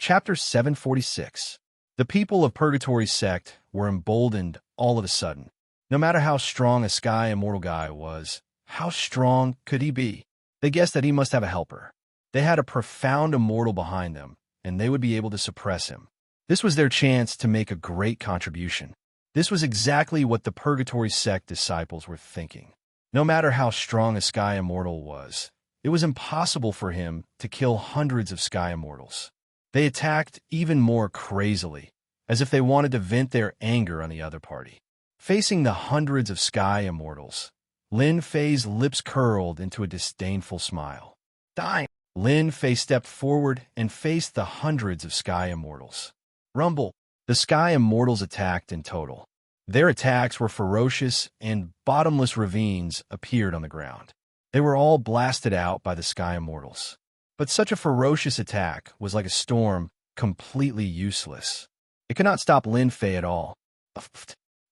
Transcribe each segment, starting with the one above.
Chapter 746. The people of Purgatory's sect were emboldened all of a sudden. No matter how strong a Sky Immortal guy was, how strong could he be? They guessed that he must have a helper. They had a profound immortal behind them, and they would be able to suppress him. This was their chance to make a great contribution. This was exactly what the Purgatory sect disciples were thinking. No matter how strong a Sky Immortal was, it was impossible for him to kill hundreds of Sky Immortals. They attacked even more crazily, as if they wanted to vent their anger on the other party. Facing the hundreds of Sky Immortals, Lin Fei's lips curled into a disdainful smile. "Die!" Lin Fei stepped forward and faced the hundreds of Sky Immortals. Rumble! The Sky Immortals attacked in total. Their attacks were ferocious, and bottomless ravines appeared on the ground. They were all blasted out by the Sky Immortals. But such a ferocious attack was like a storm, completely useless. It could not stop Lin Fei at all.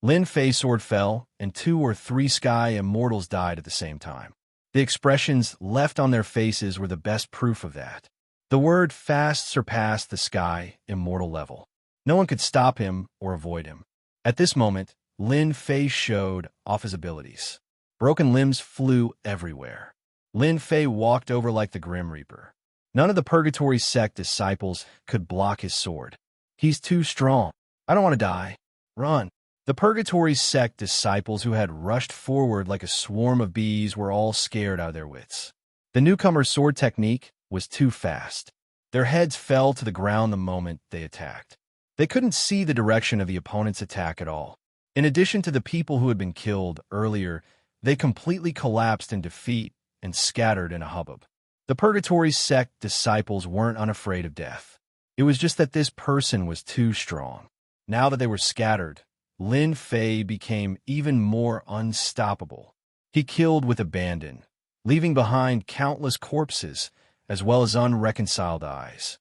Lin Fei's sword fell, and 2 or 3 Sky Immortals died at the same time. The expressions left on their faces were the best proof of that. The word fast surpassed the Sky Immortal level. No one could stop him or avoid him. At this moment, Lin Fei showed off his abilities. Broken limbs flew everywhere. Lin Fei walked over like the Grim Reaper. None of the Purgatory sect disciples could block his sword. "He's too strong. I don't want to die. Run." The Purgatory sect disciples who had rushed forward like a swarm of bees were all scared out of their wits. The newcomer's sword technique was too fast. Their heads fell to the ground the moment they attacked. They couldn't see the direction of the opponent's attack at all. In addition to the people who had been killed earlier, they completely collapsed in defeat and scattered in a hubbub. The Purgatory sect disciples weren't unafraid of death. It was just that this person was too strong. Now that they were scattered, Lin Fei became even more unstoppable. He killed with abandon, leaving behind countless corpses as well as unreconciled eyes.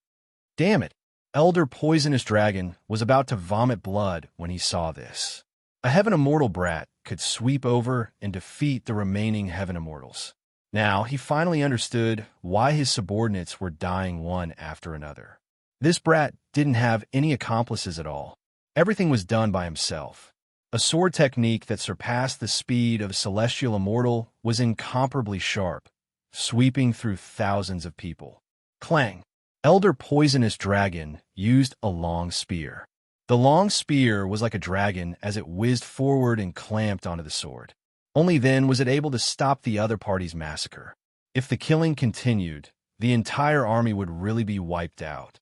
Damn it! Elder Poisonous Dragon was about to vomit blood when he saw this. A Heaven Immortal brat could sweep over and defeat the remaining Heaven Immortals. Now, he finally understood why his subordinates were dying one after another. This brat didn't have any accomplices at all. Everything was done by himself. A sword technique that surpassed the speed of a Celestial Immortal was incomparably sharp, sweeping through thousands of people. Clang! Elder Poisonous Dragon used a long spear. The long spear was like a dragon as it whizzed forward and clamped onto the sword. Only then was it able to stop the other party's massacre. If the killing continued, the entire army would really be wiped out.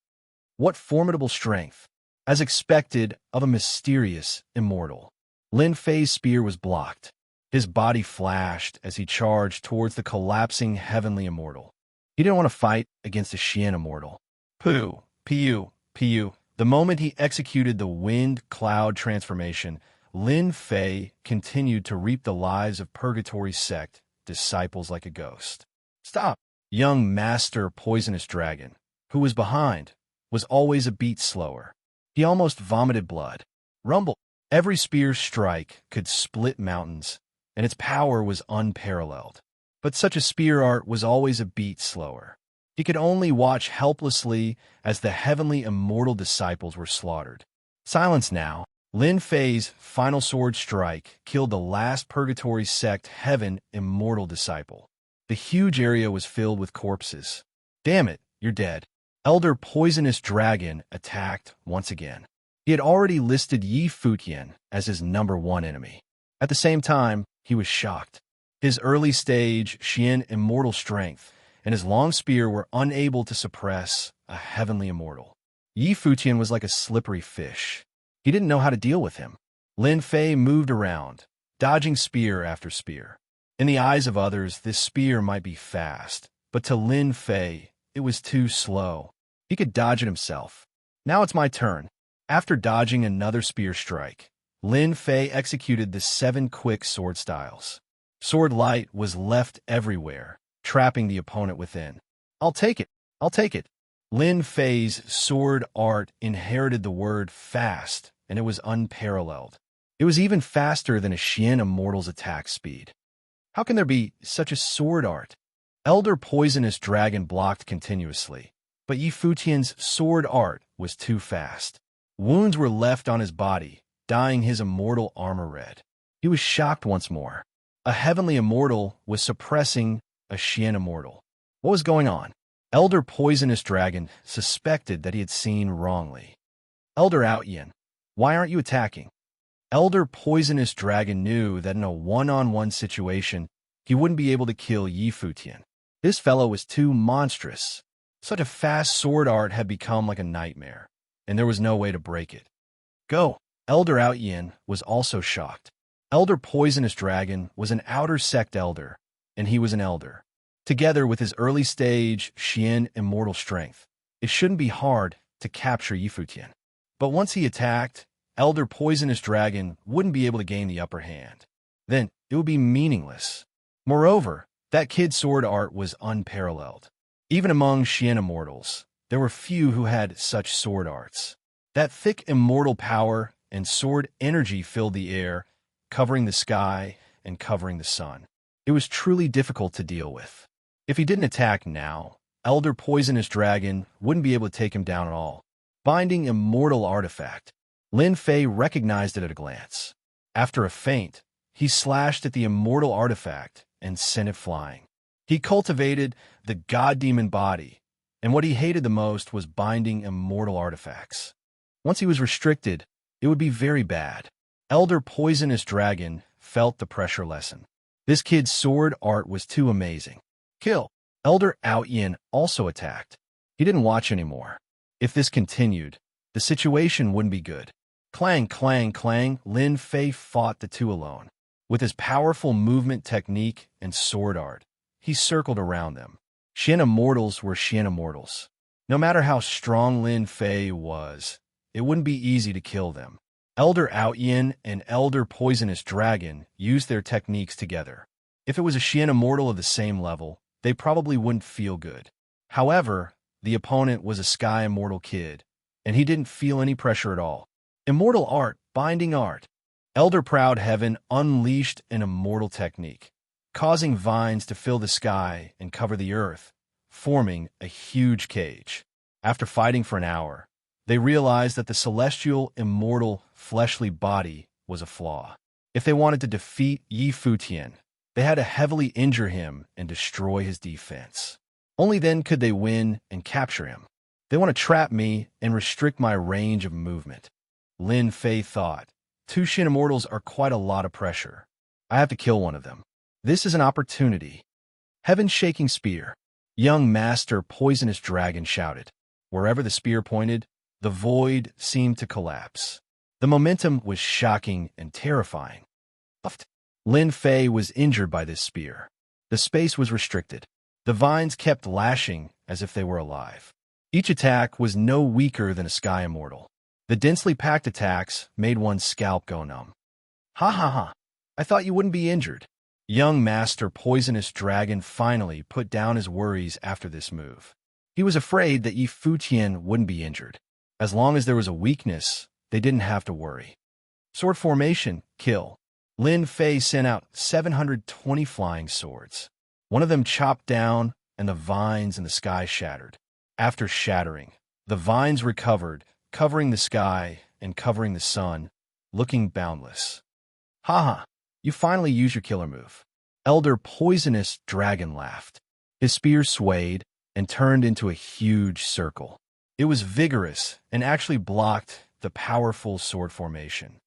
What formidable strength! As expected of a mysterious immortal. Lin Fei's spear was blocked. His body flashed as he charged towards the collapsing heavenly immortal. He didn't want to fight against a Xian immortal. Pooh, Piu, Piu. The moment he executed the wind cloud transformation, Lin Fei continued to reap the lives of Purgatory sect disciples like a ghost. Stop! Young Master Poisonous Dragon, who was behind, was always a beat slower. He almost vomited blood. Rumble! Every spear strike could split mountains, and its power was unparalleled. But such a spear art was always a beat slower. He could only watch helplessly as the heavenly immortal disciples were slaughtered. Silence now. Lin Fei's final sword strike killed the last Purgatory sect heaven immortal disciple. The huge area was filled with corpses. Damn it, you're dead. Elder Poisonous Dragon attacked once again. He had already listed Yi Fuqian as his #1 enemy. At the same time, he was shocked. His early-stage Xian immortal strength and his long spear were unable to suppress a heavenly immortal. Yi Fuqian was like a slippery fish. He didn't know how to deal with him. Lin Fei moved around, dodging spear after spear. In the eyes of others, this spear might be fast, but to Lin Fei, it was too slow. He could dodge it himself. Now it's my turn. After dodging another spear strike, Lin Fei executed the 7 quick sword styles. Sword light was left everywhere, trapping the opponent within. I'll take it. I'll take it. Lin Fei's sword art inherited the word fast, and it was unparalleled. It was even faster than a Xian immortal's attack speed. How can there be such a sword art? Elder Poisonous Dragon blocked continuously. But Yi Futian's sword art was too fast. Wounds were left on his body, dyeing his immortal armor red. He was shocked once more. A heavenly immortal was suppressing a Xian immortal. What was going on? Elder Poisonous Dragon suspected that he had seen wrongly. Elder Outyin, why aren't you attacking? Elder Poisonous Dragon knew that in a one-on-one situation, he wouldn't be able to kill Yi Futian. This fellow was too monstrous. Such a fast sword art had become like a nightmare, and there was no way to break it. Go! Elder Outyin was also shocked. Elder Poisonous Dragon was an outer sect elder, and he was an elder. Together with his early stage Xian immortal strength, it shouldn't be hard to capture Yi Futian. But once he attacked, Elder Poisonous Dragon wouldn't be able to gain the upper hand. Then it would be meaningless. Moreover, that kid's sword art was unparalleled. Even among Xian immortals, there were few who had such sword arts. That thick immortal power and sword energy filled the air, covering the sky and covering the sun. It was truly difficult to deal with. If he didn't attack now, Elder Poisonous Dragon wouldn't be able to take him down at all. Binding immortal artifact. Lin Fei recognized it at a glance. After a feint, he slashed at the immortal artifact and sent it flying. He cultivated the god-demon body, and what he hated the most was binding immortal artifacts. Once he was restricted, it would be very bad. Elder Poisonous Dragon felt the pressure lessen. This kid's sword art was too amazing. Kill! Elder Outyin also attacked. He didn't watch anymore. If this continued, the situation wouldn't be good. Clang, clang, clang, Lin Fei fought the two alone. With his powerful movement technique and sword art, he circled around them. Xian immortals were Xian immortals. No matter how strong Lin Fei was, it wouldn't be easy to kill them. Elder Outyin and Elder Poisonous Dragon used their techniques together. If it was a Xian immortal of the same level, they probably wouldn't feel good. However, the opponent was a Sky Immortal kid, and he didn't feel any pressure at all. Immortal art, binding art. Elder Proud Heaven unleashed an immortal technique, causing vines to fill the sky and cover the earth, forming a huge cage. After fighting for an hour, they realized that the celestial, immortal, fleshly body was a flaw. If they wanted to defeat Yi Futian, they had to heavily injure him and destroy his defense. Only then could they win and capture him. They want to trap me and restrict my range of movement. Lin Fei thought, two Xian immortals are quite a lot of pressure. I have to kill one of them. This is an opportunity. Heaven-shaking spear. Young Master Poisonous Dragon shouted. Wherever the spear pointed, the void seemed to collapse. The momentum was shocking and terrifying. Lin Fei was injured by this spear. The space was restricted. The vines kept lashing as if they were alive. Each attack was no weaker than a Sky Immortal. The densely packed attacks made one's scalp go numb. Ha ha ha! I thought you wouldn't be injured. Young Master Poisonous Dragon finally put down his worries after this move. He was afraid that Yi Futian wouldn't be injured. As long as there was a weakness, they didn't have to worry. Sword formation, kill. Lin Fei sent out 720 flying swords. One of them chopped down, and the vines in the sky shattered. After shattering, the vines recovered, covering the sky and covering the sun, looking boundless. Ha! You finally used your killer move. Elder Poisonous Dragon laughed. His spear swayed and turned into a huge circle. It was vigorous and actually blocked the powerful sword formation.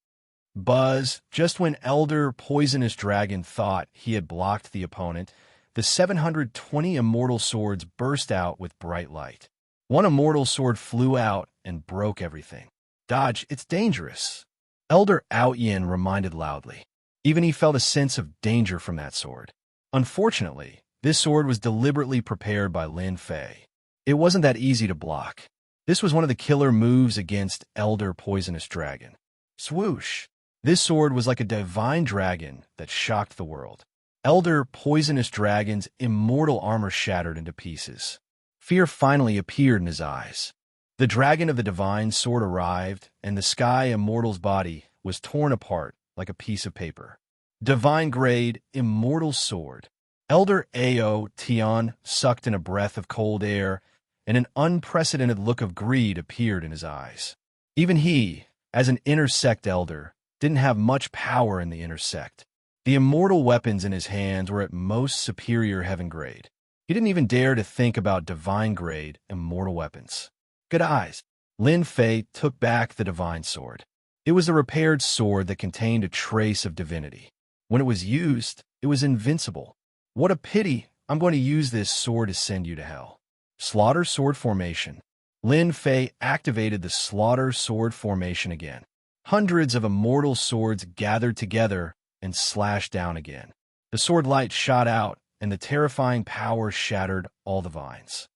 Buzz, just when Elder Poisonous Dragon thought he had blocked the opponent, the 720 immortal swords burst out with bright light. One immortal sword flew out and broke everything. Dodge, it's dangerous. Elder Outyin reminded loudly. Even he felt a sense of danger from that sword. Unfortunately, this sword was deliberately prepared by Lin Fei. It wasn't that easy to block. This was one of the killer moves against Elder Poisonous Dragon. Swoosh! This sword was like a divine dragon that shocked the world. Elder Poisonous Dragon's immortal armor shattered into pieces. Fear finally appeared in his eyes. The dragon of the divine sword arrived, and the Sky Immortal's body was torn apart like a piece of paper. Divine grade, immortal sword. Elder Ao Tian sucked in a breath of cold air and an unprecedented look of greed appeared in his eyes. Even he, as an inner sect elder, didn't have much power in the inner sect. The immortal weapons in his hands were at most superior heaven grade. He didn't even dare to think about divine grade immortal weapons. Good eyes. Lin Fei took back the divine sword. It was a repaired sword that contained a trace of divinity. When it was used, it was invincible. What a pity! I'm going to use this sword to send you to hell. Slaughter Sword Formation. Lin Fei activated the Slaughter Sword Formation again. Hundreds of immortal swords gathered together and slashed down again. The sword light shot out, and the terrifying power shattered all the vines.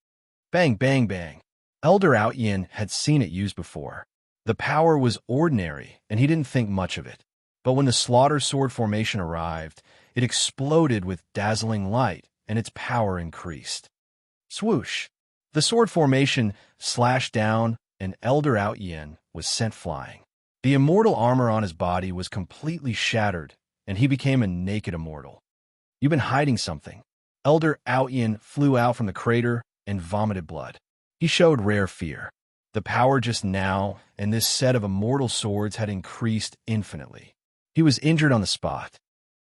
Bang, bang, bang. Elder Outyin had seen it used before. The power was ordinary, and he didn't think much of it. But when the Slaughter Sword Formation arrived, it exploded with dazzling light, and its power increased. Swoosh! The sword formation slashed down, and Elder Outyin was sent flying. The immortal armor on his body was completely shattered, and he became a naked immortal. You've been hiding something. Elder Outyin flew out from the crater and vomited blood. He showed rare fear. The power just now and this set of immortal swords had increased infinitely. He was injured on the spot.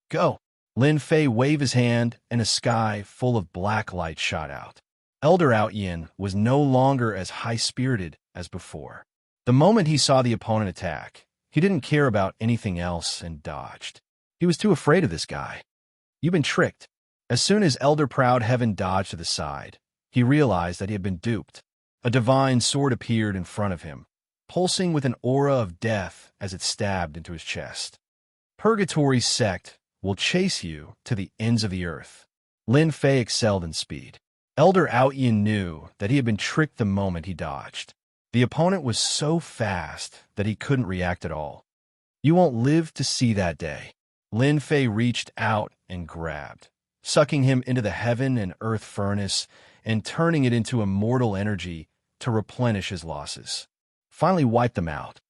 Go! Lin Fei waved his hand, and a sky full of black light shot out. Elder Outyin was no longer as high-spirited as before. The moment he saw the opponent attack, he didn't care about anything else and dodged. He was too afraid of this guy. You've been tricked. As soon as Elder Proud Heaven dodged to the side, he realized that he had been duped. A divine sword appeared in front of him, pulsing with an aura of death as it stabbed into his chest. Purgatory Sect will chase you to the ends of the earth. Lin Fei excelled in speed. Elder Outyin knew that he had been tricked the moment he dodged. The opponent was so fast that he couldn't react at all. You won't live to see that day. Lin Fei reached out and grabbed, sucking him into the heaven and earth furnace and turning it into immortal energy to replenish his losses. Finally wiped them out.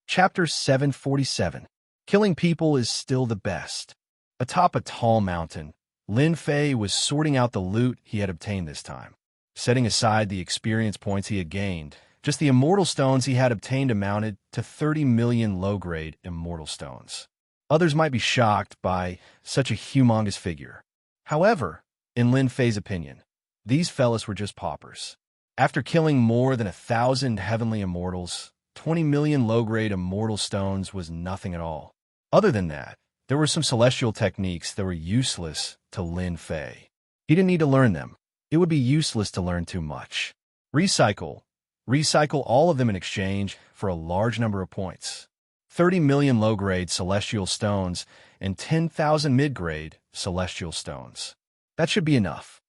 Chapter 747. Killing people is still the best. Atop a tall mountain, Lin Fei was sorting out the loot he had obtained this time. Setting aside the experience points he had gained, just the immortal stones he had obtained amounted to 30 million low-grade immortal stones. Others might be shocked by such a humongous figure. However, in Lin Fei's opinion, these fellas were just paupers. After killing more than 1,000 heavenly immortals, 20 million low-grade immortal stones was nothing at all. Other than that, there were some celestial techniques that were useless to Lin Fei. He didn't need to learn them. It would be useless to learn too much. Recycle all of them in exchange for a large number of points. 30 million low-grade celestial stones and 10,000 mid-grade celestial stones. That should be enough.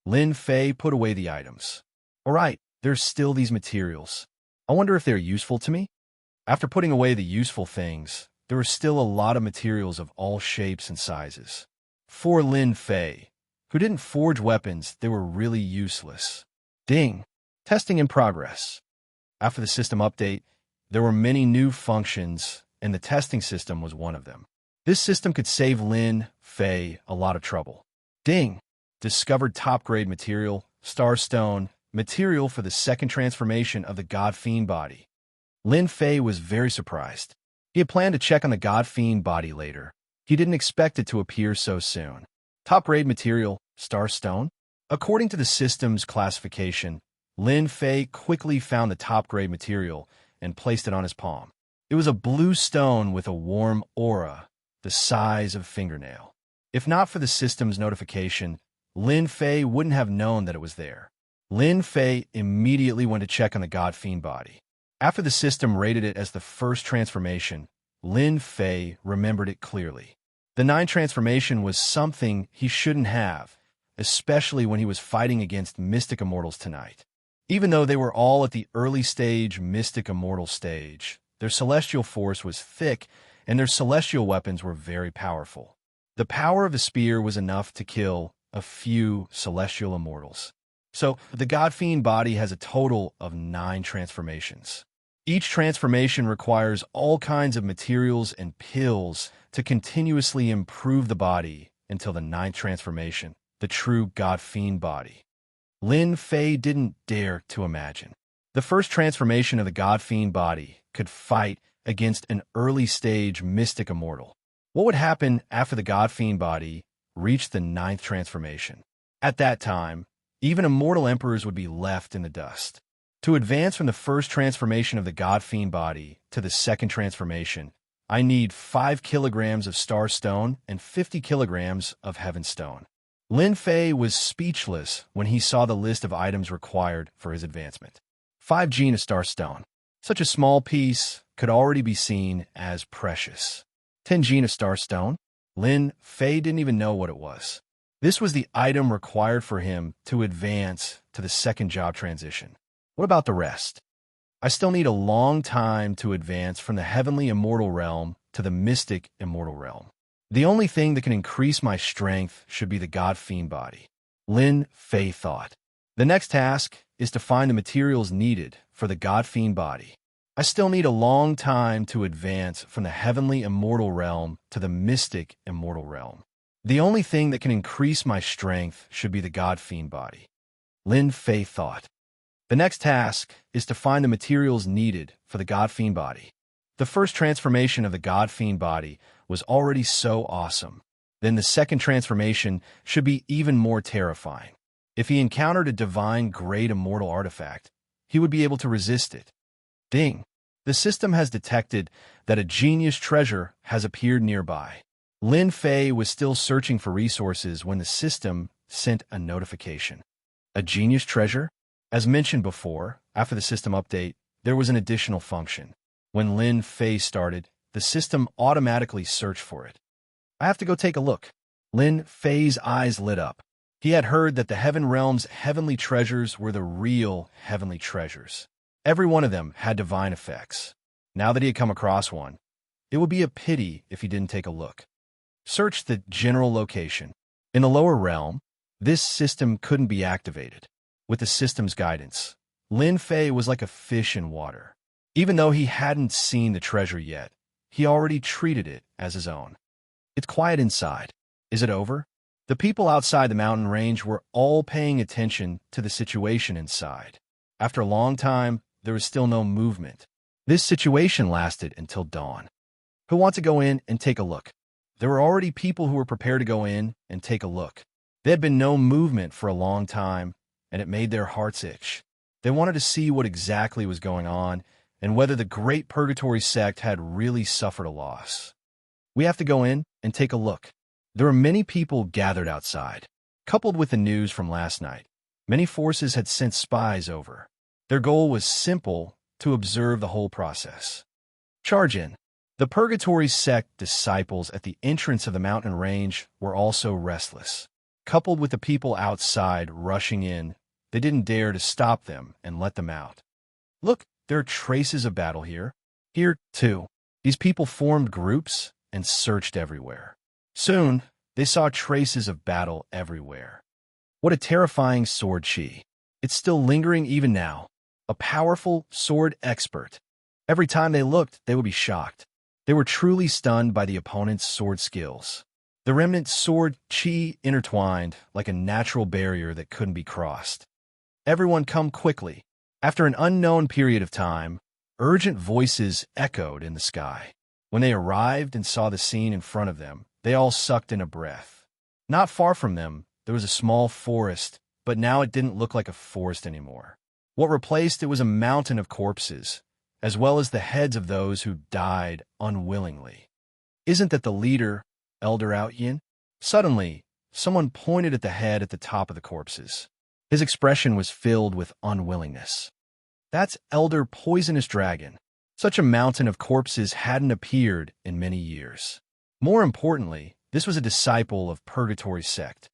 Lin Fei put away the items. All right, there's still these materials. I wonder if they're useful to me? After putting away the useful things, there were still a lot of materials of all shapes and sizes. For Lin Fei, who didn't forge weapons, they were really useless. Ding! Testing in progress. After the system update, there were many new functions, and the testing system was one of them. This system could save Lin Fei a lot of trouble. Ding! Discovered top-grade material, Starstone, material for the second transformation of the God Fiend body. Lin Fei was very surprised. He had planned to check on the God Fiend body later. He didn't expect it to appear so soon. Top-grade material, Starstone? According to the system's classification, Lin Fei quickly found the top-grade material and placed it on his palm. It was a blue stone with a warm aura, the size of a fingernail. If not for the system's notification, Lin Fei wouldn't have known that it was there. Lin Fei immediately went to check on the God Fiend body. After the system rated it as the first transformation, Lin Fei remembered it clearly. The 9 transformation was something he shouldn't have, especially when he was fighting against Mystic Immortals tonight. Even though they were all at the early stage Mystic Immortal stage, their celestial force was thick and their celestial weapons were very powerful. The power of the spear was enough to kill a few celestial immortals. So, the God Fiend body has a total of 9 transformations. Each transformation requires all kinds of materials and pills to continuously improve the body until the 9th transformation, the true God Fiend body. Lin Fei didn't dare to imagine. The first transformation of the God-Fiend body could fight against an early-stage mystic immortal. What would happen after the God-Fiend body reached the ninth transformation? At that time, even immortal emperors would be left in the dust. To advance from the first transformation of the God-Fiend body to the second transformation, I need 5 kilograms of Star Stone and 50 kilograms of Heaven Stone. Lin Fei was speechless when he saw the list of items required for his advancement. 5 Gena Star Stone. Such a small piece could already be seen as precious. 10 Gena Star Stone? Lin Fei didn't even know what it was. This was the item required for him to advance to the second job transition. What about the rest? I still need a long time to advance from the heavenly immortal realm to the mystic immortal realm. The only thing that can increase my strength should be the God-Fiend body. Lin Fei thought. The next task is to find the materials needed for the God-Fiend body. I still need a long time to advance from the heavenly immortal realm to the mystic immortal realm. The only thing that can increase my strength should be the God-Fiend body. Lin Fei thought. The next task is to find the materials needed for the God-Fiend body. The first transformation of the God-Fiend body was already so awesome. Then the second transformation should be even more terrifying. If he encountered a divine great immortal artifact, he would be able to resist it. Ding! The system has detected that a genius treasure has appeared nearby. Lin Fei was still searching for resources when the system sent a notification. A genius treasure? As mentioned before, after the system update, there was an additional function. When Lin Fei started, the system automatically searched for it. I have to go take a look. Lin Fei's eyes lit up. He had heard that the Heaven Realm's heavenly treasures were the real heavenly treasures. Every one of them had divine effects. Now that he had come across one, it would be a pity if he didn't take a look. Search the general location. In the lower realm, this system couldn't be activated. With the system's guidance, Lin Fei was like a fish in water. Even though he hadn't seen the treasure yet, he already treated it as his own. It's quiet inside. Is it over? The people outside the mountain range were all paying attention to the situation inside. After a long time, there was still no movement. This situation lasted until dawn. Who wants to go in and take a look? There were already people who were prepared to go in and take a look. There had been no movement for a long time, and it made their hearts itch. They wanted to see what exactly was going on and whether the Great Purgatory sect had really suffered a loss. We have to go in and take a look. There were many people gathered outside. Coupled with the news from last night, many forces had sent spies over. Their goal was simple: to observe the whole process. Charge in. The Purgatory sect disciples at the entrance of the mountain range were also restless. Coupled with the people outside rushing in, they didn't dare to stop them and let them out. Look, there are traces of battle here. Here, too. These people formed groups and searched everywhere. Soon, they saw traces of battle everywhere. What a terrifying sword chi. It's still lingering even now. A powerful sword expert. Every time they looked, they would be shocked. They were truly stunned by the opponent's sword skills. The remnant sword chi intertwined like a natural barrier that couldn't be crossed. Everyone come quickly. After an unknown period of time, urgent voices echoed in the sky. When they arrived and saw the scene in front of them, they all sucked in a breath. Not far from them, there was a small forest, but now it didn't look like a forest anymore. What replaced it was a mountain of corpses, as well as the heads of those who died unwillingly. Isn't that the leader, Elder Outyin? Suddenly, someone pointed at the head at the top of the corpses. His expression was filled with unwillingness. That's Elder Poisonous Dragon. Such a mountain of corpses hadn't appeared in many years. More importantly, this was a disciple of Purgatory sect.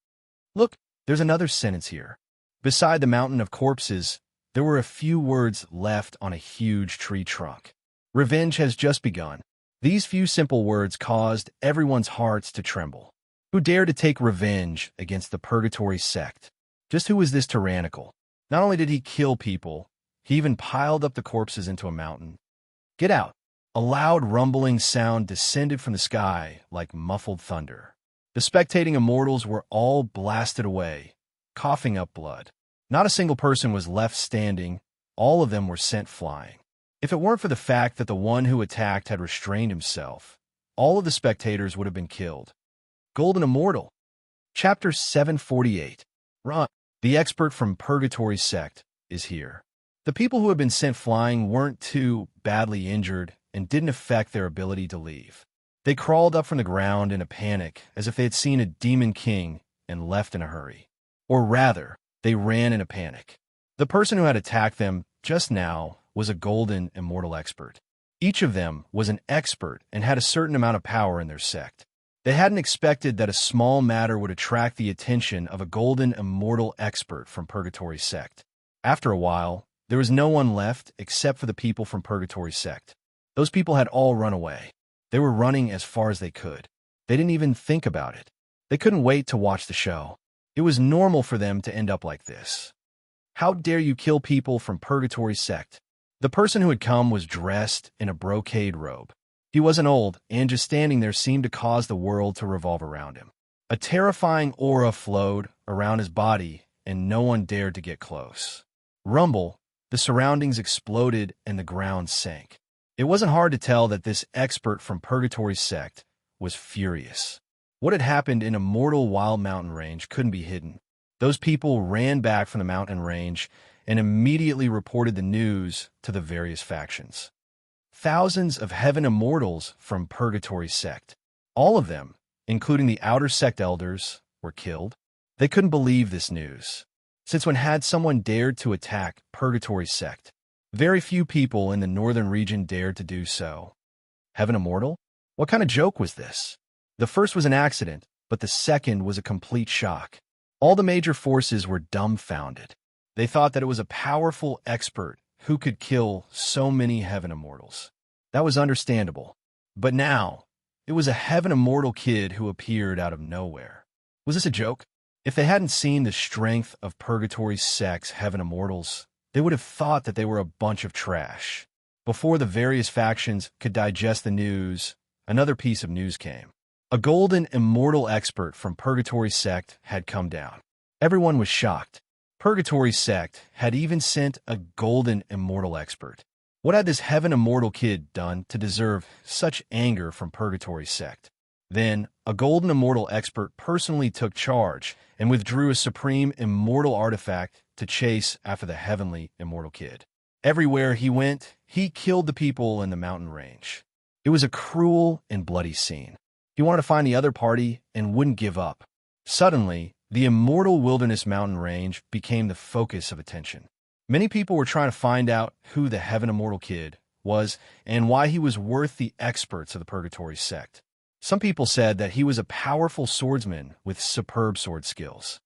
Look, there's another sentence here. Beside the mountain of corpses, there were a few words left on a huge tree trunk. Revenge has just begun. These few simple words caused everyone's hearts to tremble. Who dared to take revenge against the Purgatory sect? Just who was this tyrannical? Not only did he kill people, he even piled up the corpses into a mountain. Get out! A loud rumbling sound descended from the sky like muffled thunder. The spectating immortals were all blasted away, coughing up blood. Not a single person was left standing. All of them were sent flying. If it weren't for the fact that the one who attacked had restrained himself, all of the spectators would have been killed. Golden Immortal. Chapter 748. Run. The expert from Purgatory Sect is here. The people who had been sent flying weren't too badly injured and didn't affect their ability to leave. They crawled up from the ground in a panic as if they had seen a demon king and left in a hurry. Or rather, they ran in a panic. The person who had attacked them just now was a golden immortal expert. Each of them was an expert and had a certain amount of power in their sect. They hadn't expected that a small matter would attract the attention of a golden immortal expert from Purgatory Sect. After a while, there was no one left except for the people from Purgatory Sect. Those people had all run away. They were running as far as they could. They didn't even think about it. They couldn't wait to watch the show. It was normal for them to end up like this. How dare you kill people from Purgatory Sect? The person who had come was dressed in a brocade robe. He wasn't old, and just standing there seemed to cause the world to revolve around him. A terrifying aura flowed around his body, and no one dared to get close. Rumble, the surroundings exploded and the ground sank. It wasn't hard to tell that this expert from Purgatory Sect was furious. What had happened in Immortal Wild Mountain Range couldn't be hidden. Those people ran back from the mountain range and immediately reported the news to the various factions. Thousands of Heaven Immortals from Purgatory Sect. All of them, including the Outer Sect Elders, were killed. They couldn't believe this news. Since when had someone dared to attack Purgatory Sect? Very few people in the northern region dared to do so. Heaven Immortal? What kind of joke was this? The first was an accident, but the second was a complete shock. All the major forces were dumbfounded. They thought that it was a powerful expert who could kill so many Heaven Immortals. That was understandable. But now, it was a Heaven Immortal kid who appeared out of nowhere. Was this a joke? If they hadn't seen the strength of Purgatory Sect's Heaven Immortals, they would have thought that they were a bunch of trash. Before the various factions could digest the news, another piece of news came. A golden immortal expert from Purgatory Sect had come down. Everyone was shocked. Purgatory Sect had even sent a golden immortal expert. What had this Heaven Immortal kid done to deserve such anger from Purgatory Sect? Then, a golden immortal expert personally took charge and withdrew a supreme immortal artifact to chase after the heavenly immortal kid. Everywhere he went, he killed the people in the mountain range. It was a cruel and bloody scene. He wanted to find the other party and wouldn't give up. Suddenly, the immortal wilderness mountain range became the focus of attention. Many people were trying to find out who the Heaven Immortal kid was and why he was worth the experts of the Purgatory Sect. Some people said that he was a powerful swordsman with superb sword skills.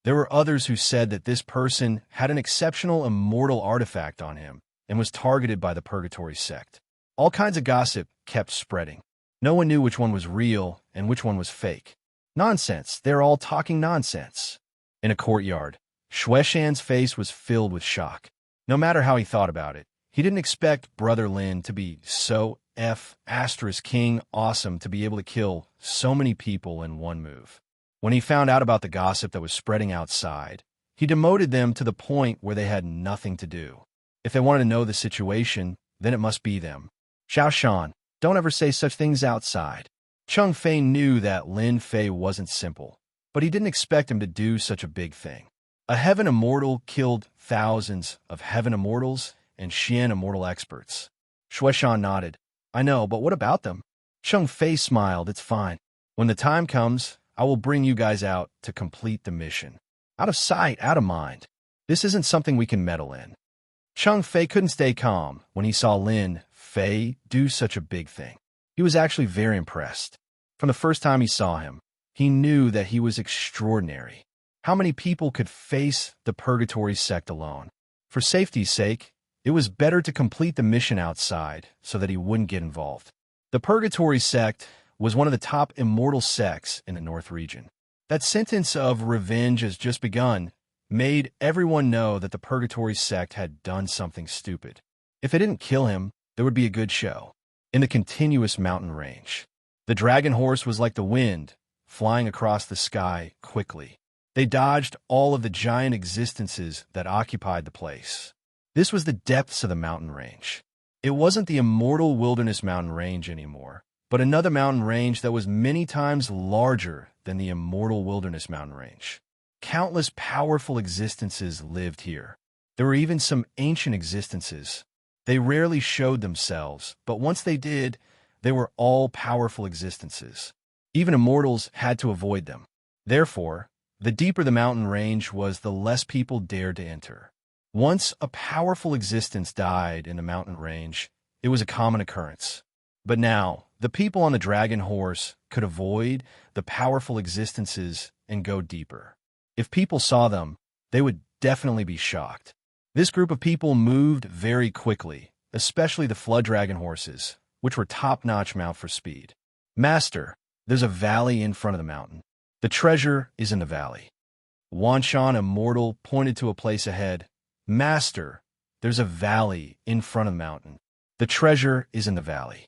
There were others who said that this person had an exceptional immortal artifact on him and was targeted by the Purgatory Sect. All kinds of gossip kept spreading. No one knew which one was real and which one was fake. Nonsense. They're all talking nonsense. In a courtyard, Shueshan's face was filled with shock. No matter how he thought about it, he didn't expect Brother Lin to be so *King awesome to be able to kill so many people in one move. When he found out about the gossip that was spreading outside, he demoted them to the point where they had nothing to do. If they wanted to know the situation, then it must be them. Xiao Shan, don't ever say such things outside. Cheng Fei knew that Lin Fei wasn't simple, but he didn't expect him to do such a big thing. A Heaven Immortal killed thousands of Heaven Immortals and Xian Immortal experts. Shueshan nodded. I know, but what about them? Cheng Fei smiled. It's fine. When the time comes, I will bring you guys out to complete the mission. Out of sight, out of mind. This isn't something we can meddle in. Cheng Fei couldn't stay calm when he saw Lin Fei do such a big thing. He was actually very impressed. From the first time he saw him, he knew that he was extraordinary. How many people could face the Purgatory Sect alone? For safety's sake, it was better to complete the mission outside so that he wouldn't get involved. The Purgatory Sect was one of the top immortal sects in the North region. That sentence of revenge has just begun made everyone know that the Purgatory Sect had done something stupid. If they didn't kill him, there would be a good show. In the continuous mountain range, the dragon horse was like the wind, flying across the sky quickly. They dodged all of the giant existences that occupied the place. This was the depths of the mountain range. It wasn't the immortal wilderness mountain range anymore, but another mountain range that was many times larger than the immortal wilderness mountain range. Countless powerful existences lived here. There were even some ancient existences. They rarely showed themselves, but once they did, they were all-powerful existences. Even immortals had to avoid them. Therefore, the deeper the mountain range was, the less people dared to enter. Once a powerful existence died in the mountain range, it was a common occurrence. But now, the people on the dragon horse could avoid the powerful existences and go deeper. If people saw them, they would definitely be shocked. This group of people moved very quickly, especially the flood dragon horses, which were top-notch mount for speed. Master, there's a valley in front of the mountain. The treasure is in the valley. Wanshan, immortal, pointed to a place ahead. Master, there's a valley in front of the mountain. The treasure is in the valley.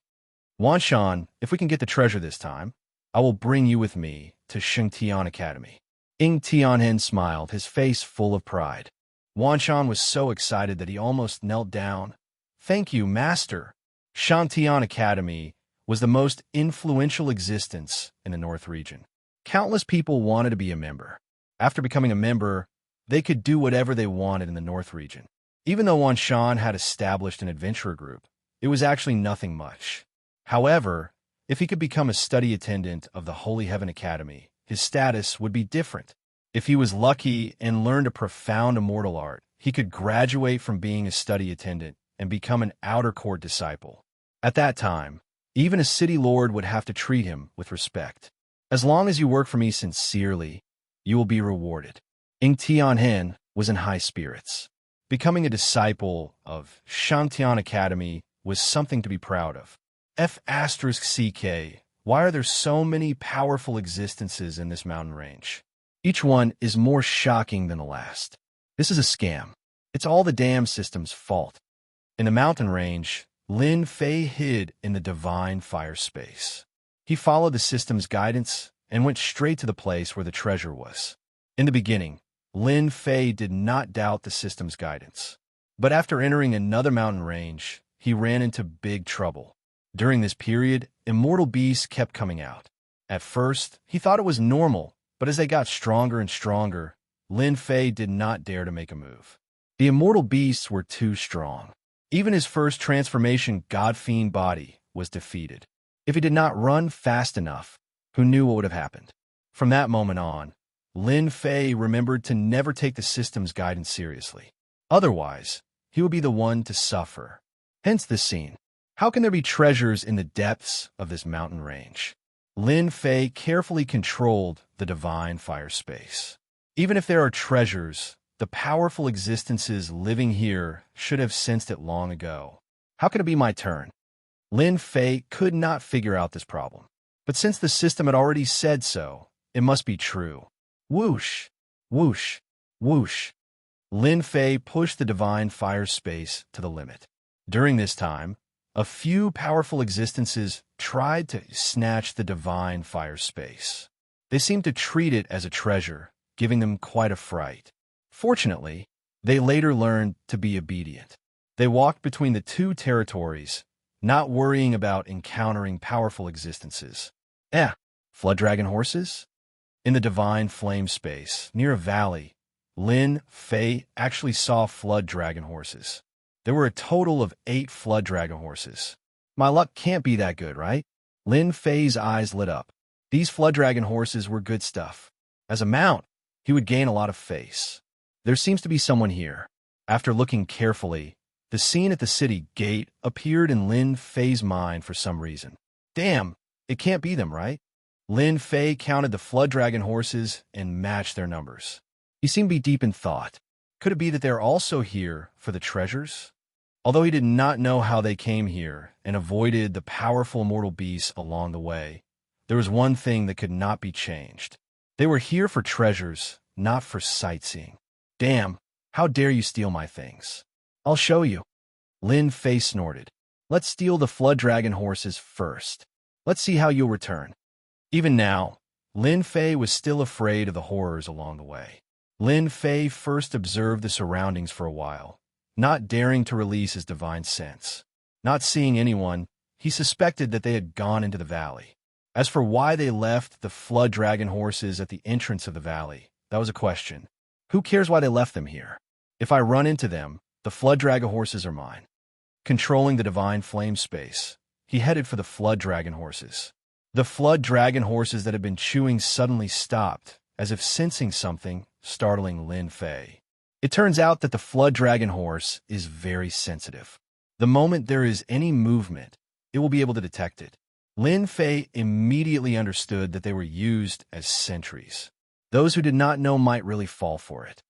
Wanshan, if we can get the treasure this time, I will bring you with me to Shengtian Academy. Ing Tianhen smiled, his face full of pride. Wanshan was so excited that he almost knelt down. Thank you, Master. Shangtian Academy was the most influential existence in the North region. Countless people wanted to be a member. After becoming a member, they could do whatever they wanted in the North region. Even though Wanshan had established an adventurer group, it was actually nothing much. However, if he could become a study attendant of the Holy Heaven Academy, his status would be different. If he was lucky and learned a profound immortal art, he could graduate from being a study attendant and become an outer court disciple. At that time, even a city lord would have to treat him with respect. As long as you work for me sincerely, you will be rewarded. Ing Tianhen was in high spirits. Becoming a disciple of Shangtian Academy was something to be proud of. F***CK, why are there so many powerful existences in this mountain range? Each one is more shocking than the last. This is a scam. It's all the dam system's fault. In the mountain range, Lin Fei hid in the divine fire space. He followed the system's guidance and went straight to the place where the treasure was. In the beginning, Lin Fei did not doubt the system's guidance. But after entering another mountain range, he ran into big trouble. During this period, immortal beasts kept coming out. At first, he thought it was normal, but as they got stronger and stronger, Lin Fei did not dare to make a move. The immortal beasts were too strong. Even his first transformation God-Fiend body was defeated. If he did not run fast enough, who knew what would have happened? From that moment on, Lin Fei remembered to never take the system's guidance seriously. Otherwise, he would be the one to suffer. Hence this scene. How can there be treasures in the depths of this mountain range? Lin Fei carefully controlled the divine fire space. Even if there are treasures, the powerful existences living here should have sensed it long ago. How can it be my turn? Lin Fei could not figure out this problem. But since the system had already said so, it must be true. Whoosh, whoosh, whoosh. Lin Fei pushed the divine fire space to the limit. During this time, a few powerful existences tried to snatch the divine fire space. They seemed to treat it as a treasure, giving them quite a fright. Fortunately, they later learned to be obedient. They walked between the two territories, not worrying about encountering powerful existences. Flood dragon horses? In the divine flame space, near a valley, Lin Fei actually saw flood dragon horses. There were a total of 8 flood dragon horses. My luck can't be that good, right? Lin Fei's eyes lit up. These flood dragon horses were good stuff. As a mount, he would gain a lot of face. There seems to be someone here. After looking carefully, the scene at the city gate appeared in Lin Fei's mind for some reason. Damn, it can't be them, right? Lin Fei counted the flood dragon horses and matched their numbers. He seemed to be deep in thought. Could it be that they're also here for the treasures? Although he did not know how they came here and avoided the powerful immortal beasts along the way, there was one thing that could not be changed. They were here for treasures, not for sightseeing. Damn, how dare you steal my things? I'll show you. Lin Fei snorted. Let's steal the flood dragon horses first. Let's see how you'll return. Even now, Lin Fei was still afraid of the horrors along the way. Lin Fei first observed the surroundings for a while, not daring to release his divine sense. Not seeing anyone, he suspected that they had gone into the valley. As for why they left the flood dragon horses at the entrance of the valley, that was a question. Who cares why they left them here? If I run into them, the flood dragon horses are mine. Controlling the divine flame space, he headed for the flood dragon horses. The flood dragon horses that had been chewing suddenly stopped, as if sensing something, startling Lin Fei. It turns out that the flood dragon horse is very sensitive. The moment there is any movement, it will be able to detect it. Lin Fei immediately understood that they were used as sentries. Those who did not know might really fall for it.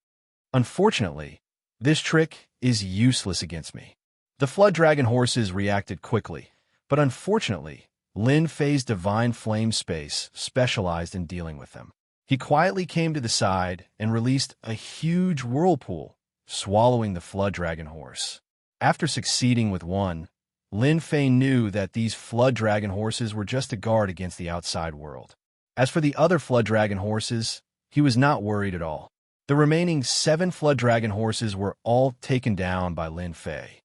Unfortunately, this trick is useless against me. The flood dragon horses reacted quickly, but unfortunately, Lin Fei's divine flame space specialized in dealing with them. He quietly came to the side and released a huge whirlpool, swallowing the flood dragon horse. After succeeding with one, Lin Fei knew that these flood dragon horses were just a guard against the outside world. As for the other flood dragon horses, he was not worried at all. The remaining 7 flood dragon horses were all taken down by Lin Fei.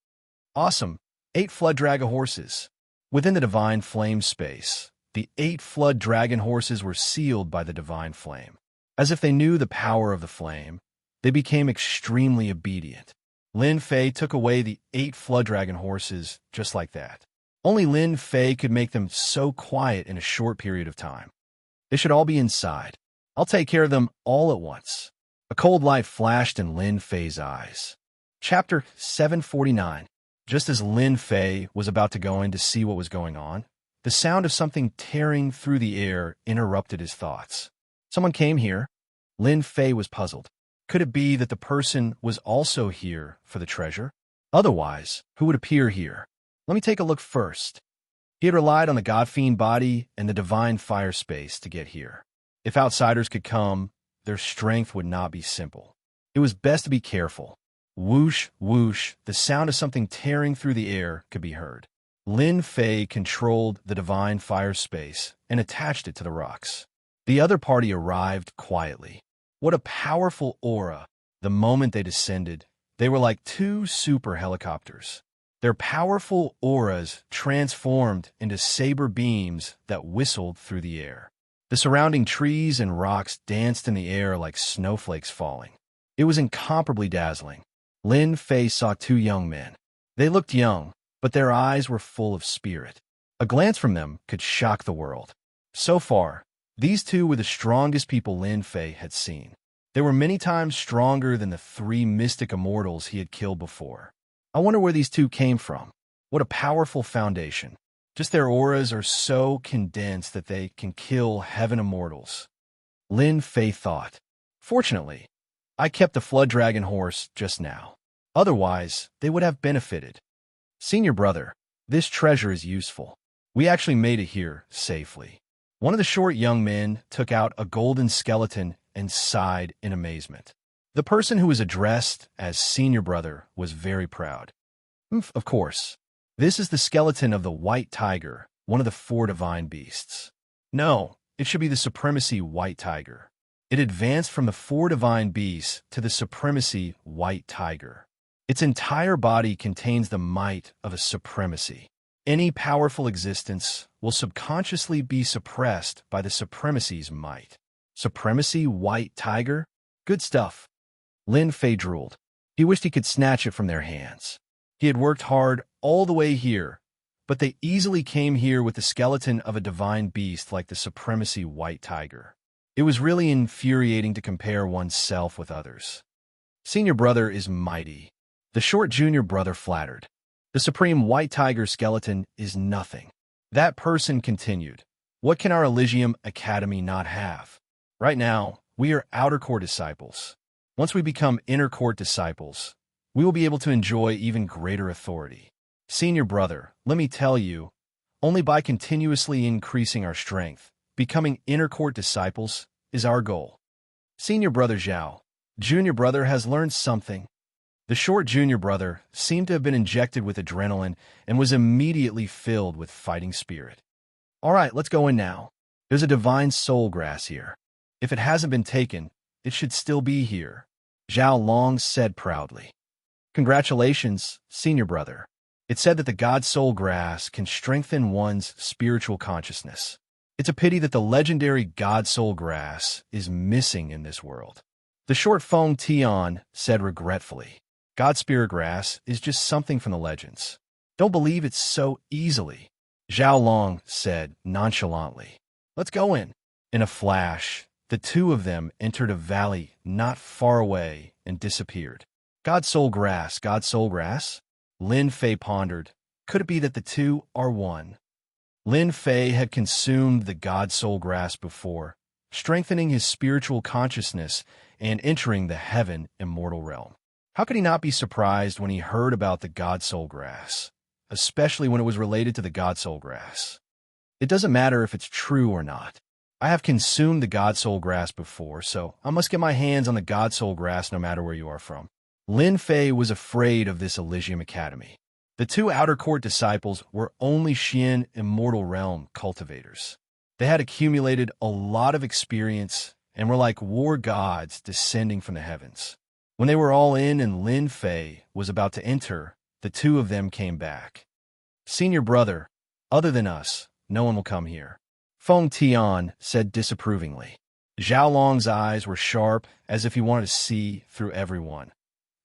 Awesome! 8 flood dragon horses. Within the divine flame space, the 8 flood dragon horses were sealed by the divine flame. As if they knew the power of the flame, they became extremely obedient. Lin Fei took away the 8 flood dragon horses just like that. Only Lin Fei could make them so quiet in a short period of time. They should all be inside. I'll take care of them all at once. A cold light flashed in Lin Fei's eyes. Chapter 749. Just as Lin Fei was about to go in to see what was going on, the sound of something tearing through the air interrupted his thoughts. Someone came here. Lin Fei was puzzled. Could it be that the person was also here for the treasure? Otherwise, who would appear here? Let me take a look first. He had relied on the God-fiend body and the divine fire space to get here. If outsiders could come, their strength would not be simple. It was best to be careful. Whoosh, whoosh, the sound of something tearing through the air could be heard. Lin Fei controlled the divine fire space and attached it to the rocks. The other party arrived quietly. What a powerful aura! The moment they descended, they were like 2 super helicopters. Their powerful auras transformed into saber beams that whistled through the air. The surrounding trees and rocks danced in the air like snowflakes falling. It was incomparably dazzling. Lin Fei saw 2 young men. They looked young, but their eyes were full of spirit. A glance from them could shock the world. So far, these 2 were the strongest people Lin Fei had seen. They were many times stronger than the 3 mystic immortals he had killed before. I wonder where these 2 came from. What a powerful foundation. Just their auras are so condensed that they can kill heaven immortals. Lin Fei thought. Fortunately, I kept the flood dragon horse just now. Otherwise, they would have benefited. Senior brother, this treasure is useful. We actually made it here safely. One of the short young men took out a golden skeleton and sighed in amazement. The person who was addressed as senior brother was very proud. Of course. This is the skeleton of the white tiger, one of the 4 divine beasts. No, it should be the supremacy white tiger. It advanced from the 4 divine beasts to the supremacy white tiger. Its entire body contains the might of a supremacy. Any powerful existence will subconsciously be suppressed by the supremacy's might. Supremacy white tiger? Good stuff. Lin Fei drooled. He wished he could snatch it from their hands. He had worked hard all the way here, but they easily came here with the skeleton of a divine beast like the supremacy white tiger. It was really infuriating to compare oneself with others. Senior brother is mighty. The short junior brother flattered. The supreme white tiger skeleton is nothing. That person continued. What can our Elysium Academy not have? Right now, we are outer court disciples. Once we become inner court disciples, we will be able to enjoy even greater authority. Senior brother, let me tell you, only by continuously increasing our strength, becoming inner court disciples is our goal. Senior brother Zhao, junior brother has learned something. The short junior brother seemed to have been injected with adrenaline and was immediately filled with fighting spirit. All right, let's go in now. There's a divine soul grass here. If it hasn't been taken, it should still be here, Zhao Long said proudly. Congratulations, senior brother. It said that the God Soul grass can strengthen one's spiritual consciousness. It's a pity that the legendary God Soul grass is missing in this world. The short Feng Tian said regretfully. God Spirit grass is just something from the legends. Don't believe it so easily, Zhao Long said nonchalantly. Let's go in. In a flash, the two of them entered a valley not far away and disappeared. God Soul grass, God Soul grass? Lin Fei pondered. Could it be that the two are one? Lin Fei had consumed the God Soul grass before, strengthening his spiritual consciousness and entering the heaven immortal realm. How could he not be surprised when he heard about the God Soul grass, especially when it was related to the God Soul grass? It doesn't matter if it's true or not. I have consumed the God Soul grass before, so I must get my hands on the God Soul grass no matter where you are from. Lin Fei was afraid of this Elysium Academy. The two outer court disciples were only Xian immortal realm cultivators. They had accumulated a lot of experience and were like war gods descending from the heavens. When they were all in and Lin Fei was about to enter, the two of them came back. Senior brother, other than us, no one will come here, Feng Tian said disapprovingly. Zhao Long's eyes were sharp as if he wanted to see through everyone.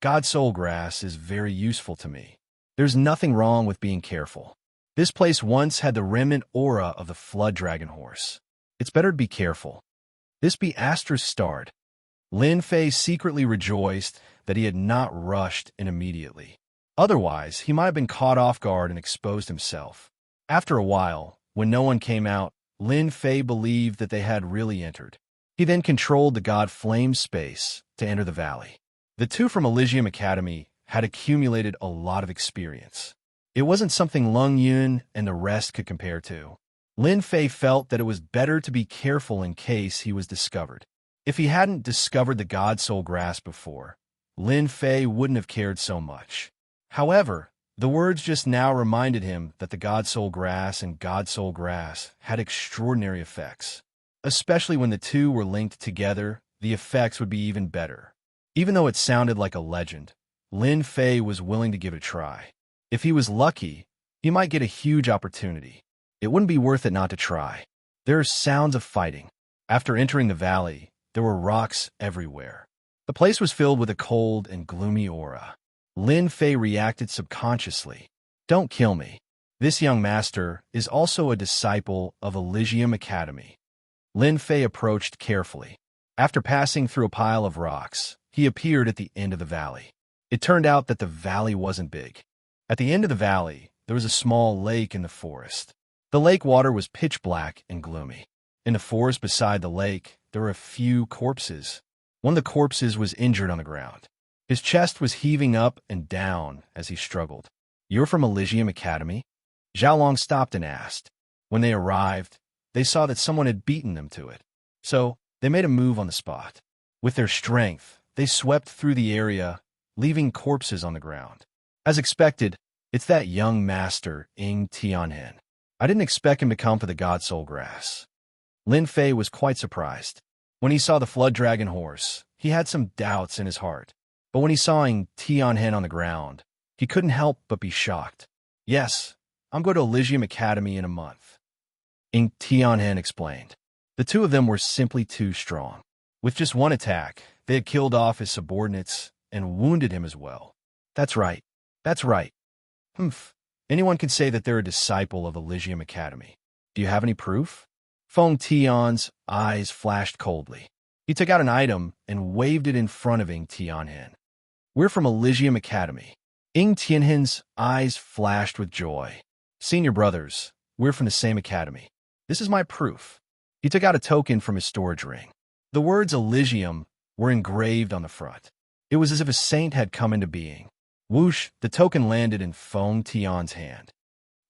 God Soul grass is very useful to me. There's nothing wrong with being careful. This place once had the remnant aura of the flood dragon horse. It's better to be careful. This be Astra's starred. Lin Fei secretly rejoiced that he had not rushed in immediately. Otherwise, he might have been caught off guard and exposed himself. After a while, when no one came out, Lin Fei believed that they had really entered. He then controlled the god flame space to enter the valley. The two from Elysium Academy had accumulated a lot of experience. It wasn't something Lung Yun and the rest could compare to. Lin Fei felt that it was better to be careful in case he was discovered. If he hadn't discovered the God Soul grass before, Lin Fei wouldn't have cared so much. However, the words just now reminded him that the God Soul grass and God Soul grass had extraordinary effects. Especially when the two were linked together, the effects would be even better. Even though it sounded like a legend, Lin Fei was willing to give it a try. If he was lucky, he might get a huge opportunity. It wouldn't be worth it not to try. There are sounds of fighting. After entering the valley, there were rocks everywhere. The place was filled with a cold and gloomy aura. Lin Fei reacted subconsciously. Don't kill me. This young master is also a disciple of Elysium Academy. Lin Fei approached carefully. After passing through a pile of rocks, he appeared at the end of the valley. It turned out that the valley wasn't big. At the end of the valley, there was a small lake in the forest. The lake water was pitch black and gloomy. In the forest beside the lake, there were a few corpses. One of the corpses was injured on the ground. His chest was heaving up and down as he struggled. You're from Elysium Academy? Zhao Long stopped and asked. When they arrived, they saw that someone had beaten them to it. So, they made a move on the spot. With their strength, they swept through the area, leaving corpses on the ground. As expected, it's that young master, Ing Tianhen. I didn't expect him to come for the God Soul grass. Lin Fei was quite surprised. When he saw the flood dragon horse, he had some doubts in his heart. But when he saw Ing Tianhen on the ground, he couldn't help but be shocked. Yes, I'm going to Elysium Academy in a month, Ing Tianhen explained. The two of them were simply too strong. With just one attack, they had killed off his subordinates and wounded him as well. That's right. That's right. Humph. Anyone can say that they're a disciple of Elysium Academy. Do you have any proof? Feng Tian's eyes flashed coldly. He took out an item and waved it in front of Ing Tianhen. We're from Elysium Academy. Ing Tianhen's eyes flashed with joy. Senior brothers, we're from the same academy. This is my proof. He took out a token from his storage ring. The words Elysium were engraved on the front. It was as if a saint had come into being. Whoosh, the token landed in Feng Tian's hand.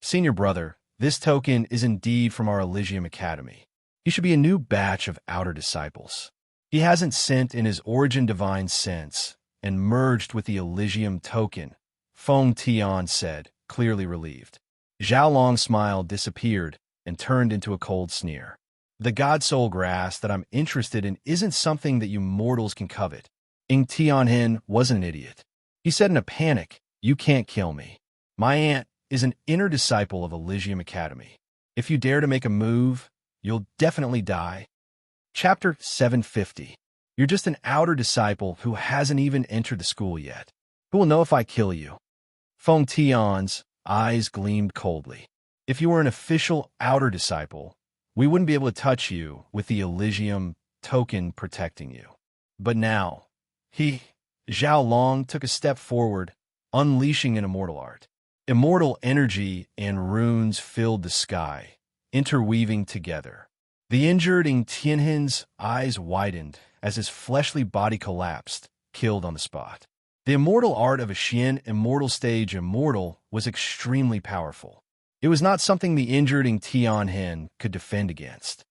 Senior brother, this token is indeed from our Elysium Academy. He should be a new batch of outer disciples. He hasn't sent in his origin divine sense and merged with the Elysium token, Feng Tian said, clearly relieved. Zhao Long's smile disappeared and turned into a cold sneer. The god soul grass that I'm interested in isn't something that you mortals can covet. Tianhin wasn't an idiot. He said in a panic, "You can't kill me. My aunt is an inner disciple of Elysium Academy. If you dare to make a move, you'll definitely die." Chapter 750. You're just an outer disciple who hasn't even entered the school yet. Who will know if I kill you? Feng Tian's eyes gleamed coldly. If you were an official outer disciple, we wouldn't be able to touch you with the Elysium token protecting you. But now, Zhao Long took a step forward, unleashing an immortal art. Immortal energy and runes filled the sky, interweaving together. The injured Tianhin's eyes widened as his fleshly body collapsed, killed on the spot. The immortal art of a Xian immortal stage immortal was extremely powerful. It was not something the injured Tianhin could defend against.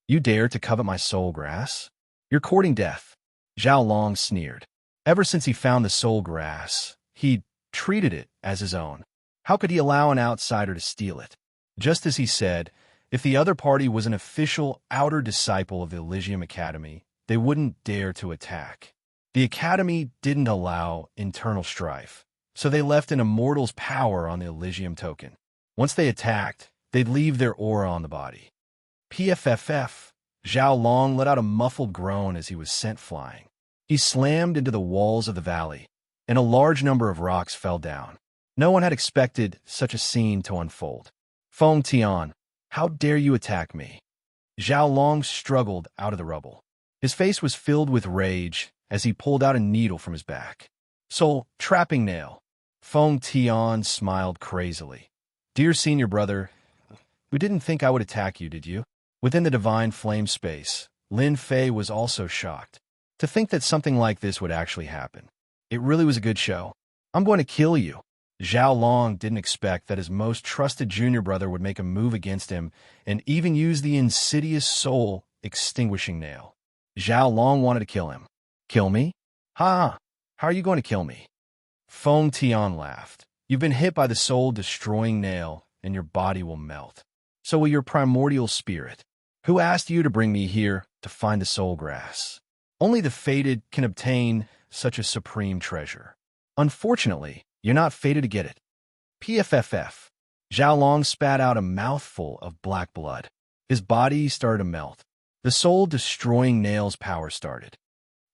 You dare to covet my soul grass? You're courting death. Zhao Long sneered. Ever since he found the soul grass, he'd treated it as his own. How could he allow an outsider to steal it? Just as he said, if the other party was an official outer disciple of the Elysium Academy, they wouldn't dare to attack. The Academy didn't allow internal strife, so they left an immortal's power on the Elysium token. Once they attacked, they'd leave their aura on the body. PFFF. Zhao Long let out a muffled groan as he was sent flying. He slammed into the walls of the valley, and a large number of rocks fell down. No one had expected such a scene to unfold. Feng Tian, how dare you attack me? Zhao Long struggled out of the rubble. His face was filled with rage as he pulled out a needle from his back. Soul trapping nail. Feng Tian smiled crazily. Dear senior brother, we didn't think I would attack you, did you? Within the divine flame space, Lin Fei was also shocked. To think that something like this would actually happen. It really was a good show. I'm going to kill you. Zhao Long didn't expect that his most trusted junior brother would make a move against him and even use the insidious soul extinguishing nail. Zhao Long wanted to kill him. Kill me? Ha! How are you going to kill me? Feng Tian laughed. You've been hit by the soul-destroying nail, and your body will melt. So will your primordial spirit. Who asked you to bring me here to find the soul grass? Only the fated can obtain such a supreme treasure. Unfortunately, you're not fated to get it. PFFF. Zhao Long spat out a mouthful of black blood. His body started to melt. The soul-destroying nail's power started.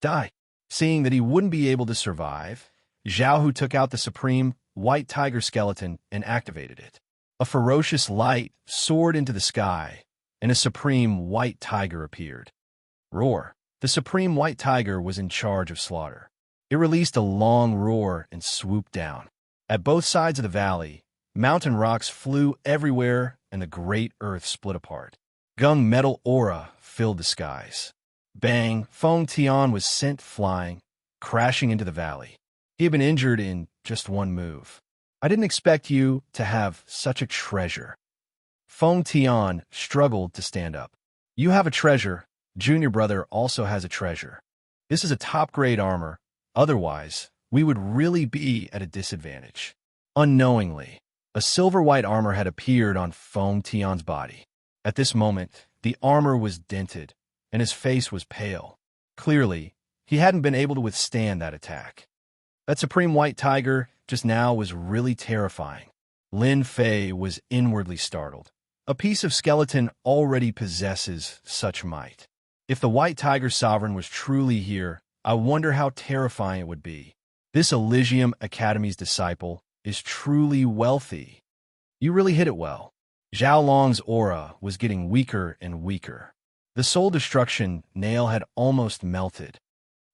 Die. Seeing that he wouldn't be able to survive, Zhao Hu took out the supreme white tiger skeleton and activated it. A ferocious light soared into the sky, and a supreme white tiger appeared. Roar. The supreme white tiger was in charge of slaughter. It released a long roar and swooped down. At both sides of the valley, mountain rocks flew everywhere and the great earth split apart. Gung metal aura filled the skies. Bang, Feng Tian was sent flying, crashing into the valley. He had been injured in just one move. I didn't expect you to have such a treasure. Feng Tian struggled to stand up. You have a treasure. Junior brother also has a treasure. This is a top-grade armor. Otherwise, we would really be at a disadvantage. Unknowingly, a silver-white armor had appeared on Feng Tian's body. At this moment, the armor was dented, and his face was pale. Clearly, he hadn't been able to withstand that attack. That supreme white tiger just now was really terrifying. Lin Fei was inwardly startled. A piece of skeleton already possesses such might. If the white tiger sovereign was truly here, I wonder how terrifying it would be. This Elysium Academy's disciple is truly wealthy. You really hit it well. Zhao Long's aura was getting weaker and weaker. The soul destruction nail had almost melted.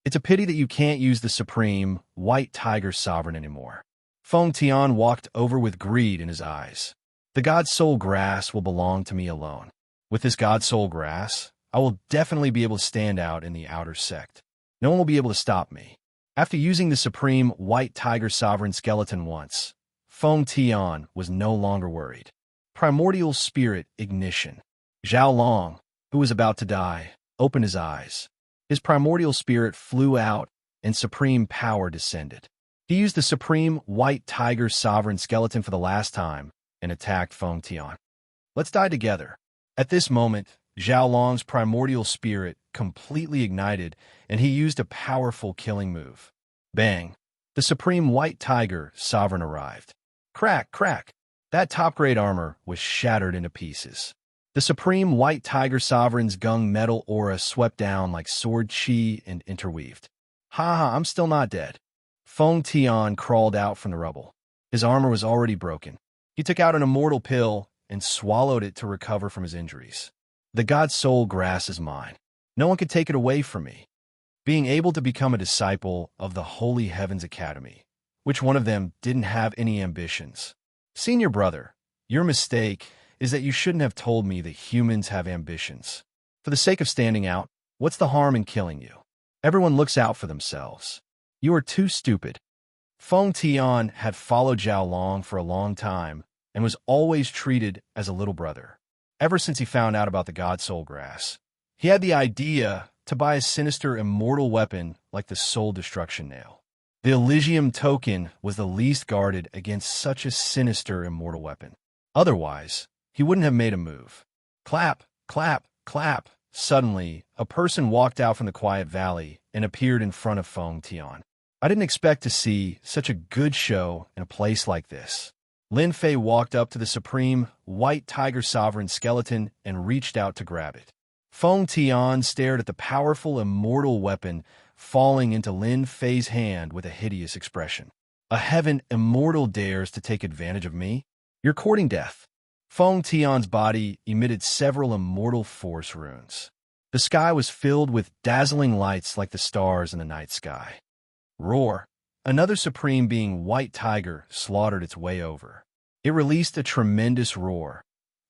It's a pity that you can't use the supreme white tiger sovereign anymore. Feng Tian walked over with greed in his eyes. The god soul grass will belong to me alone. With this god soul grass, I will definitely be able to stand out in the outer sect. No one will be able to stop me. After using the supreme white tiger sovereign skeleton once, Feng Tian was no longer worried. Primordial spirit ignition. Zhao Long, who was about to die, opened his eyes. His primordial spirit flew out and supreme power descended. He used the supreme white tiger sovereign skeleton for the last time and attacked Feng Tian. Let's die together. At this moment, Zhao Long's primordial spirit completely ignited, and he used a powerful killing move. Bang! The supreme white tiger sovereign arrived. Crack, crack! That top-grade armor was shattered into pieces. The supreme white tiger sovereign's gung metal aura swept down like sword chi and interweaved. Ha ha, I'm still not dead. Feng Tian crawled out from the rubble. His armor was already broken. He took out an immortal pill and swallowed it to recover from his injuries. The god soul grass is mine. No one could take it away from me. Being able to become a disciple of the Holy Heavens Academy, which one of them didn't have any ambitions. Senior brother, your mistake is that you shouldn't have told me that humans have ambitions. For the sake of standing out, what's the harm in killing you? Everyone looks out for themselves. You are too stupid. Feng Tian had followed Zhao Long for a long time and was always treated as a little brother. Ever since he found out about the God Soul Grass, he had the idea to buy a sinister immortal weapon like the Soul Destruction Nail. The Elysium token was the least guarded against such a sinister immortal weapon. Otherwise, he wouldn't have made a move. Clap, clap, clap. Suddenly, a person walked out from the quiet valley and appeared in front of Feng Tian. I didn't expect to see such a good show in a place like this. Lin Fei walked up to the supreme white tiger sovereign skeleton and reached out to grab it. Feng Tian stared at the powerful immortal weapon falling into Lin Fei's hand with a hideous expression. A heaven immortal dares to take advantage of me? You're courting death. Feng Tian's body emitted several immortal force runes. The sky was filled with dazzling lights like the stars in the night sky. Roar! Another supreme being white tiger slaughtered its way over. It released a tremendous roar,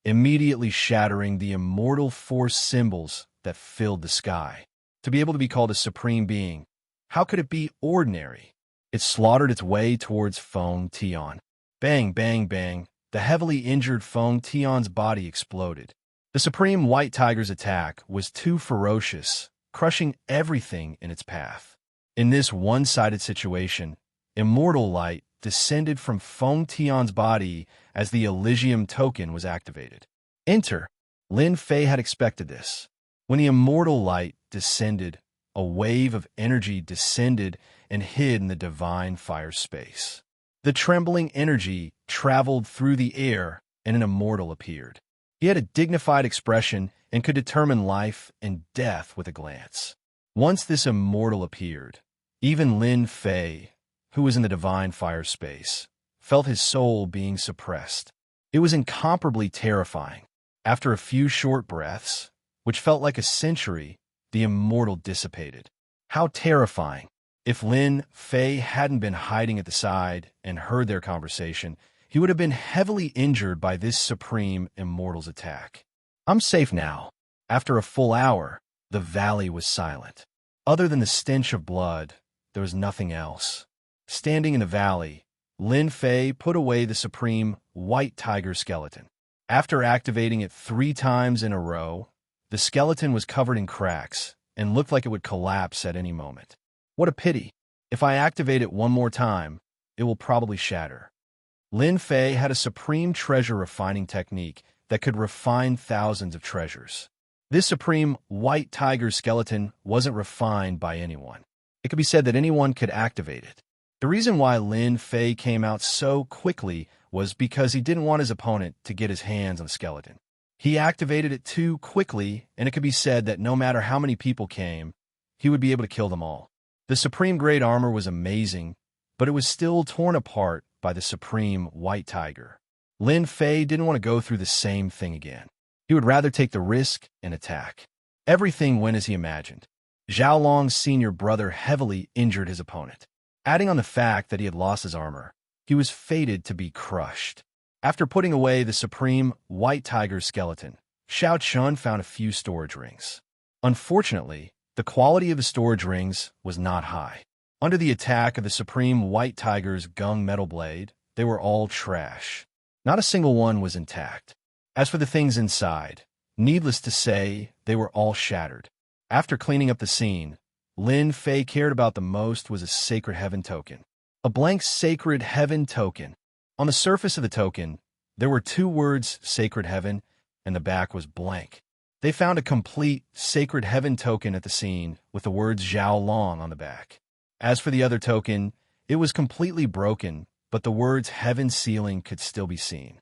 immediately shattering the immortal force symbols that filled the sky. To be able to be called a supreme being, how could it be ordinary? It slaughtered its way towards Feng Tian. Bang, bang, bang. The heavily injured Feng Tian's body exploded. The supreme white tiger's attack was too ferocious, crushing everything in its path. In this one-sided situation, immortal light descended from Feng Tian's body as the Elysium token was activated. Enter. Lin Fei had expected this. When the immortal light descended, a wave of energy descended and hid in the divine fire space. The trembling energy traveled through the air and an immortal appeared. He had a dignified expression and could determine life and death with a glance. Once this immortal appeared, even Lin Fei, who was in the divine fire space, felt his soul being suppressed. It was incomparably terrifying. After a few short breaths, which felt like a century, the immortal dissipated. How terrifying! If Lin Fei hadn't been hiding at the side and heard their conversation, he would have been heavily injured by this supreme immortal's attack. I'm safe now. After a full hour, the valley was silent. Other than the stench of blood, there was nothing else. Standing in the valley, Lin Fei put away the supreme white tiger skeleton. After activating it 3 times in a row, the skeleton was covered in cracks and looked like it would collapse at any moment. What a pity. If I activate it one more time, it will probably shatter. Lin Fei had a supreme treasure refining technique that could refine thousands of treasures. This supreme white tiger skeleton wasn't refined by anyone. It could be said that anyone could activate it. The reason why Lin Fei came out so quickly was because he didn't want his opponent to get his hands on the skeleton. He activated it too quickly, and it could be said that no matter how many people came, he would be able to kill them all. The supreme grade armor was amazing, but it was still torn apart by the supreme white tiger. Lin Fei didn't want to go through the same thing again. He would rather take the risk and attack. Everything went as he imagined. Zhao Long's senior brother heavily injured his opponent. Adding on the fact that he had lost his armor, he was fated to be crushed. After putting away the supreme white tiger skeleton, Xiao Chun found a few storage rings. Unfortunately, the quality of the storage rings was not high. Under the attack of the supreme white tiger's gung metal blade, they were all trash. Not a single one was intact. As for the things inside, needless to say, they were all shattered. After cleaning up the scene, Lin Fei cared about the most was a sacred heaven token. A blank sacred heaven token. On the surface of the token, there were 2 words, sacred heaven, and the back was blank. They found a complete Sacred Heaven token at the scene with the words Zhao Long on the back. As for the other token, it was completely broken, but the words Heaven Sealing could still be seen.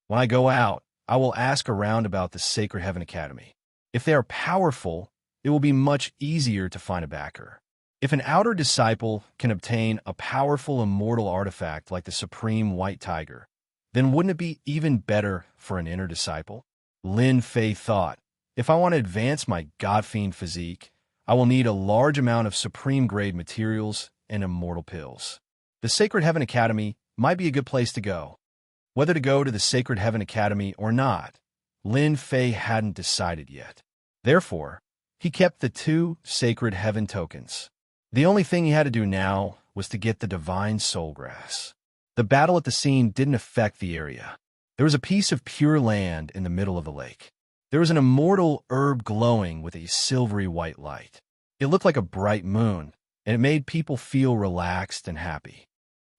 When I go out, I will ask around about the Sacred Heaven Academy. If they are powerful, it will be much easier to find a backer. If an outer disciple can obtain a powerful immortal artifact like the Supreme White Tiger, then wouldn't it be even better for an inner disciple? Lin Fei thought, if I want to advance my God-fiend physique, I will need a large amount of supreme-grade materials and immortal pills. The Sacred Heaven Academy might be a good place to go. Whether to go to the Sacred Heaven Academy or not, Lin Fei hadn't decided yet. Therefore, he kept the 2 Sacred Heaven tokens. The only thing he had to do now was to get the Divine Soul Grass. The battle at the scene didn't affect the area. There was a piece of pure land in the middle of the lake. There was an immortal herb glowing with a silvery white light. It looked like a bright moon, and it made people feel relaxed and happy.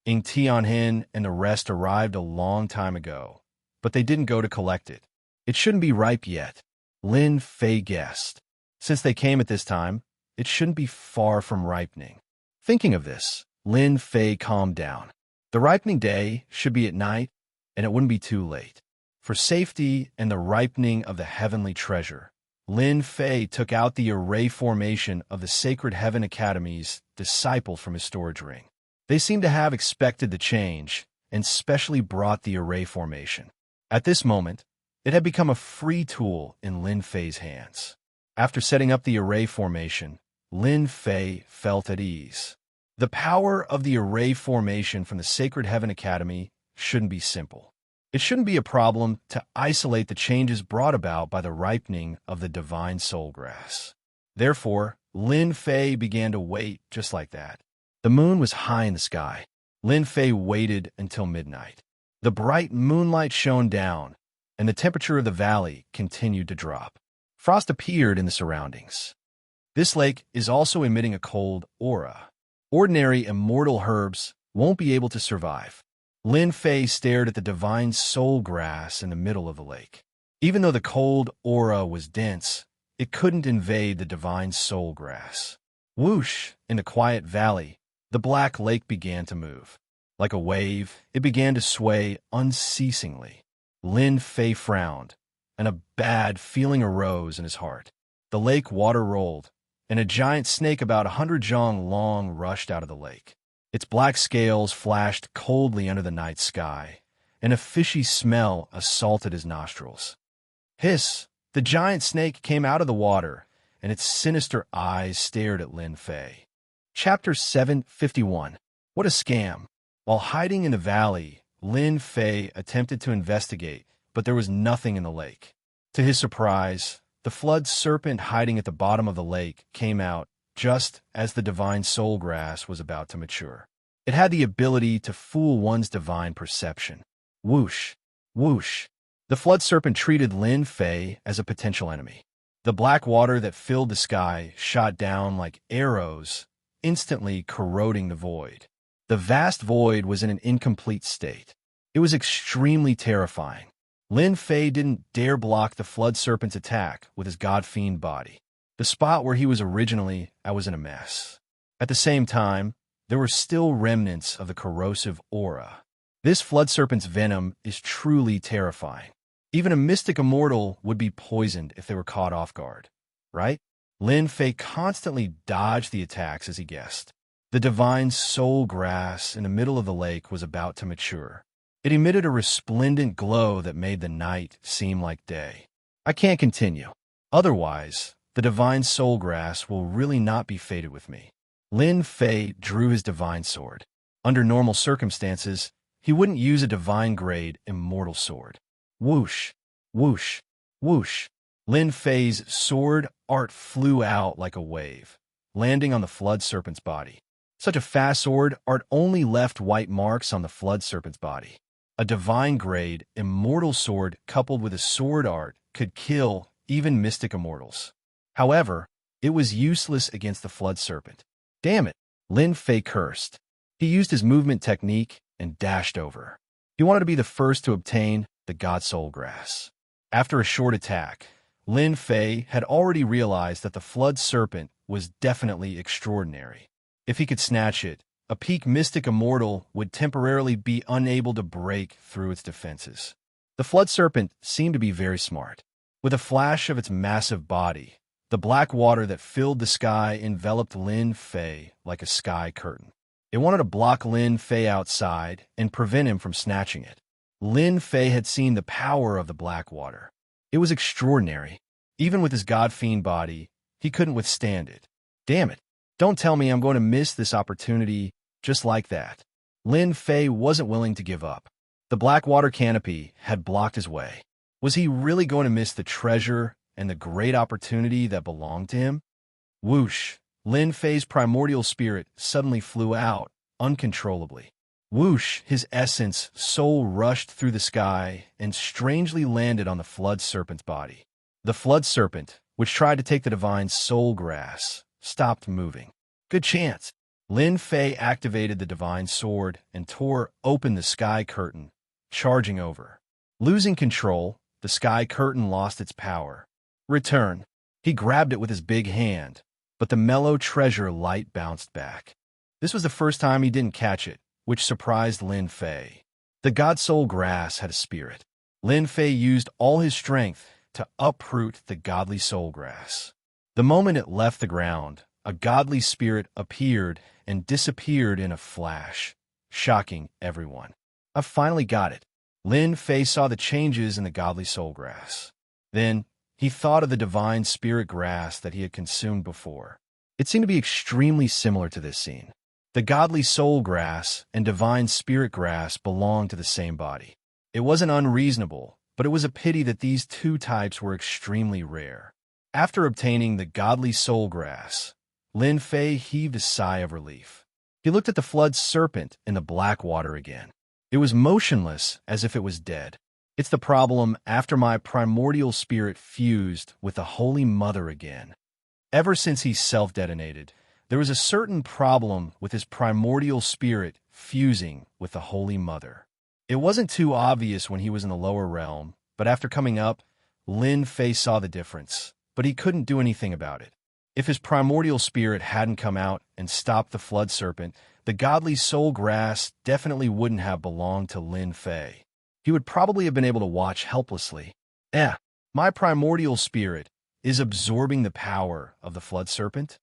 Ing Tianhin and the rest arrived a long time ago, but they didn't go to collect it. It shouldn't be ripe yet, Lin Fei guessed. Since they came at this time, it shouldn't be far from ripening. Thinking of this, Lin Fei calmed down. The ripening day should be at night, and it wouldn't be too late. For safety and the ripening of the heavenly treasure, Lin Fei took out the array formation of the Sacred Heaven Academy's disciple from his storage ring. They seemed to have expected the change and specially brought the array formation. At this moment, it had become a free tool in Lin Fei's hands. After setting up the array formation, Lin Fei felt at ease. The power of the array formation from the Sacred Heaven Academy shouldn't be simple. It shouldn't be a problem to isolate the changes brought about by the ripening of the Divine Soul Grass. Therefore, Lin Fei began to wait just like that. The moon was high in the sky. Lin Fei waited until midnight. The bright moonlight shone down, and the temperature of the valley continued to drop. Frost appeared in the surroundings. This lake is also emitting a cold aura. Ordinary immortal herbs won't be able to survive. Lin Fei stared at the Divine Soul Grass in the middle of the lake. Even though the cold aura was dense, it couldn't invade the Divine Soul Grass. Whoosh! In the quiet valley, the black lake began to move. Like a wave, it began to sway unceasingly. Lin Fei frowned, and a bad feeling arose in his heart. The lake water rolled, and a giant snake about 100 zhang long rushed out of the lake. Its black scales flashed coldly under the night sky, and a fishy smell assaulted his nostrils. Hiss! The giant snake came out of the water, and its sinister eyes stared at Lin Fei. Chapter 751. What a scam! While hiding in the valley, Lin Fei attempted to investigate, but there was nothing in the lake. To his surprise, the flood serpent hiding at the bottom of the lake came out just as the Divine Soul Grass was about to mature. It had the ability to fool one's divine perception. Whoosh! Whoosh! The flood serpent treated Lin Fei as a potential enemy. The black water that filled the sky shot down like arrows, instantly corroding the void. The vast void was in an incomplete state. It was extremely terrifying. Lin Fei didn't dare block the flood serpent's attack with his god-fiend body. The spot where he was originally at was in a mess. At the same time, there were still remnants of the corrosive aura. This flood serpent's venom is truly terrifying. Even a mystic immortal would be poisoned if they were caught off guard, right? Lin Fei constantly dodged the attacks as he guessed. The Divine Soul Grass in the middle of the lake was about to mature. It emitted a resplendent glow that made the night seem like day. I can't continue. Otherwise, the Divine Soul Grass will really not be fated with me. Lin Fei drew his divine sword. Under normal circumstances, he wouldn't use a divine-grade immortal sword. Whoosh! Whoosh! Whoosh! Lin Fei's sword art flew out like a wave, landing on the flood serpent's body. Such a fast sword art only left white marks on the flood serpent's body. A divine-grade immortal sword coupled with a sword art could kill even mystic immortals. However, it was useless against the flood serpent. Damn it! Lin Fei cursed. He used his movement technique and dashed over. He wanted to be the first to obtain the God Soul Grass. After a short attack, Lin Fei had already realized that the flood serpent was definitely extraordinary. If he could snatch it, a peak mystic immortal would temporarily be unable to break through its defenses. The flood serpent seemed to be very smart. With a flash of its massive body, the black water that filled the sky enveloped Lin Fei like a sky curtain. It wanted to block Lin Fei outside and prevent him from snatching it. Lin Fei had seen the power of the black water. It was extraordinary. Even with his god-fiend body, he couldn't withstand it. Damn it. Don't tell me I'm going to miss this opportunity just like that. Lin Fei wasn't willing to give up. The black water canopy had blocked his way. Was he really going to miss the treasure and the great opportunity that belonged to him? Whoosh! Lin Fei's primordial spirit suddenly flew out, uncontrollably. Whoosh! His essence, soul rushed through the sky and strangely landed on the flood serpent's body. The flood serpent, which tried to take the divine soul grass, stopped moving. Good chance. Lin Fei activated the divine sword and tore open the sky curtain, charging over. Losing control, the sky curtain lost its power. Return. He grabbed it with his big hand, but the mellow treasure light bounced back. This was the first time he didn't catch it, which surprised Lin Fei. The god soul grass had a spirit. Lin Fei used all his strength to uproot the godly soul grass. The moment it left the ground, a godly spirit appeared and disappeared in a flash, shocking everyone. I finally got it. Lin Fei saw the changes in the godly soul grass. Then, he thought of the divine spirit grass that he had consumed before. It seemed to be extremely similar to this scene. The godly soul grass and divine spirit grass belonged to the same body. It wasn't unreasonable, but it was a pity that these two types were extremely rare. After obtaining the godly soul grass, Lin Fei heaved a sigh of relief. He looked at the flood serpent in the black water again. It was motionless as if it was dead. It's the problem after my primordial spirit fused with the Holy Mother again. Ever since he self-detonated, there was a certain problem with his primordial spirit fusing with the Holy Mother. It wasn't too obvious when he was in the lower realm, but after coming up, Lin Fei saw the difference, but he couldn't do anything about it. If his primordial spirit hadn't come out and stopped the flood serpent, the godly soul grass definitely wouldn't have belonged to Lin Fei. He would probably have been able to watch helplessly. My primordial spirit is absorbing the power of the flood serpent?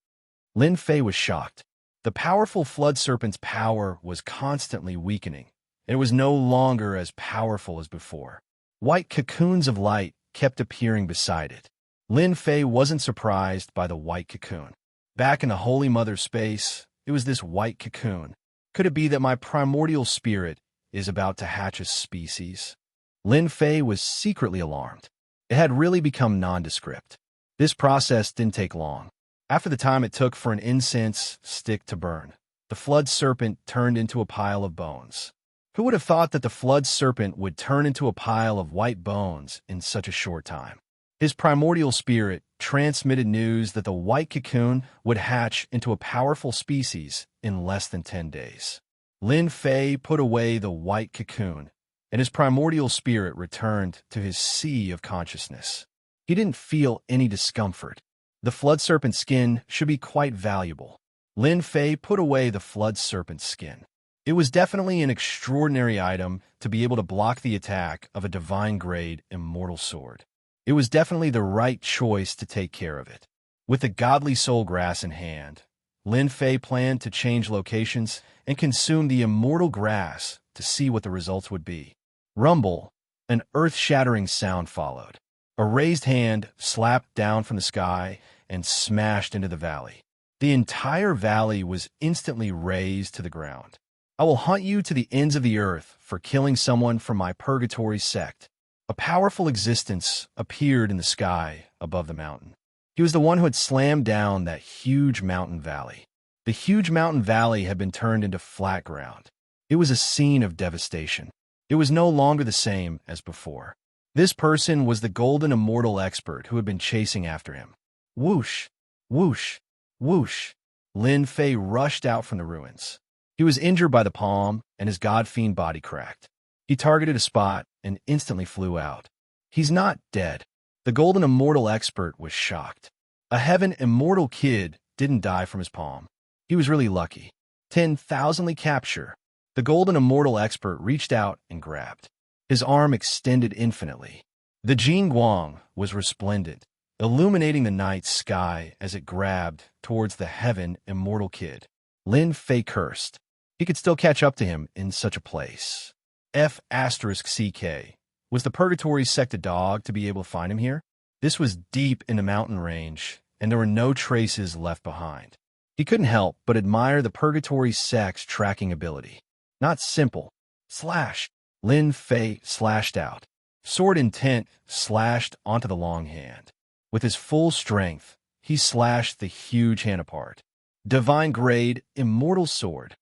Lin Fei was shocked. The powerful flood serpent's power was constantly weakening. It was no longer as powerful as before. White cocoons of light kept appearing beside it. Lin Fei wasn't surprised by the white cocoon. Back in the Holy Mother's space, it was this white cocoon. Could it be that my primordial spirit is about to hatch a species? Lin Fei was secretly alarmed. It had really become nondescript. This process didn't take long. After the time it took for an incense stick to burn, the flood serpent turned into a pile of bones. Who would have thought that the flood serpent would turn into a pile of white bones in such a short time? His primordial spirit transmitted news that the white cocoon would hatch into a powerful species in less than 10 days. Lin Fei put away the white cocoon, and his primordial spirit returned to his sea of consciousness. He didn't feel any discomfort. The flood serpent's skin should be quite valuable. Lin Fei put away the flood serpent's skin. It was definitely an extraordinary item to be able to block the attack of a divine-grade immortal sword. It was definitely the right choice to take care of it. With the godly soul grass in hand, Lin Fei planned to change locations and consume the immortal grass to see what the results would be. Rumble, an earth-shattering sound followed. A raised hand slapped down from the sky and smashed into the valley. The entire valley was instantly razed to the ground. I will hunt you to the ends of the earth for killing someone from my purgatory sect. A powerful existence appeared in the sky above the mountain. He was the one who had slammed down that huge mountain valley. The huge mountain valley had been turned into flat ground. It was a scene of devastation. It was no longer the same as before. This person was the golden immortal expert who had been chasing after him. Whoosh, whoosh, whoosh. Lin Fei rushed out from the ruins. He was injured by the palm, and his god-fiend body cracked. He targeted a spot and instantly flew out. He's not dead. The Golden Immortal expert was shocked. A Heaven Immortal kid didn't die from his palm. He was really lucky. 10,000ly capture. The Golden Immortal expert reached out and grabbed. His arm extended infinitely. The Jing Guang was resplendent, illuminating the night sky as it grabbed towards the Heaven Immortal kid. Lin Fei cursed. He could still catch up to him in such a place. F***CK. Was the Purgatory sect a dog to be able to find him here? This was deep in the mountain range, and there were no traces left behind. He couldn't help but admire the Purgatory sect's tracking ability. Not simple. Slash. Lin Fei slashed out. Sword intent slashed onto the long hand. With his full strength, he slashed the huge hand apart. Divine grade, immortal sword.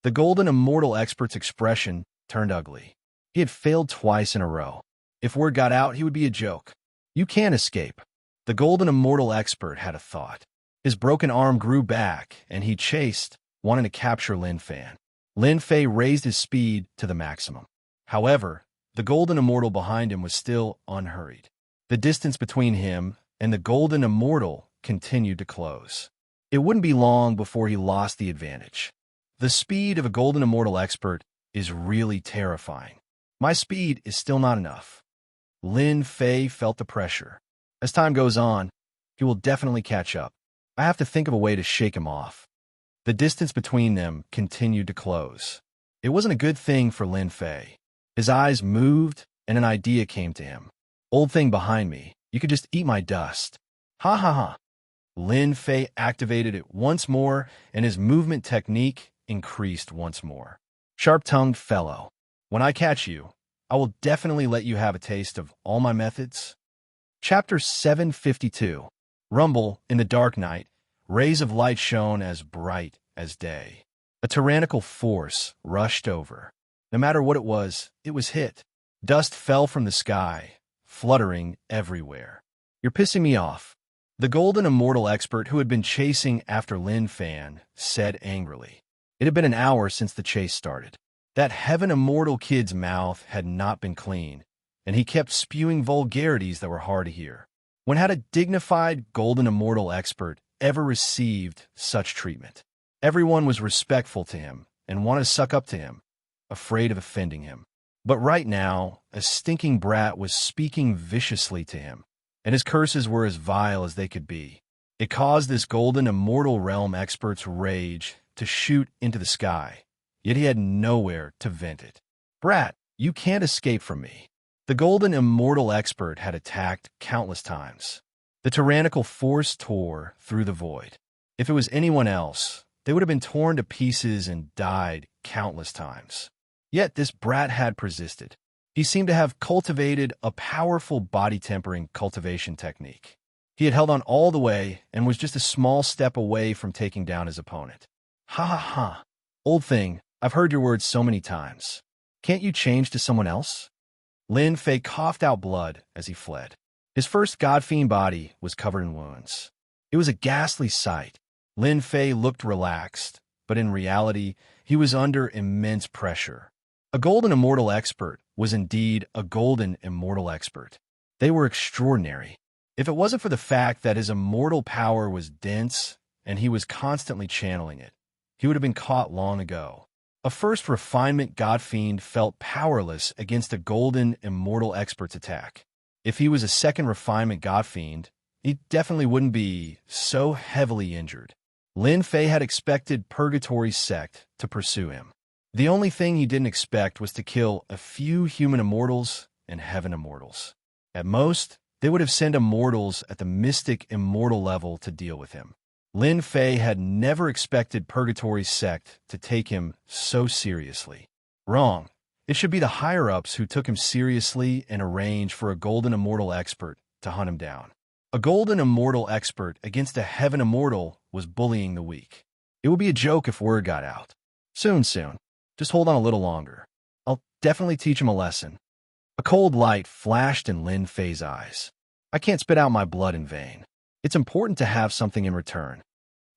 The Golden Immortal expert's expression turned ugly. He had failed twice in a row. If word got out, he would be a joke. You can't escape. The Golden Immortal expert had a thought. His broken arm grew back, and he chased, wanting to capture Lin Fei. Lin Fei raised his speed to the maximum. However, the Golden Immortal behind him was still unhurried. The distance between him and the Golden Immortal continued to close. It wouldn't be long before he lost the advantage. The speed of a Golden Immortal expert is really terrifying. My speed is still not enough. Lin Fei felt the pressure. As time goes on, he will definitely catch up. I have to think of a way to shake him off. The distance between them continued to close. It wasn't a good thing for Lin Fei. His eyes moved, and an idea came to him. Old thing behind me, you could just eat my dust. Ha ha ha. Lin Fei activated it once more, and his movement technique increased once more. Sharp-tongued fellow, when I catch you, I will definitely let you have a taste of all my methods. Chapter 752. Rumble in the dark night, rays of light shone as bright as day. A tyrannical force rushed over. No matter what it was hit. Dust fell from the sky, fluttering everywhere. You're pissing me off. The Golden Immortal expert who had been chasing after Lin Fei said angrily. It had been an hour since the chase started. That Heaven Immortal kid's mouth had not been clean, and he kept spewing vulgarities that were hard to hear. When had a dignified Golden Immortal expert ever received such treatment? Everyone was respectful to him and wanted to suck up to him, afraid of offending him. But right now, a stinking brat was speaking viciously to him, and his curses were as vile as they could be. It caused this Golden Immortal Realm expert's rage to shoot into the sky, yet he had nowhere to vent it. Brat, you can't escape from me. The Golden Immortal expert had attacked countless times. The tyrannical force tore through the void. If it was anyone else, they would have been torn to pieces and died countless times. Yet this brat had persisted. He seemed to have cultivated a powerful body-tempering cultivation technique. He had held on all the way and was just a small step away from taking down his opponent. Ha ha ha. Old thing, I've heard your words so many times. Can't you change to someone else? Lin Fei coughed out blood as he fled. His first god-fiend body was covered in wounds. It was a ghastly sight. Lin Fei looked relaxed, but in reality, he was under immense pressure. A Golden Immortal expert was indeed a Golden Immortal expert. They were extraordinary. If it wasn't for the fact that his immortal power was dense and he was constantly channeling it, he would have been caught long ago. A first refinement god-fiend felt powerless against a Golden Immortal expert's attack. If he was a second refinement god-fiend, he definitely wouldn't be so heavily injured. Lin Fei had expected Purgatory sect to pursue him. The only thing he didn't expect was to kill a few human immortals and heaven immortals. At most, they would have sent immortals at the mystic immortal level to deal with him. Lin Fei had never expected Purgatory sect to take him so seriously. Wrong. It should be the higher-ups who took him seriously and arranged for a Golden Immortal expert to hunt him down. A Golden Immortal expert against a Heaven Immortal was bullying the weak. It would be a joke if word got out. Soon. Just hold on a little longer. I'll definitely teach him a lesson. A cold light flashed in Lin Fei's eyes. I can't spit out my blood in vain. It's important to have something in return.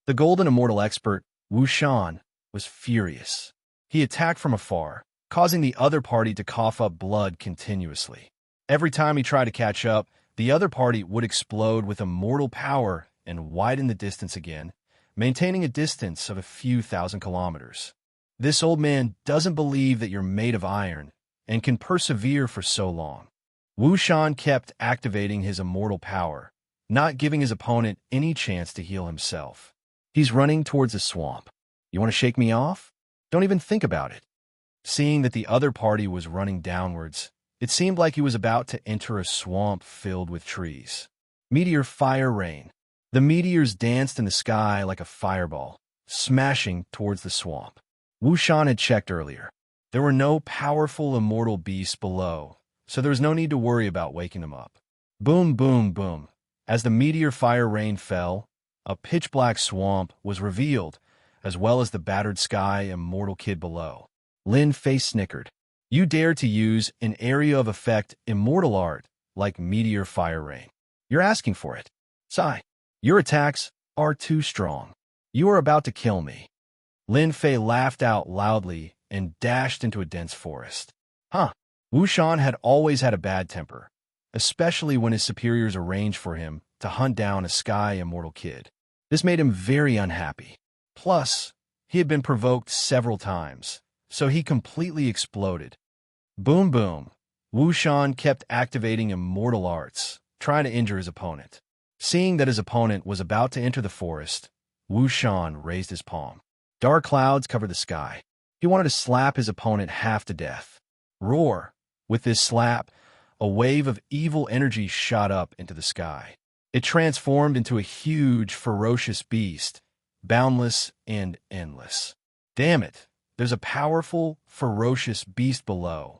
The Golden Immortal expert, Wu Shan, was furious. He attacked from afar, causing the other party to cough up blood continuously. Every time he tried to catch up, the other party would explode with immortal power and widen the distance again, maintaining a distance of a few thousand kilometers. This old man doesn't believe that you're made of iron and can persevere for so long. Wu Shan kept activating his immortal power, not giving his opponent any chance to heal himself. He's running towards the swamp. You want to shake me off? Don't even think about it. Seeing that the other party was running downwards, it seemed like he was about to enter a swamp filled with trees. Meteor fire rain. The meteors danced in the sky like a fireball, smashing towards the swamp. Wu Shan had checked earlier. There were no powerful immortal beasts below, so there was no need to worry about waking them up. Boom, boom, boom. As the meteor fire rain fell, a pitch-black swamp was revealed, as well as the battered sky and mortal kid below. Lin Fei snickered. You dare to use an area of effect immortal art like meteor fire rain. You're asking for it. Sigh. Your attacks are too strong. You are about to kill me. Lin Fei laughed out loudly and dashed into a dense forest. Wu Shan had always had a bad temper, especially when his superiors arranged for him to hunt down a sky immortal kid. This made him very unhappy. Plus, he had been provoked several times, so he completely exploded. Boom boom. Wu Shan kept activating immortal arts, trying to injure his opponent. Seeing that his opponent was about to enter the forest, Wu Shan raised his palm. Dark clouds covered the sky. He wanted to slap his opponent half to death. Roar! With this slap, a wave of evil energy shot up into the sky. It transformed into a huge, ferocious beast, boundless and endless. Damn it! There's a powerful, ferocious beast below.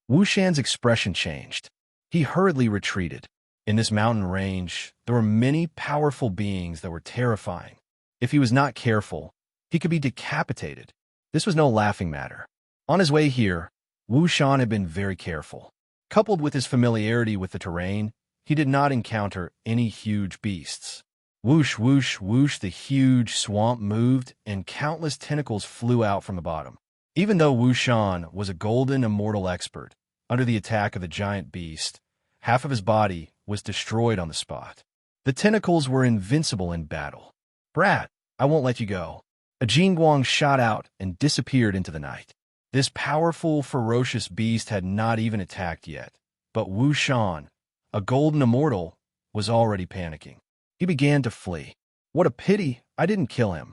Wu Shan's expression changed. He hurriedly retreated. In this mountain range, there were many powerful beings that were terrifying. If he was not careful, he could be decapitated. This was no laughing matter. On his way here, Wu Shan had been very careful. Coupled with his familiarity with the terrain, he did not encounter any huge beasts. Whoosh, whoosh, whoosh, the huge swamp moved, and countless tentacles flew out from the bottom. Even though Wu Shan was a golden immortal expert, under the attack of the giant beast, half of his body was destroyed on the spot. The tentacles were invincible in battle. Brat, I won't let you go. A Jingguang shot out and disappeared into the night. This powerful, ferocious beast had not even attacked yet, but Wu Shan, a golden immortal, was already panicking. He began to flee. What a pity I didn't kill him.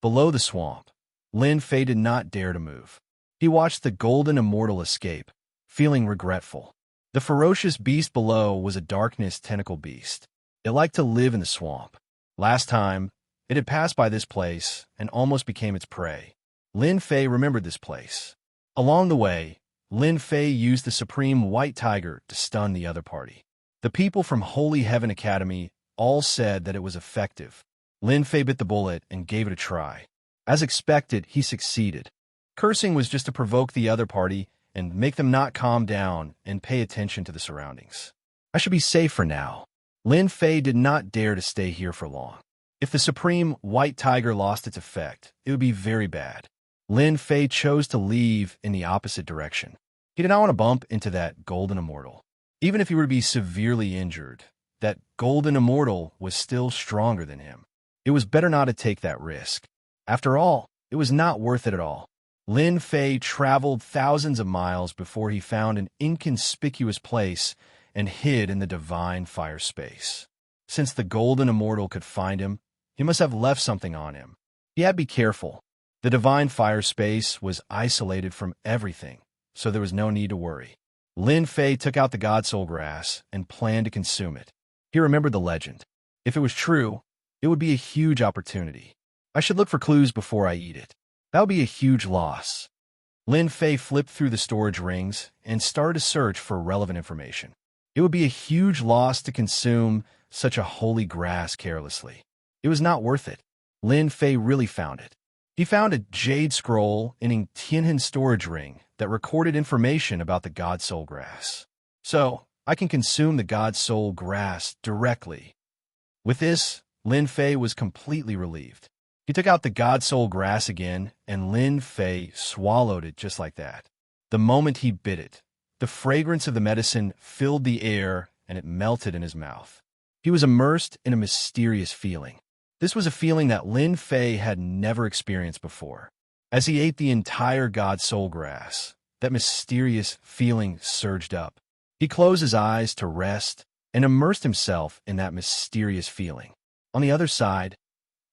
Below the swamp, Lin Fei did not dare to move. He watched the golden immortal escape, feeling regretful. The ferocious beast below was a darkness tentacle beast. It liked to live in the swamp. Last time, it had passed by this place and almost became its prey. Lin Fei remembered this place. Along the way, Lin Fei used the supreme white tiger to stun the other party. The people from Holy Heaven Academy all said that it was effective. Lin Fei bit the bullet and gave it a try. As expected, he succeeded. Cursing was just to provoke the other party and make them not calm down and pay attention to the surroundings. I should be safe for now. Lin Fei did not dare to stay here for long. If the supreme white tiger lost its effect, it would be very bad. Lin Fei chose to leave in the opposite direction. He did not want to bump into that golden immortal. Even if he were to be severely injured, that golden immortal was still stronger than him. It was better not to take that risk. After all, it was not worth it at all. Lin Fei traveled thousands of miles before he found an inconspicuous place and hid in the divine fire space. Since the golden immortal could find him, he must have left something on him. He had to be careful. The divine fire space was isolated from everything, so there was no need to worry. Lin Fei took out the God Soul grass and planned to consume it. He remembered the legend. If it was true, it would be a huge opportunity. I should look for clues before I eat it. That would be a huge loss. Lin Fei flipped through the storage rings and started to search for relevant information. It would be a huge loss to consume such a holy grass carelessly. It was not worth it. Lin Fei really found it. He found a jade scroll in a Tianhan storage ring that recorded information about the God Soul grass. So, I can consume the God Soul grass directly. With this, Lin Fei was completely relieved. He took out the God Soul grass again, and Lin Fei swallowed it just like that. The moment he bit it, the fragrance of the medicine filled the air and it melted in his mouth. He was immersed in a mysterious feeling. This was a feeling that Lin Fei had never experienced before. As he ate the entire god soul grass, that mysterious feeling surged up. He closed his eyes to rest and immersed himself in that mysterious feeling. On the other side,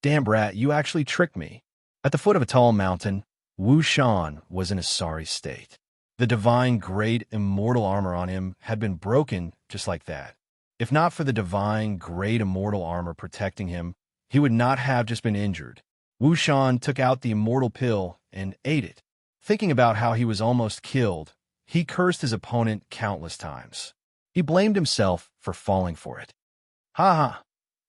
"Damn, brat, you actually tricked me." At the foot of a tall mountain, Wu Shan was in a sorry state. The divine great immortal armor on him had been broken just like that. If not for the divine great immortal armor protecting him, he would not have just been injured. Wu Shan took out the immortal pill and ate it. Thinking about how he was almost killed, he cursed his opponent countless times. He blamed himself for falling for it. "Ha ha,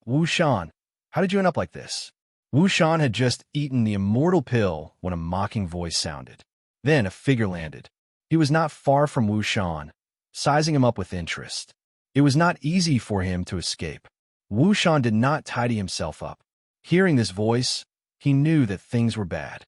Wu Shan, how did you end up like this?" Wu Shan had just eaten the immortal pill when a mocking voice sounded. Then a figure landed. He was not far from Wu Shan, sizing him up with interest. It was not easy for him to escape. Wu Shan did not tidy himself up. Hearing this voice, he knew that things were bad.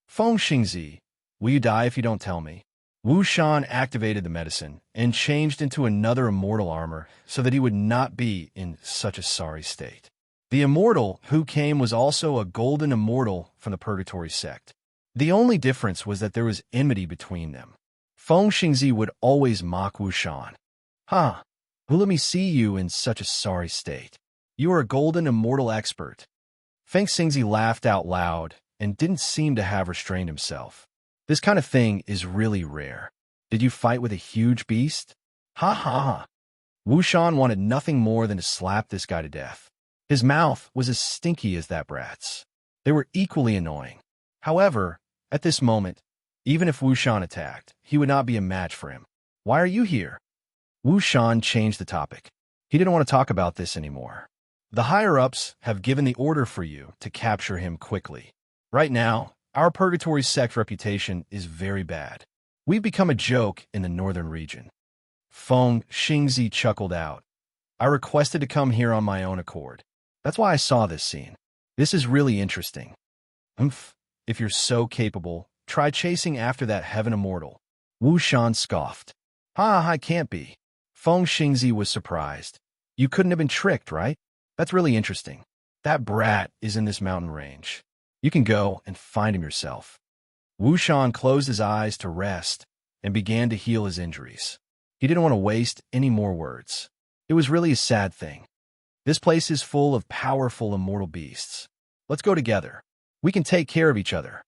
"Feng Xingzi, will you die if you don't tell me?" Wu Shan activated the medicine and changed into another immortal armor so that he would not be in such a sorry state. The immortal who came was also a golden immortal from the Purgatory sect. The only difference was that there was enmity between them. Feng Xingzi would always mock Wu Shan. "Huh, who let me see you in such a sorry state? You are a golden immortal expert." Feng Xingzi laughed out loud and didn't seem to have restrained himself. "This kind of thing is really rare. Did you fight with a huge beast?" "Ha ha ha." Wu Shan wanted nothing more than to slap this guy to death. His mouth was as stinky as that brat's. They were equally annoying. However, at this moment, even if Wu Shan attacked, he would not be a match for him. "Why are you here?" Wu Shan changed the topic. He didn't want to talk about this anymore. "The higher-ups have given the order for you to capture him quickly. Right now, our Purgatory sect reputation is very bad. We've become a joke in the northern region." Feng Xingzi chuckled out. "I requested to come here on my own accord. That's why I saw this scene. This is really interesting." If you're so capable, try chasing after that heaven immortal." Wu Shan scoffed. "Ha, I can't be." Feng Xingzi was surprised. "You couldn't have been tricked, right? That's really interesting. That brat is in this mountain range. You can go and find him yourself." Wu Shan closed his eyes to rest and began to heal his injuries. He didn't want to waste any more words. It was really a sad thing. This place is full of powerful immortal beasts. Let's go together. We can take care of each other.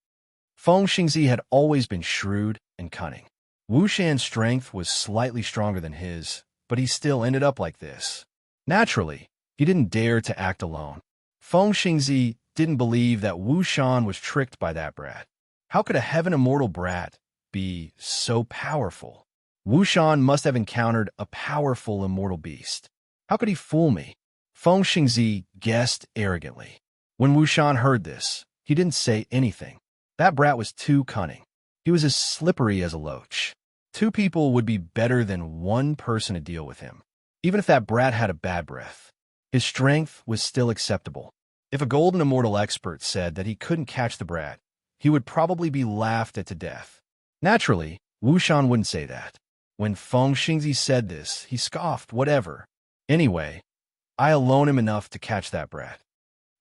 Feng Xingzi had always been shrewd and cunning. Wu Shan's strength was slightly stronger than his, but he still ended up like this. Naturally, he didn't dare to act alone. Feng Xingzi didn't believe that Wu Shan was tricked by that brat. How could a heaven immortal brat be so powerful? Wu Shan must have encountered a powerful immortal beast. How could he fool me? Feng Xingzi guessed arrogantly. When Wu Shan heard this, he didn't say anything. That brat was too cunning. He was as slippery as a loach. Two people would be better than one person to deal with him. Even if that brat had a bad breath, his strength was still acceptable. If a golden immortal expert said that he couldn't catch the brat, he would probably be laughed at to death. Naturally, Wu Shan wouldn't say that. When Feng Xingzi said this, he scoffed, "Whatever. Anyway, I alone am enough to catch that brat."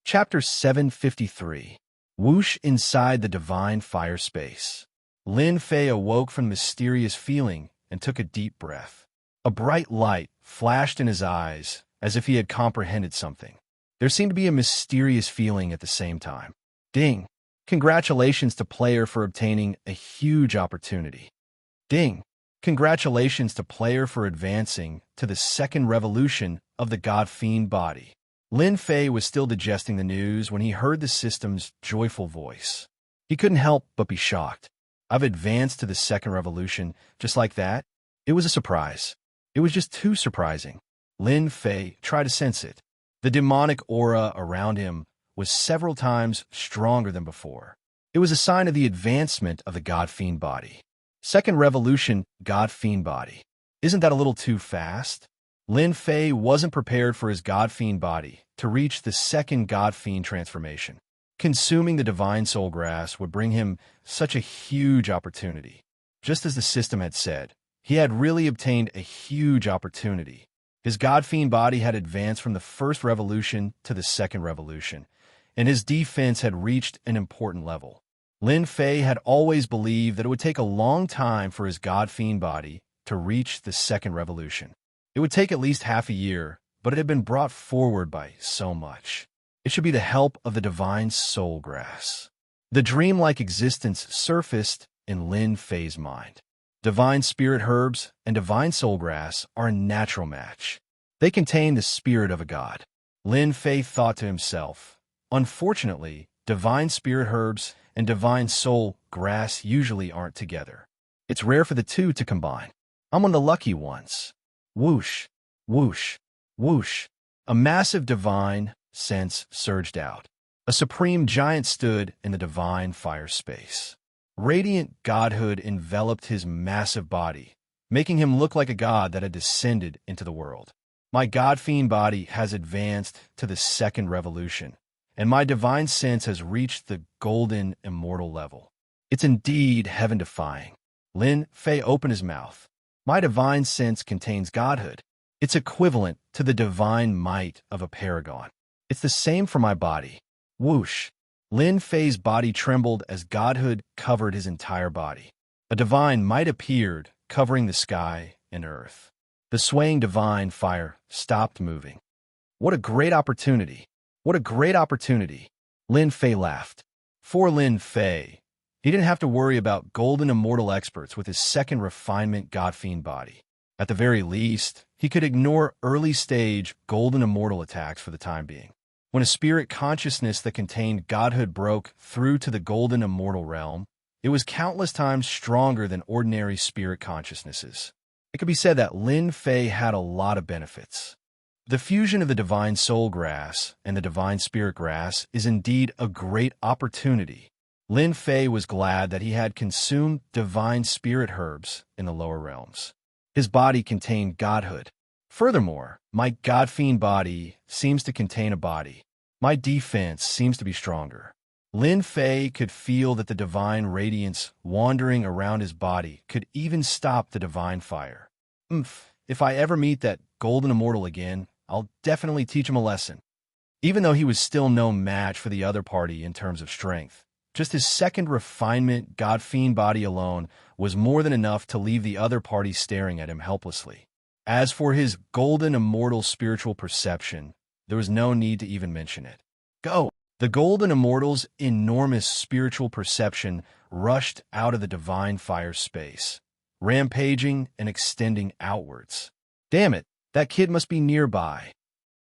Chapter 753. Whoosh inside the divine fire space. Lin Fei awoke from the mysterious feeling and took a deep breath. A bright light flashed in his eyes as if he had comprehended something. There seemed to be a mysterious feeling at the same time. Ding! Congratulations to player for obtaining a huge opportunity. Ding! Congratulations to player for advancing to the second revolution of the God Fiend body. Lin Fei was still digesting the news when he heard the system's joyful voice. He couldn't help but be shocked. "I've advanced to the second revolution just like that?" It was a surprise. It was just too surprising. Lin Fei tried to sense it. The demonic aura around him was several times stronger than before. It was a sign of the advancement of the God Fiend body. Second revolution, God Fiend body. Isn't that a little too fast? Lin Fei wasn't prepared for his God Fiend body to reach the second God Fiend transformation. Consuming the divine soul grass would bring him such a huge opportunity. Just as the system had said, he had really obtained a huge opportunity. His god-fiend body had advanced from the first revolution to the second revolution, and his defense had reached an important level. Lin Fei had always believed that it would take a long time for his god-fiend body to reach the second revolution. It would take at least half a year, but it had been brought forward by so much. It should be the help of the divine soul grass. The dreamlike existence surfaced in Lin Fei's mind. Divine spirit herbs and divine soul grass are a natural match. They contain the spirit of a god. Lin Fei thought to himself, unfortunately, divine spirit herbs and divine soul grass usually aren't together. It's rare for the two to combine. I'm one of the lucky ones. Whoosh, whoosh, whoosh. A massive divine sense surged out. A supreme giant stood in the divine fire space. Radiant godhood enveloped his massive body, making him look like a god that had descended into the world. My god-fiend body has advanced to the second revolution, and my divine sense has reached the golden immortal level. It's indeed heaven-defying. Lin Fei opened his mouth. My divine sense contains godhood. It's equivalent to the divine might of a paragon. It's the same for my body. Whoosh! Lin Fei's body trembled as godhood covered his entire body. A divine might appeared, covering the sky and earth. The swaying divine fire stopped moving. What a great opportunity! What a great opportunity! Lin Fei laughed. For Lin Fei, he didn't have to worry about golden immortal experts with his second refinement god-fiend body. At the very least, he could ignore early-stage golden immortal attacks for the time being. When a spirit consciousness that contained godhood broke through to the golden immortal realm, it was countless times stronger than ordinary spirit consciousnesses. It could be said that Lin Fei had a lot of benefits. The fusion of the divine soul grass and the divine spirit grass is indeed a great opportunity. Lin Fei was glad that he had consumed divine spirit herbs in the lower realms. His body contained godhood. Furthermore, my god-fiend body seems to contain a body. My defense seems to be stronger. Lin Fei could feel that the divine radiance wandering around his body could even stop the divine fire. If I ever meet that golden immortal again, I'll definitely teach him a lesson. Even though he was still no match for the other party in terms of strength, just his second refinement god-fiend body alone was more than enough to leave the other party staring at him helplessly. As for his golden immortal spiritual perception, there was no need to even mention it. Go! The golden immortal's enormous spiritual perception rushed out of the divine fire space, rampaging and extending outwards. Damn it, that kid must be nearby.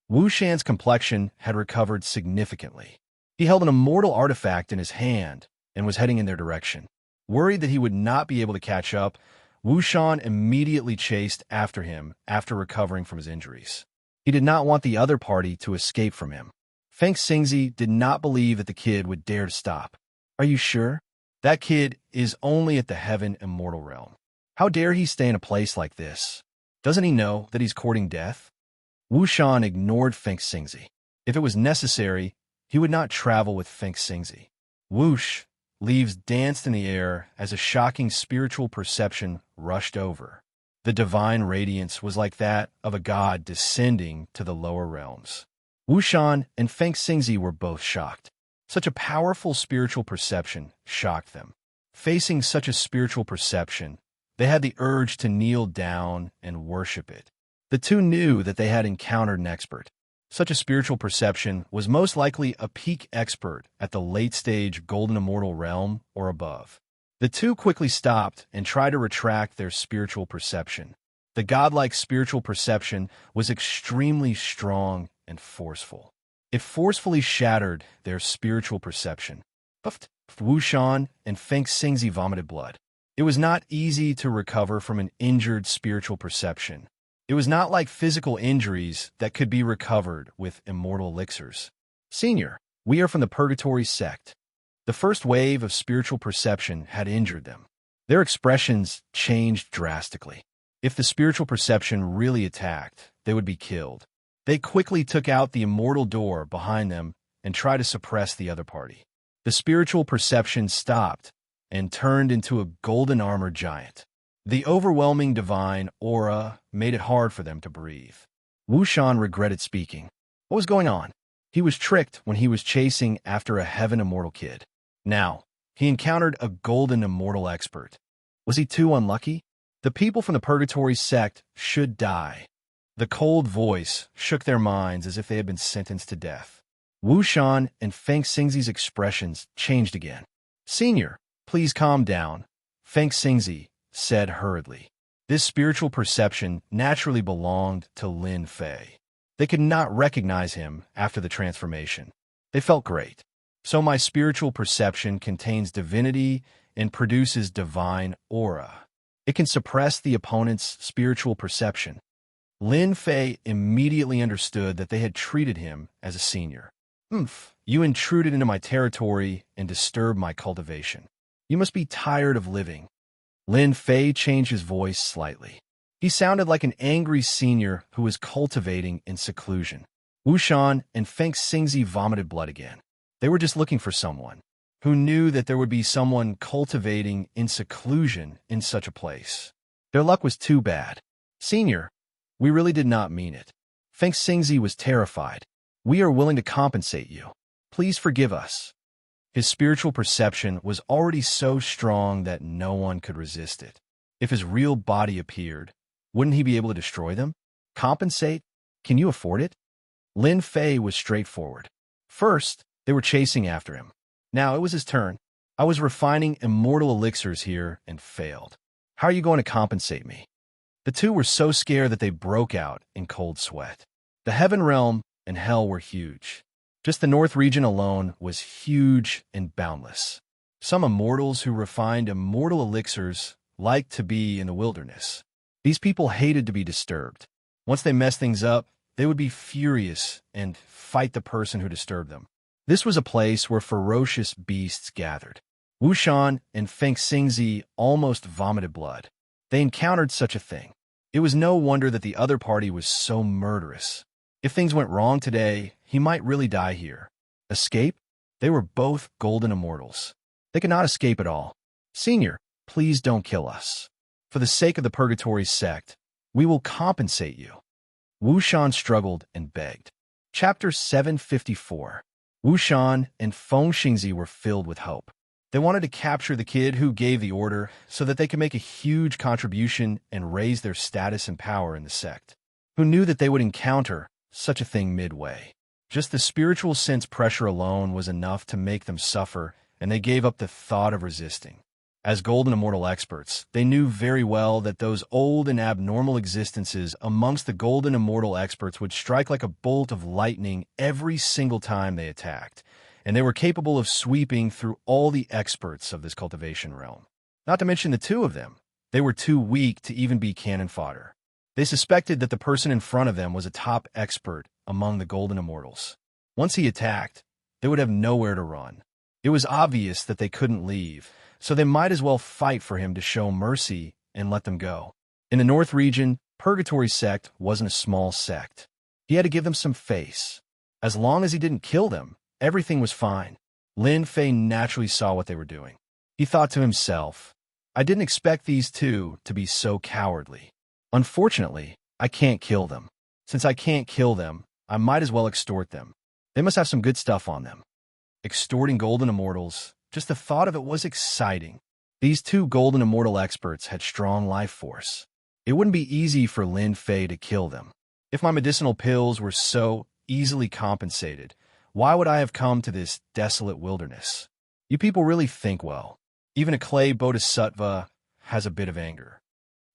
Wu Shan's complexion had recovered significantly. He held an immortal artifact in his hand and was heading in their direction. Worried that he would not be able to catch up, Wu Shan immediately chased after him after recovering from his injuries. He did not want the other party to escape from him. Feng Xingzi did not believe that the kid would dare to stop. Are you sure? That kid is only at the heaven immortal realm. How dare he stay in a place like this? Doesn't he know that he's courting death? Wu Shan ignored Feng Xingzi. If it was necessary, he would not travel with Feng Xingzi. Whoosh! Leaves danced in the air as a shocking spiritual perception rushed over. The divine radiance was like that of a god descending to the lower realms. Wu Shan and Feng Xingzi were both shocked. Such a powerful spiritual perception shocked them. Facing such a spiritual perception, they had the urge to kneel down and worship it. The two knew that they had encountered an expert. Such a spiritual perception was most likely a peak expert at the late-stage golden immortal realm or above. The two quickly stopped and tried to retract their spiritual perception. The godlike spiritual perception was extremely strong and forceful. It forcefully shattered their spiritual perception. Puffed, Wu Shan and Feng Xingzi vomited blood. It was not easy to recover from an injured spiritual perception. It was not like physical injuries that could be recovered with immortal elixirs. Senior, we are from the Purgatory sect. The first wave of spiritual perception had injured them. Their expressions changed drastically. If the spiritual perception really attacked, they would be killed. They quickly took out the immortal door behind them and tried to suppress the other party. The spiritual perception stopped and turned into a golden armored giant. The overwhelming divine aura made it hard for them to breathe. Wu Shan regretted speaking. What was going on? He was tricked when he was chasing after a heaven immortal kid. Now, he encountered a golden immortal expert. Was he too unlucky? The people from the Purgatory sect should die. The cold voice shook their minds as if they had been sentenced to death. Wu Shan and Feng Xingzi's expressions changed again. Senior, please calm down, Feng Xingzi said hurriedly. This spiritual perception naturally belonged to Lin Fei. They could not recognize him after the transformation. They felt great. So my spiritual perception contains divinity and produces divine aura. It can suppress the opponent's spiritual perception. Lin Fei immediately understood that they had treated him as a senior. You intruded into my territory and disturbed my cultivation. You must be tired of living. Lin Fei changed his voice slightly. He sounded like an angry senior who was cultivating in seclusion. Wu Shan and Feng Xingzi vomited blood again. They were just looking for someone who knew that there would be someone cultivating in seclusion in such a place. Their luck was too bad. Senior, we really did not mean it. Feng Xingzi was terrified. We are willing to compensate you. Please forgive us. His spiritual perception was already so strong that no one could resist it. If his real body appeared, wouldn't he be able to destroy them? Compensate? Can you afford it? Lin Fei was straightforward. First, they were chasing after him. Now it was his turn. I was refining immortal elixirs here and failed. How are you going to compensate me? The two were so scared that they broke out in cold sweat. The heaven realm and hell were huge. Just the north region alone was huge and boundless. Some immortals who refined immortal elixirs liked to be in the wilderness. These people hated to be disturbed. Once they messed things up, they would be furious and fight the person who disturbed them. This was a place where ferocious beasts gathered. Wu Shan and Feng Xingzi almost vomited blood. They encountered such a thing. It was no wonder that the other party was so murderous. If things went wrong today, he might really die here. Escape? They were both golden immortals. They could not escape at all. Senior, please don't kill us. For the sake of the Purgatory sect, we will compensate you. Wu Shan struggled and begged. Chapter 754. Wu Shan and Feng Xingzi were filled with hope. They wanted to capture the kid who gave the order so that they could make a huge contribution and raise their status and power in the sect. Who knew that they would encounter such a thing midway? Just the spiritual sense pressure alone was enough to make them suffer, and they gave up the thought of resisting. As golden immortal experts, they knew very well that those old and abnormal existences amongst the golden immortal experts would strike like a bolt of lightning every single time they attacked, and they were capable of sweeping through all the experts of this cultivation realm. Not to mention the two of them. They were too weak to even be cannon fodder. They suspected that the person in front of them was a top expert among the golden immortals. Once he attacked, they would have nowhere to run. It was obvious that they couldn't leave, so they might as well fight for him to show mercy and let them go. In the North region, Purgatory sect wasn't a small sect. He had to give them some face. As long as he didn't kill them, everything was fine. Lin Fei naturally saw what they were doing. He thought to himself, I didn't expect these two to be so cowardly. Unfortunately, I can't kill them. Since I can't kill them, I might as well extort them. They must have some good stuff on them. Extorting golden immortals, just the thought of it was exciting. These two golden immortal experts had strong life force. It wouldn't be easy for Lin Fei to kill them. If my medicinal pills were so easily compensated, why would I have come to this desolate wilderness? You people really think well. Even a clay bodhisattva has a bit of anger.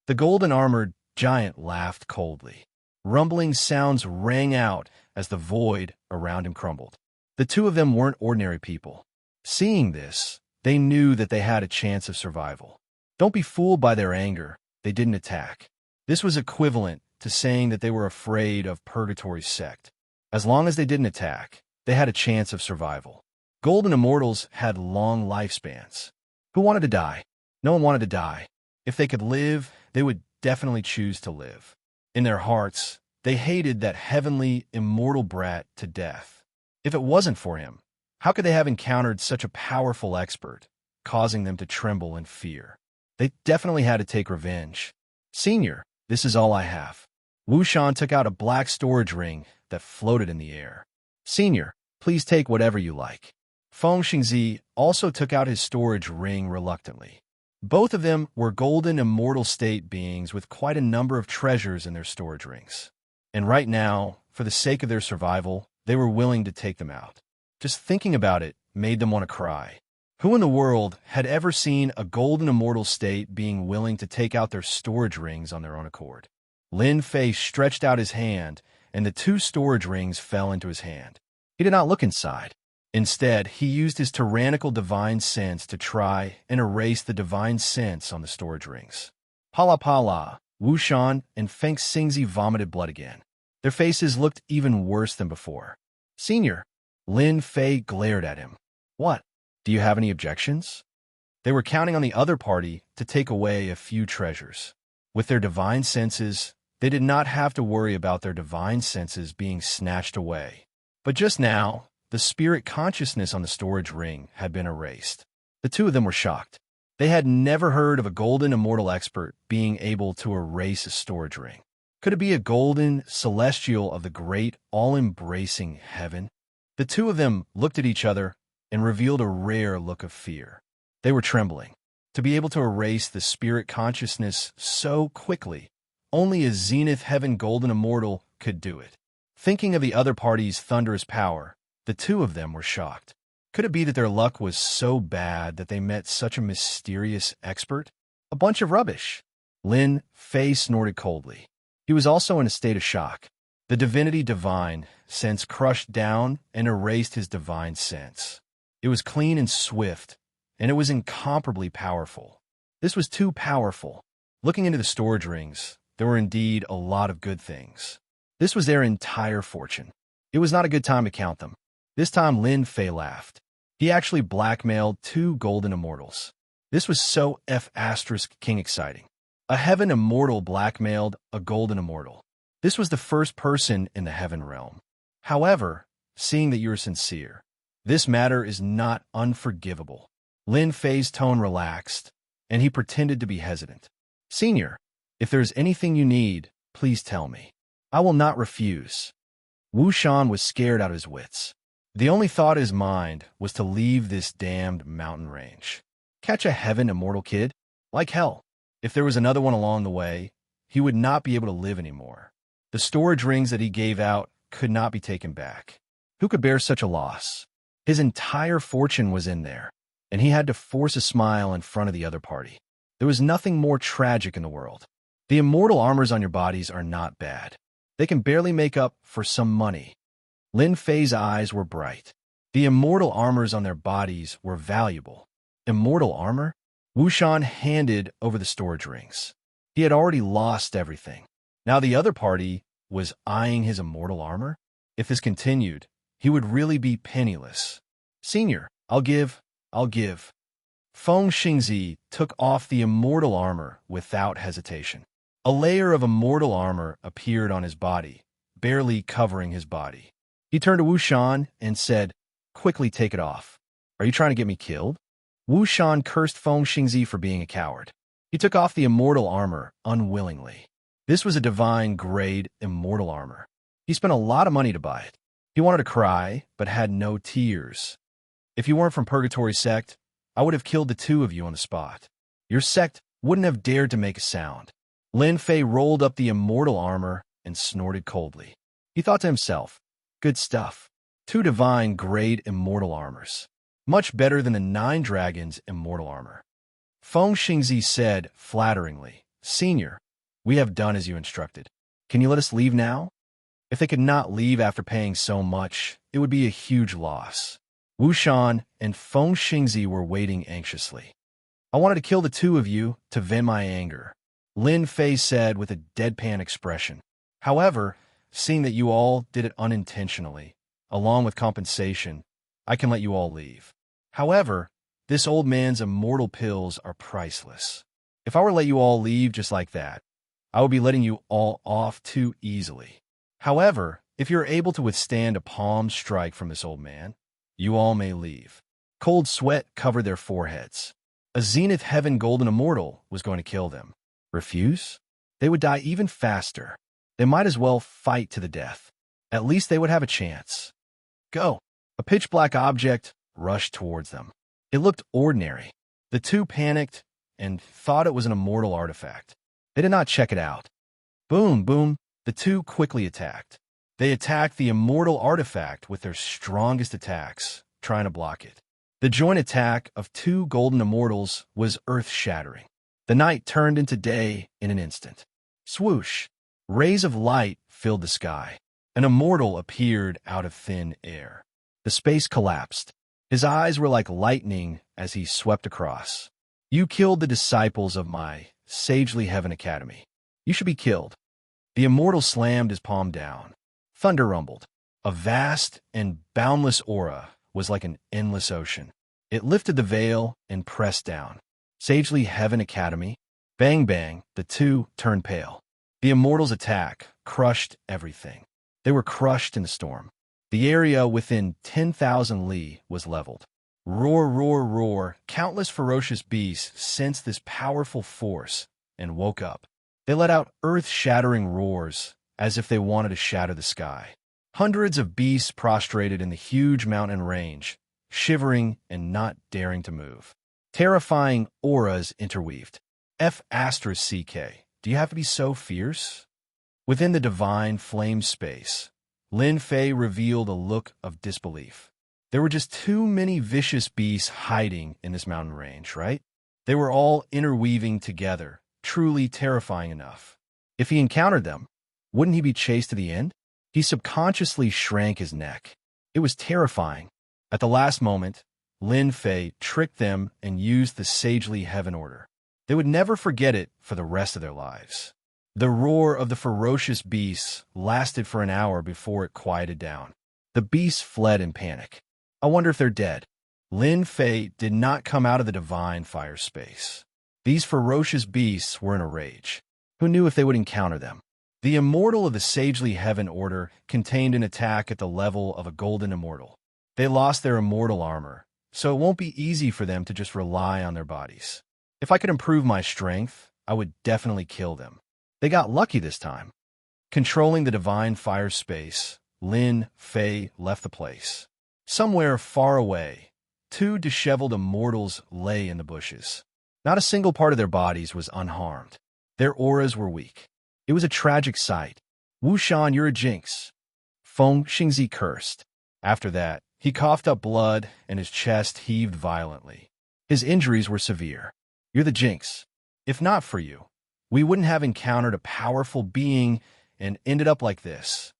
The golden-armored giant laughed coldly. Rumbling sounds rang out as the void around him crumbled. The two of them weren't ordinary people. Seeing this, they knew that they had a chance of survival. Don't be fooled by their anger. They didn't attack. This was equivalent to saying that they were afraid of Purgatory sect. As long as they didn't attack, they had a chance of survival. Golden immortals had long lifespans. Who wanted to die? No one wanted to die. If they could live, they would definitely choose to live. In their hearts, they hated that heavenly, immortal brat to death. If it wasn't for him, how could they have encountered such a powerful expert, causing them to tremble in fear? They definitely had to take revenge. Senior, this is all I have. Wu Shan took out a black storage ring that floated in the air. Senior, please take whatever you like. Feng Xingzi also took out his storage ring reluctantly. Both of them were golden immortal state beings with quite a number of treasures in their storage rings. And right now, for the sake of their survival, they were willing to take them out. Just thinking about it made them want to cry. Who in the world had ever seen a golden immortal state being willing to take out their storage rings on their own accord? Lin Fei stretched out his hand, and the 2 storage rings fell into his hand. He did not look inside. Instead, he used his tyrannical divine sense to try and erase the divine sense on the storage rings. Pala Pala, Wu Shan, and Feng Xingzi vomited blood again. Their faces looked even worse than before. Senior, Lin Fei glared at him. What? Do you have any objections? They were counting on the other party to take away a few treasures. With their divine senses, they did not have to worry about their divine senses being snatched away. But just now, the spirit consciousness on the storage ring had been erased. The 2 of them were shocked. They had never heard of a golden immortal expert being able to erase a storage ring. Could it be a golden celestial of the great, all-embracing heaven? The 2 of them looked at each other and revealed a rare look of fear. They were trembling. To be able to erase the spirit consciousness so quickly, only a Zenith Heaven Golden Immortal could do it. Thinking of the other party's thunderous power, the 2 of them were shocked. Could it be that their luck was so bad that they met such a mysterious expert? A bunch of rubbish. Lin Fei snorted coldly. He was also in a state of shock. The divinity divine sense crushed down and erased his divine sense. It was clean and swift, and it was incomparably powerful. This was too powerful. Looking into the storage rings, there were indeed a lot of good things. This was their entire fortune. It was not a good time to count them. This time Lin Fei laughed. He actually blackmailed 2 golden immortals. This was so King exciting. A heaven immortal blackmailed a golden immortal. This was the first person in the heaven realm. However, seeing that you are sincere, this matter is not unforgivable. Lin Fei's tone relaxed, and he pretended to be hesitant. Senior, if there is anything you need, please tell me. I will not refuse. Wu Shan was scared out of his wits. The only thought in his mind was to leave this damned mountain range. Catch a heaven immortal kid? Like hell. If there was another one along the way, he would not be able to live anymore. The storage rings that he gave out could not be taken back. Who could bear such a loss? His entire fortune was in there, and he had to force a smile in front of the other party. There was nothing more tragic in the world. The immortal armors on your bodies are not bad. They can barely make up for some money. Lin Fei's eyes were bright. The immortal armors on their bodies were valuable. Immortal armor? Wu Shan handed over the storage rings. He had already lost everything. Now the other party was eyeing his immortal armor. If this continued, he would really be penniless. Senior, I'll give. Feng Xingzi took off the immortal armor without hesitation. A layer of immortal armor appeared on his body, barely covering his body. He turned to Wu Shan and said, "Quickly take it off. Are you trying to get me killed?" Wu Shan cursed Feng Xingzi for being a coward. He took off the immortal armor unwillingly. This was a divine-grade immortal armor. He spent a lot of money to buy it. He wanted to cry, but had no tears. If you weren't from Purgatory Sect, I would have killed the 2 of you on the spot. Your sect wouldn't have dared to make a sound. Lin Fei rolled up the immortal armor and snorted coldly. He thought to himself, good stuff. 2 divine-grade immortal armors. Much better than the 9 dragons' immortal armor. Feng Xingzi said flatteringly, "Senior, we have done as you instructed. Can you let us leave now?" If they could not leave after paying so much, it would be a huge loss. Wu Shan and Feng Xingzi were waiting anxiously. "I wanted to kill the 2 of you to vent my anger," Lin Fei said with a deadpan expression. "However, seeing that you all did it unintentionally, along with compensation, I can let you all leave. However, this old man's immortal pills are priceless. If I were to let you all leave just like that, I would be letting you all off too easily. However, if you're able to withstand a palm strike from this old man, you all may leave." Cold sweat covered their foreheads. A Zenith Heaven Golden Immortal was going to kill them. Refuse? They would die even faster. They might as well fight to the death. At least they would have a chance. Go! A pitch-black object rushed towards them. It looked ordinary. The two panicked and thought it was an immortal artifact. They did not check it out. Boom, boom, the two quickly attacked. They attacked the immortal artifact with their strongest attacks, trying to block it. The joint attack of two golden immortals was earth-shattering. The night turned into day in an instant. Swoosh! Rays of light filled the sky. An immortal appeared out of thin air. The space collapsed. His eyes were like lightning as he swept across. You killed the disciples of my sagely Heaven Academy. You should be killed. The immortal slammed his palm down. Thunder rumbled. A vast and boundless aura was like an endless ocean. It lifted the veil and pressed down. Sagely Heaven Academy. Bang bang, the two turned pale. The immortal's attack crushed everything. They were crushed in the storm. The area within 10,000 li was leveled. Roar, roar, roar. Countless ferocious beasts sensed this powerful force and woke up. They let out earth-shattering roars as if they wanted to shatter the sky. Hundreds of beasts prostrated in the huge mountain range, shivering and not daring to move. Terrifying auras interweaved. F***CK. Do you have to be so fierce? Within the divine flame space, Lin Fei revealed a look of disbelief. There were just too many vicious beasts hiding in this mountain range, right? They were all interweaving together, truly terrifying enough. If he encountered them, wouldn't he be chased to the end? He subconsciously shrank his neck. It was terrifying. At the last moment, Lin Fei tricked them and used the sagely heaven order. They would never forget it for the rest of their lives. The roar of the ferocious beasts lasted for an hour before it quieted down. The beasts fled in panic. I wonder if they're dead. Lin Fei did not come out of the divine fire space. These ferocious beasts were in a rage. Who knew if they would encounter them? The immortal of the sagely heaven order contained an attack at the level of a golden immortal. They lost their immortal armor, so it won't be easy for them to just rely on their bodies. If I could improve my strength, I would definitely kill them. They got lucky this time. Controlling the divine fire space, Lin Fei left the place. Somewhere far away, two disheveled immortals lay in the bushes. Not a single part of their bodies was unharmed. Their auras were weak. It was a tragic sight. Wu Shan, you're a jinx. Feng Xingzi cursed. After that, he coughed up blood and his chest heaved violently. His injuries were severe. You're the jinx. If not for you, we wouldn't have encountered a powerful being and ended up like this.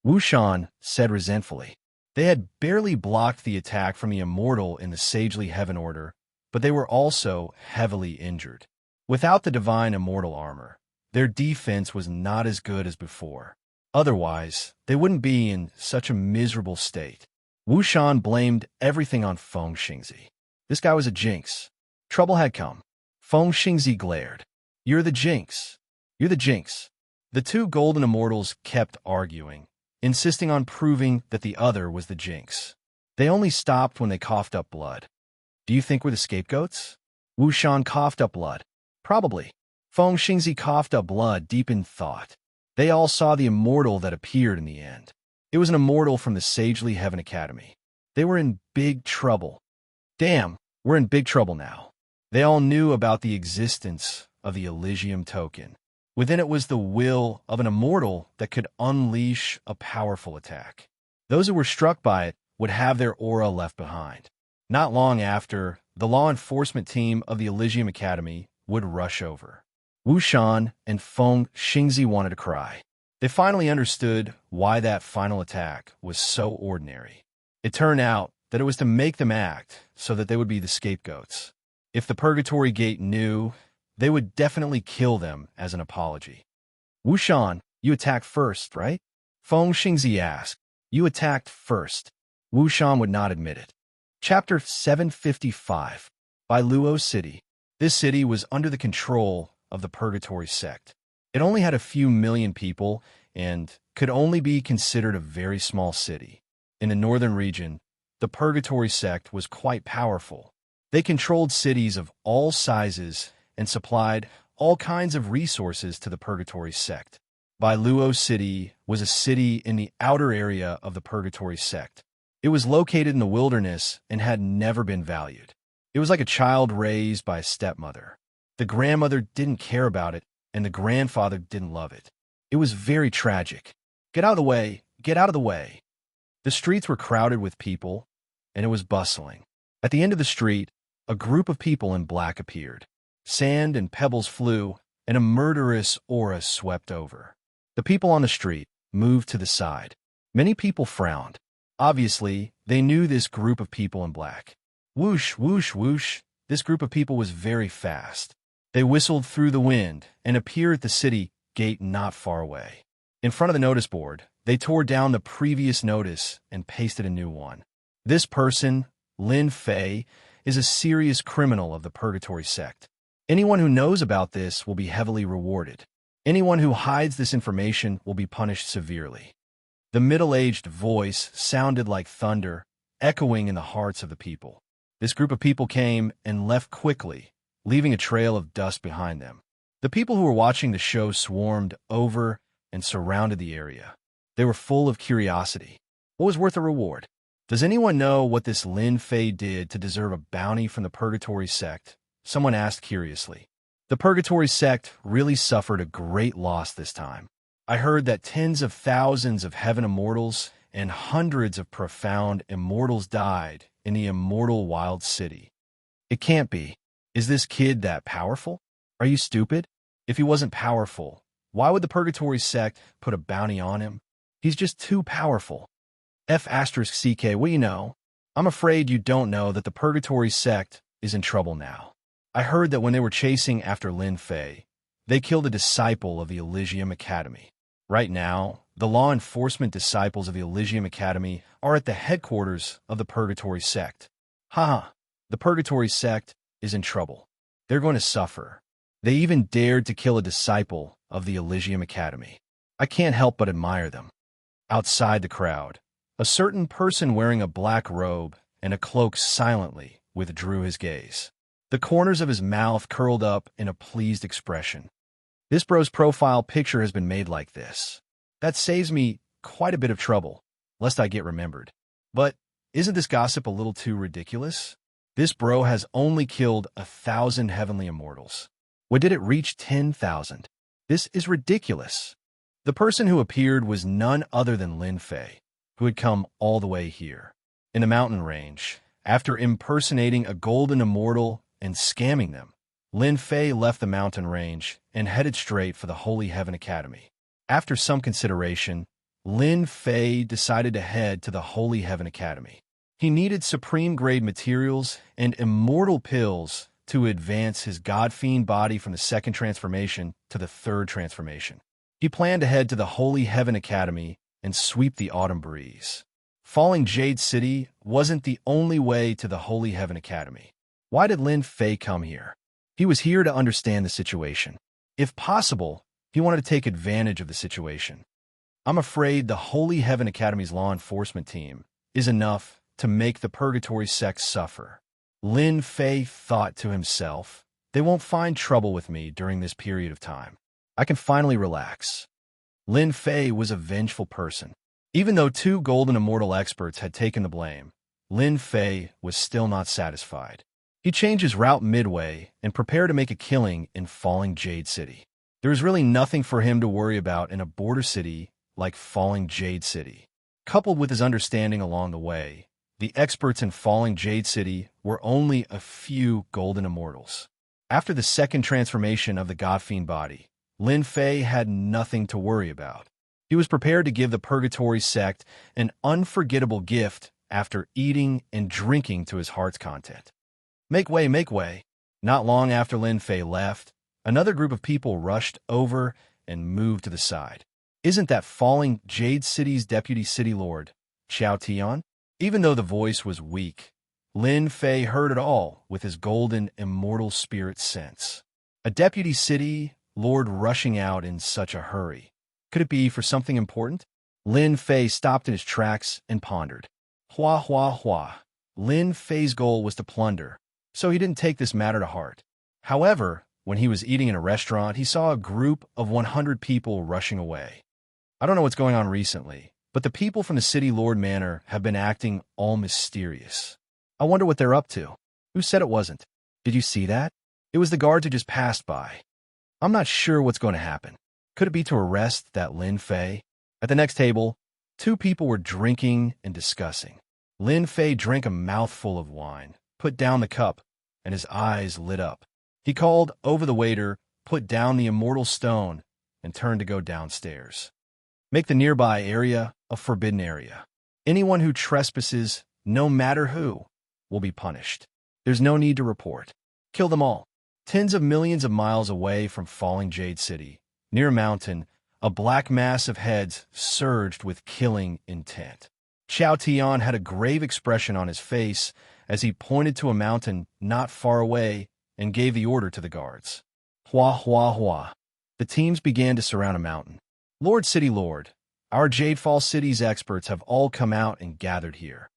Wu Shan said resentfully. They had barely blocked the attack from the immortal in the sagely heaven order, but they were also heavily injured. Without the divine immortal armor, their defense was not as good as before. Otherwise, they wouldn't be in such a miserable state. Wu Shan blamed everything on Feng Xingzi. This guy was a jinx. Trouble had come. Feng Xingzi glared. You're the jinx. You're the jinx. The two golden immortals kept arguing, insisting on proving that the other was the jinx. They only stopped when they coughed up blood. Do you think we're the scapegoats? Wu Shan coughed up blood. Probably. Feng Xingzi coughed up blood deep in thought. They all saw the immortal that appeared in the end. It was an immortal from the sagely Heaven Academy. They were in big trouble. Damn, we're in big trouble now. They all knew about the existence of the Elysium token. Within it was the will of an immortal that could unleash a powerful attack. Those who were struck by it would have their aura left behind. Not long after, the law enforcement team of the Elysium Academy would rush over. Wu Shan and Feng Xingzi wanted to cry. They finally understood why that final attack was so ordinary. It turned out that it was to make them act so that they would be the scapegoats. If the Purgatory Gate knew, they would definitely kill them as an apology. Wu Shan, you attacked first, right? Feng Xingzi asked. You attacked first. Wu Shan would not admit it. Chapter 755. By Luo City. This city was under the control of the Purgatory sect. It only had a few million people and could only be considered a very small city. In the northern region, the Purgatory sect was quite powerful. They controlled cities of all sizes and supplied all kinds of resources to the Purgatory sect. Luo City was a city in the outer area of the Purgatory sect. It was located in the wilderness and had never been valued. It was like a child raised by a stepmother. The grandmother didn't care about it, and the grandfather didn't love it. It was very tragic. Get out of the way! Get out of the way! The streets were crowded with people, and it was bustling. At the end of the street, a group of people in black appeared. Sand and pebbles flew, and a murderous aura swept over. The people on the street moved to the side. Many people frowned. Obviously, they knew this group of people in black. Whoosh, whoosh, whoosh. This group of people was very fast. They whistled through the wind and appeared at the city gate not far away. In front of the notice board, they tore down the previous notice and pasted a new one. This person, Lin Fei, is a serious criminal of the Purgatory sect. Anyone who knows about this will be heavily rewarded. Anyone who hides this information will be punished severely. The middle-aged voice sounded like thunder, echoing in the hearts of the people. This group of people came and left quickly, leaving a trail of dust behind them. The people who were watching the show swarmed over and surrounded the area. They were full of curiosity. What was worth a reward? Does anyone know what this Lin Fei did to deserve a bounty from the Purgatory sect? Someone asked curiously. The Purgatory sect really suffered a great loss this time. I heard that tens of thousands of heaven immortals and hundreds of profound immortals died in the immortal wild city. It can't be. Is this kid that powerful? Are you stupid? If he wasn't powerful, why would the Purgatory sect put a bounty on him? He's just too powerful. F*CK, what you know? I'm afraid you don't know that the Purgatory sect is in trouble now. I heard that when they were chasing after Lin Fei, they killed a disciple of the Elysium Academy. Right now, the law enforcement disciples of the Elysium Academy are at the headquarters of the Purgatory sect. Haha, the Purgatory sect is in trouble. They're going to suffer. They even dared to kill a disciple of the Elysium Academy. I can't help but admire them. Outside the crowd, a certain person wearing a black robe and a cloak silently withdrew his gaze. The corners of his mouth curled up in a pleased expression. This bro's profile picture has been made like this. That saves me quite a bit of trouble, lest I get remembered. But isn't this gossip a little too ridiculous? This bro has only killed 1,000 heavenly immortals. When did it reach 10,000? This is ridiculous. The person who appeared was none other than Lin Fei, who had come all the way here. In the mountain range, after impersonating a golden immortal and scamming them, Lin Fei left the mountain range and headed straight for the Holy Heaven Academy. After some consideration, Lin Fei decided to head to the Holy Heaven Academy. He needed supreme-grade materials and immortal pills to advance his god-fiend body from the second transformation to the third transformation. He planned to head to the Holy Heaven Academy and sweep the autumn breeze. Falling Jade City wasn't the only way to the Holy Heaven Academy. Why did Lin Fei come here? He was here to understand the situation. If possible, he wanted to take advantage of the situation. I'm afraid the Holy Heaven Academy's law enforcement team is enough to make the Purgatory sect suffer. Lin Fei thought to himself, they won't find trouble with me during this period of time. I can finally relax. Lin Fei was a vengeful person. Even though 2 golden immortal experts had taken the blame, Lin Fei was still not satisfied. He changed his route midway and prepared to make a killing in Falling Jade City. There was really nothing for him to worry about in a border city like Falling Jade City. Coupled with his understanding along the way, the experts in Falling Jade City were only a few golden immortals. After the second transformation of the God-Fiend body, Lin Fei had nothing to worry about. He was prepared to give the Purgatory sect an unforgettable gift after eating and drinking to his heart's content. Make way, make way. Not long after Lin Fei left, another group of people rushed over and moved to the side. Isn't that Falling Jade City's deputy city lord, Xiao Tian? Even though the voice was weak, Lin Fei heard it all with his golden immortal spirit sense. A deputy city lord rushing out in such a hurry. Could it be for something important? Lin Fei stopped in his tracks and pondered. Hua hua hua. Lin Fei's goal was to plunder, so he didn't take this matter to heart. However, when he was eating in a restaurant, he saw a group of 100 people rushing away. I don't know what's going on recently, but the people from the City Lord Manor have been acting all mysterious. I wonder what they're up to. Who said it wasn't? Did you see that? It was the guards who just passed by. I'm not sure what's going to happen. Could it be to arrest that Lin Fei? At the next table, two people were drinking and discussing. Lin Fei drank a mouthful of wine, put down the cup, and his eyes lit up. He called over the waiter, put down the immortal stone, and turned to go downstairs. Make the nearby area a forbidden area. Anyone who trespasses, no matter who, will be punished. There's no need to report. Kill them all. Tens of millions of miles away from falling Jade City, near a mountain, a black mass of heads surged with killing intent. Xiao Tian had a grave expression on his face as he pointed to a mountain not far away and gave the order to the guards. Hua, hua, hua. The teams began to surround a mountain. Lord City Lord, our Jade Fall City's experts have all come out and gathered here.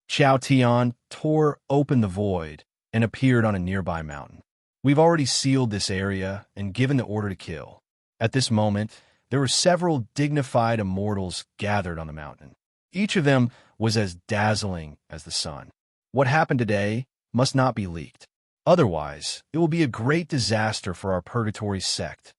Xiao Tian tore open the void and appeared on a nearby mountain. We've already sealed this area and given the order to kill. At this moment, there were several dignified immortals gathered on the mountain. Each of them was as dazzling as the sun. What happened today must not be leaked. Otherwise, it will be a great disaster for our purgatory sect.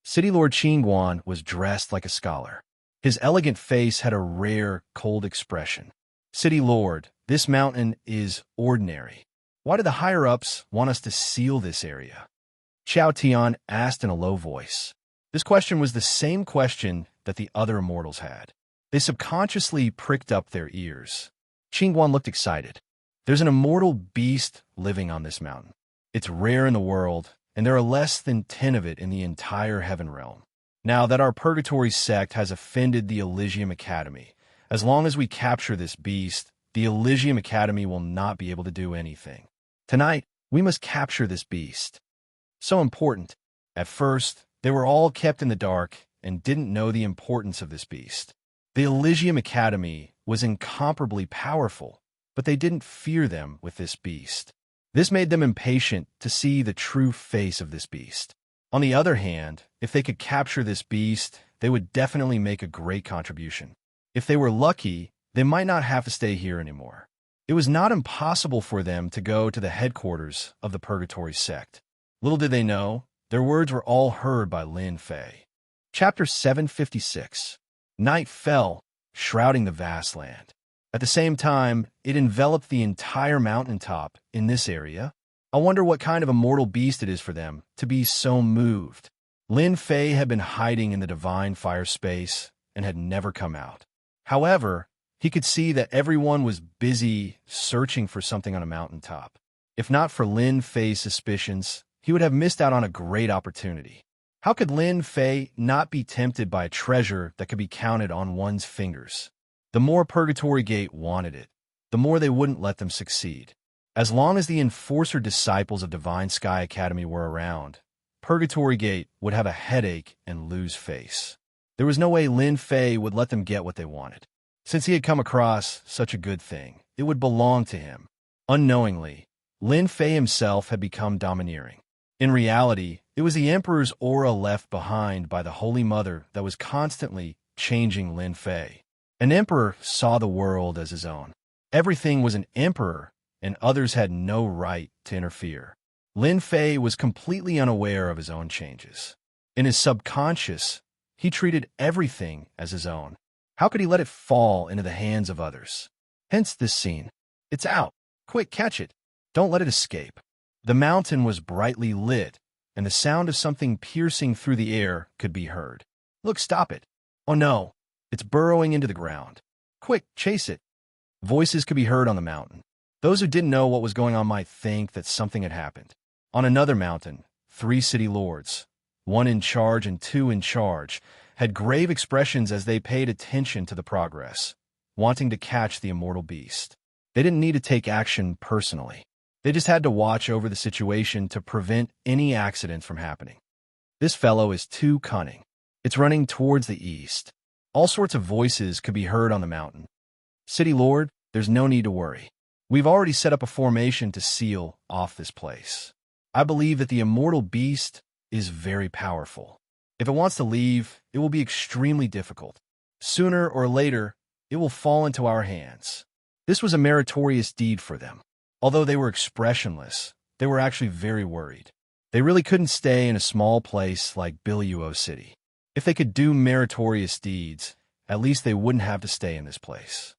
City Lord Qingguan was dressed like a scholar. His elegant face had a rare, cold expression. City Lord, this mountain is ordinary. Why do the higher-ups want us to seal this area? Xiao Tian asked in a low voice. This question was the same question that the other immortals had. They subconsciously pricked up their ears. Qingguan looked excited. There's an immortal beast living on this mountain. It's rare in the world, and there are less than 10 of it in the entire heaven realm. Now that our purgatory sect has offended the Elysium Academy, as long as we capture this beast, the Elysium Academy will not be able to do anything. Tonight, we must capture this beast. So important. At first, they were all kept in the dark and didn't know the importance of this beast. The Elysium Academy was incomparably powerful, but they didn't fear them with this beast. This made them impatient to see the true face of this beast. On the other hand, if they could capture this beast, they would definitely make a great contribution. If they were lucky, they might not have to stay here anymore. It was not impossible for them to go to the headquarters of the Purgatory sect. Little did they know, their words were all heard by Lin Fei. Chapter 756. Night fell, shrouding the vast land. At the same time, it enveloped the entire mountaintop in this area. I wonder what kind of immortal beast it is for them to be so moved. Lin Fei had been hiding in the divine fire space and had never come out. However, he could see that everyone was busy searching for something on a mountaintop. If not for Lin Fei's suspicions, he would have missed out on a great opportunity. How could Lin Fei not be tempted by a treasure that could be counted on one's fingers? The more Purgatory Gate wanted it, the more they wouldn't let them succeed. As long as the enforcer disciples of Divine Sky Academy were around, Purgatory Gate would have a headache and lose face. There was no way Lin Fei would let them get what they wanted. Since he had come across such a good thing, it would belong to him. Unknowingly, Lin Fei himself had become domineering. In reality, it was the Emperor's aura left behind by the Holy Mother that was constantly changing Lin Fei. An emperor saw the world as his own. Everything was an emperor, and others had no right to interfere. Lin Fei was completely unaware of his own changes. In his subconscious, he treated everything as his own. How could he let it fall into the hands of others? Hence this scene. It's out. Quick, catch it. Don't let it escape. The mountain was brightly lit, and the sound of something piercing through the air could be heard. Look, stop it. Oh no, it's burrowing into the ground. Quick, chase it. Voices could be heard on the mountain. Those who didn't know what was going on might think that something had happened. On another mountain, 3 city lords, 1 in charge and 2 in charge, had grave expressions as they paid attention to the progress, wanting to catch the immortal beast. They didn't need to take action personally. They just had to watch over the situation to prevent any accidents from happening. This fellow is too cunning. It's running towards the east. All sorts of voices could be heard on the mountain. City Lord, there's no need to worry. We've already set up a formation to seal off this place. I believe that the immortal beast is very powerful. If it wants to leave, it will be extremely difficult. Sooner or later, it will fall into our hands. This was a meritorious deed for them. Although they were expressionless, they were actually very worried. They really couldn't stay in a small place like Billuo City. If they could do meritorious deeds, at least they wouldn't have to stay in this place.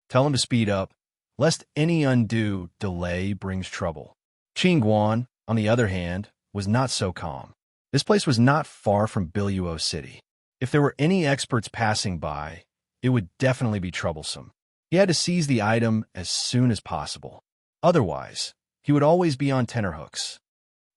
Tell them to speed up, lest any undue delay brings trouble. Qingguan, on the other hand, was not so calm. This place was not far from Billuo City. If there were any experts passing by, it would definitely be troublesome. He had to seize the item as soon as possible. Otherwise, he would always be on tenterhooks.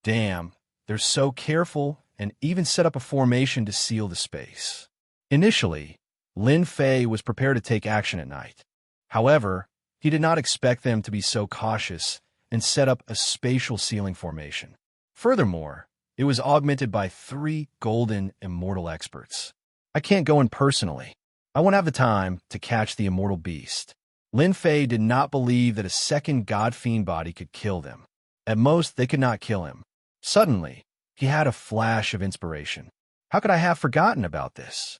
Damn, they're so careful and even set up a formation to seal the space. Initially, Lin Fei was prepared to take action at night. However, he did not expect them to be so cautious and set up a spatial sealing formation. Furthermore, it was augmented by 3 golden immortal experts. I can't go in personally. I won't have the time to catch the immortal beast. Lin Fei did not believe that a second god fiend body could kill them. At most, they could not kill him. Suddenly, he had a flash of inspiration. How could I have forgotten about this?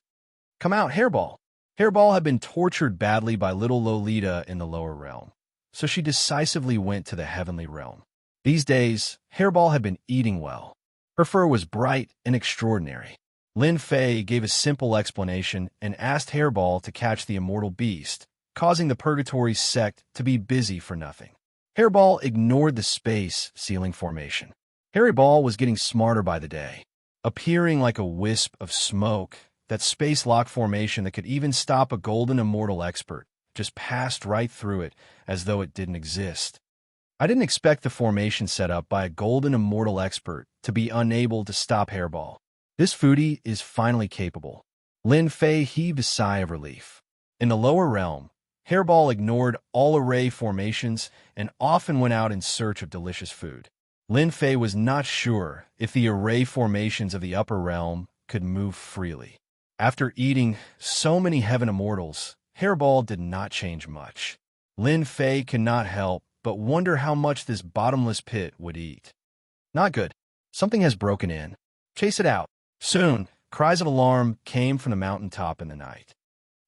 Come out, Hairball. Hairball had been tortured badly by little Lolita in the lower realm, so she decisively went to the heavenly realm. These days, Hairball had been eating well. Her fur was bright and extraordinary. Lin Fei gave a simple explanation and asked Hairball to catch the immortal beast, causing the Purgatory sect to be busy for nothing. Hairball ignored the space sealing formation. Hairball was getting smarter by the day, appearing like a wisp of smoke. That space lock formation that could even stop a golden immortal expert just passed right through it as though it didn't exist. I didn't expect the formation set up by a golden immortal expert to be unable to stop Hairball. This foodie is finally capable. Lin Fei heaved a sigh of relief. In the lower realm, Hairball ignored all array formations and often went out in search of delicious food. Lin Fei was not sure if the array formations of the upper realm could move freely. After eating so many heaven immortals, Hairball did not change much. Lin Fei could not help but wonder how much this bottomless pit would eat. Not good. Something has broken in. Chase it out. Soon, cries of alarm came from the mountaintop in the night.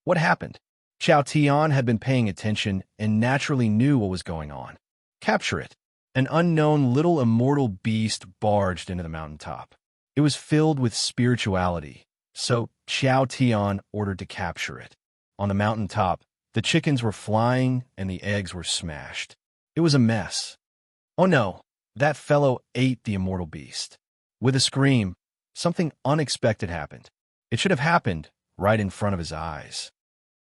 What happened? Xiao Tian had been paying attention and naturally knew what was going on. Capture it. An unknown little immortal beast barged into the mountaintop. It was filled with spirituality, so Xiao Tian ordered to capture it. On the mountaintop, the chickens were flying and the eggs were smashed. It was a mess. Oh no, that fellow ate the immortal beast. With a scream, something unexpected happened. It should have happened right in front of his eyes.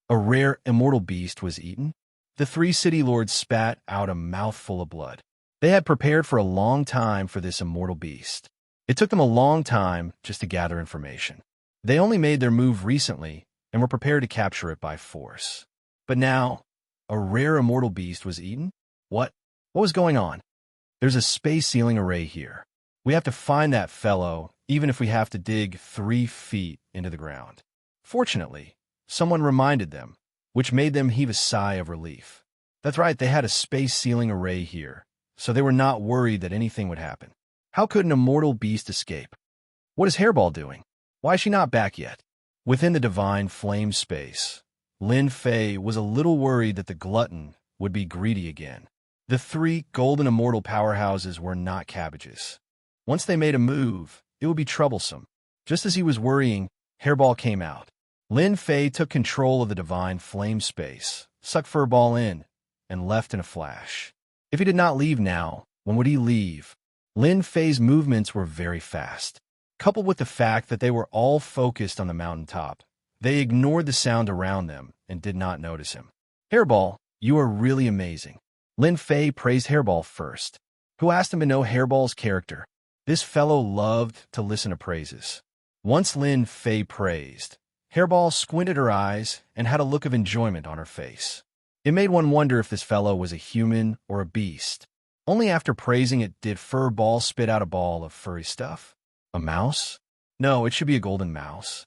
A rare immortal beast was eaten. The 3 city lords spat out a mouthful of blood. They had prepared for a long time for this immortal beast. It took them a long time just to gather information. They only made their move recently and were prepared to capture it by force. But now, a rare immortal beast was eaten? What? What was going on? There's a space sealing array here. We have to find that fellow, even if we have to dig 3 feet into the ground. Fortunately, someone reminded them, which made them heave a sigh of relief. That's right, they had a space sealing array here, so they were not worried that anything would happen. How could an immortal beast escape? What is Hairball doing? Why is she not back yet? Within the divine flame space, Lin Fei was a little worried that the glutton would be greedy again. The 3 golden immortal powerhouses were not cabbages. Once they made a move, it would be troublesome. Just as he was worrying, Hairball came out. Lin Fei took control of the divine flame space, sucked Furball in, and left in a flash. If he did not leave now, when would he leave? Lin Fei's movements were very fast. Coupled with the fact that they were all focused on the mountaintop, they ignored the sound around them and did not notice him. Hairball, you are really amazing. Lin Fei praised Hairball first. Who asked him to know Hairball's character? This fellow loved to listen to praises. Once Lin Fei praised, Hairball squinted her eyes and had a look of enjoyment on her face. It made one wonder if this fellow was a human or a beast. Only after praising it did Furball spit out a ball of furry stuff. A mouse? No, it should be a golden mouse.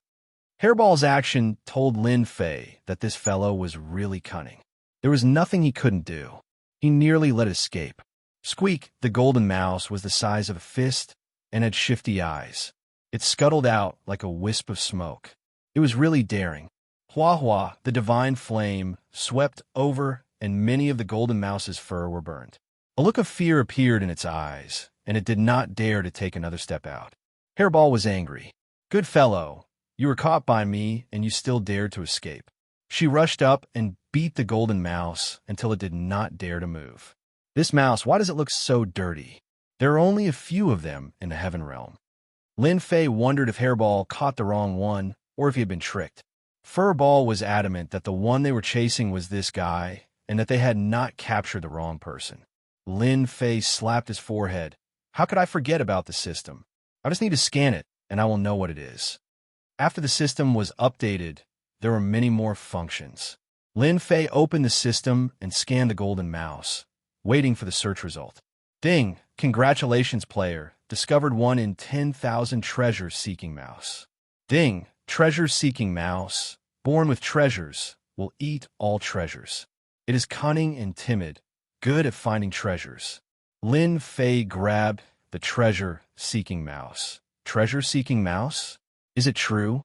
Hairball's action told Lin Fei that this fellow was really cunning. There was nothing he couldn't do. He nearly let it escape. Squeak, the golden mouse, was the size of a fist and had shifty eyes. It scuttled out like a wisp of smoke. It was really daring. Hua Hua, the divine flame, swept over, and many of the golden mouse's fur were burned. A look of fear appeared in its eyes, and it did not dare to take another step out. Hairball was angry. "Good fellow, you were caught by me, and you still dared to escape." She rushed up and beat the golden mouse until it did not dare to move. "This mouse, why does it look so dirty? There are only a few of them in the heaven realm." Lin Fei wondered if Hairball caught the wrong one or if he had been tricked. Furball was adamant that the one they were chasing was this guy and that they had not captured the wrong person. Lin Fei slapped his forehead. "How could I forget about the system? I just need to scan it, and I will know what it is." After the system was updated, there were many more functions. Lin Fei opened the system and scanned the golden mouse, waiting for the search result. "Ding! Congratulations, player. Discovered 1 in 10,000 treasure-seeking mouse." "Ding! Treasure-seeking mouse, born with treasures, will eat all treasures. It is cunning and timid, good at finding treasures." Lin Fei grabbed the treasure-seeking mouse. Treasure-seeking mouse? Is it true?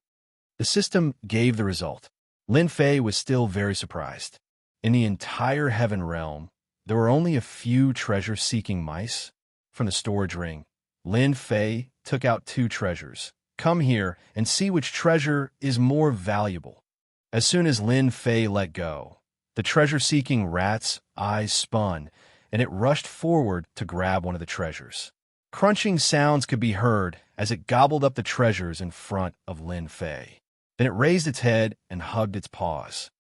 The system gave the result. Lin Fei was still very surprised. In the entire heaven realm, there were only a few treasure-seeking mice. From the storage ring, Lin Fei took out 2 treasures. "Come here and see which treasure is more valuable." As soon as Lin Fei let go, the treasure-seeking rat's eyes spun, and it rushed forward to grab one of the treasures. Crunching sounds could be heard as it gobbled up the treasures in front of Lin Fei. Then it raised its head and hugged its paws.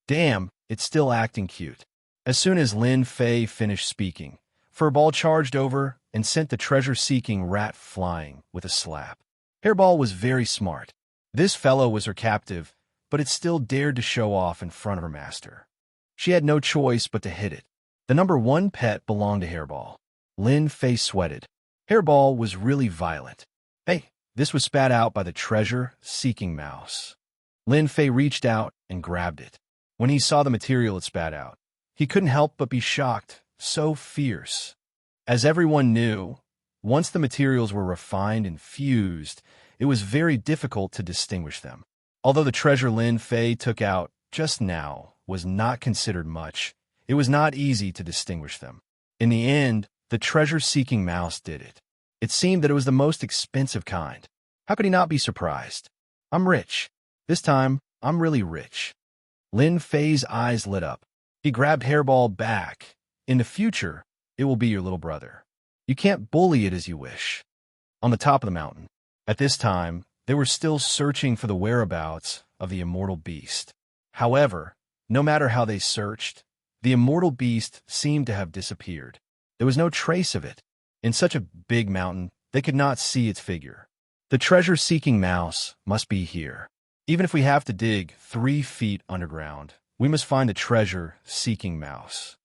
"Damn, it's still acting cute." As soon as Lin Fei finished speaking, Furball charged over and sent the treasure-seeking rat flying with a slap. Hairball was very smart. This fellow was her captive, but it still dared to show off in front of her master. She had no choice but to hit it. The number 1 pet belonged to Hairball. Lin Fei sweated. Hairball was really violent. "Hey!" This was spat out by the treasure-seeking mouse. Lin Fei reached out and grabbed it. When he saw the material it spat out, he couldn't help but be shocked. So fierce. As everyone knew, once the materials were refined and fused, it was very difficult to distinguish them. Although the treasure Lin Fei took out just now was not considered much, it was not easy to distinguish them. In the end, the treasure-seeking mouse did it. It seemed that it was the most expensive kind. How could he not be surprised? "I'm rich. This time, I'm really rich." Lin Fei's eyes lit up. He grabbed Hairball back. "In the future, it will be your little brother. You can't bully it as you wish." On the top of the mountain, at this time, they were still searching for the whereabouts of the immortal beast. However, no matter how they searched, the immortal beast seemed to have disappeared. There was no trace of it. In such a big mountain, they could not see its figure. "The treasure-seeking mouse must be here. Even if we have to dig 3 feet underground, we must find the treasure-seeking mouse."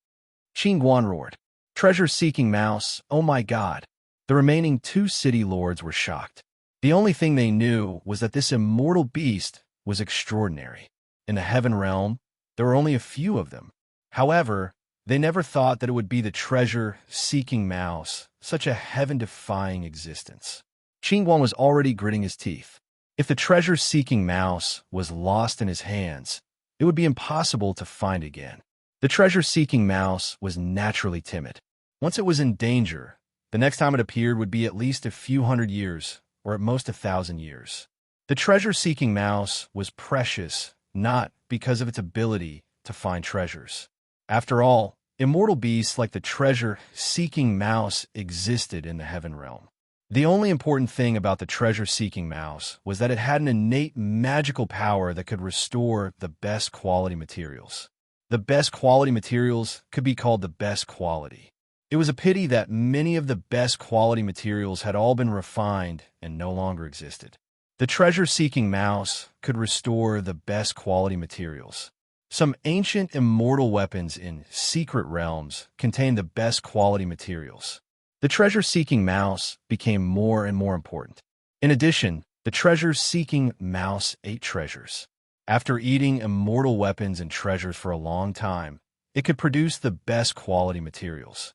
Qing Guan roared. "Treasure-seeking mouse, oh my god." The remaining 2 city lords were shocked. The only thing they knew was that this immortal beast was extraordinary. In the heaven realm, there were only a few of them. However, they never thought that it would be the treasure-seeking mouse, such a heaven-defying existence. Qing Guan was already gritting his teeth. If the treasure-seeking mouse was lost in his hands, it would be impossible to find again. The treasure-seeking mouse was naturally timid. Once it was in danger, the next time it appeared would be at least a few hundred years, or at most 1,000 years. The treasure-seeking mouse was precious, not because of its ability to find treasures. After all, immortal beasts like the treasure-seeking mouse existed in the heaven realm. The only important thing about the treasure-seeking mouse was that it had an innate magical power that could restore the best quality materials. The best quality materials could be called the best quality. It was a pity that many of the best quality materials had all been refined and no longer existed. The treasure-seeking mouse could restore the best quality materials. Some ancient immortal weapons in secret realms contained the best quality materials. The treasure-seeking mouse became more and more important. In addition, the treasure-seeking mouse ate treasures. After eating immortal weapons and treasures for a long time, it could produce the best quality materials.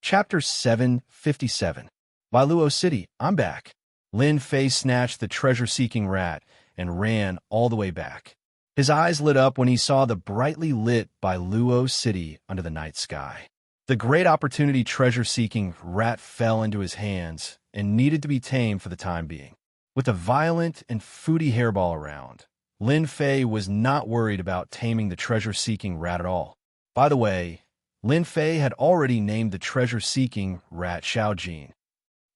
Chapter 757. By Luo City, I'm back. Lin Fei snatched the treasure-seeking rat and ran all the way back. His eyes lit up when he saw the brightly lit by Luo City under the night sky. The great opportunity treasure-seeking rat fell into his hands and needed to be tamed for the time being. With a violent and foodie hairball around, Lin Fei was not worried about taming the treasure-seeking rat at all. By the way, Lin Fei had already named the treasure-seeking rat Xiao Jin.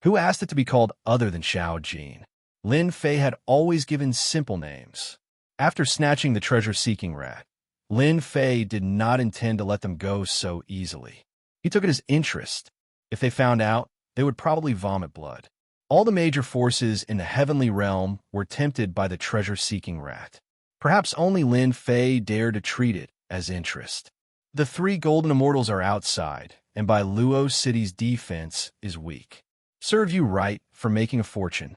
Who asked it to be called other than Xiao Jin? Lin Fei had always given simple names. After snatching the treasure-seeking rat, Lin Fei did not intend to let them go so easily. He took it as interest. If they found out, they would probably vomit blood. All the major forces in the heavenly realm were tempted by the treasure-seeking rat. Perhaps only Lin Fei dared to treat it as interest. The three golden immortals are outside, and by Luo City's defense is weak. Serve you right for making a fortune.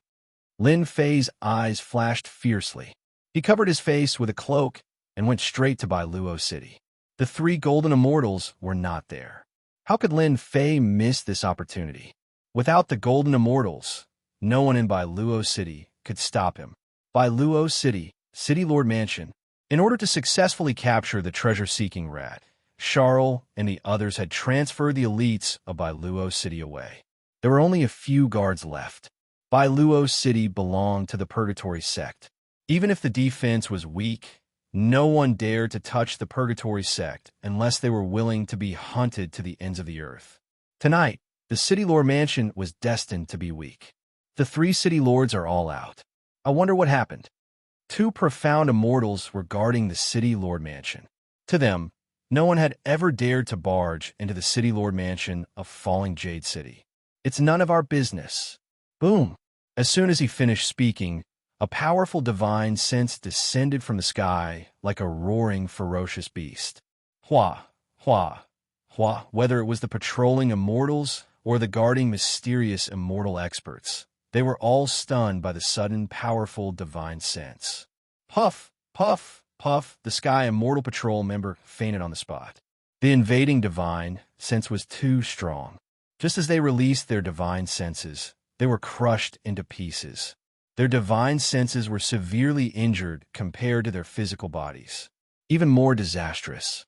Lin Fei's eyes flashed fiercely. He covered his face with a cloak and went straight to Bai Luo City. The three golden immortals were not there. How could Lin Fei miss this opportunity? Without the golden immortals, no one in Bai Luo City could stop him. Bai Luo City, City Lord Mansion. In order to successfully capture the treasure-seeking rat, Charles and the others had transferred the elites of Bai Luo City away. There were only a few guards left. Bai Luo City belonged to the Purgatory sect. Even if the defense was weak, no one dared to touch the Purgatory sect unless they were willing to be hunted to the ends of the earth. Tonight, the City Lord Mansion was destined to be weak. The three City Lords are all out. I wonder what happened. Two profound immortals were guarding the City Lord Mansion. To them, no one had ever dared to barge into the City Lord Mansion of Falling Jade City. It's none of our business. Boom! As soon as he finished speaking, a powerful divine sense descended from the sky like a roaring, ferocious beast. Hua, hua, hua. Whether it was the patrolling immortals or the guarding mysterious immortal experts, they were all stunned by the sudden, powerful divine sense. Puff, puff, puff. The Sky Immortal Patrol member fainted on the spot. The invading divine sense was too strong. Just as they released their divine senses, they were crushed into pieces. Their divine senses were severely injured compared to their physical bodies. Even more disastrous.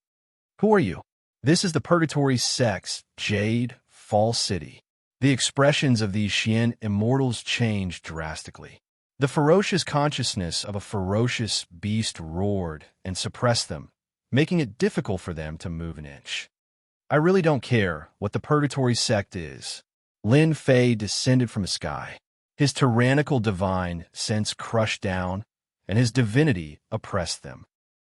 Who are you? This is the Purgatory sect's Jade Fall City. The expressions of these Xian immortals changed drastically. The ferocious consciousness of a ferocious beast roared and suppressed them, making it difficult for them to move an inch. I really don't care what the Purgatory sect is. Lin Fei descended from the sky. His tyrannical divine sense crushed down, and his divinity oppressed them.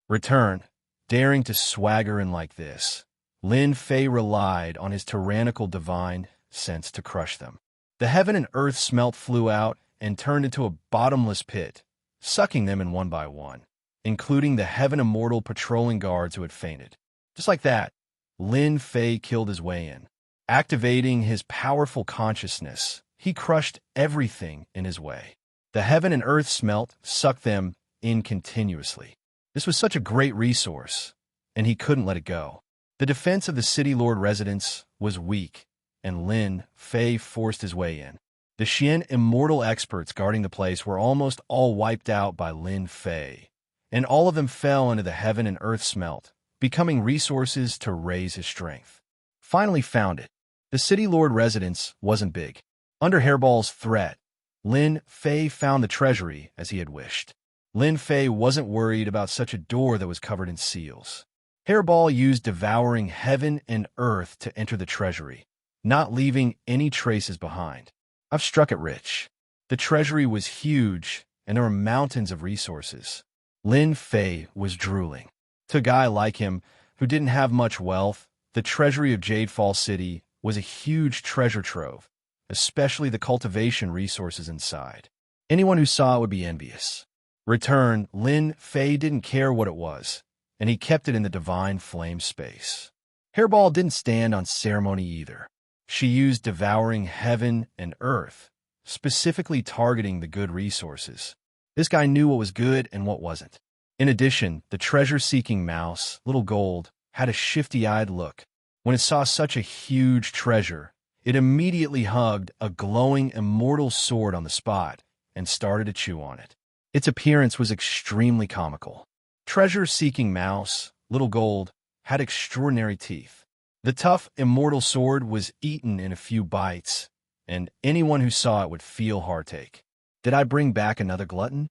Return, daring to swagger in like this. Lin Fei relied on his tyrannical divine sense to crush them. The heaven and earth smelt flew out and turned into a bottomless pit, sucking them in one by one, including the heaven immortal patrolling guards who had fainted. Just like that, Lin Fei killed his way in. Activating his powerful consciousness, he crushed everything in his way. The heaven and earth smelt, sucked them in continuously. This was such a great resource, and he couldn't let it go. The defense of the City Lord residence was weak, and Lin Fei forced his way in. The Xian immortal experts guarding the place were almost all wiped out by Lin Fei, and all of them fell into the heaven and earth smelt, becoming resources to raise his strength. Finally found it. The City Lord residence wasn't big. Under Hairball's threat, Lin Fei found the treasury as he had wished. Lin Fei wasn't worried about such a door that was covered in seals. Hairball used devouring heaven and earth to enter the treasury, not leaving any traces behind. I've struck it rich. The treasury was huge, and there were mountains of resources. Lin Fei was drooling. To a guy like him, who didn't have much wealth, the treasury of Jade Fall City was a huge treasure trove, especially the cultivation resources inside. Anyone who saw it would be envious. Return, Lin Fei didn't care what it was, and he kept it in the divine flame space. Hairball didn't stand on ceremony either. She used devouring heaven and earth, specifically targeting the good resources. This guy knew what was good and what wasn't. In addition, the treasure-seeking mouse, Little Gold, had a shifty-eyed look. When it saw such a huge treasure, it immediately hugged a glowing immortal sword on the spot and started to chew on it. Its appearance was extremely comical. Treasure-seeking mouse, Little Gold, had extraordinary teeth. The tough, immortal sword was eaten in a few bites, and anyone who saw it would feel heartache. Did I bring back another glutton?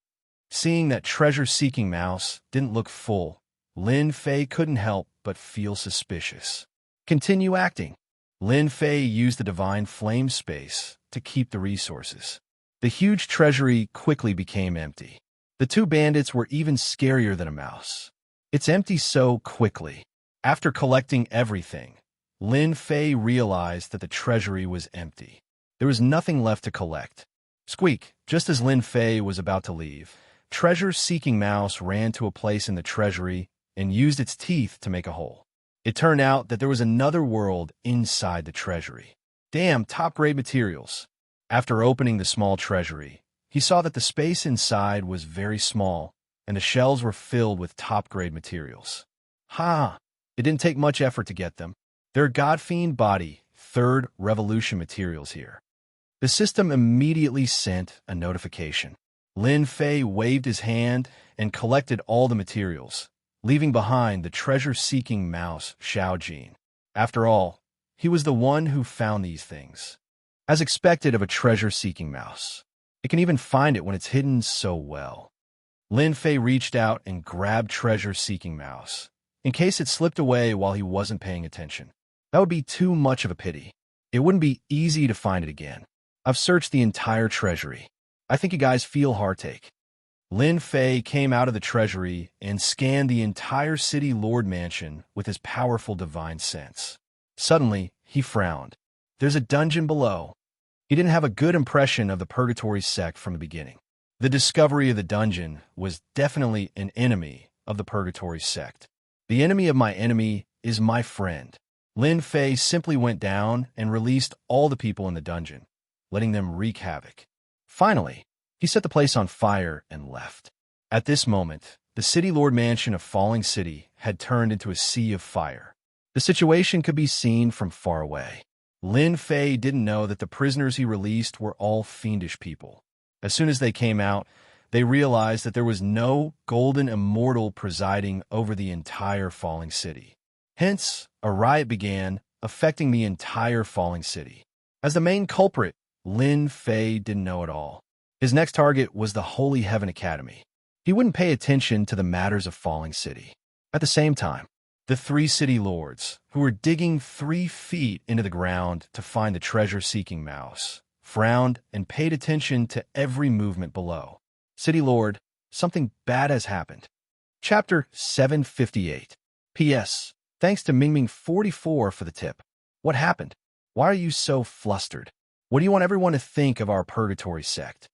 Seeing that treasure-seeking mouse didn't look full, Lin Fei couldn't help but feel suspicious. Continue acting. Lin Fei used the divine flame space to keep the resources. The huge treasury quickly became empty. The two bandits were even scarier than a mouse. It's empty so quickly. After collecting everything, Lin Fei realized that the treasury was empty. There was nothing left to collect. Squeak, just as Lin Fei was about to leave, treasure-seeking mouse ran to a place in the treasury and used its teeth to make a hole. It turned out that there was another world inside the treasury. Damn, top-grade materials. After opening the small treasury, he saw that the space inside was very small, and the shelves were filled with top-grade materials. It didn't take much effort to get them. There are Godfiend body, 3rd Revolution materials here. The system immediately sent a notification. Lin Fei waved his hand and collected all the materials, leaving behind the treasure-seeking mouse, Xiao Jin. After all, he was the one who found these things. As expected of a treasure-seeking mouse, it can even find it when it's hidden so well. Lin Fei reached out and grabbed treasure-seeking mouse, in case it slipped away while he wasn't paying attention. That would be too much of a pity. It wouldn't be easy to find it again. I've searched the entire treasury. I think you guys feel heartache. Lin Fei came out of the treasury and scanned the entire city lord mansion with his powerful divine sense. Suddenly, he frowned. There's a dungeon below. He didn't have a good impression of the Purgatory sect from the beginning. The discovery of the dungeon was definitely an enemy of the Purgatory sect. The enemy of my enemy is my friend. Lin Fei simply went down and released all the people in the dungeon, letting them wreak havoc. Finally, he set the place on fire and left. At this moment, the city lord mansion of Falling City had turned into a sea of fire. The situation could be seen from far away. Lin Fei didn't know that the prisoners he released were all fiendish people. As soon as they came out, they realized that there was no golden immortal presiding over the entire Falling City. Hence, a riot began, affecting the entire Falling City. As the main culprit, Lin Fei didn't know it all. His next target was the Holy Heaven Academy. He wouldn't pay attention to the matters of Falling City. At the same time, the 3 city lords, who were digging 3 feet into the ground to find the treasure-seeking mouse, frowned and paid attention to every movement below. City Lord, something bad has happened. Chapter 758. P.S. Thanks to Mingming44 for the tip. What happened? Why are you so flustered? What do you want everyone to think of our Purgatory sect?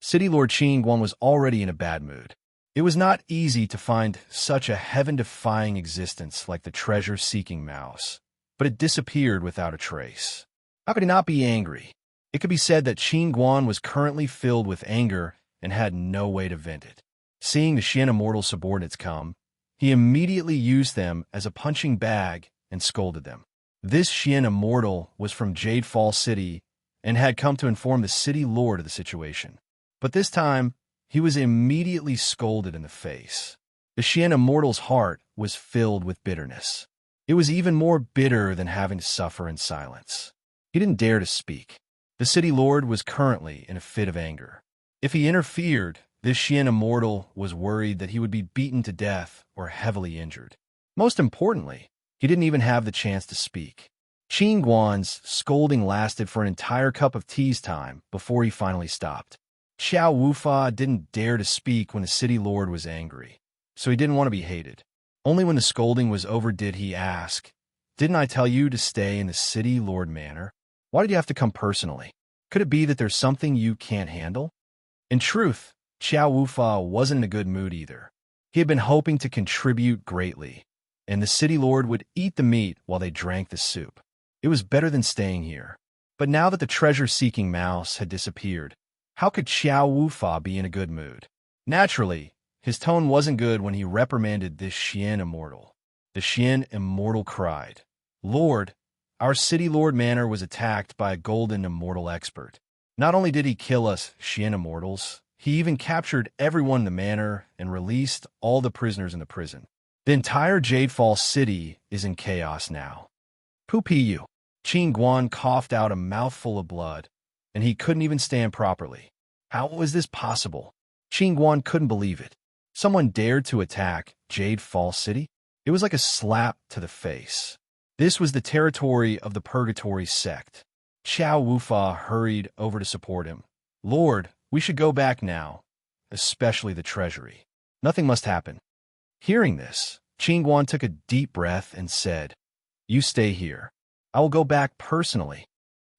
City Lord Qingguan was already in a bad mood. It was not easy to find such a heaven-defying existence like the treasure-seeking mouse, but it disappeared without a trace. How could he not be angry? It could be said that Qingguan was currently filled with anger and had no way to vent it. Seeing the Xian Immortal subordinates come, he immediately used them as a punching bag and scolded them. This Xian Immortal was from Jade Fall City and had come to inform the city lord of the situation. But this time, he was immediately scolded in the face. The Xian Immortal's heart was filled with bitterness. It was even more bitter than having to suffer in silence. He didn't dare to speak. The city lord was currently in a fit of anger. If he interfered, this Xian Immortal was worried that he would be beaten to death or heavily injured. Most importantly, he didn't even have the chance to speak. Qingguan's scolding lasted for an entire cup of tea's time before he finally stopped. Xiao Wufa didn't dare to speak when the city lord was angry, so he didn't want to be hated. Only when the scolding was over did he ask, "Didn't I tell you to stay in the city lord manor? Why did you have to come personally? Could it be that there's something you can't handle?" In truth, Xiao Wufa wasn't in a good mood either. He had been hoping to contribute greatly, and the city lord would eat the meat while they drank the soup. It was better than staying here. But now that the treasure-seeking mouse had disappeared, how could Xiao Wufa be in a good mood? Naturally, his tone wasn't good when he reprimanded this Xian Immortal. The Xian Immortal cried, "Lord, our city lord manor was attacked by a golden immortal expert. Not only did he kill us Xian immortals, he even captured everyone in the manor and released all the prisoners in the prison. The entire Jade Falls city is in chaos now." "Poo-pee-you." Qin Guan coughed out a mouthful of blood, and he couldn't even stand properly. How was this possible? Qin Guan couldn't believe it. Someone dared to attack Jade Falls City? It was like a slap to the face. This was the territory of the Purgatory sect. Xiao Wufa hurried over to support him. "Lord, we should go back now, especially the treasury. Nothing must happen." Hearing this, Qin Guan took a deep breath and said, "You stay here. I will go back personally."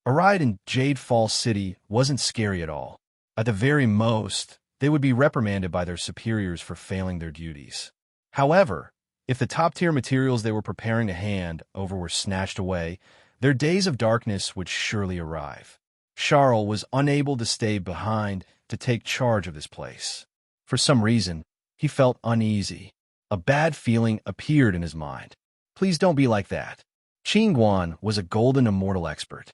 A ride in Jade Falls City wasn't scary at all. At the very most, they would be reprimanded by their superiors for failing their duties. However, if the top-tier materials they were preparing to hand over were snatched away, their days of darkness would surely arrive. Charles was unable to stay behind to take charge of this place. For some reason, he felt uneasy. A bad feeling appeared in his mind. Please don't be like that. Qin Guan was a golden immortal expert.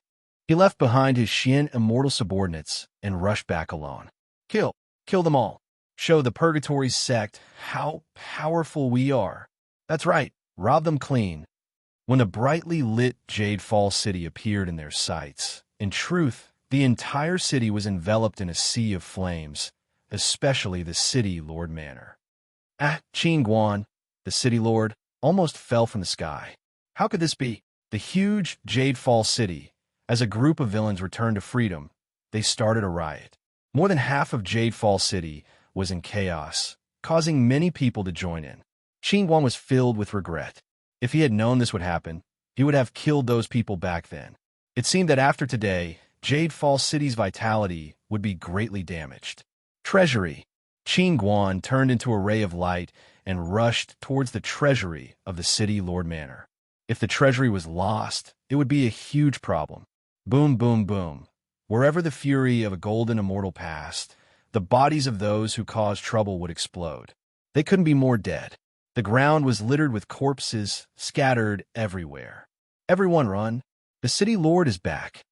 He left behind his Xian immortal subordinates and rushed back alone. Kill them all. Show the Purgatory sect how powerful we are. That's right, rob them clean. When the brightly lit Jade Falls City appeared in their sights, in truth, the entire city was enveloped in a sea of flames, especially the city lord manor. Qin Guan, the city lord, almost fell from the sky. How could this be? The huge Jade Falls City, as a group of villains returned to freedom, they started a riot. More than half of Jade Falls City was in chaos, causing many people to join in. Qin Guan was filled with regret. If he had known this would happen, he would have killed those people back then. It seemed that after today, Jade Falls City's vitality would be greatly damaged. Treasury. Qin Guan turned into a ray of light and rushed towards the treasury of the city lord manor. If the treasury was lost, it would be a huge problem. Boom, boom, boom. Wherever the fury of a golden immortal passed, the bodies of those who caused trouble would explode. They couldn't be more dead. The ground was littered with corpses scattered everywhere. "Everyone run. The city lord is back."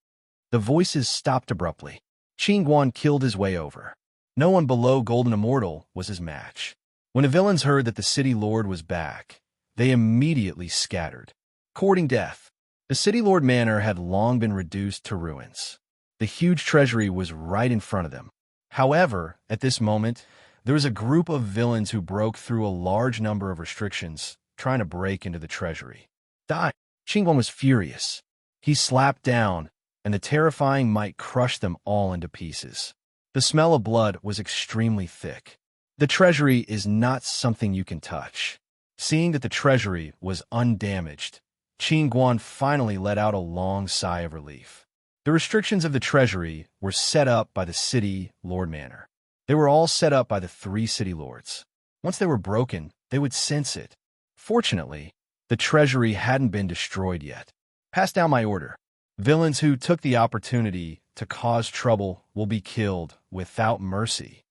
The voices stopped abruptly. Qin Guan killed his way over. No one below Golden Immortal was his match. When the villains heard that the city lord was back, they immediately scattered. Courting death. The city lord manor had long been reduced to ruins. The huge treasury was right in front of them. However, at this moment, there was a group of villains who broke through a large number of restrictions, trying to break into the treasury. Die! Qin Guan was furious. He slapped down, and the terrifying might crushed them all into pieces. The smell of blood was extremely thick. The treasury is not something you can touch. Seeing that the treasury was undamaged, Qin Guan finally let out a long sigh of relief. The restrictions of the treasury were set up by the city lord manor. They were all set up by the 3 city lords. Once they were broken, they would sense it. Fortunately, the treasury hadn't been destroyed yet. Pass down my order. Villains who took the opportunity to cause trouble will be killed without mercy.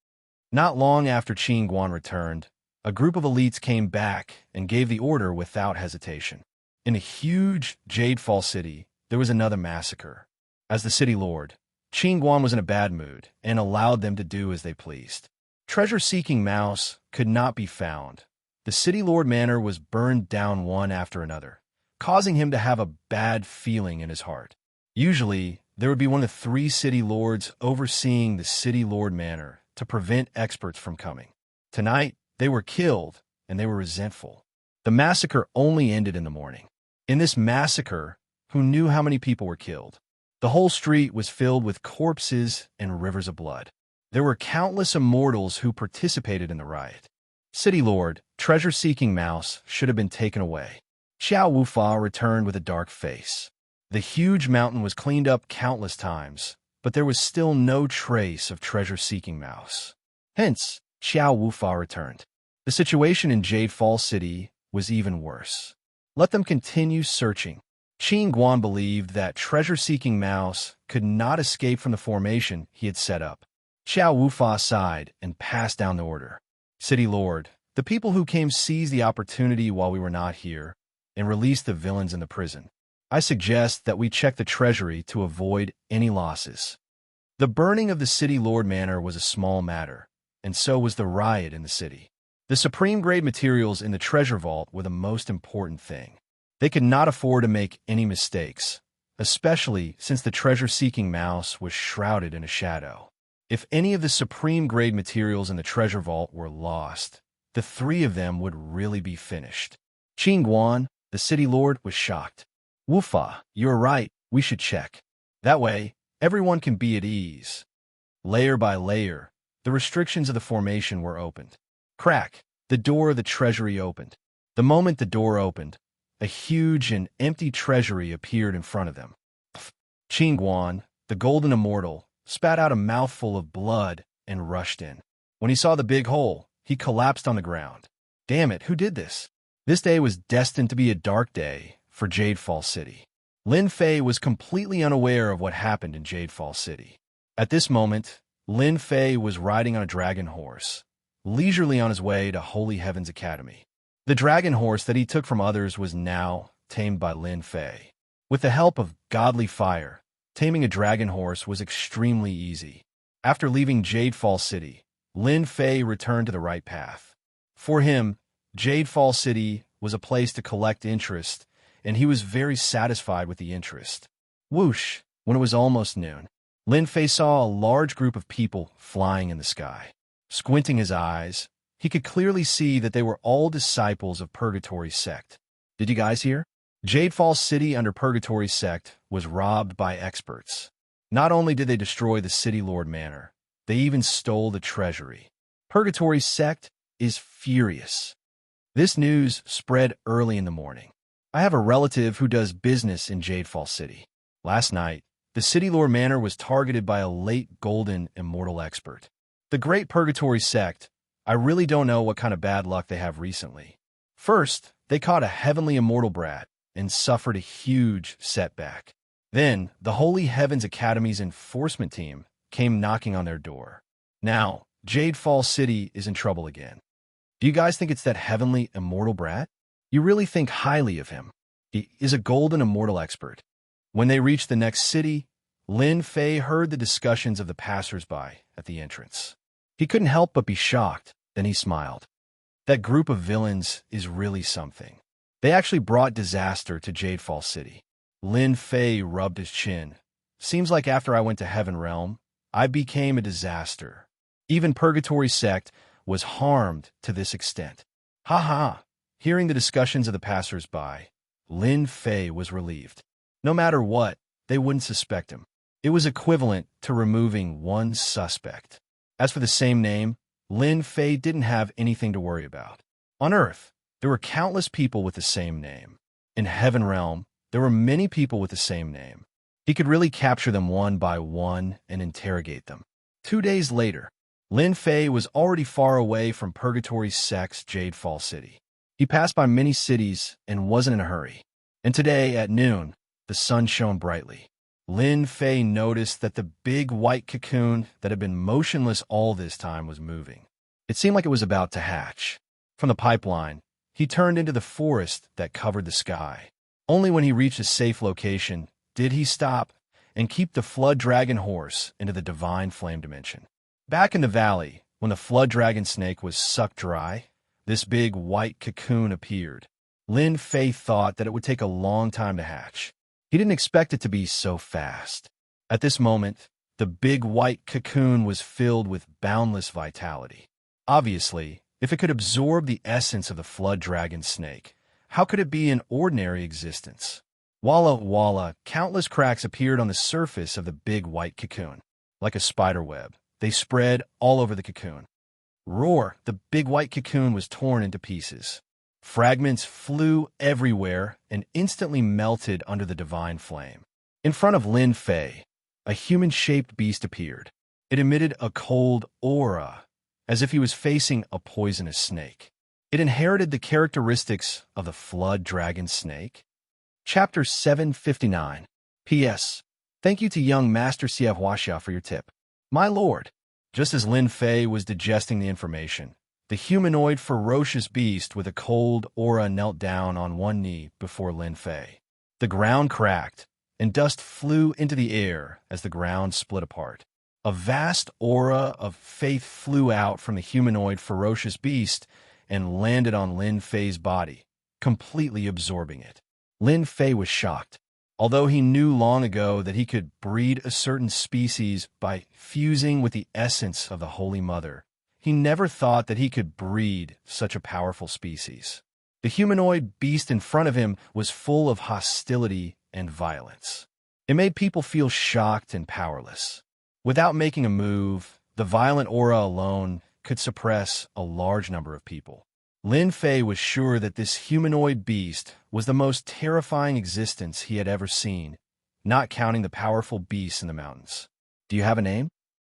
Not long after Qin Guan returned, a group of elites came back and gave the order without hesitation. In a huge Jade Falls City, there was another massacre. As the city lord, Qin Guan was in a bad mood and allowed them to do as they pleased. Treasure-seeking mouse could not be found. The city lord manor was burned down one after another, causing him to have a bad feeling in his heart. Usually, there would be one of the 3 city lords overseeing the city lord manor to prevent experts from coming. Tonight, they were killed, and they were resentful. The massacre only ended in the morning. In this massacre, who knew how many people were killed? The whole street was filled with corpses and rivers of blood. There were countless immortals who participated in the riot. City Lord, treasure-seeking mouse, should have been taken away. Xiao Wufa returned with a dark face. The huge mountain was cleaned up countless times, but there was still no trace of treasure-seeking mouse. Hence, Xiao Wufa returned. The situation in Jade Falls City was even worse. Let them continue searching. Qin Guan believed that treasure-seeking mouse could not escape from the formation he had set up. Xiao Wufa sighed and passed down the order. City Lord, the people who came seized the opportunity while we were not here and released the villains in the prison. I suggest that we check the treasury to avoid any losses. The burning of the City Lord Manor was a small matter, and so was the riot in the city. The supreme-grade materials in the treasure vault were the most important thing. They could not afford to make any mistakes, especially since the treasure-seeking mouse was shrouded in a shadow. If any of the supreme-grade materials in the treasure vault were lost, the three of them would really be finished. Qin Guan, the city lord, was shocked. Wufa, you're right, we should check. That way, everyone can be at ease. Layer by layer, the restrictions of the formation were opened. Crack, the door of the treasury opened. The moment the door opened, a huge and empty treasury appeared in front of them. Qin Guan, the golden immortal, spat out a mouthful of blood and rushed in. When he saw the big hole, he collapsed on the ground. Damn it, who did this? This day was destined to be a dark day for Jadefall City. Lin Fei was completely unaware of what happened in Jadefall City. At this moment, Lin Fei was riding on a dragon horse, leisurely on his way to Holy Heaven's Academy. The dragon horse that he took from others was now tamed by Lin Fei. With the help of godly fire, taming a dragon horse was extremely easy. After leaving Jadefall City, Lin Fei returned to the right path. For him, Jadefall City was a place to collect interest, and he was very satisfied with the interest. Whoosh! When it was almost noon, Lin Fei saw a large group of people flying in the sky. Squinting his eyes, he could clearly see that they were all disciples of Purgatory's sect. Did you guys hear? Jadefall City under Purgatory's sect was robbed by experts. Not only did they destroy the City Lord Manor, they even stole the treasury. Purgatory's sect is furious. This news spread early in the morning. I have a relative who does business in Jadefall City. Last night, the City Lord Manor was targeted by a late golden immortal expert. The Great Purgatory sect, I really don't know what kind of bad luck they have recently. First, they caught a heavenly immortal brat and suffered a huge setback. Then, the Holy Heavens Academy's enforcement team came knocking on their door. Now, Jadefall City is in trouble again. Do you guys think it's that heavenly immortal brat? You really think highly of him. He is a golden immortal expert. When they reached the next city, Lin Fei heard the discussions of the passers-by at the entrance. He couldn't help but be shocked, then he smiled. That group of villains is really something. They actually brought disaster to Jadefall City. Lin Fei rubbed his chin. Seems like after I went to Heaven Realm, I became a disaster. Even Purgatory sect was harmed to this extent. Ha ha! Hearing the discussions of the passers-by, Lin Fei was relieved. No matter what, they wouldn't suspect him. It was equivalent to removing one suspect. As for the same name, Lin Fei didn't have anything to worry about. On Earth, there were countless people with the same name. In Heaven Realm, there were many people with the same name. He could really capture them one by one and interrogate them. 2 days later, Lin Fei was already far away from Purgatory sect's Jadefall City. He passed by many cities and wasn't in a hurry. And today, at noon, the sun shone brightly. Lin Fei noticed that the big white cocoon that had been motionless all this time was moving. It seemed like it was about to hatch. From the pipeline, he turned into the forest that covered the sky. Only when he reached a safe location did he stop and keep the Flood Dragon horse into the Divine Flame Dimension. Back in the valley, when the Flood Dragon snake was sucked dry, this big white cocoon appeared. Lin Fei thought that it would take a long time to hatch. He didn't expect it to be so fast. At this moment, the big white cocoon was filled with boundless vitality. Obviously, if it could absorb the essence of the Flood Dragon snake, how could it be in ordinary existence? Walla walla, countless cracks appeared on the surface of the big white cocoon. Like a spider web, they spread all over the cocoon. Roar, the big white cocoon was torn into pieces. Fragments flew everywhere and instantly melted under the divine flame. In front of Lin Fei, a human-shaped beast appeared. It emitted a cold aura, as if he was facing a poisonous snake. It inherited the characteristics of the Flood Dragon snake. Chapter 759. P.S. Thank you to young Master Xie Huaxia for your tip. My lord, just as Lin Fei was digesting the information, the humanoid ferocious beast with a cold aura knelt down on one knee before Lin Fei. The ground cracked, and dust flew into the air as the ground split apart. A vast aura of faith flew out from the humanoid ferocious beast and landed on Lin Fei's body, completely absorbing it. Lin Fei was shocked. Although he knew long ago that he could breed a certain species by fusing with the essence of the Holy Mother, he never thought that he could breed such a powerful species. The humanoid beast in front of him was full of hostility and violence. It made people feel shocked and powerless. Without making a move, the violent aura alone could suppress a large number of people. Lin Fei was sure that this humanoid beast was the most terrifying existence he had ever seen, not counting the powerful beasts in the mountains. Do you have a name?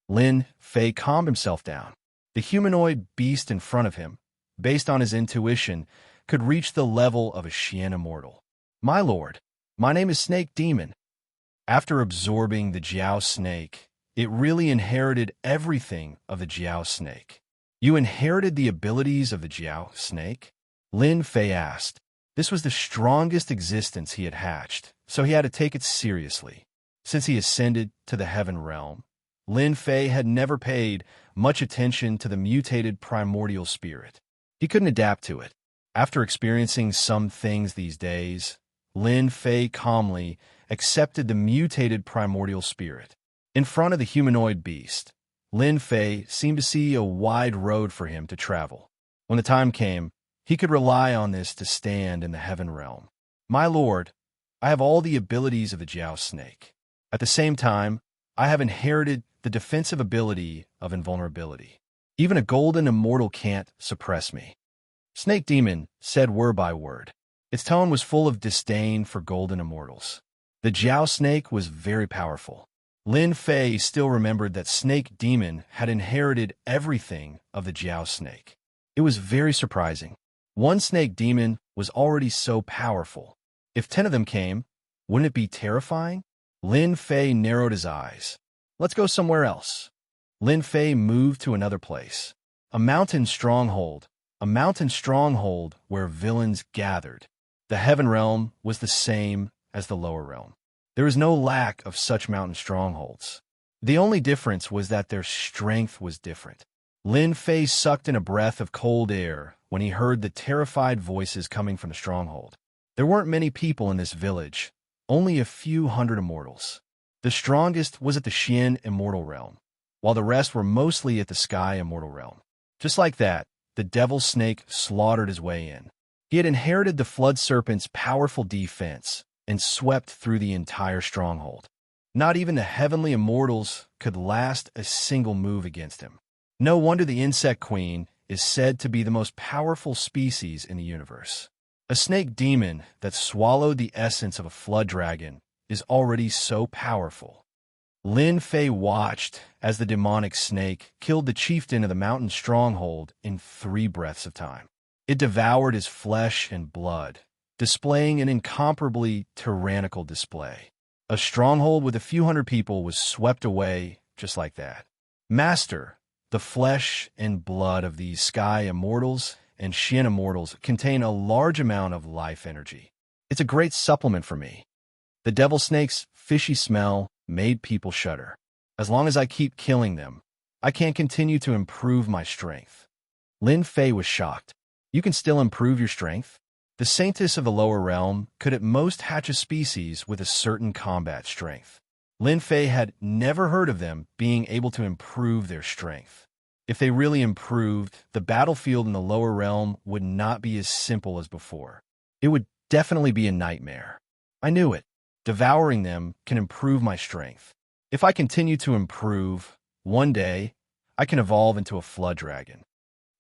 Lin Fei calmed himself down. The humanoid beast in front of him, based on his intuition, could reach the level of a Xian immortal. My lord, my name is Snake Demon. After absorbing the Jiao snake, it really inherited everything of the Jiao snake. You inherited the abilities of the Jiao snake? Lin Fei asked. This was the strongest existence he had hatched, so he had to take it seriously. Since he ascended to the heaven realm, Lin Fei had never paid much attention to the mutated primordial spirit. He couldn't adapt to it. After experiencing some things these days, Lin Fei calmly accepted the mutated primordial spirit. In front of the humanoid beast, Lin Fei seemed to see a wide road for him to travel. When the time came, he could rely on this to stand in the heaven realm. My lord, I have all the abilities of the Jiao snake. At the same time, I have inherited the defensive ability of invulnerability. Even a golden immortal can't suppress me. Snake Demon said word by word. Its tone was full of disdain for golden immortals. The Jiao snake was very powerful. Lin Fei still remembered that Snake Demon had inherited everything of the Jiao snake. It was very surprising. One Snake Demon was already so powerful. If 10 of them came, wouldn't it be terrifying? Lin Fei narrowed his eyes. Let's go somewhere else. Lin Fei moved to another place. A mountain stronghold where villains gathered. The heaven realm was the same as the lower realm. There was no lack of such mountain strongholds. The only difference was that their strength was different. Lin Fei sucked in a breath of cold air when he heard the terrified voices coming from the stronghold. There weren't many people in this village, only a few hundred immortals. The strongest was at the Xian immortal realm, while the rest were mostly at the Sky immortal realm. Just like that, the devil snake slaughtered his way in. He had inherited the flood serpent's powerful defense and swept through the entire stronghold. Not even the heavenly immortals could last a single move against him. No wonder the insect queen is said to be the most powerful species in the universe. A snake demon that swallowed the essence of a flood dragon is already so powerful. Lin Fei watched as the demonic snake killed the chieftain of the mountain stronghold in 3 breaths of time. It devoured his flesh and blood, displaying an incomparably tyrannical display. A stronghold with a few hundred people was swept away just like that. Master, the flesh and blood of these Sky Immortals and Xian Immortals contain a large amount of life energy. It's a great supplement for me. The devil snake's fishy smell made people shudder. As long as I keep killing them, I can't continue to improve my strength. Lin Fei was shocked. You can still improve your strength? The saintess of the lower realm could at most hatch a species with a certain combat strength. Lin Fei had never heard of them being able to improve their strength. If they really improved, the battlefield in the lower realm would not be as simple as before. It would definitely be a nightmare. I knew it. Devouring them can improve my strength. If I continue to improve, one day, I can evolve into a flood dragon.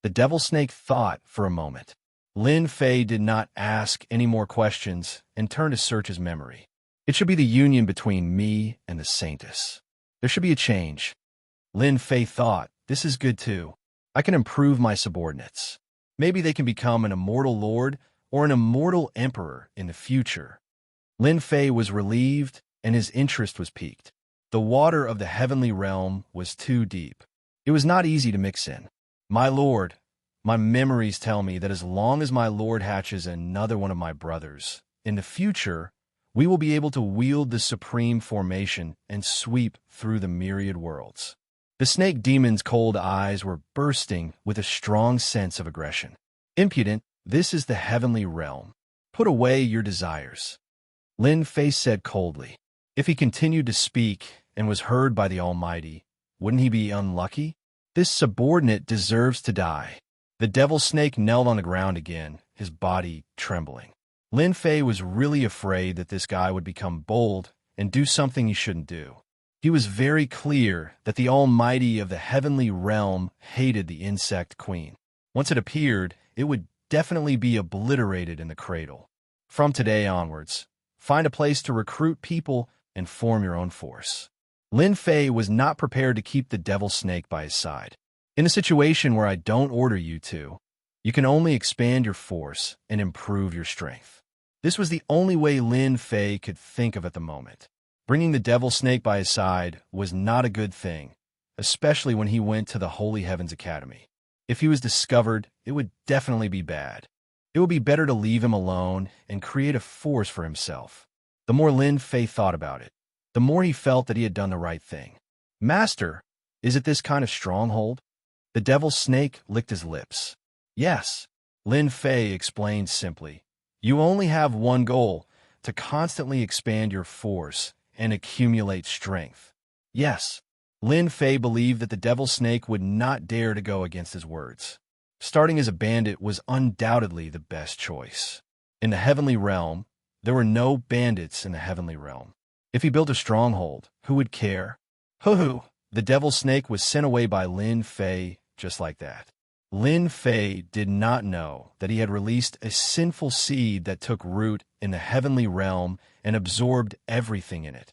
The devil snake thought for a moment. Lin Fei did not ask any more questions and turned to search his memory. It should be the union between me and the saintess. There should be a change. Lin Fei thought, this is good too. I can improve my subordinates. Maybe they can become an immortal lord or an immortal emperor in the future. Lin Fei was relieved and his interest was piqued. The water of the heavenly realm was too deep. It was not easy to mix in. My lord, my memories tell me that as long as my lord hatches another one of my brothers, in the future, we will be able to wield the supreme formation and sweep through the myriad worlds. The snake demon's cold eyes were bursting with a strong sense of aggression. Impudent, this is the heavenly realm. Put away your desires. Lin Fei said coldly. If he continued to speak and was heard by the Almighty, wouldn't he be unlucky? This subordinate deserves to die. The devil snake knelt on the ground again, his body trembling. Lin Fei was really afraid that this guy would become bold and do something he shouldn't do. He was very clear that the Almighty of the heavenly realm hated the insect queen. Once it appeared, it would definitely be obliterated in the cradle. From today onwards, find a place to recruit people and form your own force. Lin Fei was not prepared to keep the devil snake by his side. In a situation where I don't order you to, you can only expand your force and improve your strength. This was the only way Lin Fei could think of at the moment. Bringing the devil snake by his side was not a good thing, especially when he went to the Holy Heavens Academy. If he was discovered, it would definitely be bad. It would be better to leave him alone and create a force for himself. The more Lin Fei thought about it, the more he felt that he had done the right thing. Master, is it this kind of stronghold? The devil snake licked his lips. Yes, Lin Fei explained simply. You only have one goal, to constantly expand your force and accumulate strength. Yes, Lin Fei believed that the devil snake would not dare to go against his words. Starting as a bandit was undoubtedly the best choice. In the heavenly realm, there were no bandits in the heavenly realm. If he built a stronghold, who would care? Hoo-hoo! The devil snake was sent away by Lin Fei just like that. Lin Fei did not know that he had released a sinful seed that took root in the heavenly realm and absorbed everything in it.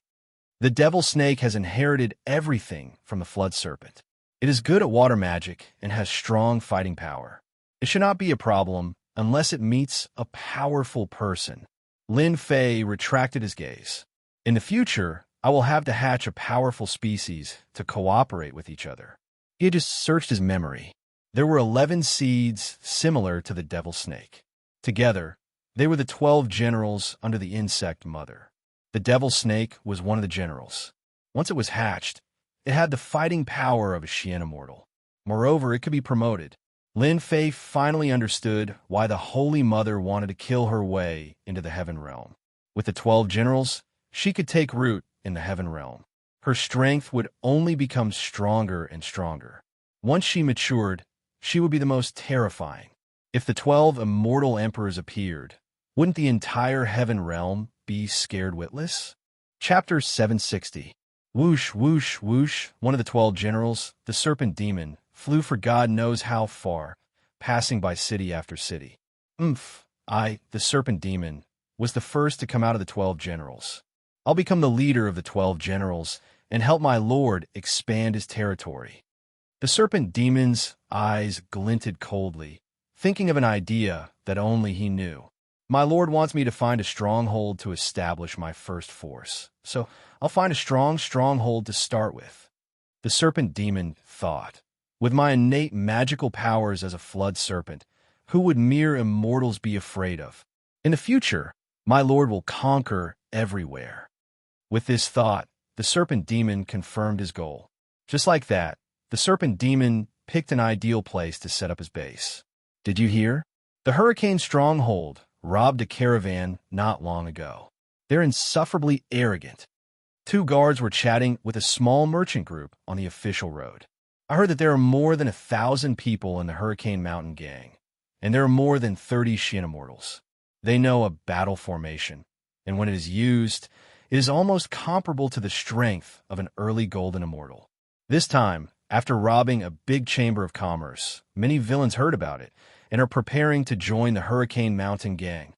The devil snake has inherited everything from the flood serpent. It is good at water magic and has strong fighting power. It should not be a problem unless it meets a powerful person. Lin Fei retracted his gaze. In the future, I will have to hatch a powerful species to cooperate with each other. He had just searched his memory. There were 11 seeds similar to the devil snake. Together, they were the 12 generals under the insect mother. The devil snake was one of the generals. Once it was hatched, it had the fighting power of a Xian immortal. Moreover, it could be promoted. Lin Fei finally understood why the Holy Mother wanted to kill her way into the heaven realm. With the 12 generals, she could take root in the heaven realm. Her strength would only become stronger and stronger. Once she matured, she would be the most terrifying. If the 12 immortal emperors appeared, wouldn't the entire heaven realm be scared witless? Chapter 760. Whoosh, whoosh, whoosh, one of the 12 generals, the serpent demon, flew for God knows how far, passing by city after city. The serpent demon, was the first to come out of the 12 generals. I'll become the leader of the 12 generals and help my lord expand his territory. The serpent demon's eyes glinted coldly, thinking of an idea that only he knew. My lord wants me to find a stronghold to establish my first force, so I'll find a strong stronghold to start with. The serpent demon thought, with my innate magical powers as a flood serpent, who would mere immortals be afraid of? In the future, my lord will conquer everywhere. With this thought, the serpent demon confirmed his goal. Just like that, the serpent demon picked an ideal place to set up his base. Did you hear? The hurricane stronghold robbed a caravan not long ago. They're insufferably arrogant. 2 guards were chatting with a small merchant group on the official road. I heard that there are more than 1,000 people in the Hurricane Mountain gang, and there are more than 30 Xian immortals. They know a battle formation, and when it is used, it is almost comparable to the strength of an early golden immortal. This time, after robbing a big chamber of commerce, many villains heard about it and are preparing to join the Hurricane Mountain gang.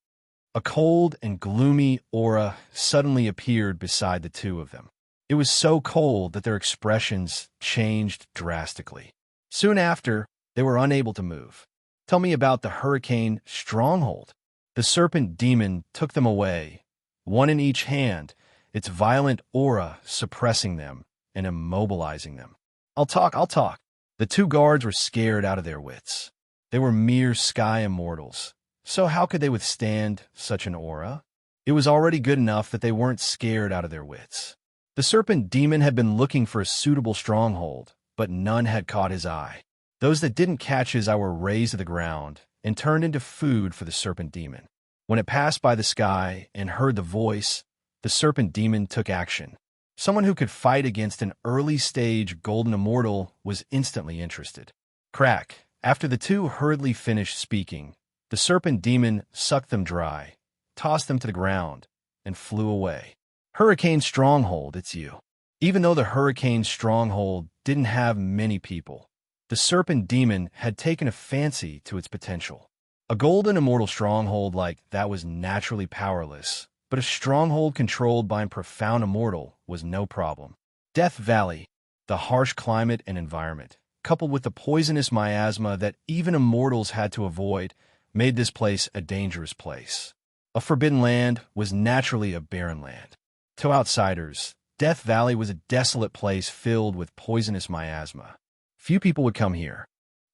A cold and gloomy aura suddenly appeared beside the 2 of them. It was so cold that their expressions changed drastically. Soon after, they were unable to move. Tell me about the hurricane stronghold. The serpent demon took them away, one in each hand, its violent aura suppressing them and immobilizing them. I'll talk. The 2 guards were scared out of their wits. They were mere sky immortals, so how could they withstand such an aura? It was already good enough that they weren't scared out of their wits. The serpent demon had been looking for a suitable stronghold, but none had caught his eye. Those that didn't catch his eye were razed to the ground and turned into food for the serpent demon. When it passed by the sky and heard the voice, the serpent demon took action. Someone who could fight against an early-stage golden immortal was instantly interested. Crack. After the two hurriedly finished speaking, the serpent demon sucked them dry, tossed them to the ground, and flew away. Hurricane Stronghold, it's you. Even though the Hurricane Stronghold didn't have many people, the serpent demon had taken a fancy to its potential. A golden immortal stronghold like that was naturally powerless, but a stronghold controlled by a profound immortal was no problem. Death Valley, the harsh climate and environment, coupled with the poisonous miasma that even immortals had to avoid, made this place a dangerous place. A forbidden land was naturally a barren land. To outsiders, Death Valley was a desolate place filled with poisonous miasma. Few people would come here.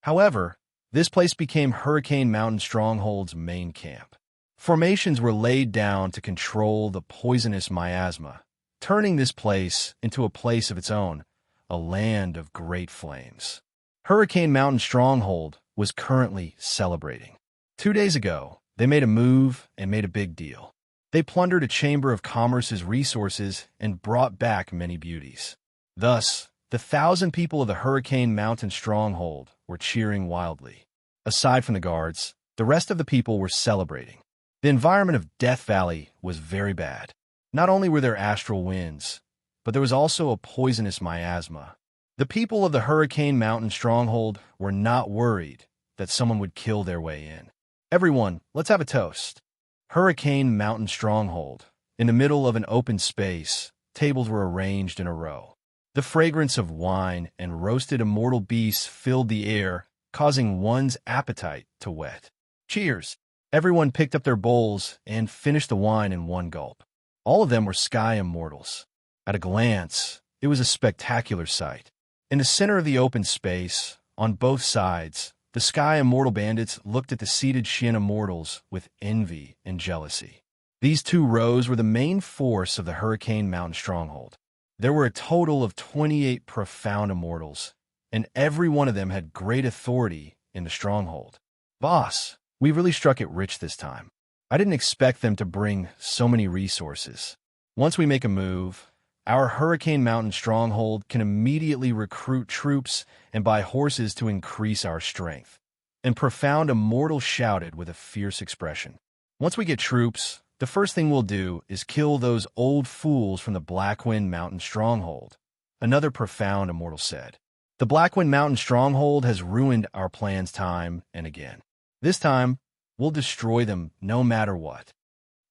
However, this place became Hurricane Mountain Stronghold's main camp. Formations were laid down to control the poisonous miasma, turning this place into a place of its own, a land of great flames. Hurricane Mountain Stronghold was currently celebrating. 2 days ago, they made a move and made a big deal. They plundered a Chamber of Commerce's resources and brought back many beauties. Thus, the 1,000 people of the Hurricane Mountain Stronghold were cheering wildly. Aside from the guards, the rest of the people were celebrating. The environment of Death Valley was very bad. Not only were there astral winds, but there was also a poisonous miasma. The people of the Hurricane Mountain Stronghold were not worried that someone would kill their way in. Everyone, let's have a toast. Hurricane Mountain Stronghold. In the middle of an open space, tables were arranged in a row. The fragrance of wine and roasted immortal beasts filled the air, causing one's appetite to whet. Cheers! Everyone picked up their bowls and finished the wine in one gulp. All of them were sky immortals. At a glance, it was a spectacular sight. In the center of the open space, on both sides, the sky immortal bandits looked at the seated Shin immortals with envy and jealousy. These two rows were the main force of the Hurricane Mountain Stronghold. There were a total of 28 profound immortals, and every one of them had great authority in the stronghold. Boss, we really struck it rich this time. I didn't expect them to bring so many resources. Once we make a move, our Hurricane Mountain Stronghold can immediately recruit troops and buy horses to increase our strength. And Profound Immortal shouted with a fierce expression. Once we get troops, the first thing we'll do is kill those old fools from the Blackwind Mountain Stronghold. Another Profound Immortal said. The Blackwind Mountain Stronghold has ruined our plans time and again. This time, we'll destroy them no matter what.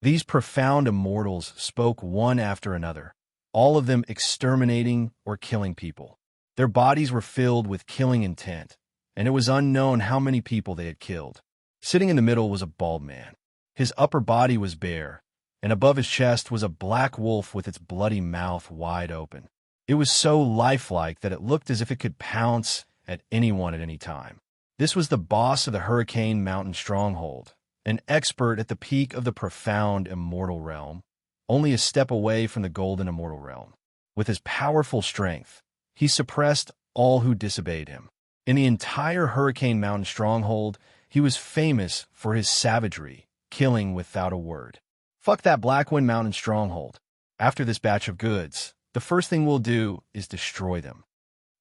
These profound immortals spoke one after another, all of them exterminating or killing people. Their bodies were filled with killing intent, and it was unknown how many people they had killed. Sitting in the middle was a bald man. His upper body was bare, and above his chest was a black wolf with its bloody mouth wide open. It was so lifelike that it looked as if it could pounce at anyone at any time. This was the boss of the Hurricane Mountain Stronghold, an expert at the peak of the profound immortal realm, only a step away from the golden immortal realm. With his powerful strength, he suppressed all who disobeyed him. In the entire Hurricane Mountain Stronghold, he was famous for his savagery, killing without a word. Fuck that Blackwind Mountain Stronghold. After this batch of goods, the first thing we'll do is destroy them.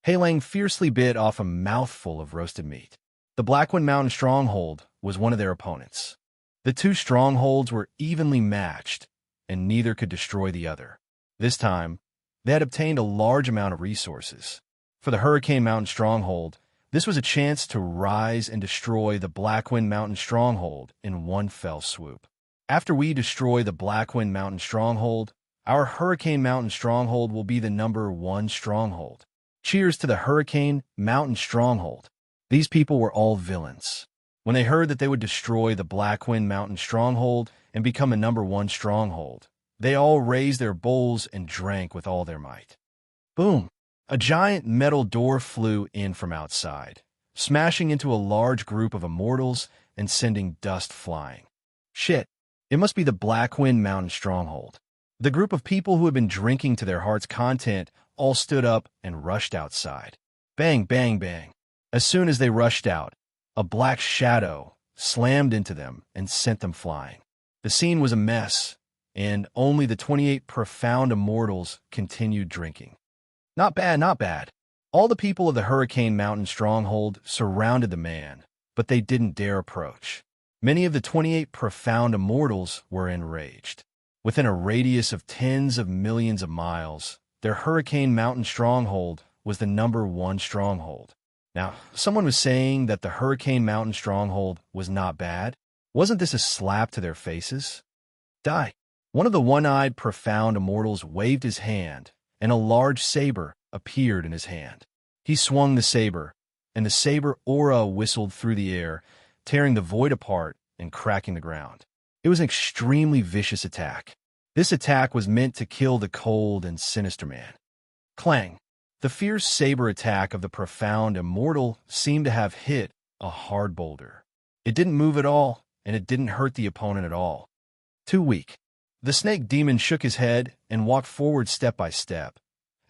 Heilang fiercely bit off a mouthful of roasted meat. The Blackwind Mountain Stronghold was one of their opponents. The two strongholds were evenly matched, and neither could destroy the other. This time, they had obtained a large amount of resources. For the Hurricane Mountain Stronghold, this was a chance to rise and destroy the Blackwind Mountain Stronghold in one fell swoop. After we destroy the Blackwind Mountain Stronghold, our Hurricane Mountain Stronghold will be the #1 stronghold. Cheers to the Hurricane Mountain Stronghold. These people were all villains. When they heard that they would destroy the Blackwind Mountain Stronghold and become a #1 stronghold, they all raised their bowls and drank with all their might. Boom! A giant metal door flew in from outside, smashing into a large group of immortals and sending dust flying. Shit! It must be the Blackwind Mountain stronghold. The group of people who had been drinking to their heart's content all stood up and rushed outside. Bang, bang, bang. As soon as they rushed out, a black shadow slammed into them and sent them flying. The scene was a mess, and only the 28 profound immortals continued drinking. Not bad, not bad. All the people of the Hurricane Mountain stronghold surrounded the man, but they didn't dare approach. Many of the 28 profound immortals were enraged. Within a radius of tens of millions of miles, their Hurricane Mountain stronghold was the #1 stronghold. Now, someone was saying that the Hurricane Mountain stronghold was not bad. Wasn't this a slap to their faces? Die. One of the one-eyed profound immortals waved his hand, and a large saber appeared in his hand. He swung the saber, and the saber aura whistled through the air, tearing the void apart and cracking the ground. It was an extremely vicious attack. This attack was meant to kill the cold and sinister man. Clang! The fierce saber attack of the profound immortal seemed to have hit a hard boulder. It didn't move at all, and it didn't hurt the opponent at all. Too weak. The snake demon shook his head and walked forward step by step,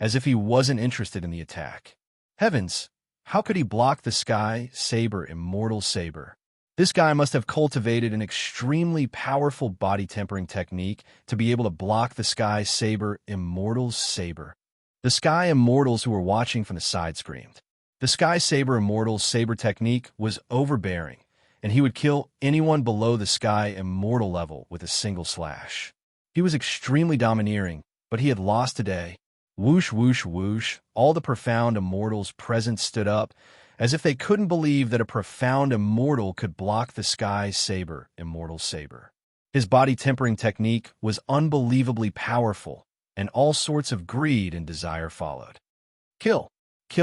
as if he wasn't interested in the attack. Heavens! How could he block the sky saber immortal saber? This guy must have cultivated an extremely powerful body tempering technique to be able to block the sky saber immortal's saber. The sky immortals who were watching from the side screamed. The sky saber immortal's saber technique was overbearing, and he would kill anyone below the sky immortal level with a single slash. He was extremely domineering, but he had lost today. Whoosh, whoosh, whoosh, all the profound immortals present stood up, as if they couldn't believe that a profound immortal could block the sky saber immortal's saber. His body tempering technique was unbelievably powerful, and all sorts of greed and desire followed. Kill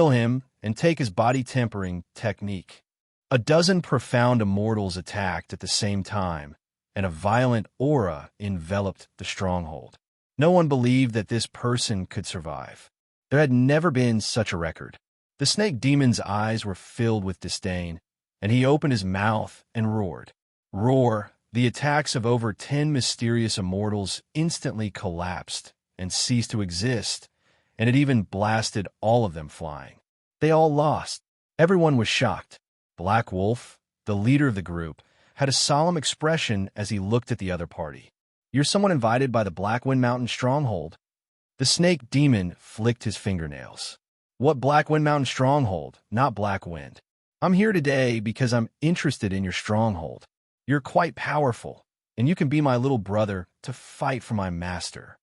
him, and take his body tempering technique. A dozen profound immortals attacked at the same time, and a violent aura enveloped the stronghold. No one believed that this person could survive. There had never been such a record. The snake demon's eyes were filled with disdain, and he opened his mouth and roared. Roar! The attacks of over 10 mysterious immortals instantly collapsed and ceased to exist, and it even blasted all of them flying. They all lost. Everyone was shocked. Black Wolf, the leader of the group, had a solemn expression as he looked at the other party. You're someone invited by the Blackwind Mountain stronghold. The snake demon flicked his fingernails. What Blackwind Mountain stronghold, not Blackwind? I'm here today because I'm interested in your stronghold. You're quite powerful, and you can be my little brother to fight for my master.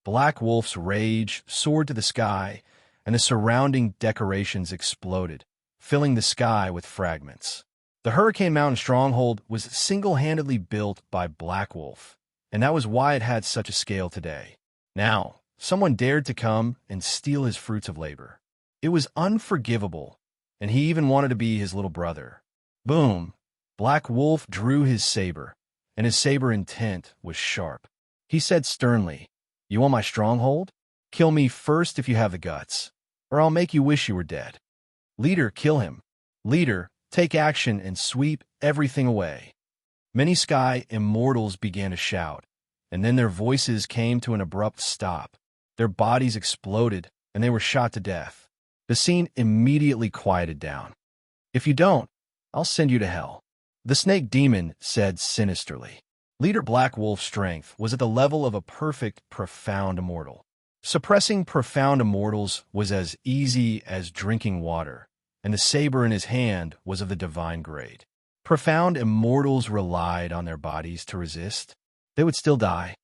Black Wolf's rage soared to the sky, and the surrounding decorations exploded, filling the sky with fragments. The Hurricane Mountain stronghold was single-handedly built by Black Wolf, and that was why it had such a scale today. Now, someone dared to come and steal his fruits of labor. It was unforgivable, and he even wanted to be his little brother. Boom! Black Wolf drew his saber, and his saber intent was sharp. He said sternly, "You want my stronghold? Kill me first if you have the guts, or I'll make you wish you were dead. Leader, kill him. Leader, take action and sweep everything away." Many sky immortals began to shout, and then their voices came to an abrupt stop. Their bodies exploded, and they were shot to death. The scene immediately quieted down. "If you don't, I'll send you to hell," the snake demon said sinisterly. Leader Black Wolf's strength was at the level of a perfect, profound immortal. Suppressing profound immortals was as easy as drinking water, and the saber in his hand was of the divine grade. Profound immortals relied on their bodies to resist. They would still die.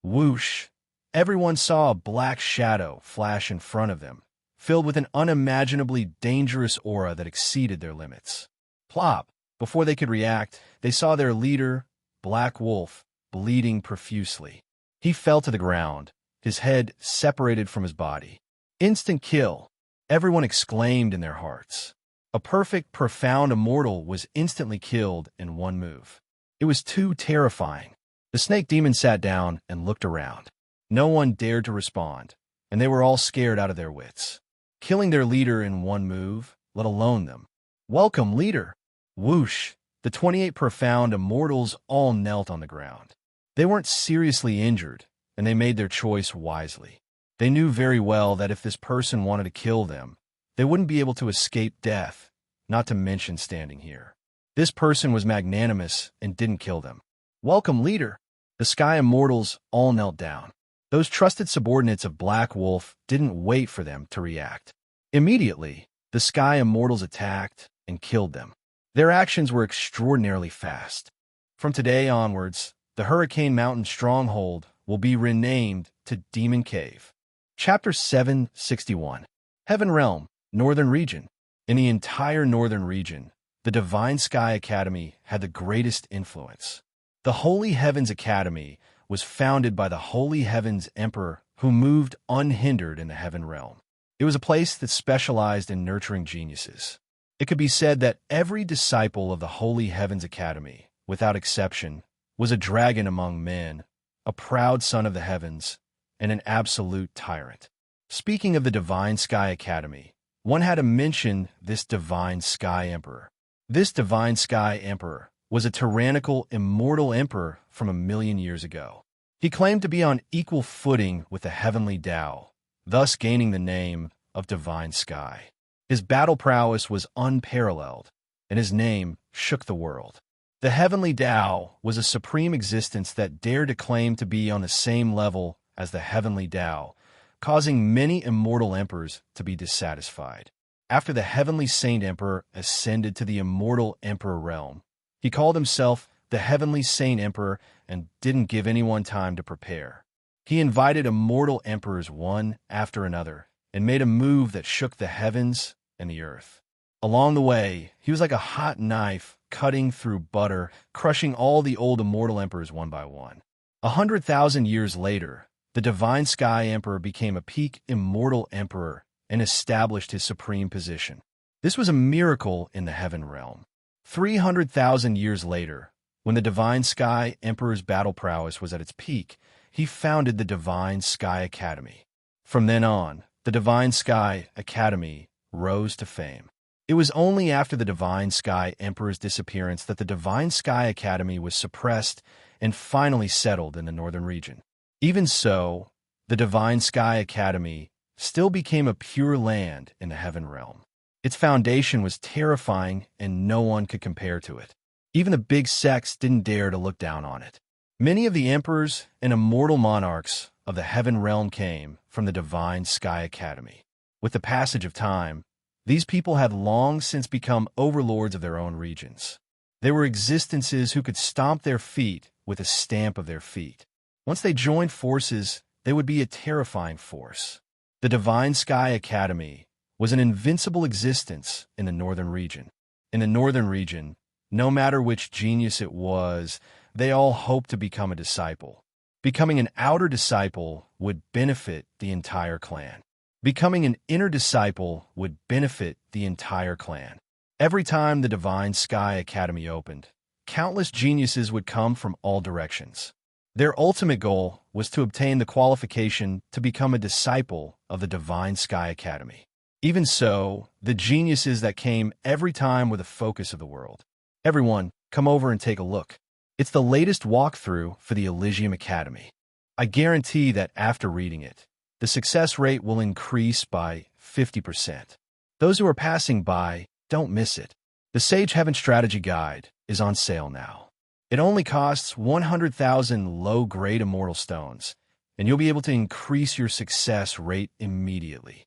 Whoosh! Everyone saw a black shadow flash in front of them, filled with an unimaginably dangerous aura that exceeded their limits. Plop! Before they could react, they saw their leader, Black Wolf, bleeding profusely. He fell to the ground, his head separated from his body. Instant kill! Everyone exclaimed in their hearts. A perfect, profound immortal was instantly killed in one move. It was too terrifying. The snake demon sat down and looked around. No one dared to respond, and they were all scared out of their wits. Killing their leader in one move, let alone them. "Welcome, leader!" Whoosh! The 28 profound immortals all knelt on the ground. They weren't seriously injured, and they made their choice wisely. They knew very well that if this person wanted to kill them, they wouldn't be able to escape death, not to mention standing here. This person was magnanimous and didn't kill them. "Welcome, leader." The Sky Immortals all knelt down. Those trusted subordinates of Black Wolf didn't wait for them to react. Immediately, the Sky Immortals attacked and killed them. Their actions were extraordinarily fast. From today onwards, the Hurricane Mountain stronghold will be renamed to Demon Cave. Chapter 761. Heaven Realm, Northern Region. In the entire Northern Region, the Divine Sky Academy had the greatest influence. The Holy Heavens Academy was founded by the Holy Heavens Emperor, who moved unhindered in the Heaven Realm. It was a place that specialized in nurturing geniuses. It could be said that every disciple of the Holy Heavens Academy, without exception, was a dragon among men, a proud son of the heavens, and an absolute tyrant. Speaking of the Divine Sky Academy, one had to mention this Divine Sky Emperor. This Divine Sky Emperor was a tyrannical, immortal emperor from 1,000,000 years ago. He claimed to be on equal footing with the heavenly Tao, thus gaining the name of Divine Sky. His battle prowess was unparalleled, and his name shook the world. The heavenly Tao was a supreme existence that dared to claim to be on the same level as the heavenly Tao, causing many immortal emperors to be dissatisfied. After the heavenly Saint Emperor ascended to the immortal Emperor realm, he called himself the Heavenly Saint Emperor and didn't give anyone time to prepare. He invited immortal emperors one after another and made a move that shook the heavens and the earth. Along the way, he was like a hot knife cutting through butter, crushing all the old immortal emperors one by one. 100,000 years later, the Divine Sky Emperor became a peak immortal emperor and established his supreme position. This was a miracle in the heaven realm. 300,000 years later, when the Divine Sky Emperor's battle prowess was at its peak, he founded the Divine Sky Academy. From then on, the Divine Sky Academy rose to fame. It was only after the Divine Sky Emperor's disappearance that the Divine Sky Academy was suppressed and finally settled in the northern region. Even so, the Divine Sky Academy still became a pure land in the heaven realm. Its foundation was terrifying and no one could compare to it. Even the big sects didn't dare to look down on it. Many of the emperors and immortal monarchs of the heaven realm came from the Divine Sky Academy. With the passage of time, these people had long since become overlords of their own regions. They were existences who could stomp their feet with a stamp of their feet. Once they joined forces, they would be a terrifying force. The Divine Sky Academy was an invincible existence in the northern region. In the northern region, no matter which genius it was, they all hoped to become a disciple. Becoming an outer disciple would benefit the entire clan. Becoming an inner disciple would benefit the entire clan. Every time the Divine Sky Academy opened, countless geniuses would come from all directions. Their ultimate goal was to obtain the qualification to become a disciple of the Divine Sky Academy. Even so, the geniuses that came every time were the focus of the world. Everyone, come over and take a look. It's the latest walkthrough for the Elysium Academy. I guarantee that after reading it, the success rate will increase by 50%. Those who are passing by, don't miss it. The Sage Heaven Strategy Guide is on sale now. It only costs 100,000 low-grade immortal stones, and you'll be able to increase your success rate immediately.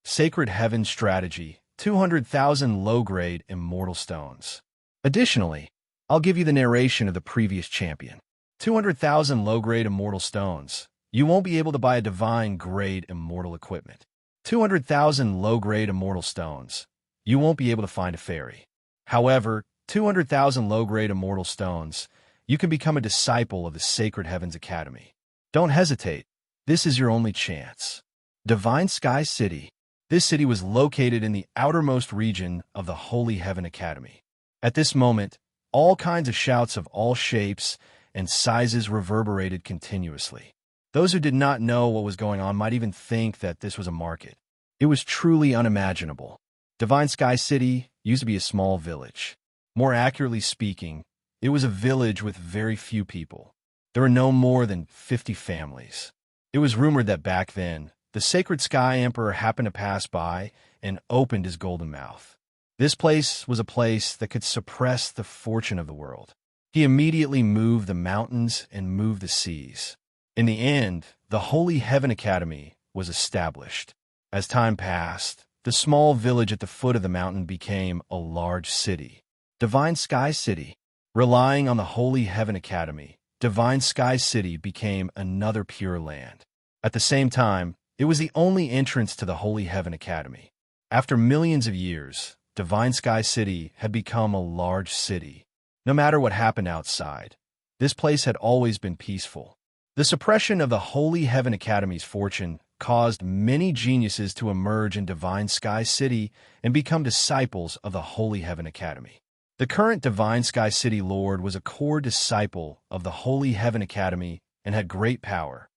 Sacred Heaven Strategy, 200,000 low-grade immortal stones. Additionally, I'll give you the narration of the previous champion. 200,000 low-grade immortal stones. You won't be able to buy a divine-grade immortal equipment. 200,000 low-grade immortal stones. You won't be able to find a fairy. However, 200,000 low-grade immortal stones. You can become a disciple of the Sacred Heavens Academy. Don't hesitate. This is your only chance. Divine Sky City. This city was located in the outermost region of the Holy Heaven Academy. At this moment, all kinds of shouts of all shapes and sizes reverberated continuously. Those who did not know what was going on might even think that this was a market. It was truly unimaginable. Divine Sky City used to be a small village. More accurately speaking, it was a village with very few people. There were no more than 50 families. It was rumored that back then, the sacred Sky Emperor happened to pass by and opened his golden mouth. This place was a place that could suppress the fortune of the world. He immediately moved the mountains and moved the seas. In the end, the Holy Heaven Academy was established. As time passed, the small village at the foot of the mountain became a large city. Divine Sky City. Relying on the Holy Heaven Academy, Divine Sky City became another pure land. At the same time, it was the only entrance to the Holy Heaven Academy. After millions of years, Divine Sky City had become a large city. No matter what happened outside, this place had always been peaceful. The suppression of the Holy Heaven Academy's fortune caused many geniuses to emerge in Divine Sky City and become disciples of the Holy Heaven Academy. The current Divine Sky City Lord was a core disciple of the Holy Heaven Academy and had great power.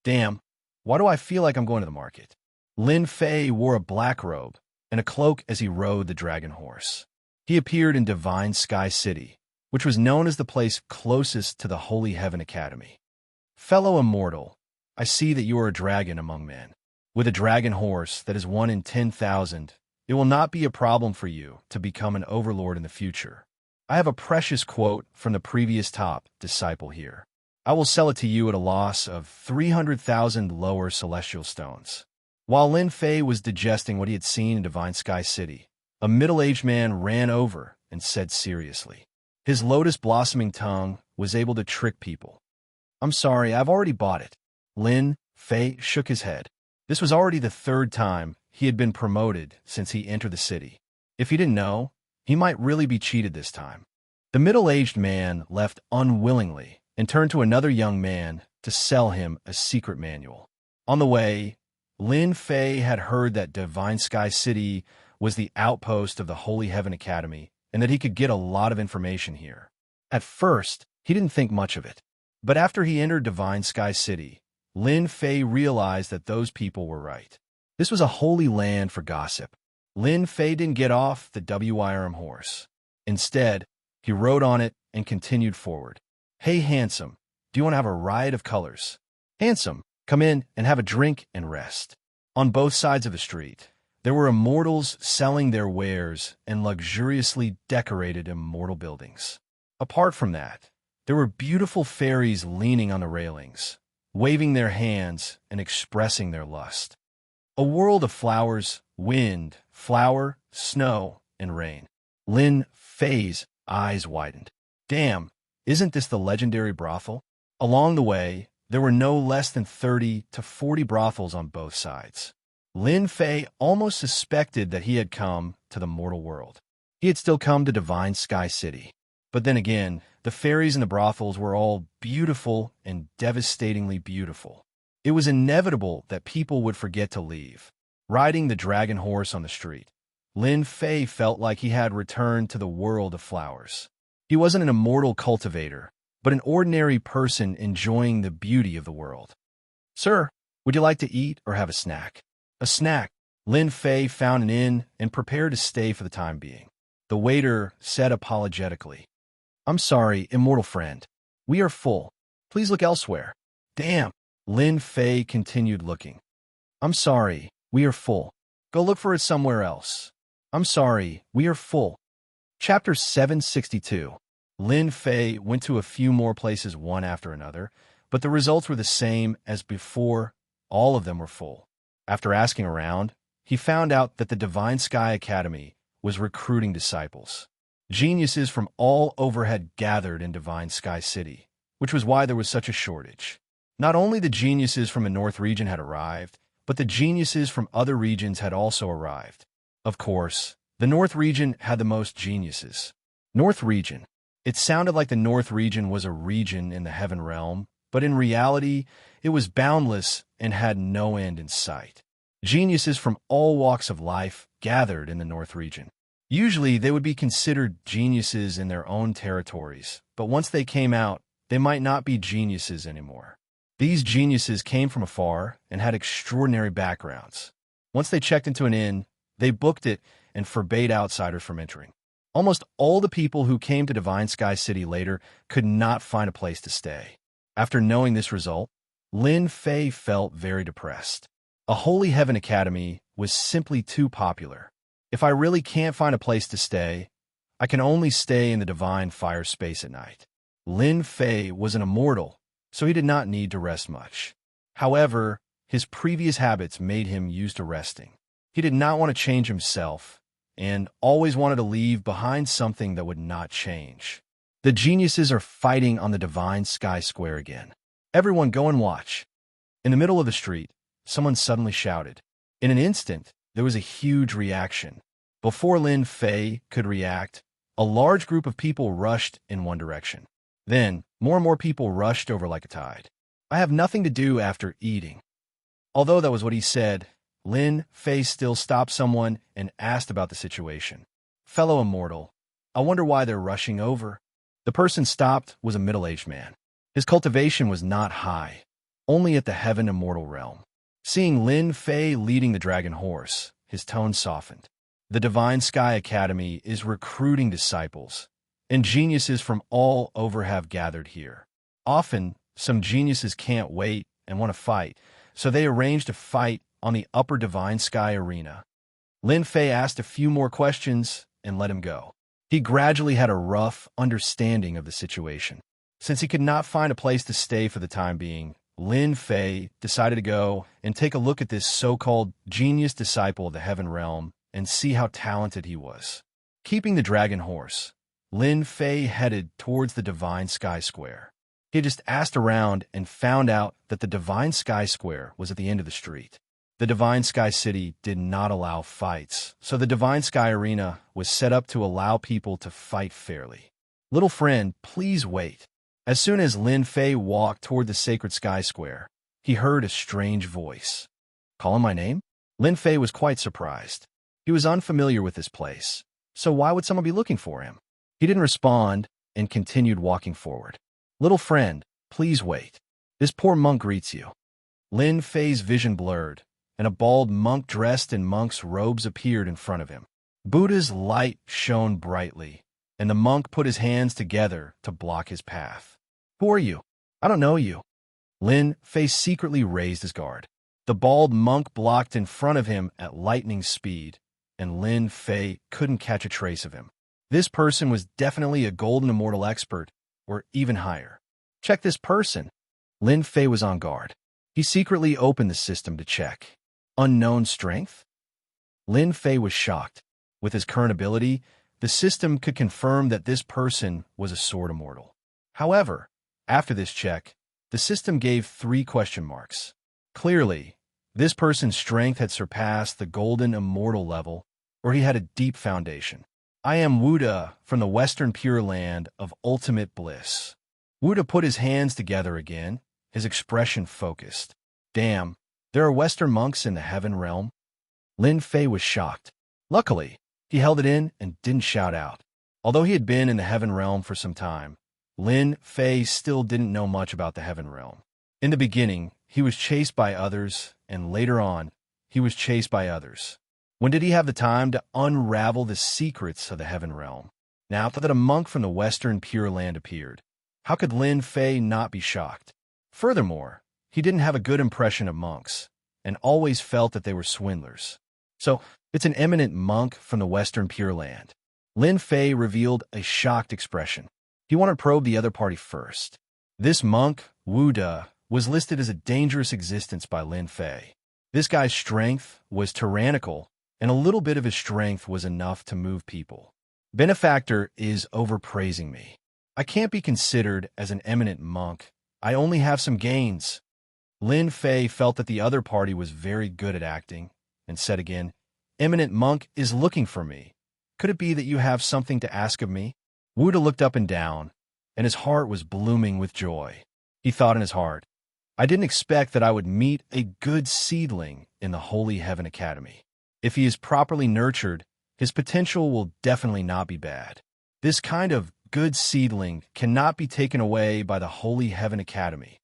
Damn, why do I feel like I'm going to the market? Lin Fei wore a black robe and a cloak as he rode the dragon horse. He appeared in Divine Sky City, which was known as the place closest to the Holy Heaven Academy. Fellow immortal, I see that you are a dragon among men. With a dragon horse that is 1 in 10,000, it will not be a problem for you to become an overlord in the future. I have a precious quote from the previous top disciple here. I will sell it to you at a loss of 300,000 lower celestial stones. While Lin Fei was digesting what he had seen in Divine Sky City, a middle-aged man ran over and said seriously. His lotus-blossoming tongue was able to trick people. I'm sorry, I've already bought it. Lin Fei shook his head. This was already the 3rd time he had been promoted since he entered the city. If he didn't know, he might really be cheated this time. The middle-aged man left unwillingly and turned to another young man to sell him a secret manual. On the way, Lin Fei had heard that Divine Sky City was the outpost of the Holy Heaven Academy and that he could get a lot of information here. At first, he didn't think much of it. But after he entered Divine Sky City, Lin Fei realized that those people were right. This was a holy land for gossip. Lin Fei didn't get off the WIRM horse. Instead, he rode on it and continued forward. Hey, handsome, do you want to have a riot of colors? Handsome, come in and have a drink and rest. On both sides of the street, there were immortals selling their wares and luxuriously decorated immortal buildings. Apart from that, there were beautiful fairies leaning on the railings, waving their hands and expressing their lust. A world of flowers, wind, flower, snow, and rain. Lin Fei's eyes widened. Damn, isn't this the legendary brothel? Along the way, there were no less than 30 to 40 brothels on both sides. Lin Fei almost suspected that he had come to the mortal world. He had still come to Divine Sky City. But then again, the fairies in the brothels were all beautiful and devastatingly beautiful. It was inevitable that people would forget to leave. Riding the dragon horse on the street, Lin Fei felt like he had returned to the world of flowers. He wasn't an immortal cultivator, but an ordinary person enjoying the beauty of the world. Sir, would you like to eat or have a snack? A snack. Lin Fei found an inn and prepared to stay for the time being. The waiter said apologetically, I'm sorry, immortal friend. We are full. Please look elsewhere. Damn. Lin Fei continued looking. I'm sorry, we are full. Go look for it somewhere else. I'm sorry, we are full. Chapter 762. Lin Fei went to a few more places one after another, but the results were the same as before. All of them were full. After asking around, he found out that the Divine Sky Academy was recruiting disciples. Geniuses from all over had gathered in Divine Sky City, which was why there was such a shortage. Not only the geniuses from the North region had arrived, but the geniuses from other regions had also arrived. Of course, the North region had the most geniuses. North region. It sounded like the North region was a region in the heaven realm, but in reality, it was boundless and had no end in sight. Geniuses from all walks of life gathered in the North region. Usually, they would be considered geniuses in their own territories, but once they came out, they might not be geniuses anymore. These geniuses came from afar and had extraordinary backgrounds. Once they checked into an inn, they booked it and forbade outsiders from entering. Almost all the people who came to Divine Sky City later could not find a place to stay. After knowing this result, Lin Fei felt very depressed. A Holy Heaven Academy was simply too popular. If I really can't find a place to stay, I can only stay in the divine fire space at night. Lin Fei was an immortal, so he did not need to rest much. However, his previous habits made him used to resting. He did not want to change himself, and always wanted to leave behind something that would not change. The geniuses are fighting on the divine sky square again. Everyone go and watch. In the middle of the street, someone suddenly shouted. In an instant, there was a huge reaction. Before Lin Fei could react, a large group of people rushed in one direction. Then, more and more people rushed over like a tide. I have nothing to do after eating. Although that was what he said, Lin Fei still stopped someone and asked about the situation. Fellow immortal, I wonder why they're rushing over. The person stopped was a middle-aged man. His cultivation was not high, only at the heaven immortal realm. Seeing Lin Fei leading the dragon horse, his tone softened. The Divine Sky Academy is recruiting disciples, and geniuses from all over have gathered here. Often, some geniuses can't wait and want to fight, so they arrange to fight on the upper Divine Sky Arena. Lin Fei asked a few more questions and let him go. He gradually had a rough understanding of the situation. Since he could not find a place to stay for the time being, Lin Fei decided to go and take a look at this so-called genius disciple of the heaven realm and see how talented he was. Keeping the dragon horse, Lin Fei headed towards the Divine Sky Square. He had just asked around and found out that the Divine Sky Square was at the end of the street. The Divine Sky City did not allow fights, so the Divine Sky Arena was set up to allow people to fight fairly. Little friend, please wait. As soon as Lin Fei walked toward the sacred Sky Square, he heard a strange voice. Calling my name? Lin Fei was quite surprised. He was unfamiliar with this place, so why would someone be looking for him? He didn't respond and continued walking forward. Little friend, please wait. This poor monk greets you. Lin Fei's vision blurred, and a bald monk dressed in monk's robes appeared in front of him. Buddha's light shone brightly, and the monk put his hands together to block his path. Who are you? I don't know you. Lin Fei secretly raised his guard. The bald monk blocked in front of him at lightning speed, and Lin Fei couldn't catch a trace of him. This person was definitely a golden immortal expert, or even higher. Check this person. Lin Fei was on guard. He secretly opened the system to check. Unknown strength? Lin Fei was shocked. With his current ability, the system could confirm that this person was a sword immortal. However, after this check, the system gave 3 question marks. Clearly, this person's strength had surpassed the golden immortal level, or he had a deep foundation. I am Wuda from the Western Pure Land of ultimate bliss. Wuda put his hands together again, his expression focused. Damn, there are Western monks in the heaven realm? Lin Fei was shocked. Luckily, he held it in and didn't shout out. Although he had been in the heaven realm for some time, Lin Fei still didn't know much about the heaven realm. In the beginning, he was chased by others, and later on, he was chased by others. When did he have the time to unravel the secrets of the heaven realm? Now that a monk from the Western Pure Land appeared, how could Lin Fei not be shocked? Furthermore, he didn't have a good impression of monks, and always felt that they were swindlers. So, it's an eminent monk from the Western Pure Land. Lin Fei revealed a shocked expression. He wanted to probe the other party first. This monk, Wuda, was listed as a dangerous existence by Lin Fei. This guy's strength was tyrannical, and a little bit of his strength was enough to move people. Benefactor is overpraising me. I can't be considered as an eminent monk. I only have some gains. Lin Fei felt that the other party was very good at acting, and said again, Eminent monk is looking for me. Could it be that you have something to ask of me? Wuda looked up and down, and his heart was blooming with joy. He thought in his heart, I didn't expect that I would meet a good seedling in the Holy Heaven Academy. If he is properly nurtured, his potential will definitely not be bad. This kind of good seedling cannot be taken away by the Holy Heaven Academy.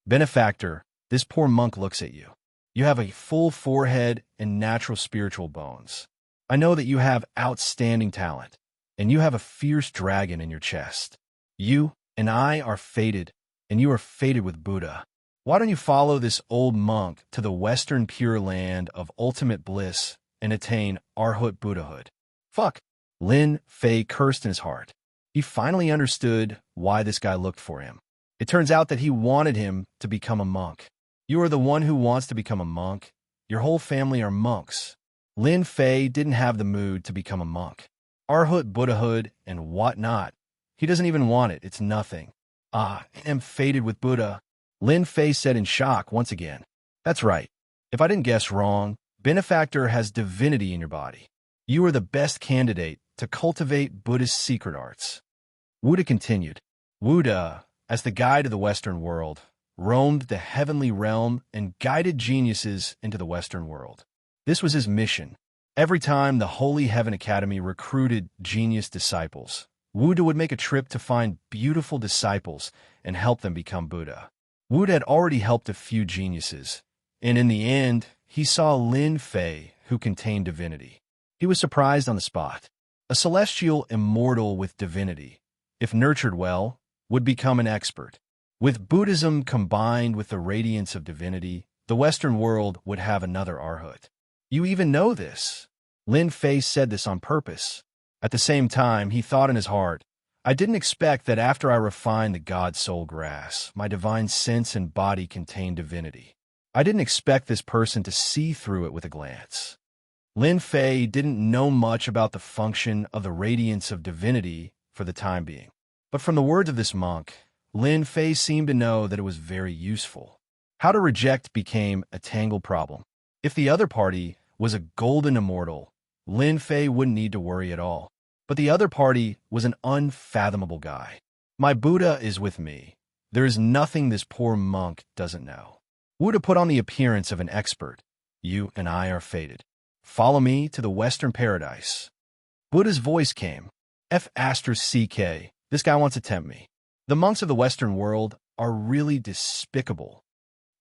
Benefactor, this poor monk looks at you. You have a full forehead and natural spiritual bones. I know that you have outstanding talent, and you have a fierce dragon in your chest. You and I are fated, and you are fated with Buddha. Why don't you follow this old monk to the Western Pure Land of ultimate bliss and attain Arhat Buddhahood? Fuck. Lin Fei cursed in his heart. He finally understood why this guy looked for him. It turns out that he wanted him to become a monk. You are the one who wants to become a monk. Your whole family are monks. Lin Fei didn't have the mood to become a monk. Arhat Buddhahood and whatnot. He doesn't even want it. It's nothing. I am fated with Buddha, Lin Fei said in shock once again. That's right. If I didn't guess wrong, Benefactor has divinity in your body. You are the best candidate to cultivate Buddha's secret arts. Wuda continued. Wuda, as the guide of the Western world, roamed the heavenly realm and guided geniuses into the Western world. This was his mission. Every time the Holy Heaven Academy recruited genius disciples, Wuda would make a trip to find beautiful disciples and help them become Buddha. Wuda had already helped a few geniuses, and in the end, he saw Lin Fei, who contained divinity. He was surprised on the spot. A celestial immortal with divinity, if nurtured well, would become an expert. With Buddhism combined with the radiance of divinity, the Western world would have another Arhat. You even know this. Lin Fei said this on purpose. At the same time, he thought in his heart, I didn't expect that after I refined the God-soul grass, my divine sense and body contained divinity. I didn't expect this person to see through it with a glance. Lin Fei didn't know much about the function of the radiance of divinity for the time being. But from the words of this monk, Lin Fei seemed to know that it was very useful. How to reject became a tangled problem. If the other party was a golden immortal, Lin Fei wouldn't need to worry at all. But the other party was an unfathomable guy. My Buddha is with me. There is nothing this poor monk doesn't know. Wuda put on the appearance of an expert. You and I are fated. Follow me to the Western paradise. Buddha's voice came. F***, this guy wants to tempt me. The monks of the Western world are really despicable.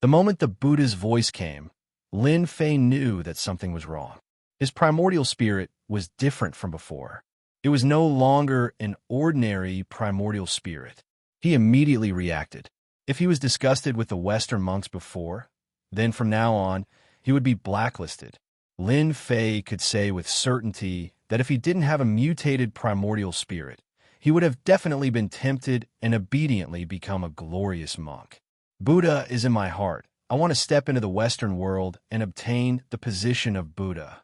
The moment the Buddha's voice came, Lin Fei knew that something was wrong. His primordial spirit was different from before. It was no longer an ordinary primordial spirit. He immediately reacted. If he was disgusted with the Western monks before, then from now on, he would be blacklisted. Lin Fei could say with certainty that if he didn't have a mutated primordial spirit, he would have definitely been tempted and obediently become a glorious monk. Buddha is in my heart. I want to step into the Western world and obtain the position of Buddha.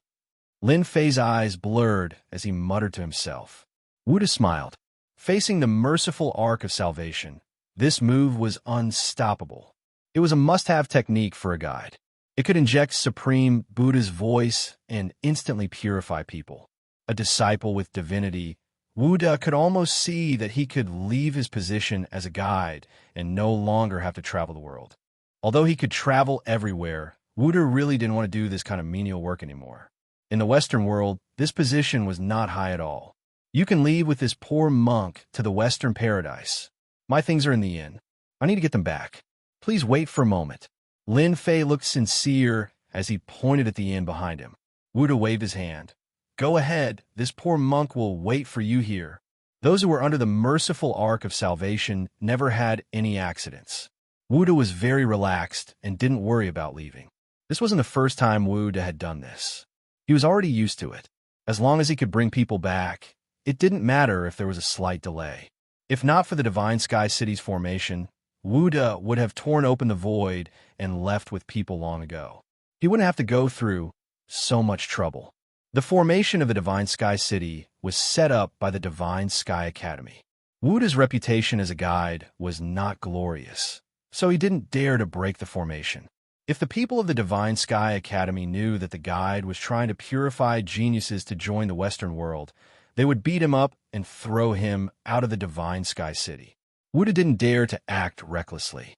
Lin Fei's eyes blurred as he muttered to himself. Wuda smiled. Facing the merciful arc of salvation, this move was unstoppable. It was a must-have technique for a guide. It could inject supreme Buddha's voice and instantly purify people. A disciple with divinity, Wuda could almost see that he could leave his position as a guide and no longer have to travel the world. Although he could travel everywhere, Wuda really didn't want to do this kind of menial work anymore. In the Western world, this position was not high at all. You can leave with this poor monk to the Western paradise. My things are in the inn. I need to get them back. Please wait for a moment. Lin Fei looked sincere as he pointed at the inn behind him. Wuda waved his hand. Go ahead, this poor monk will wait for you here. Those who were under the merciful arc of salvation never had any accidents. Wuda was very relaxed and didn't worry about leaving. This wasn't the first time Wuda had done this. He was already used to it. As long as he could bring people back, it didn't matter if there was a slight delay. If not for the Divine Sky City's formation, Wuda would have torn open the void and left with people long ago. He wouldn't have to go through so much trouble. The formation of the Divine Sky City was set up by the Divine Sky Academy. Wuda's reputation as a guide was not glorious, so he didn't dare to break the formation. If the people of the Divine Sky Academy knew that the guide was trying to purify geniuses to join the Western world, they would beat him up and throw him out of the Divine Sky City. Wuda didn't dare to act recklessly.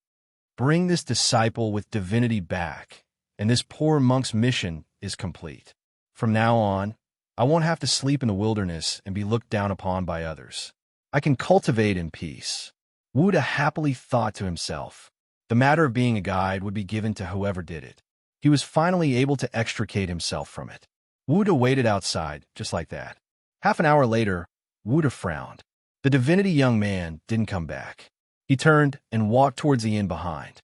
Bring this disciple with divinity back, and this poor monk's mission is complete. From now on, I won't have to sleep in the wilderness and be looked down upon by others. I can cultivate in peace. Wuda happily thought to himself. The matter of being a guide would be given to whoever did it. He was finally able to extricate himself from it. Wuda waited outside, just like that. Half an hour later, Wuda frowned. The divinity young man didn't come back. He turned and walked towards the inn behind.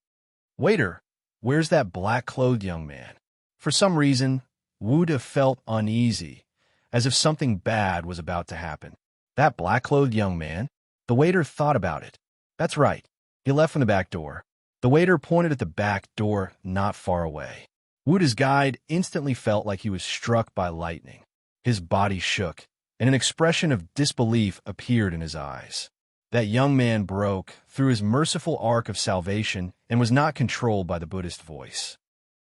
"Waiter, where's that black-clothed young man?" For some reason, Wuda felt uneasy, as if something bad was about to happen. That black-clothed young man? The waiter thought about it. That's right. He left from the back door. The waiter pointed at the back door not far away. Wuda's guide instantly felt like he was struck by lightning. His body shook, and an expression of disbelief appeared in his eyes. That young man broke through his merciful arc of salvation and was not controlled by the Buddhist voice.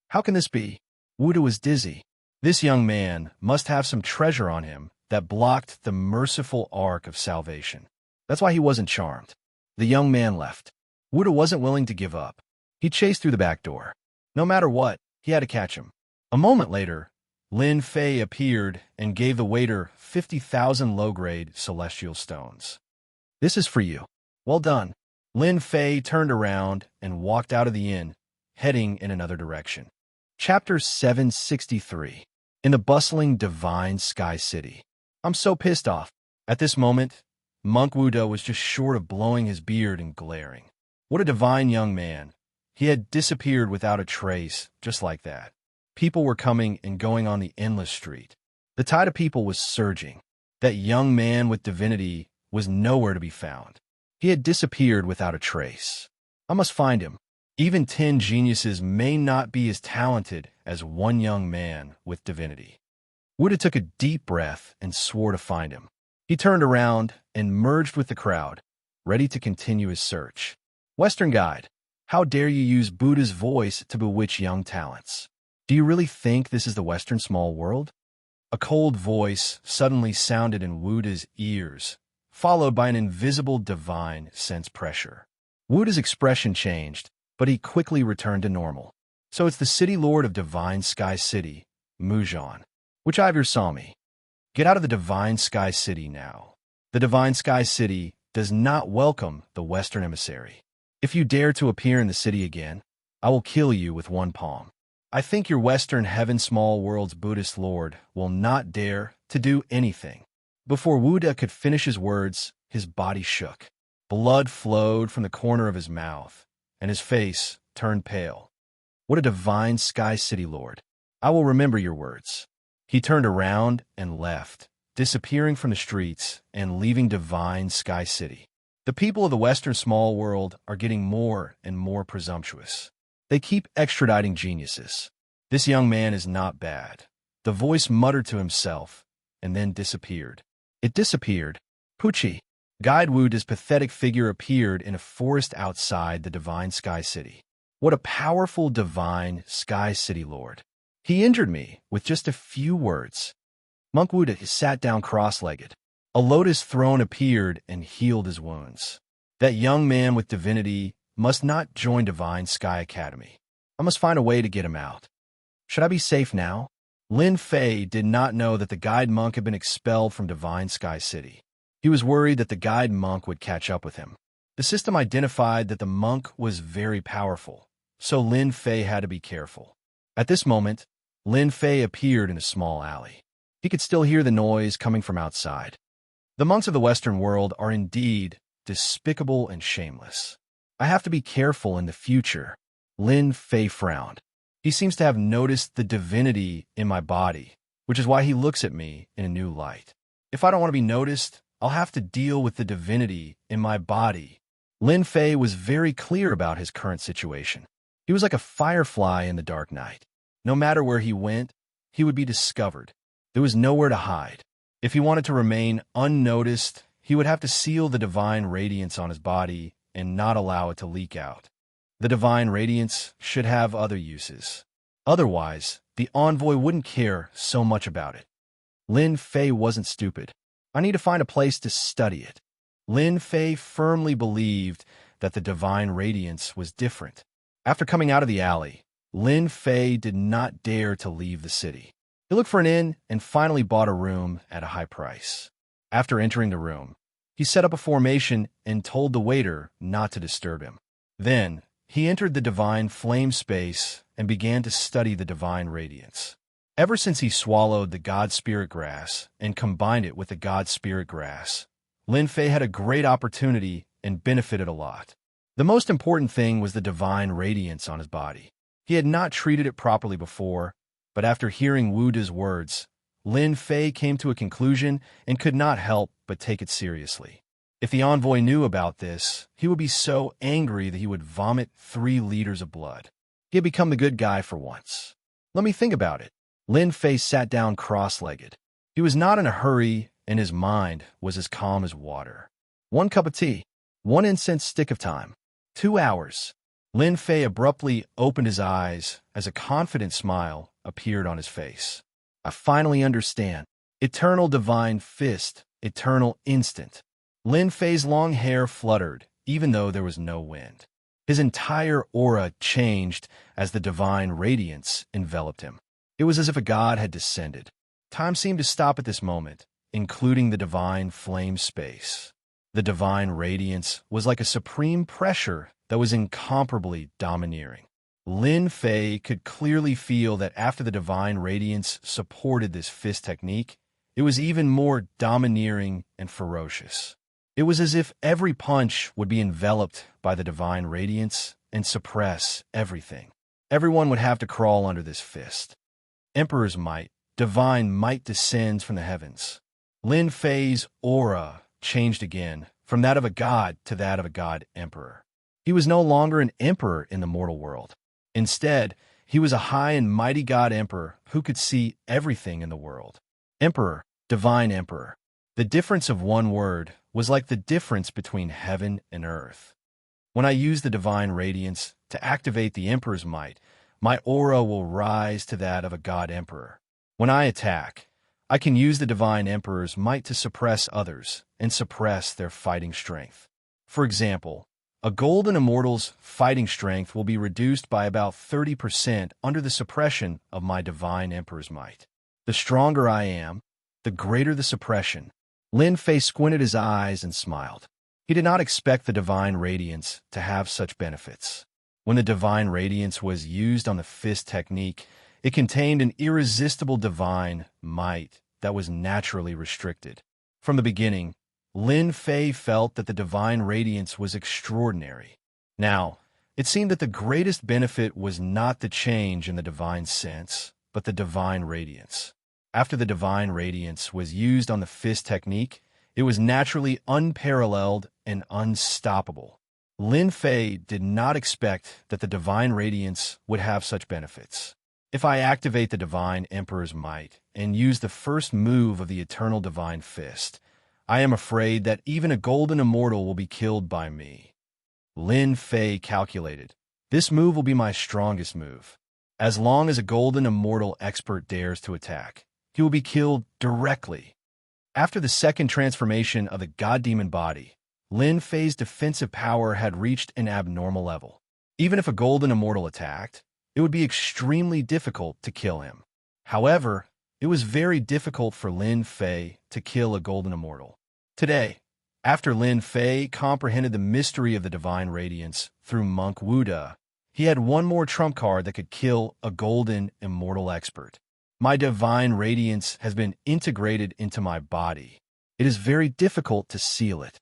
How can this be? Wuda was dizzy. This young man must have some treasure on him that blocked the merciful arc of salvation. That's why he wasn't charmed. The young man left. Wuda wasn't willing to give up. He chased through the back door. No matter what, he had to catch him. A moment later, Lin Fei appeared and gave the waiter 50,000 low-grade celestial stones. "This is for you." "Well done." Lin Fei turned around and walked out of the inn, heading in another direction. Chapter 763. In the bustling divine sky city. I'm so pissed off. At this moment, Monk Wuda was just short of blowing his beard and glaring. What a divine young man. He had disappeared without a trace, just like that. People were coming and going on the endless street. The tide of people was surging. That young man with divinity was nowhere to be found. He had disappeared without a trace. I must find him. Even 10 geniuses may not be as talented as one young man with divinity. Wuda took a deep breath and swore to find him. He turned around and merged with the crowd, ready to continue his search. Western Guide, how dare you use Buddha's voice to bewitch young talents? Do you really think this is the Western small world? A cold voice suddenly sounded in Wuda's ears, followed by an invisible divine sense pressure. Wuda's expression changed, but he quickly returned to normal. So it's the city lord of Divine Sky City, Mujan. Which Ivor saw me. Get out of the Divine Sky City now. The Divine Sky City does not welcome the Western emissary. If you dare to appear in the city again, I will kill you with one palm. I think your Western Heaven Small World's Buddhist Lord will not dare to do anything. Before Wuda could finish his words, his body shook. Blood flowed from the corner of his mouth, and his face turned pale. What a divine Sky City Lord. I will remember your words. He turned around and left, disappearing from the streets and leaving Divine Sky City. The people of the Western small world are getting more and more presumptuous. They keep extraditing geniuses. This young man is not bad. The voice muttered to himself and then disappeared. It disappeared. Pucci. Guide Wuda's pathetic figure appeared in a forest outside the Divine Sky City. What a powerful Divine Sky City Lord. He injured me with just a few words. Monk Wuda sat down cross-legged. A lotus throne appeared and healed his wounds. That young man with divinity must not join Divine Sky Academy. I must find a way to get him out. Should I be safe now? Lin Fei did not know that the guide monk had been expelled from Divine Sky City. He was worried that the guide monk would catch up with him. The system identified that the monk was very powerful, so Lin Fei had to be careful. At this moment, Lin Fei appeared in a small alley. He could still hear the noise coming from outside. The monks of the Western world are indeed despicable and shameless. I have to be careful in the future. Lin Fei frowned. He seems to have noticed the divinity in my body, which is why he looks at me in a new light. If I don't want to be noticed, I'll have to deal with the divinity in my body. Lin Fei was very clear about his current situation. He was like a firefly in the dark night. No matter where he went, he would be discovered. There was nowhere to hide. If he wanted to remain unnoticed, he would have to seal the divine radiance on his body and not allow it to leak out. The divine radiance should have other uses. Otherwise, the envoy wouldn't care so much about it. Lin Fei wasn't stupid. I need to find a place to study it. Lin Fei firmly believed that the divine radiance was different. After coming out of the alley, Lin Fei did not dare to leave the city. He looked for an inn and finally bought a room at a high price. After entering the room, he set up a formation and told the waiter not to disturb him. Then, he entered the divine flame space and began to study the divine radiance. Ever since he swallowed the God Spirit grass and combined it with the God Spirit grass, Lin Fei had a great opportunity and benefited a lot. The most important thing was the divine radiance on his body. He had not treated it properly before, but after hearing Wu De's words, Lin Fei came to a conclusion and could not help but take it seriously. If the envoy knew about this, he would be so angry that he would vomit 3 liters of blood. He had become the good guy for once. Let me think about it. Lin Fei sat down cross-legged. He was not in a hurry, and his mind was as calm as water. 1 cup of tea, 1 incense stick of time, 2 hours. Lin Fei abruptly opened his eyes as a confident smile appeared on his face. I finally understand. Eternal divine fist, eternal instant. Lin Fei's long hair fluttered, even though there was no wind. His entire aura changed as the divine radiance enveloped him. It was as if a god had descended. Time seemed to stop at this moment, including the divine flame space. The divine radiance was like a supreme pressure that was incomparably domineering. Lin Fei could clearly feel that after the divine radiance supported this fist technique, it was even more domineering and ferocious. It was as if every punch would be enveloped by the divine radiance and suppress everything. Everyone would have to crawl under this fist. Emperor's might, divine might descends from the heavens. Lin Fei's aura changed again, from that of a god to that of a god emperor. He was no longer an emperor in the mortal world. Instead, he was a high and mighty god emperor who could see everything in the world. Emperor, divine emperor. The difference of one word was like the difference between heaven and earth. When I use the divine radiance to activate the emperor's might, my aura will rise to that of a god emperor. When I attack, I can use the divine emperor's might to suppress others and suppress their fighting strength. For example, a golden immortal's fighting strength will be reduced by about 30% under the suppression of my divine emperor's might. The stronger I am, the greater the suppression. Lin Fei squinted his eyes and smiled. He did not expect the divine radiance to have such benefits. When the divine radiance was used on the fist technique, it contained an irresistible divine might that was naturally restricted. From the beginning, Lin Fei felt that the divine radiance was extraordinary. Now, it seemed that the greatest benefit was not the change in the divine sense, but the divine radiance. After the divine radiance was used on the fist technique, it was naturally unparalleled and unstoppable. Lin Fei did not expect that the divine radiance would have such benefits. If I activate the divine emperor's might and use the first move of the eternal divine fist, I am afraid that even a golden immortal will be killed by me. Lin Fei calculated. This move will be my strongest move. As long as a golden immortal expert dares to attack, he will be killed directly. After the second transformation of the god-demon body, Lin Fei's defensive power had reached an abnormal level. Even if a golden immortal attacked, it would be extremely difficult to kill him. However, it was very difficult for Lin Fei to kill a golden immortal. Today, after Lin Fei comprehended the mystery of the divine radiance through Monk Wu De, he had one more trump card that could kill a golden immortal expert. My divine radiance has been integrated into my body. It is very difficult to seal it.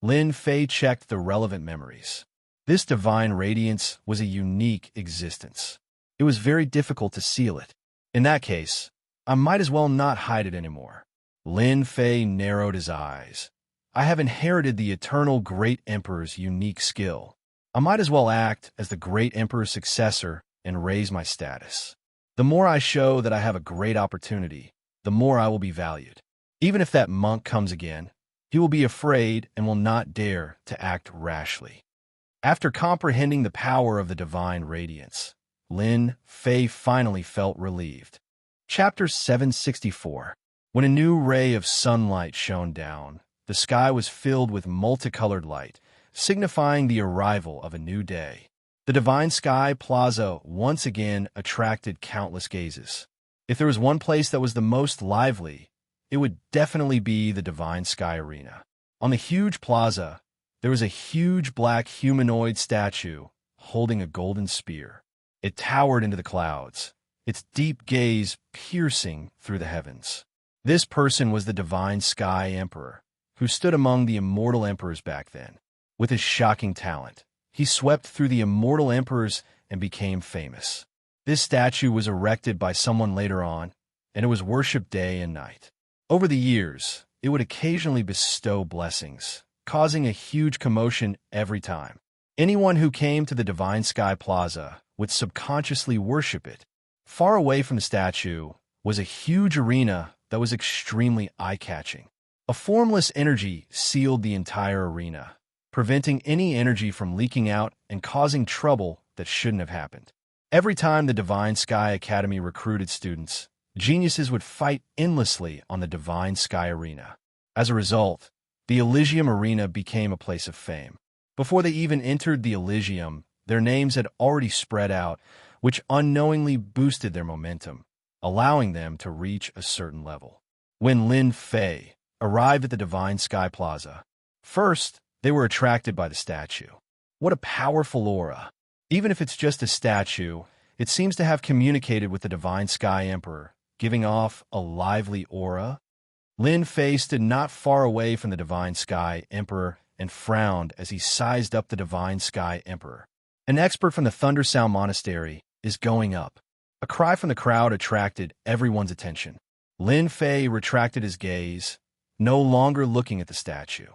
Lin Fei checked the relevant memories. This divine radiance was a unique existence. It was very difficult to seal it. In that case, I might as well not hide it anymore. Lin Fei narrowed his eyes. I have inherited the eternal Great Emperor's unique skill. I might as well act as the Great Emperor's successor and raise my status. The more I show that I have a great opportunity, the more I will be valued. Even if that monk comes again, he will be afraid and will not dare to act rashly. After comprehending the power of the divine radiance, Lin Fei finally felt relieved. Chapter 764. When a new ray of sunlight shone down, the sky was filled with multicolored light, signifying the arrival of a new day. The Divine Sky Plaza once again attracted countless gazes. If there was one place that was the most lively, it would definitely be the Divine Sky Arena. On the huge plaza, there was a huge black humanoid statue holding a golden spear. It towered into the clouds, its deep gaze piercing through the heavens. This person was the Divine Sky Emperor, who stood among the immortal emperors back then. With his shocking talent, he swept through the immortal emperors and became famous. This statue was erected by someone later on, and it was worshipped day and night. Over the years, it would occasionally bestow blessings, causing a huge commotion every time. Anyone who came to the Divine Sky Plaza would subconsciously worship it. Far away from the statue was a huge arena that was extremely eye-catching. A formless energy sealed the entire arena, preventing any energy from leaking out and causing trouble that shouldn't have happened. Every time the Divine Sky Academy recruited students, geniuses would fight endlessly on the Divine Sky Arena. As a result, the Elysium Arena became a place of fame. Before they even entered the Elysium, their names had already spread out, which unknowingly boosted their momentum, allowing them to reach a certain level. When Lin Fei arrived at the Divine Sky Plaza, first, they were attracted by the statue. What a powerful aura! Even if it's just a statue, it seems to have communicated with the Divine Sky Emperor, giving off a lively aura. Lin Fei stood not far away from the Divine Sky Emperor and frowned as he sized up the Divine Sky Emperor. An expert from the Thunder Sound Monastery is going up. A cry from the crowd attracted everyone's attention. Lin Fei retracted his gaze, no longer looking at the statue.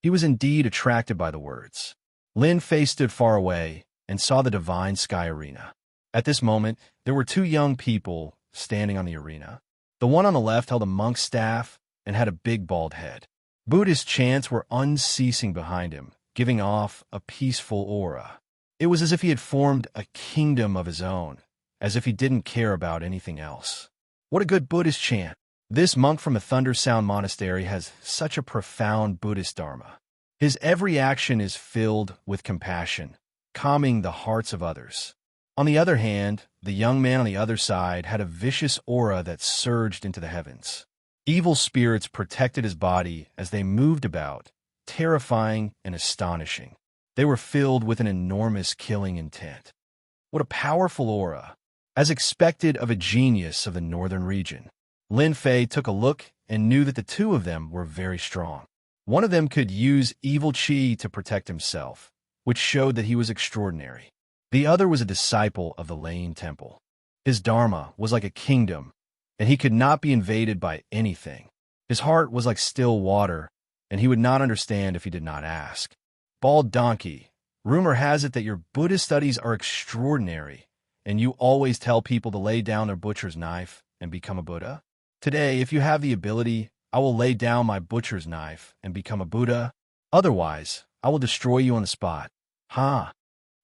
He was indeed attracted by the words. Lin Fei stood far away and saw the Divine Sky Arena. At this moment, there were two young people standing on the arena. The one on the left held a monk's staff and had a big bald head. Buddhist chants were unceasing behind him, giving off a peaceful aura. It was as if he had formed a kingdom of his own, as if he didn't care about anything else. What a good Buddhist chant! This monk from the Thunder Sound Monastery has such a profound Buddhist dharma. His every action is filled with compassion, calming the hearts of others. On the other hand, the young man on the other side had a vicious aura that surged into the heavens. Evil spirits protected his body as they moved about, terrifying and astonishing. They were filled with an enormous killing intent. What a powerful aura! As expected of a genius of the northern region, Lin Fei took a look and knew that the two of them were very strong. One of them could use evil qi to protect himself, which showed that he was extraordinary. The other was a disciple of the Lane Temple. His dharma was like a kingdom, and he could not be invaded by anything. His heart was like still water, and he would not understand if he did not ask. Bald donkey, rumor has it that your Buddhist studies are extraordinary, and you always tell people to lay down their butcher's knife and become a Buddha? Today, if you have the ability, I will lay down my butcher's knife and become a Buddha. Otherwise, I will destroy you on the spot. Ha!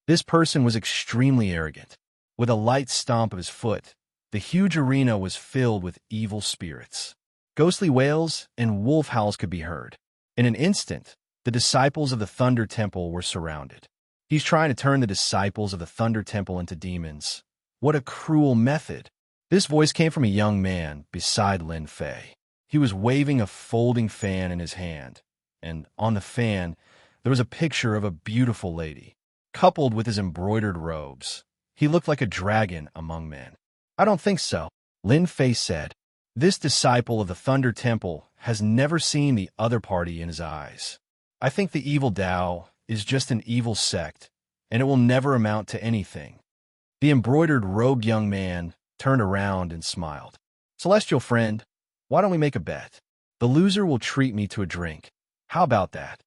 This person was extremely arrogant. With a light stomp of his foot, the huge arena was filled with evil spirits. Ghostly wails and wolf howls could be heard. In an instant, the disciples of the Thunder Temple were surrounded. He's trying to turn the disciples of the Thunder Temple into demons. What a cruel method! This voice came from a young man beside Lin Fei. He was waving a folding fan in his hand, and on the fan, there was a picture of a beautiful lady. Coupled with his embroidered robes, he looked like a dragon among men. I don't think so, Lin Fei said. This disciple of the Thunder Temple has never seen the other party in his eyes. I think the evil Tao is just an evil sect, and it will never amount to anything. The embroidered robed young man turned around and smiled. Celestial friend, why don't we make a bet? The loser will treat me to a drink. How about that?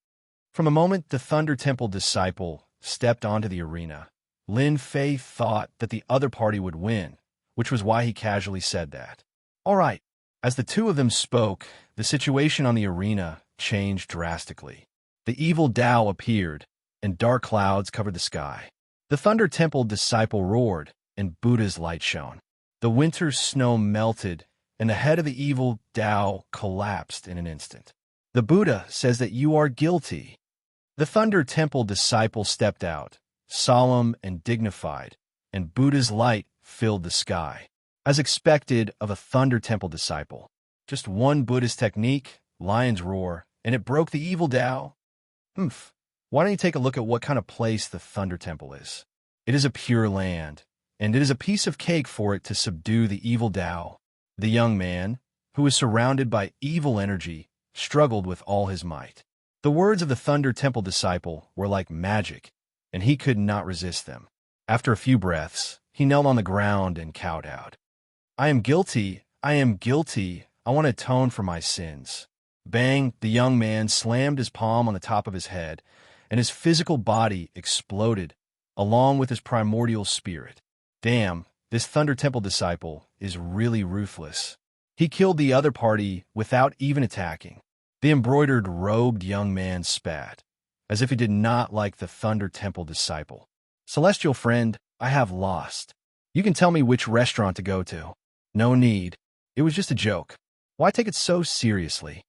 From the moment the Thunder Temple disciple stepped onto the arena, Lin Fei thought that the other party would win, which was why he casually said that. All right. As the two of them spoke, the situation on the arena changed drastically. The evil Tao appeared, and dark clouds covered the sky. The Thunder Temple disciple roared, and Buddha's light shone. The winter snow melted, and the head of the evil Tao collapsed in an instant. The Buddha says that you are guilty. The Thunder Temple disciple stepped out, solemn and dignified, and Buddha's light filled the sky. As expected of a Thunder Temple disciple, just one Buddhist technique, lion's roar, and it broke the evil Tao. Why don't you take a look at what kind of place the Thunder Temple is? It is a pure land, and it is a piece of cake for it to subdue the evil Tao. The young man, who was surrounded by evil energy, struggled with all his might. The words of the Thunder Temple disciple were like magic, and he could not resist them. After a few breaths, he knelt on the ground and kowtowed. I am guilty. I am guilty. I want to atone for my sins. Bang, the young man slammed his palm on the top of his head, and his physical body exploded, along with his primordial spirit. Damn, this Thunder Temple disciple is really ruthless. He killed the other party without even attacking. The embroidered, robed young man spat, as if he did not like the Thunder Temple disciple. Celestial friend, I have lost. You can tell me which restaurant to go to. No need. It was just a joke. Why take it so seriously?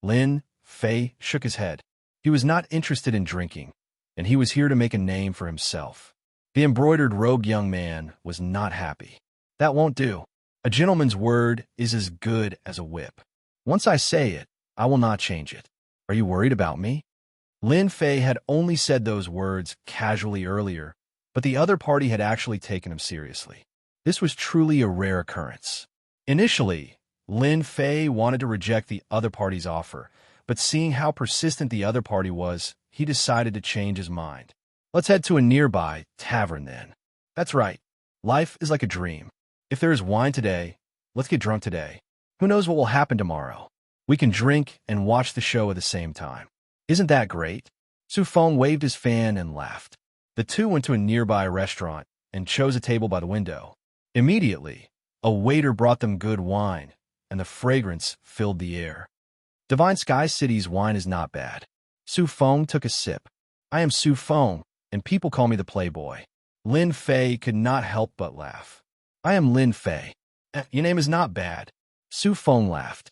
Lin Fei shook his head. He was not interested in drinking, and he was here to make a name for himself. The embroidered robed young man was not happy. That won't do. A gentleman's word is as good as a whip. Once I say it, I will not change it. Are you worried about me? Lin Fei had only said those words casually earlier, but the other party had actually taken him seriously. This was truly a rare occurrence. Initially, Lin Fei wanted to reject the other party's offer, but seeing how persistent the other party was, he decided to change his mind. Let's head to a nearby tavern then. That's right. Life is like a dream. If there is wine today, let's get drunk today. Who knows what will happen tomorrow? We can drink and watch the show at the same time. Isn't that great? Su Feng waved his fan and laughed. The two went to a nearby restaurant and chose a table by the window. Immediately, a waiter brought them good wine, and the fragrance filled the air. Divine Sky City's wine is not bad. Su Feng took a sip. I am Su Feng, and people call me the Playboy. Lin Fei could not help but laugh. I am Lin Fei. Your name is not bad. Su Feng laughed.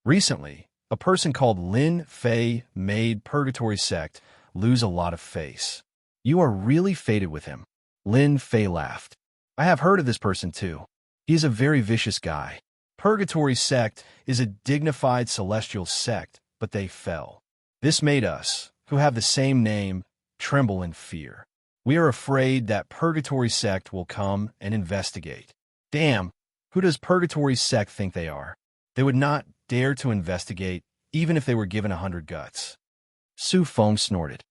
Recently, a person called Lin Fei made Purgatory Sect lose a lot of face. You are really fated with him. Lin Fei laughed. I have heard of this person too. He is a very vicious guy. Purgatory Sect is a dignified celestial sect, but they fell. This made us, who have the same name, tremble in fear. We are afraid that Purgatory Sect will come and investigate. Damn, who does Purgatory Sect think they are? They would not dare to investigate, even if they were given 100 guts. Su Feng snorted.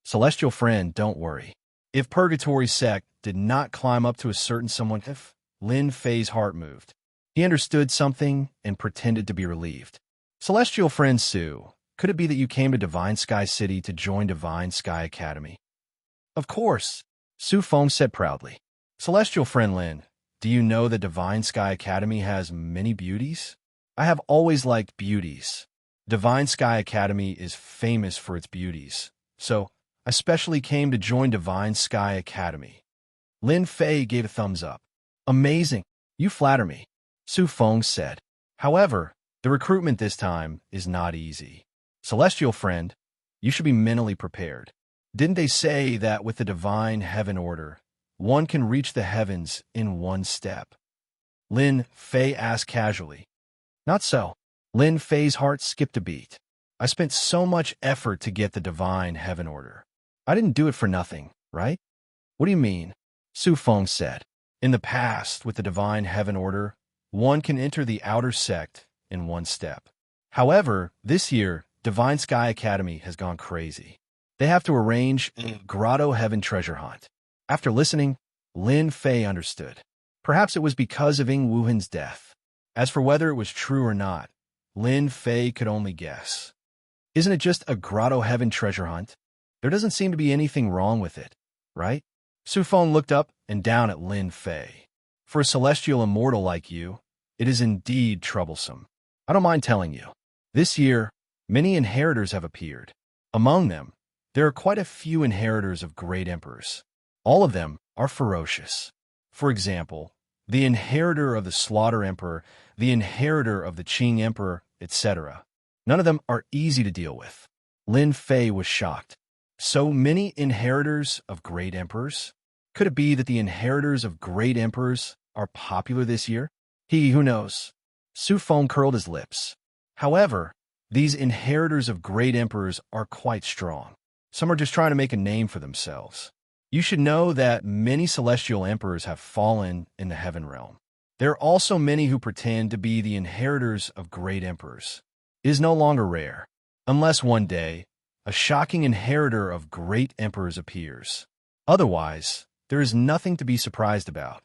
Celestial friend, don't worry. If Purgatory Sect did not climb up to a certain someone, if Lin Fei's heart moved. He understood something and pretended to be relieved. Celestial friend Su, could it be that you came to Divine Sky City to join Divine Sky Academy? Of course, Su Feng said proudly. Celestial friend Lin, do you know that Divine Sky Academy has many beauties? I have always liked beauties. Divine Sky Academy is famous for its beauties, so I specially came to join Divine Sky Academy. Lin Fei gave a thumbs up. Amazing. You flatter me, Su Feng said. However, the recruitment this time is not easy. Celestial friend, you should be mentally prepared. Didn't they say that with the Divine Heaven Order, one can reach the heavens in one step? Lin Fei asked casually. Not so. Lin Fei's heart skipped a beat. I spent so much effort to get the Divine Heaven Order. I didn't do it for nothing, right? What do you mean? Su Feng said. In the past, with the Divine Heaven Order, one can enter the outer sect in one step. However, this year, Divine Sky Academy has gone crazy. They have to arrange a Grotto Heaven treasure hunt. After listening, Lin Fei understood. Perhaps it was because of Ying Wuhan's death. As for whether it was true or not, Lin Fei could only guess. Isn't it just a Grotto Heaven treasure hunt? There doesn't seem to be anything wrong with it, right? Su Feng looked up and down at Lin Fei. For a celestial immortal like you, it is indeed troublesome. I don't mind telling you. This year, many inheritors have appeared. Among them, there are quite a few inheritors of great emperors. All of them are ferocious. For example, the inheritor of the Slaughter Emperor, the inheritor of the Qing Emperor, etc. None of them are easy to deal with. Lin Fei was shocked. So many inheritors of great emperors? Could it be that the inheritors of great emperors are popular this year? Who knows? Su Feng curled his lips. However, these inheritors of great emperors are quite strong. Some are just trying to make a name for themselves. You should know that many celestial emperors have fallen in the heaven realm. There are also many who pretend to be the inheritors of great emperors. It is no longer rare, unless one day, a shocking inheritor of great emperors appears. Otherwise, there is nothing to be surprised about.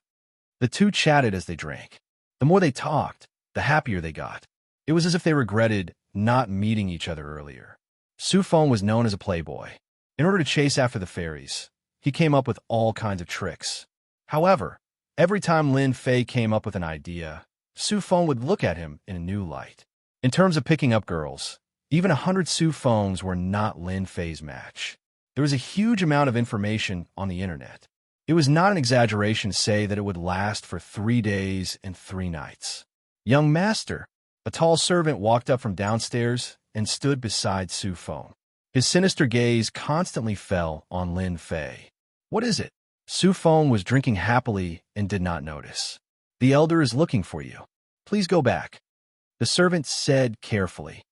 The two chatted as they drank. The more they talked, the happier they got. It was as if they regretted not meeting each other earlier. Su Feng was known as a playboy. In order to chase after the fairies, he came up with all kinds of tricks. However, every time Lin Fei came up with an idea, Su Feng would look at him in a new light. In terms of picking up girls, even 100 Su Fengs were not Lin Fei's match. There was a huge amount of information on the internet. It was not an exaggeration to say that it would last for 3 days and 3 nights. Young master, a tall servant walked up from downstairs and stood beside Su Feng. His sinister gaze constantly fell on Lin Fei. What is it? Su Feng was drinking happily and did not notice. The elder is looking for you. Please go back. The servant said carefully.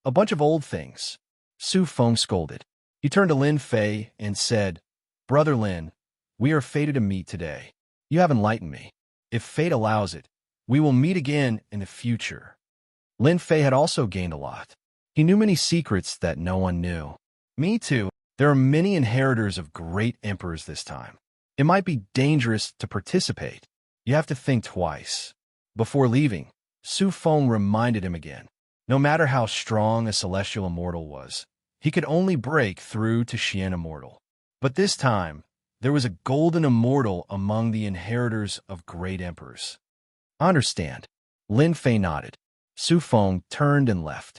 A bunch of old things. Su Feng scolded. He turned to Lin Fei and said, Brother Lin, we are fated to meet today. You have enlightened me. If fate allows it, we will meet again in the future. Lin Fei had also gained a lot. He knew many secrets that no one knew. Me too. There are many inheritors of great emperors this time. It might be dangerous to participate. You have to think twice. Before leaving, Su Feng reminded him again. No matter how strong a celestial immortal was, he could only break through to Xian immortal. But this time, there was a golden immortal among the inheritors of great emperors. I understand. Lin Fei nodded. Su Feng turned and left.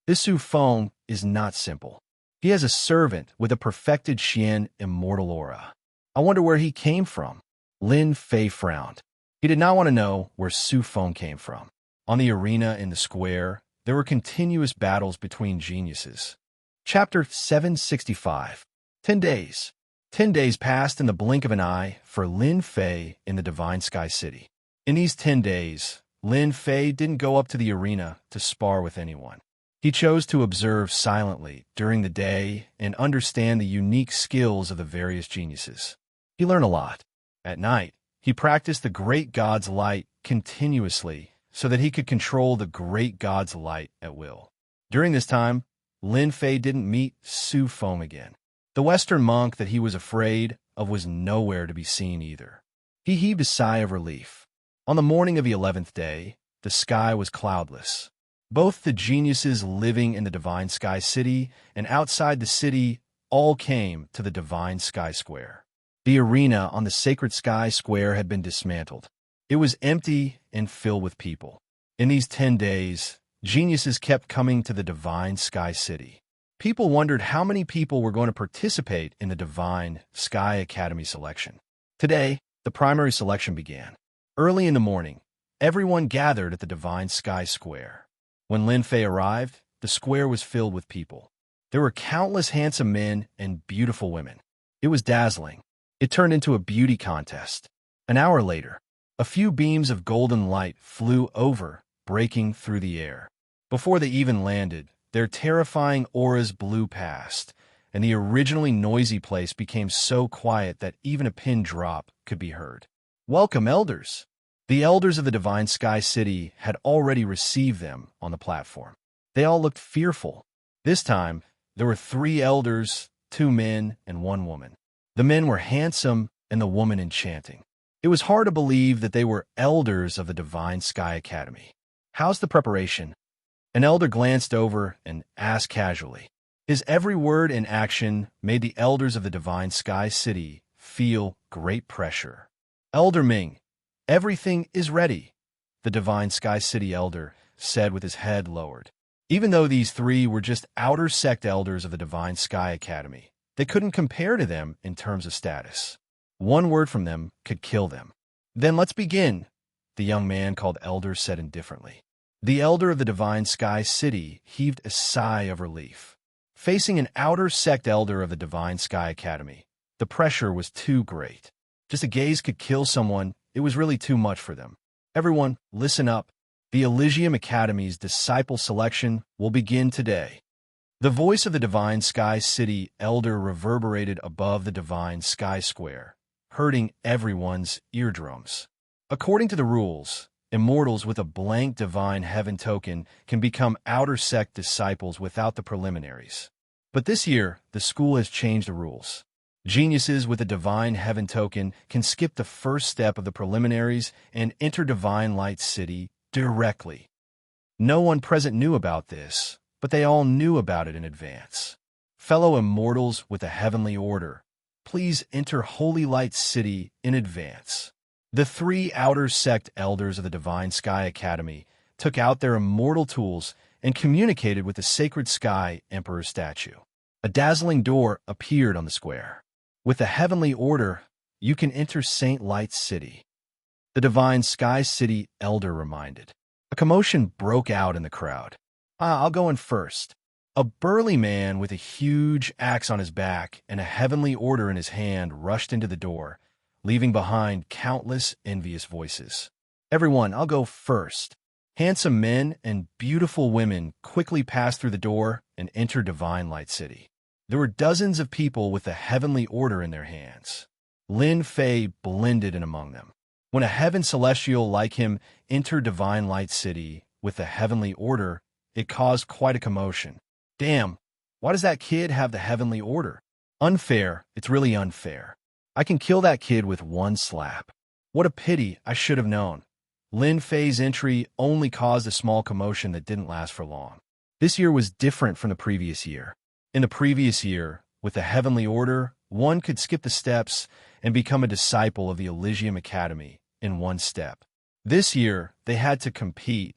This Su Feng is not simple. He has a servant with a perfected Xian immortal aura. I wonder where he came from. Lin Fei frowned. He did not want to know where Su Feng came from. On the arena in the square, there were continuous battles between geniuses. Chapter 765. 10 days. 10 days passed in the blink of an eye for Lin Fei in the Divine Sky City. In these 10 days, Lin Fei didn't go up to the arena to spar with anyone. He chose to observe silently during the day and understand the unique skills of the various geniuses. He learned a lot. At night, he practiced the great god's light continuously so that he could control the great god's light at will. During this time, Lin Fei didn't meet Su Feng again. The Western monk that he was afraid of was nowhere to be seen either. He heaved a sigh of relief. On the morning of the 11th day, the sky was cloudless. Both the geniuses living in the Divine Sky City and outside the city all came to the Divine Sky Square. The arena on the Sacred Sky Square had been dismantled. It was empty and filled with people. In these 10 days, geniuses kept coming to the Divine Sky City. People wondered how many people were going to participate in the Divine Sky Academy selection. Today, the primary selection began. Early in the morning, everyone gathered at the Divine Sky Square. When Lin Fei arrived, the square was filled with people. There were countless handsome men and beautiful women. It was dazzling. It turned into a beauty contest. An hour later, a few beams of golden light flew over, breaking through the air. Before they even landed, their terrifying auras blew past, and the originally noisy place became so quiet that even a pin drop could be heard. Welcome, elders! The elders of the Divine Sky City had already received them on the platform. They all looked fearful. This time, there were 3 elders, 2 men, and 1 woman. The men were handsome and the woman enchanting. It was hard to believe that they were elders of the Divine Sky Academy. How's the preparation? An elder glanced over and asked casually. His every word and action made the elders of the Divine Sky City feel great pressure. Elder Ming, everything is ready, the Divine Sky City elder said with his head lowered. Even though these 3 were just outer sect elders of the Divine Sky Academy, they couldn't compare to them in terms of status. One word from them could kill them. Then let's begin, the young man called Elder said indifferently. The elder of the Divine Sky City heaved a sigh of relief. Facing an outer sect elder of the Divine Sky Academy, the pressure was too great. Just a gaze could kill someone. It was really too much for them. Everyone, listen up. The Elysium Academy's disciple selection will begin today. The voice of the Divine Sky City elder reverberated above the Divine Sky Square, hurting everyone's eardrums. According to the rules, immortals with a blank Divine Heaven token can become outer sect disciples without the preliminaries. But this year, the school has changed the rules. Geniuses with a divine heaven token can skip the first step of the preliminaries and enter Divine Light City directly. No one present knew about this, but they all knew about it in advance. Fellow immortals with a heavenly order, please enter Holy Light City in advance. The three outer sect elders of the Divine Sky Academy took out their immortal tools and communicated with the Sacred Sky Emperor statue. A dazzling door appeared on the square. With the heavenly order, you can enter Saint Light City. The Divine Sky City elder reminded. A commotion broke out in the crowd. I'll go in first. A burly man with a huge axe on his back and a heavenly order in his hand rushed into the door, leaving behind countless envious voices. Everyone, I'll go first. Handsome men and beautiful women quickly passed through the door and entered Divine Light City. There were dozens of people with a heavenly order in their hands. Lin Fei blended in among them. When a heaven celestial like him entered Divine Light City with a heavenly order, it caused quite a commotion. Damn, why does that kid have the heavenly order? Unfair, it's really unfair. I can kill that kid with one slap. What a pity, I should have known. Lin Fei's entry only caused a small commotion that didn't last for long. This year was different from the previous year. In the previous year, with the heavenly order, one could skip the steps and become a disciple of the Elysium Academy in one step. This year, they had to compete,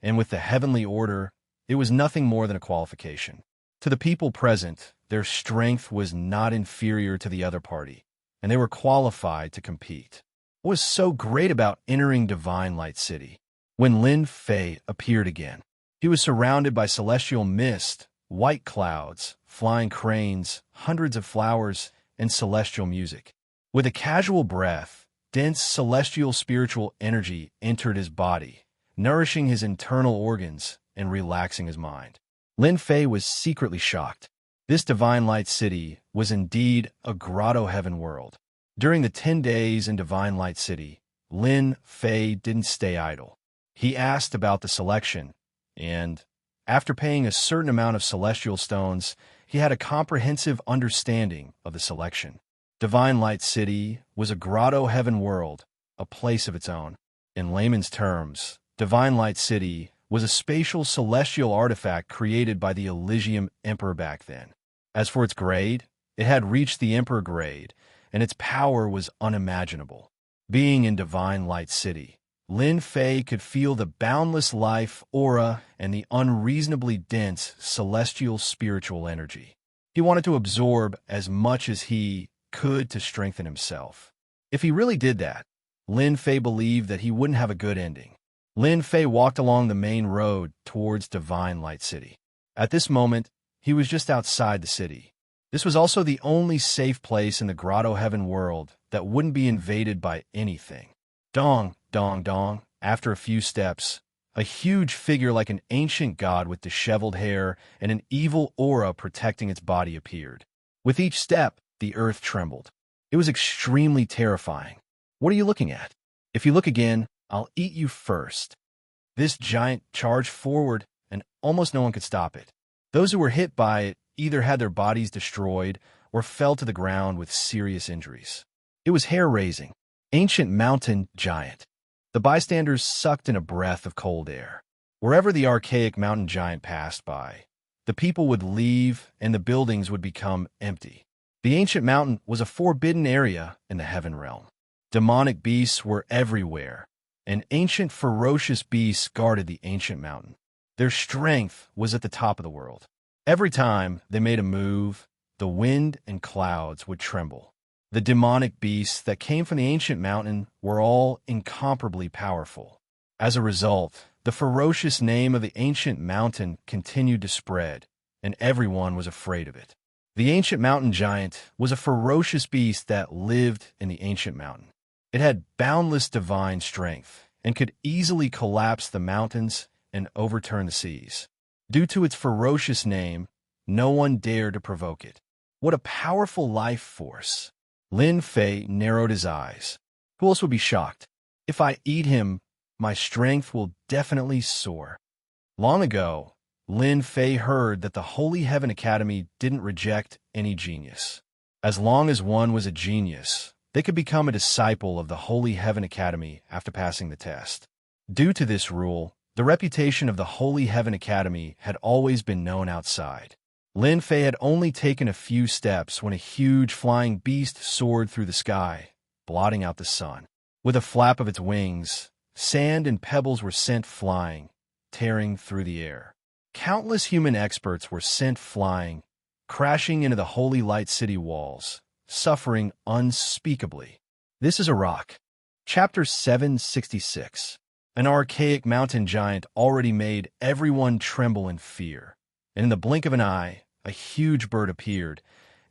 and with the heavenly order, it was nothing more than a qualification. To the people present, their strength was not inferior to the other party, and they were qualified to compete. What was so great about entering Divine Light City? When Lin Fei appeared again, he was surrounded by celestial mist, white clouds, flying cranes, hundreds of flowers, and celestial music. With a casual breath, dense celestial spiritual energy entered his body, nourishing his internal organs and relaxing his mind. Lin Fei was secretly shocked. This Divine Light City was indeed a grotto heaven world. During the 10 days in Divine Light City, Lin Fei didn't stay idle. He asked about the selection, and, after paying a certain amount of celestial stones, he had a comprehensive understanding of the selection. Divine Light City was a grotto heaven world, a place of its own. In layman's terms, Divine Light City was a spatial celestial artifact created by the Elysium Emperor back then. As for its grade, it had reached the Emperor grade, and its power was unimaginable. Being in Divine Light City, Lin Fei could feel the boundless life aura and the unreasonably dense celestial spiritual energy. He wanted to absorb as much as he could to strengthen himself. If he really did that, Lin Fei believed that he wouldn't have a good ending. Lin Fei walked along the main road towards Divine Light City. At this moment, he was just outside the city. This was also the only safe place in the grotto heaven world that wouldn't be invaded by anything. Dong, dong, dong. After a few steps, a huge figure like an ancient god with disheveled hair and an evil aura protecting its body appeared. With each step, the earth trembled. It was extremely terrifying. What are you looking at? If you look again, I'll eat you first. This giant charged forward, and almost no one could stop it. Those who were hit by it either had their bodies destroyed or fell to the ground with serious injuries. It was hair-raising. Ancient mountain giant. The bystanders sucked in a breath of cold air. Wherever the archaic mountain giant passed by, the people would leave and the buildings would become empty. The ancient mountain was a forbidden area in the heaven realm. Demonic beasts were everywhere, and ancient ferocious beasts guarded the ancient mountain. Their strength was at the top of the world. Every time they made a move, the wind and clouds would tremble. The demonic beasts that came from the ancient mountain were all incomparably powerful. As a result, the ferocious name of the ancient mountain continued to spread, and everyone was afraid of it. The ancient mountain giant was a ferocious beast that lived in the ancient mountain. It had boundless divine strength and could easily collapse the mountains and overturn the seas. Due to its ferocious name, no one dared to provoke it. What a powerful life force! Lin Fei narrowed his eyes. Who else would be shocked? If I eat him, my strength will definitely soar. Long ago, Lin Fei heard that the Holy Heaven Academy didn't reject any genius. As long as one was a genius, they could become a disciple of the Holy Heaven Academy after passing the test. Due to this rule, the reputation of the Holy Heaven Academy had always been known outside. Lin Fei had only taken a few steps when a huge flying beast soared through the sky, blotting out the sun. With a flap of its wings, sand and pebbles were sent flying, tearing through the air. Countless human experts were sent flying, crashing into the Holy Light City walls, suffering unspeakably. This is a rock. Chapter 766. An archaic mountain giant already made everyone tremble in fear. And in the blink of an eye, a huge bird appeared,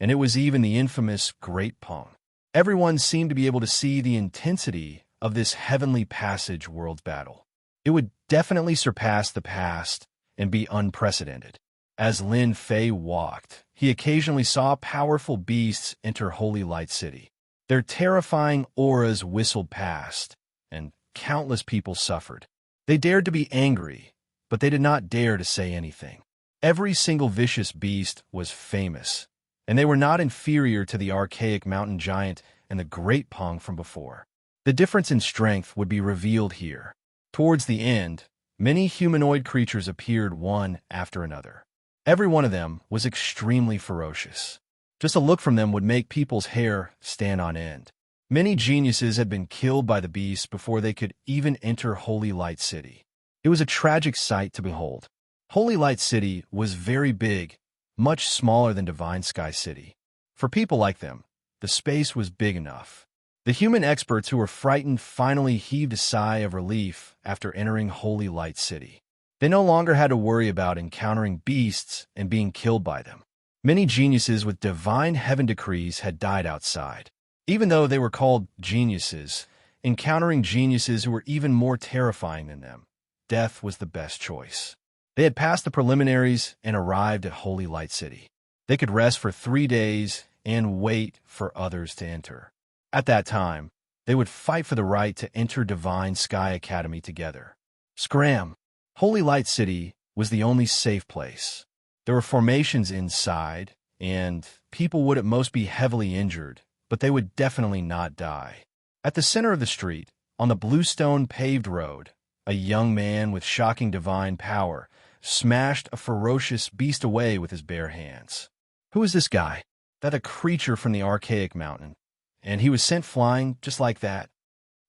and it was even the infamous Great Pong. Everyone seemed to be able to see the intensity of this heavenly passage world battle. It would definitely surpass the past and be unprecedented. As Lin Fei walked, he occasionally saw powerful beasts enter Holy Light City. Their terrifying auras whistled past, and countless people suffered. They dared to be angry, but they did not dare to say anything. Every single vicious beast was famous, and they were not inferior to the archaic mountain giant and the Great Pong from before. The difference in strength would be revealed here. Towards the end, many humanoid creatures appeared one after another. Every one of them was extremely ferocious. Just a look from them would make people's hair stand on end. Many geniuses had been killed by the beasts before they could even enter Holy Light City. It was a tragic sight to behold. Holy Light City was very big, much smaller than Divine Sky City. For people like them, the space was big enough. The human experts who were frightened finally heaved a sigh of relief after entering Holy Light City. They no longer had to worry about encountering beasts and being killed by them. Many geniuses with divine heaven decrees had died outside. Even though they were called geniuses, encountering geniuses who were even more terrifying than them, death was the best choice. They had passed the preliminaries and arrived at Holy Light City. They could rest for 3 days and wait for others to enter. At that time, they would fight for the right to enter Divine Sky Academy together. Scram! Holy Light City was the only safe place. There were formations inside, and people would at most be heavily injured, but they would definitely not die. At the center of the street, on the bluestone paved road, a young man with shocking divine power smashed a ferocious beast away with his bare hands. Who is this guy? That a creature from the archaic mountain. And he was sent flying just like that.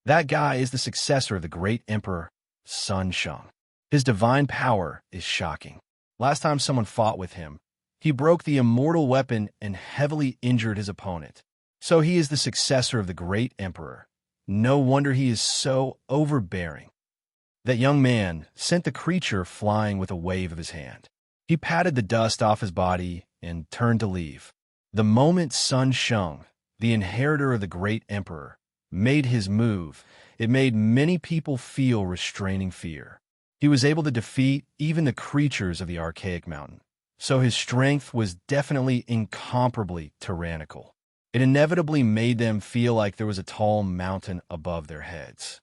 That guy is the successor of the great emperor, Sun Sheng. His divine power is shocking. Last time someone fought with him, he broke the immortal weapon and heavily injured his opponent. So he is the successor of the great emperor. No wonder he is so overbearing. That young man sent the creature flying with a wave of his hand. He patted the dust off his body and turned to leave. The moment Sun Sheng, the inheritor of the great emperor, made his move, it made many people feel restraining fear. He was able to defeat even the creatures of the archaic mountain, so his strength was definitely incomparably tyrannical. It inevitably made them feel like there was a tall mountain above their heads.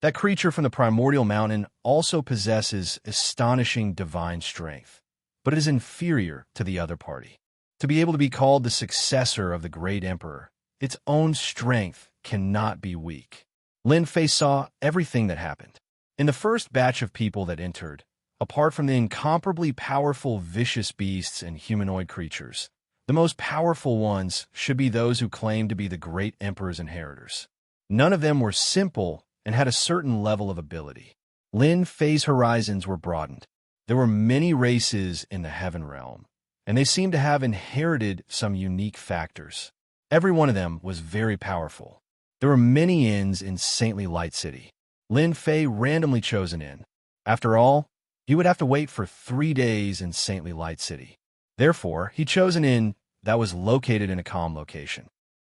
That creature from the primordial mountain also possesses astonishing divine strength, but it is inferior to the other party. To be able to be called the successor of the great emperor, its own strength cannot be weak. Lin Fei saw everything that happened. In the first batch of people that entered, apart from the incomparably powerful vicious beasts and humanoid creatures, the most powerful ones should be those who claim to be the great emperor's inheritors. None of them were simple and had a certain level of ability. Lin Fei's horizons were broadened. There were many races in the heaven realm, and they seemed to have inherited some unique factors. Every one of them was very powerful. There were many inns in Saintly Light City. Lin Fei randomly chose an inn. After all, he would have to wait for 3 days in Saintly Light City. Therefore, he chose an inn that was located in a calm location.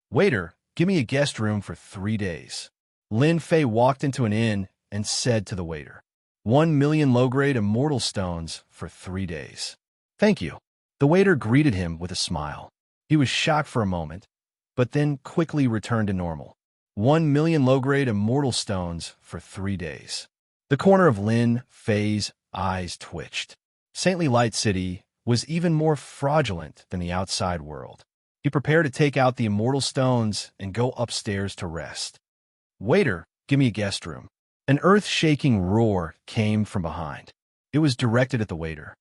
"Waiter, give me a guest room for 3 days." Lin Fei walked into an inn and said to the waiter, 1 million low-grade immortal stones for 3 days. "Thank you." The waiter greeted him with a smile. He was shocked for a moment, but then quickly returned to normal. 1 million low-grade immortal stones for 3 days. The corner of Lin Fei's eyes twitched. Saintly Light City was even more fraudulent than the outside world. He prepared to take out the immortal stones and go upstairs to rest. "Waiter, give me a guest room." An earth-shaking roar came from behind. It was directed at the waiter.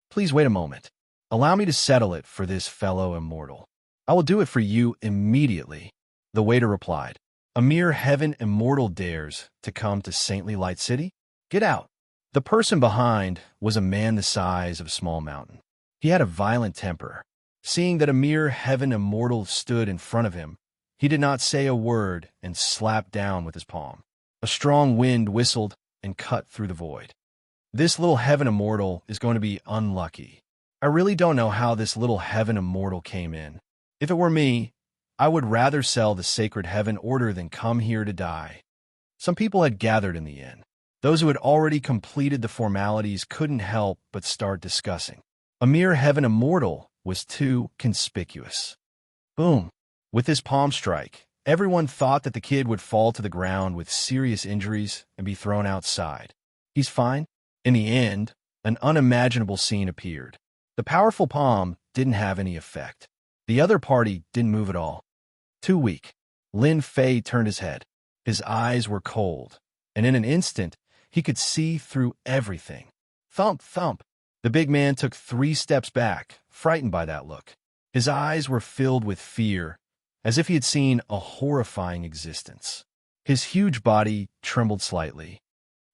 "Please wait a moment. Allow me to settle it for this fellow immortal. I will do it for you immediately." The waiter replied, "A mere heaven immortal dares to come to Saintly Light City? Get out." The person behind was a man the size of a small mountain. He had a violent temper. Seeing that a mere heaven immortal stood in front of him, he did not say a word and slapped down with his palm. A strong wind whistled and cut through the void. "This little heaven immortal is going to be unlucky. I really don't know how this little heaven immortal came in. If it were me, I would rather sell the sacred heaven order than come here to die." Some people had gathered in the inn. Those who had already completed the formalities couldn't help but start discussing. A mere heaven immortal was too conspicuous. Boom! With this palm strike, everyone thought that the kid would fall to the ground with serious injuries and be thrown outside. "He's fine." In the end, an unimaginable scene appeared. The powerful palm didn't have any effect. The other party didn't move at all. Too weak. Lin Fei turned his head. His eyes were cold, and in an instant, he could see through everything. Thump, thump. The big man took 3 steps back, frightened by that look. His eyes were filled with fear, as if he had seen a horrifying existence. His huge body trembled slightly.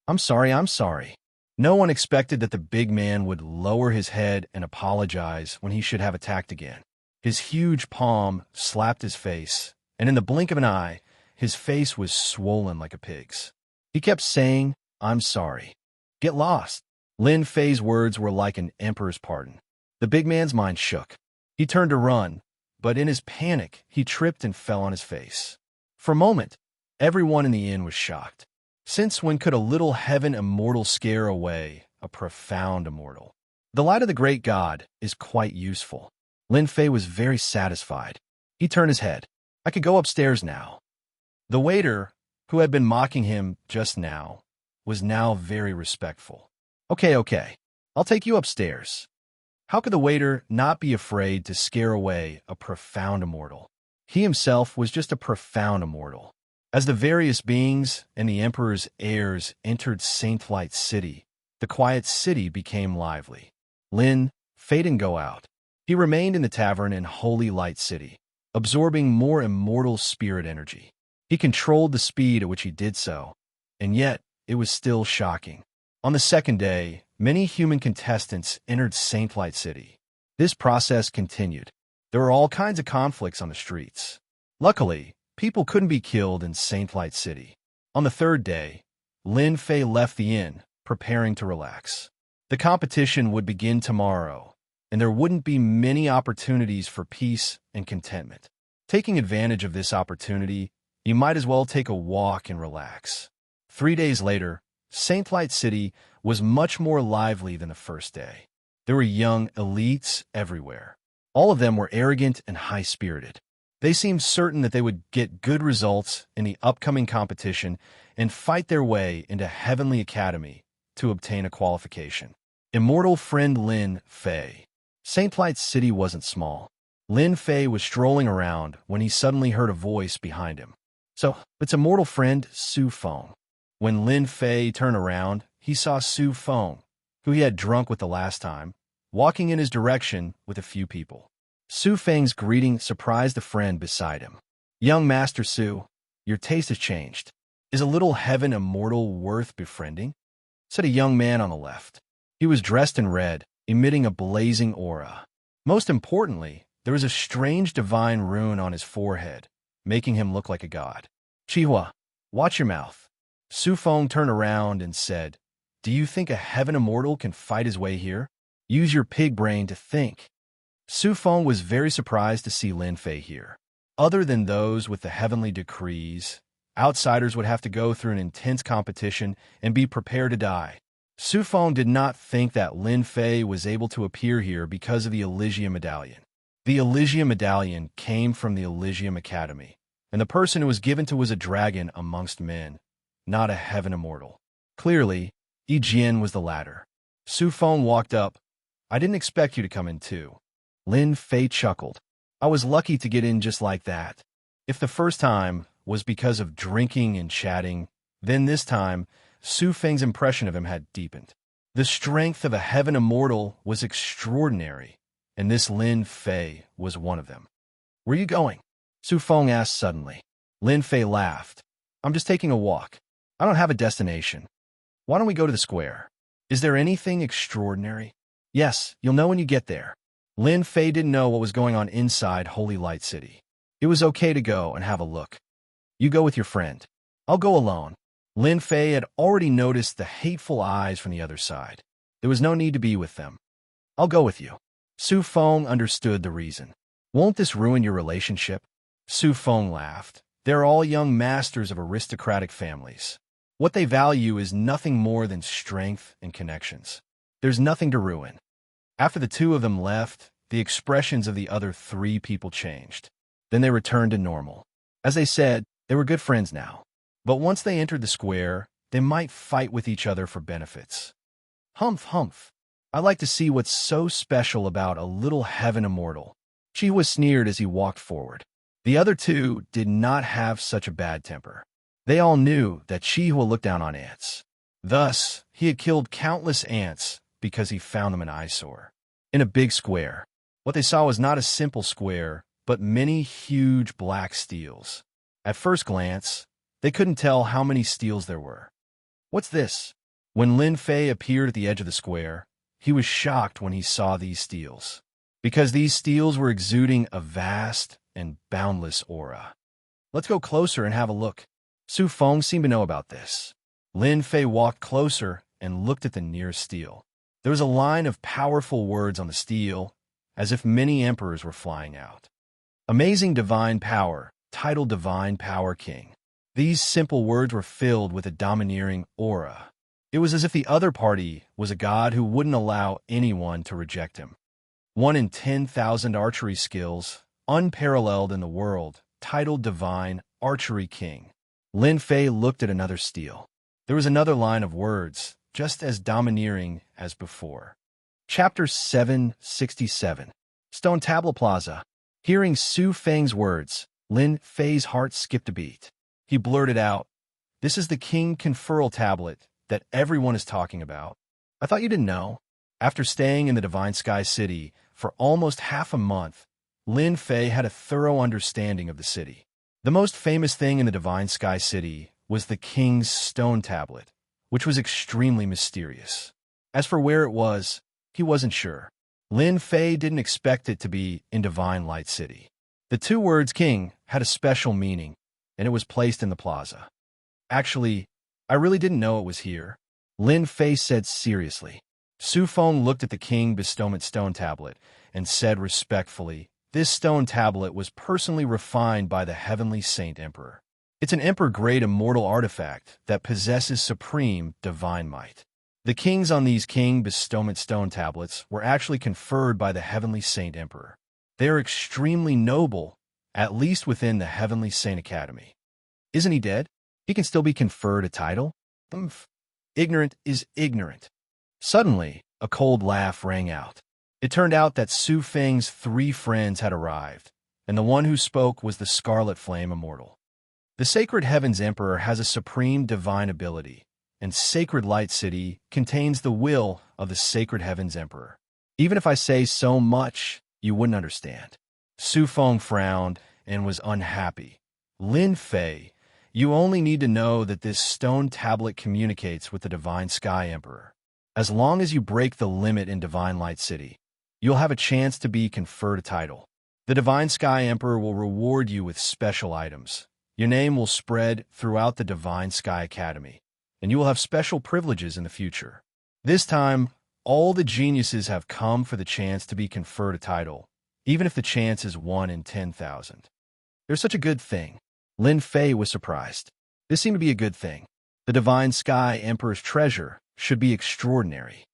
I'm sorry. No one expected that the big man would lower his head and apologize when he should have attacked again. His huge palm slapped his face, and in the blink of an eye, his face was swollen like a pig's. He kept saying, "I'm sorry." "Get lost." Lin Fei's words were like an emperor's pardon. The big man's mind shook. He turned to run, but in his panic, he tripped and fell on his face. For a moment, everyone in the inn was shocked. Since when could a little heaven immortal scare away a profound immortal? The light of the great god is quite useful. Lin Fei was very satisfied. He turned his head. I could go upstairs now. The waiter, who had been mocking him just now, was now very respectful. Okay, I'll take you upstairs." How could the waiter not be afraid to scare away a profound immortal? He himself was just a profound immortal. As the various beings and the emperor's heirs entered Saint Light City, the quiet city became lively. Lin Fei didn't go out. He remained in the tavern in Holy Light City, absorbing more immortal spirit energy. He controlled the speed at which he did so, and yet it was still shocking. On the second day, many human contestants entered Saint Light City. This process continued. There were all kinds of conflicts on the streets. Luckily, people couldn't be killed in Saint Light City. On the third day, Lin Fei left the inn, preparing to relax. The competition would begin tomorrow, and there wouldn't be many opportunities for peace and contentment. Taking advantage of this opportunity, you might as well take a walk and relax. 3 days later, Saint Light City was much more lively than the first day. There were young elites everywhere. All of them were arrogant and high-spirited. They seemed certain that they would get good results in the upcoming competition and fight their way into Heavenly Academy to obtain a qualification. Immortal friend Lin Fei. Saint Light City wasn't small. Lin Fei was strolling around when he suddenly heard a voice behind him. So, it's immortal friend Su Feng. When Lin Fei turned around, he saw Su Feng, who he had drunk with the last time, walking in his direction with a few people. Su Feng's greeting surprised the friend beside him. "Young Master Su, your taste has changed. Is a little heaven immortal worth befriending?" said a young man on the left. He was dressed in red, emitting a blazing aura. Most importantly, there was a strange divine rune on his forehead, making him look like a god. "Chihua, watch your mouth." Su Feng turned around and said, "Do you think a heaven immortal can fight his way here? Use your pig brain to think." Su Feng was very surprised to see Lin Fei here. Other than those with the heavenly decrees, outsiders would have to go through an intense competition and be prepared to die. Su Feng did not think that Lin Fei was able to appear here because of the Elysium Medallion. The Elysium Medallion came from the Elysium Academy, and the person who was given to was a dragon amongst men, not a heaven immortal. Clearly, Yi Jian was the latter. Su Feng walked up. "I didn't expect you to come in too." Lin Fei chuckled. I was lucky to get in just like that. If the first time was because of drinking and chatting, then this time, Su Feng's impression of him had deepened. The strength of a heaven immortal was extraordinary, and this Lin Fei was one of them. "Where are you going?" Su Feng asked suddenly. Lin Fei laughed. "I'm just taking a walk. I don't have a destination. Why don't we go to the square? Is there anything extraordinary?" "Yes, you'll know when you get there." Lin Fei didn't know what was going on inside Holy Light City. It was okay to go and have a look. "You go with your friend. I'll go alone." Lin Fei had already noticed the hateful eyes from the other side. There was no need to be with them. "I'll go with you." Su Feng understood the reason. "Won't this ruin your relationship?" Su Feng laughed. "They're all young masters of aristocratic families. What they value is nothing more than strength and connections. There's nothing to ruin." After the two of them left, the expressions of the other three people changed. Then they returned to normal. As they said, they were good friends now. But once they entered the square, they might fight with each other for benefits. "Humph, humph. I like to see what's so special about a little heaven immortal." Chi was sneered as he walked forward. The other two did not have such a bad temper. They all knew that Chi will look down on ants. Thus, he had killed countless ants because he found them an eyesore. In a big square, what they saw was not a simple square, but many huge black steels. At first glance, they couldn't tell how many steels there were. "What's this?" When Lin Fei appeared at the edge of the square, he was shocked when he saw these steels, because these steels were exuding a vast and boundless aura. "Let's go closer and have a look." Su Feng seemed to know about this. Lin Fei walked closer and looked at the nearest steel. There was a line of powerful words on the steel, as if many emperors were flying out. "Amazing divine power, titled Divine Power King." These simple words were filled with a domineering aura. It was as if the other party was a god who wouldn't allow anyone to reject him. 1 in 10,000 archery skills, unparalleled in the world, titled Divine Archery King. Lin Fei looked at another steel. There was another line of words, just as domineering as before. Chapter 767. Stone Tablet Plaza. Hearing Su Feng's words, Lin Fei's heart skipped a beat. He blurted out, "This is the King Conferral Tablet that everyone is talking about. I thought you didn't know." After staying in the Divine Sky City for almost half a month, Lin Fei had a thorough understanding of the city. The most famous thing in the Divine Sky City was the King's Stone Tablet, which was extremely mysterious. As for where it was, he wasn't sure. Lin Fei didn't expect it to be in Divine Light City. The two words king had a special meaning, and it was placed in the plaza. "Actually, I really didn't know it was here," Lin Fei said seriously. Su Feng looked at the King Bestowment Stone Tablet and said respectfully, "This stone tablet was personally refined by the Heavenly Saint Emperor. It's an emperor-grade immortal artifact that possesses supreme divine might. The kings on these King Bestowment Stone Tablets were actually conferred by the Heavenly Saint Emperor. They are extremely noble, at least within the Heavenly Saint Academy." "Isn't he dead? He can still be conferred a title?" Ignorant is ignorant." Suddenly, a cold laugh rang out. It turned out that Su Feng's three friends had arrived, and the one who spoke was the Scarlet Flame Immortal. "The Sacred Heavens Emperor has a supreme divine ability, and Sacred Light City contains the will of the Sacred Heavens Emperor. Even if I say so much, you wouldn't understand." Su Feng frowned and was unhappy. "Lin Fei, you only need to know that this stone tablet communicates with the Divine Sky Emperor. As long as you break the limit in Divine Light City, you'll have a chance to be conferred a title. The Divine Sky Emperor will reward you with special items. Your name will spread throughout the Divine Sky Academy, and you will have special privileges in the future. This time, all the geniuses have come for the chance to be conferred a title, even if the chance is 1 in 10,000. There's such a good thing." Lin Fei was surprised. This seemed to be a good thing. The Divine Sky Emperor's treasure should be extraordinary.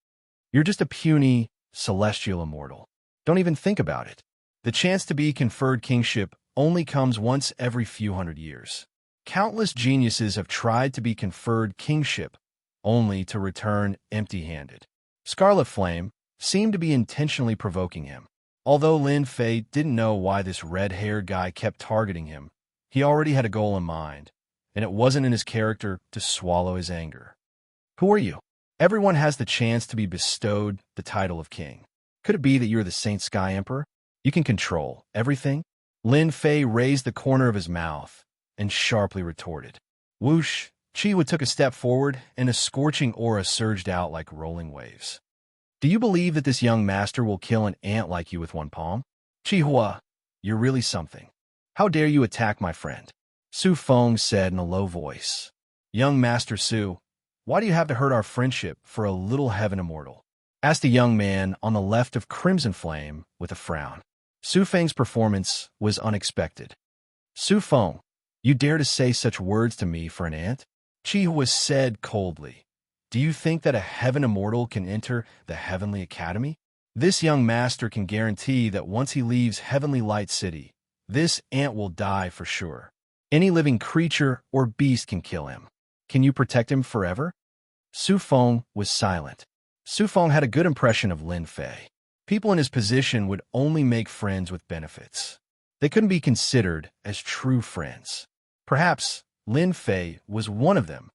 "You're just a puny, celestial immortal. Don't even think about it. The chance to be conferred kingship only comes once every few hundred years. Countless geniuses have tried to be conferred kingship, only to return empty-handed." Scarlet Flame seemed to be intentionally provoking him. Although Lin Fei didn't know why this red-haired guy kept targeting him, he already had a goal in mind, and it wasn't in his character to swallow his anger. Who are you? Everyone has the chance to be bestowed the title of king. Could it be that you're the Saint Sky Emperor? You can control everything? Lin Fei raised the corner of his mouth and sharply retorted. Whoosh! Chihuahua took a step forward, and a scorching aura surged out like rolling waves. Do you believe that this young master will kill an ant like you with one palm? Chihuahua, you're really something. How dare you attack my friend? Su Feng said in a low voice. Young Master Su, why do you have to hurt our friendship for a little heaven immortal? Asked a young man on the left of Crimson Flame with a frown. Su Feng's performance was unexpected. Su Feng, you dare to say such words to me for an ant? Chihuahua said coldly. Do you think that a heaven immortal can enter the Heavenly Academy? This young master can guarantee that once he leaves Heavenly Light City, this ant will die for sure. Any living creature or beast can kill him. Can you protect him forever? Su Feng was silent. Su Feng had a good impression of Lin Fei. People in his position would only make friends with benefits. They couldn't be considered as true friends. Perhaps Lin Fei was one of them.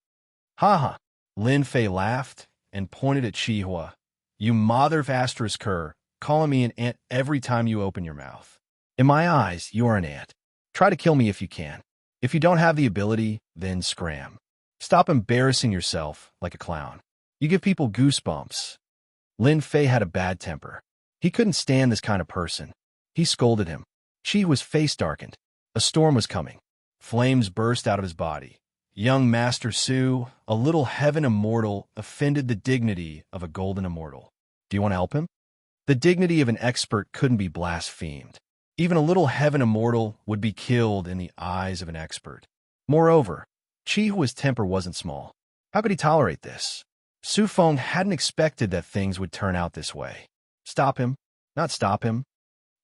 Ha ha! Lin Fei laughed and pointed at Chihuahua. You mother of asterisk her, calling me an ant every time you open your mouth. In my eyes, you are an ant. Try to kill me if you can. If you don't have the ability, then scram. Stop embarrassing yourself like a clown. You give people goosebumps. Lin Fei had a bad temper. He couldn't stand this kind of person. He scolded him. Chihuahua's face darkened. A storm was coming. Flames burst out of his body. Young Master Su, a little heaven immortal, offended the dignity of a golden immortal. Do you want to help him? The dignity of an expert couldn't be blasphemed. Even a little heaven immortal would be killed in the eyes of an expert. Moreover, Chihuahua's temper wasn't small. How could he tolerate this? Su Feng hadn't expected that things would turn out this way. Stop him, not stop him.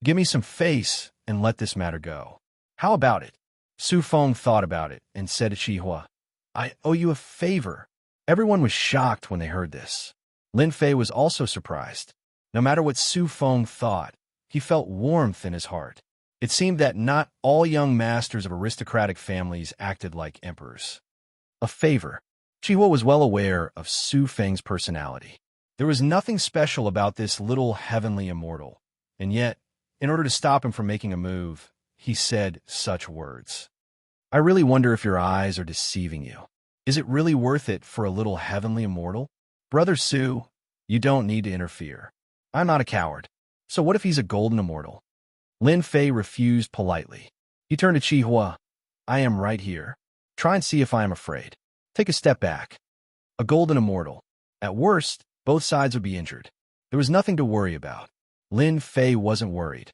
Give me some face and let this matter go. How about it? Su Feng thought about it and said to Chihuahua, I owe you a favor. Everyone was shocked when they heard this. Lin Fei was also surprised. No matter what Su Feng thought, he felt warmth in his heart. It seemed that not all young masters of aristocratic families acted like emperors. A favor. Chihuahua was well aware of Su Feng's personality. There was nothing special about this little heavenly immortal, and yet, in order to stop him from making a move, he said such words. I really wonder if your eyes are deceiving you. Is it really worth it for a little heavenly immortal? Brother Su, you don't need to interfere. I'm not a coward. So what if he's a golden immortal? Lin Fei refused politely. He turned to Chihuahua. I am right here. Try and see if I am afraid. Take a step back. A golden immortal. At worst, both sides would be injured. There was nothing to worry about. Lin Fei wasn't worried.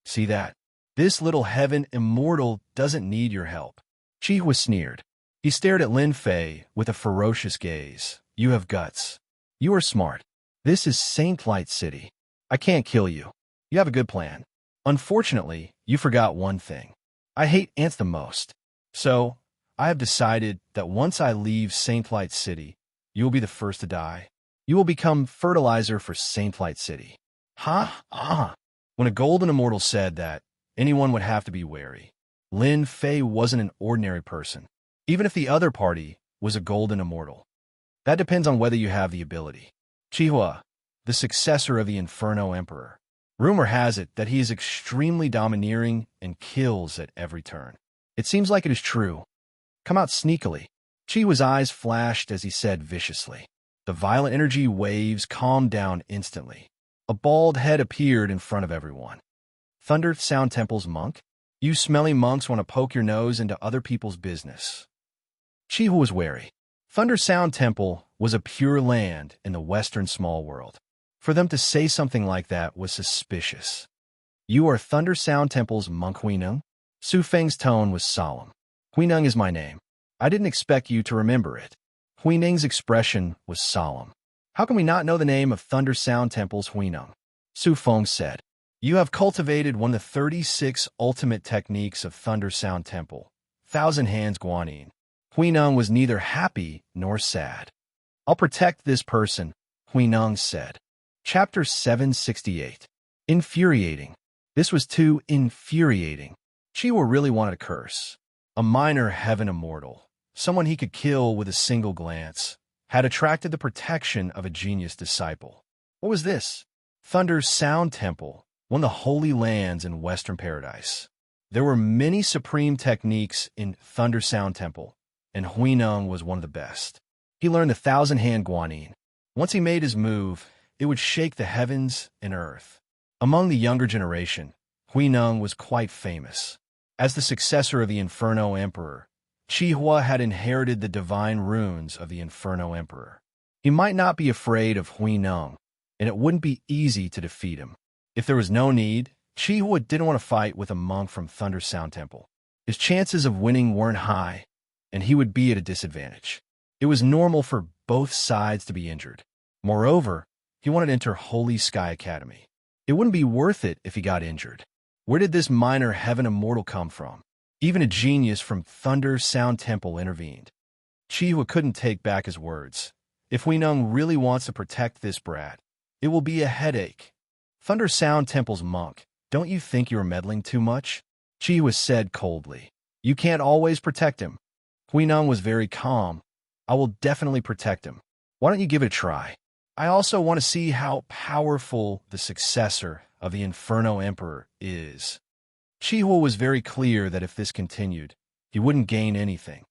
See that? This little heaven immortal doesn't need your help. Chihuahua sneered. He stared at Lin Fei with a ferocious gaze. You have guts. You are smart. This is Saint Light City. I can't kill you. You have a good plan. Unfortunately, you forgot one thing. I hate ants the most. So, I have decided that once I leave Saint Light City, you will be the first to die. You will become fertilizer for Saint Light City. When a golden immortal said that, anyone would have to be wary. Lin Fei wasn't an ordinary person, even if the other party was a golden immortal. That depends on whether you have the ability. Chihuahua, the successor of the Inferno Emperor. Rumor has it that he is extremely domineering and kills at every turn. It seems like it is true. Come out sneakily. Chihuahua's eyes flashed as he said viciously. The violent energy waves calmed down instantly. A bald head appeared in front of everyone. Thunder Sound Temple's monk? You smelly monks want to poke your nose into other people's business. Chihuahua was wary. Thunder Sound Temple was a pure land in the western small world. For them to say something like that was suspicious. You are Thunder Sound Temple's monk Huineng? Su Feng's tone was solemn. Huineng is my name. I didn't expect you to remember it. Huineng's expression was solemn. How can we not know the name of Thunder Sound Temple's Huineng? Su Feng said. You have cultivated one of the 36 ultimate techniques of Thunder Sound Temple, Thousand Hands Guanyin. Huineng was neither happy nor sad. I'll protect this person, Huineng said. Chapter 768. Infuriating. This was too infuriating. Chiwa really wanted a curse. A minor heaven immortal, someone he could kill with a single glance, had attracted the protection of a genius disciple. What was this? Thunder's Sound Temple, one of the holy lands in Western Paradise. There were many supreme techniques in Thunder Sound Temple, and Huineng was one of the best. He learned the thousand-hand guanyin. Once he made his move, it would shake the heavens and earth. Among the younger generation, Huineng was quite famous. As the successor of the Inferno Emperor, Qihua had inherited the divine runes of the Inferno Emperor. He might not be afraid of Huineng, and it wouldn't be easy to defeat him. If there was no need, Qihua didn't want to fight with a monk from Thunder Sound Temple. His chances of winning weren't high, and he would be at a disadvantage. It was normal for both sides to be injured. Moreover, he wanted to enter Holy Sky Academy. It wouldn't be worth it if he got injured. Where did this minor heaven immortal come from? Even a genius from Thunder Sound Temple intervened. Qihua couldn't take back his words. If Huineng really wants to protect this brat, it will be a headache. Thunder Sound Temple's monk, don't you think you're meddling too much? Qihua said coldly. You can't always protect him. Huineng was very calm. I will definitely protect him. Why don't you give it a try? I also want to see how powerful the successor of the Inferno Emperor is. Qihua was very clear that if this continued, he wouldn't gain anything.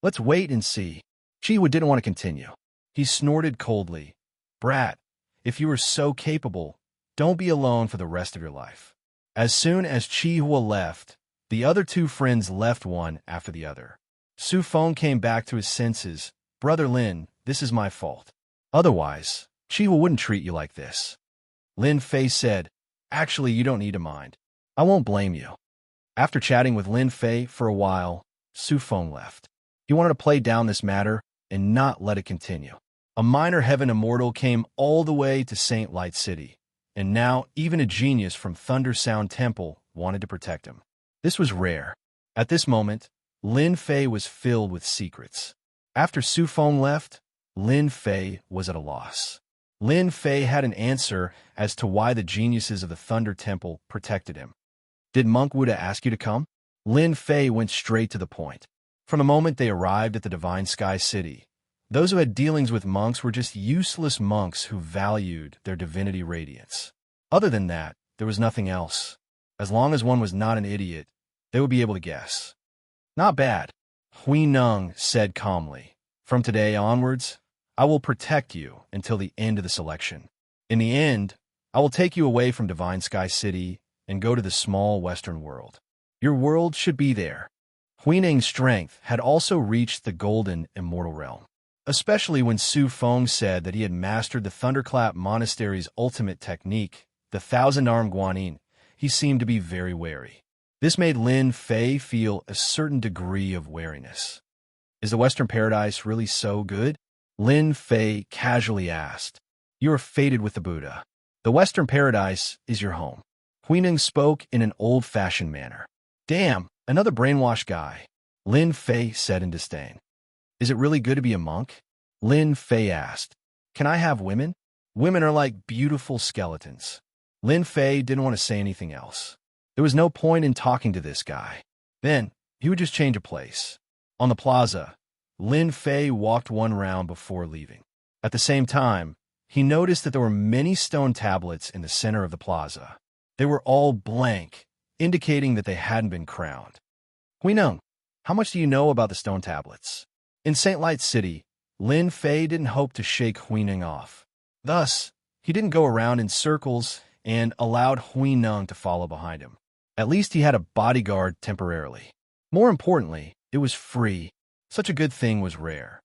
Let's wait and see. Qihua didn't want to continue. He snorted coldly. Brat, if you are so capable, don't be alone for the rest of your life. As soon as Qihua left, the other two friends left one after the other. Su Feng came back to his senses. Brother Lin, this is my fault. Otherwise, Qihua wouldn't treat you like this. Lin Fei said, Actually, you don't need to mind. I won't blame you. After chatting with Lin Fei for a while, Su Feng left. He wanted to play down this matter and not let it continue. A minor heaven immortal came all the way to Saint Light City, and now even a genius from Thunder Sound Temple wanted to protect him. This was rare. At this moment, Lin Fei was filled with secrets. After Su Feng left, Lin Fei was at a loss. Lin Fei had an answer as to why the geniuses of the Thunder Temple protected him. Did Monk Wuda ask you to come? Lin Fei went straight to the point. From the moment they arrived at the Divine Sky City, those who had dealings with monks were just useless monks who valued their divinity radiance. Other than that, there was nothing else. As long as one was not an idiot, they would be able to guess. Not bad, Huineng said calmly. From today onwards, I will protect you until the end of the selection. In the end, I will take you away from Divine Sky City and go to the small Western world. Your world should be there. Huineng's strength had also reached the Golden Immortal Realm. Especially when Su Feng said that he had mastered the Thunderclap Monastery's ultimate technique, the Thousand-Arm Guanyin, he seemed to be very wary. This made Lin Fei feel a certain degree of wariness. Is the Western Paradise really so good? Lin Fei casually asked. You are fated with the Buddha. The Western Paradise is your home. Huineng spoke in an old-fashioned manner. Damn, another brainwashed guy, Lin Fei said in disdain. Is it really good to be a monk? Lin Fei asked. Can I have women? Women are like beautiful skeletons. Lin Fei didn't want to say anything else. There was no point in talking to this guy. Then, he would just change a place. On the plaza, Lin Fei walked one round before leaving. At the same time, he noticed that there were many stone tablets in the center of the plaza. They were all blank, indicating that they hadn't been crowned. Huineng, how much do you know about the stone tablets? In Saint Light City, Lin Fei didn't hope to shake Huineng off. Thus, he didn't go around in circles and allowed Huineng to follow behind him. At least he had a bodyguard temporarily. More importantly, it was free. Such a good thing was rare.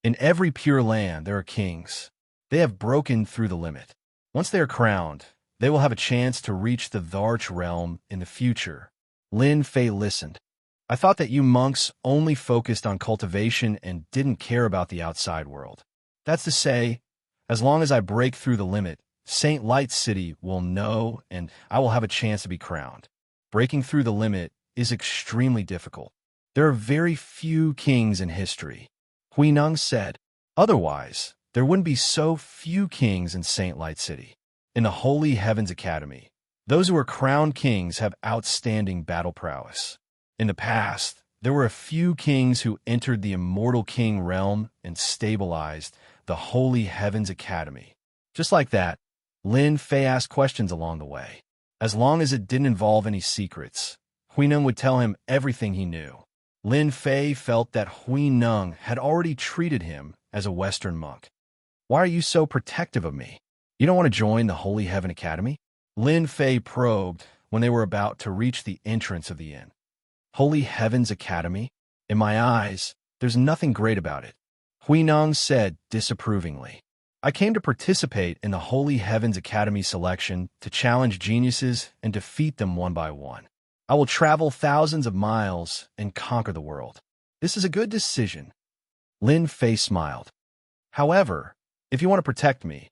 In every pure land, there are kings. They have broken through the limit. Once they are crowned, they will have a chance to reach the Dharch realm in the future. Lin Fei listened. I thought that you monks only focused on cultivation and didn't care about the outside world. That's to say, as long as I break through the limit, Saint Light City will know and I will have a chance to be crowned. Breaking through the limit is extremely difficult. There are very few kings in history, Huineng said. Otherwise, there wouldn't be so few kings in Saint Light City. In the Holy Heavens Academy, Those who are crowned kings have outstanding battle prowess. In the past, there were a few kings who entered the immortal king realm and stabilized the Holy Heavens Academy. Just like that, Lin Fei asked questions along the way. As long as it didn't involve any secrets, Hui Neng would tell him everything he knew. Lin Fei felt that Hui Neng had already treated him as a Western monk. Why are you so protective of me? You don't want to join the Holy Heaven Academy? Lin Fei probed when they were about to reach the entrance of the inn. Holy Heaven's Academy? In my eyes, there's nothing great about it. Hui Neng said disapprovingly. I came to participate in the Holy Heavens Academy selection to challenge geniuses and defeat them one by one. I will travel thousands of miles and conquer the world. This is a good decision. Lin Fei smiled. However, if you want to protect me,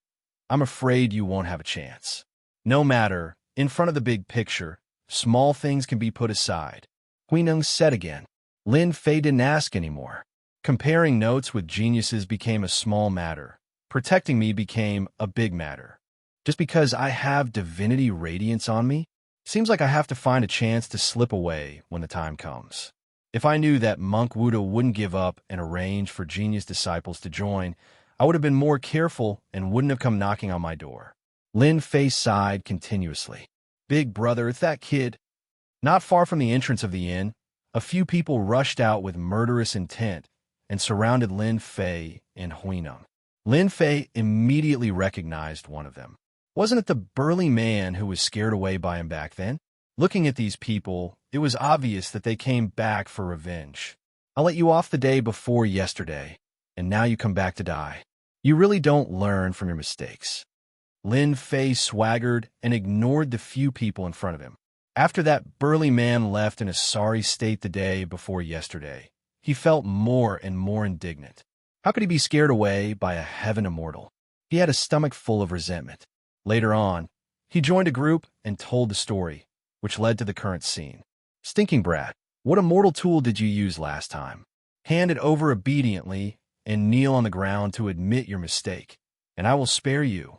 I'm afraid you won't have a chance. No matter, in front of the big picture, small things can be put aside. Hui Neng said again. Lin Fei didn't ask anymore. Comparing notes with geniuses became a small matter. Protecting me became a big matter. Just because I have divinity radiance on me, seems like I have to find a chance to slip away when the time comes. If I knew that Monk Wuda wouldn't give up and arrange for genius disciples to join, I would have been more careful and wouldn't have come knocking on my door. Lin Fei sighed continuously. Big brother, it's that kid. Not far from the entrance of the inn, a few people rushed out with murderous intent and surrounded Lin Fei and Hui Neng. Lin Fei immediately recognized one of them. Wasn't it the burly man who was scared away by him back then? Looking at these people, it was obvious that they came back for revenge. I let you off the day before yesterday, and now you come back to die. You really don't learn from your mistakes. Lin Fei swaggered and ignored the few people in front of him. After that burly man left in a sorry state the day before yesterday, he felt more and more indignant. How could he be scared away by a heaven immortal? He had a stomach full of resentment. Later on, he joined a group and told the story, which led to the current scene. Stinking brat, what immortal tool did you use last time? Hand it over obediently and kneel on the ground to admit your mistake, and I will spare you.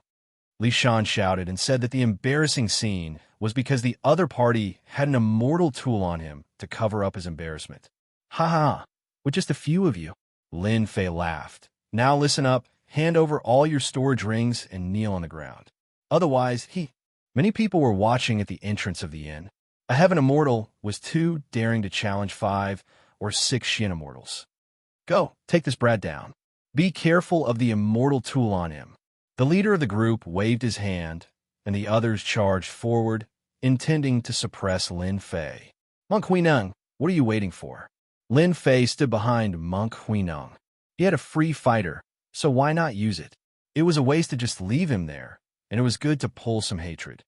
Li Shan shouted and said that the embarrassing scene was because the other party had an immortal tool on him to cover up his embarrassment. Ha ha, with just a few of you. Lin Fei laughed. Now listen up, hand over all your storage rings and kneel on the ground. Otherwise, Many people were watching at the entrance of the inn. A heaven immortal was too daring to challenge 5 or 6 Shin immortals. Go, take this brat down. Be careful of the immortal tool on him. The leader of the group waved his hand, and the others charged forward, intending to suppress Lin Fei. Monk Hui Neng, what are you waiting for? Lin Fei stood behind Monk Hui Neng. He had a free fighter, so why not use it? It was a waste to just leave him there, and it was good to pull some hatred.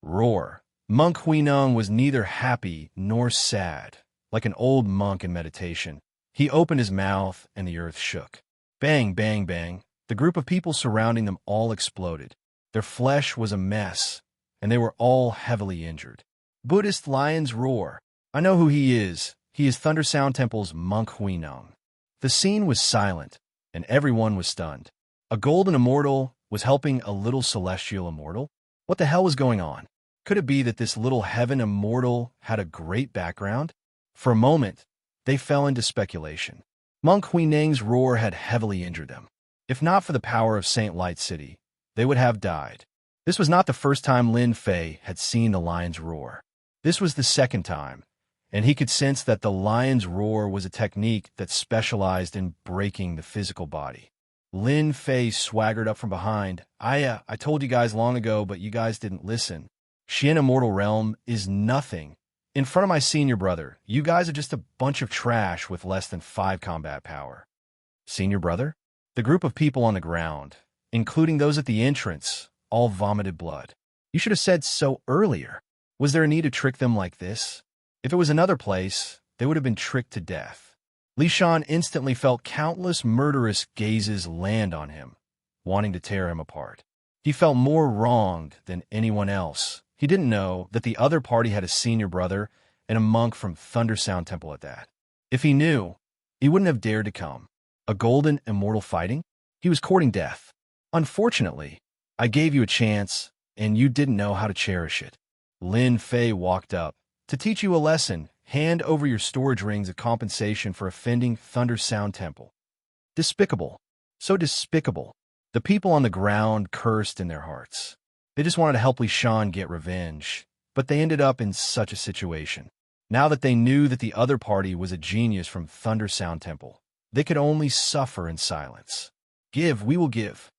Roar. Monk Hui Neng was neither happy nor sad. Like an old monk in meditation, he opened his mouth and the earth shook. Bang, bang, bang. The group of people surrounding them all exploded. Their flesh was a mess, and they were all heavily injured. Buddhist lions roar. I know who he is. He is Thunder Sound Temple's Monk Hui Neng. The scene was silent, and everyone was stunned. A golden immortal was helping a little celestial immortal? What the hell was going on? Could it be that this little heaven immortal had a great background? For a moment, they fell into speculation. Monk Hui Neng's roar had heavily injured them. If not for the power of Saint Light City, they would have died. This was not the first time Lin Fei had seen the lion's roar. This was the second time, and he could sense that the lion's roar was a technique that specialized in breaking the physical body. Lin Fei swaggered up from behind. I told you guys long ago, but you guys didn't listen. Shin Immortal Realm is nothing. In front of my senior brother, you guys are just a bunch of trash with less than 5 combat power. Senior brother? The group of people on the ground, including those at the entrance, all vomited blood. You should have said so earlier. Was there a need to trick them like this? If it was another place, they would have been tricked to death. Li Shan instantly felt countless murderous gazes land on him, wanting to tear him apart. He felt more wronged than anyone else. He didn't know that the other party had a senior brother and a monk from Thunder Sound Temple at that. If he knew, he wouldn't have dared to come. A golden immortal fighting? He was courting death. Unfortunately, I gave you a chance, and you didn't know how to cherish it. Lin Fei walked up. To teach you a lesson, hand over your storage rings of compensation for offending Thunder Sound Temple. Despicable. So despicable. The people on the ground cursed in their hearts. They just wanted to help Li Shan get revenge, but they ended up in such a situation. Now that they knew that the other party was a genius from Thunder Sound Temple, they could only suffer in silence. Give, we will give.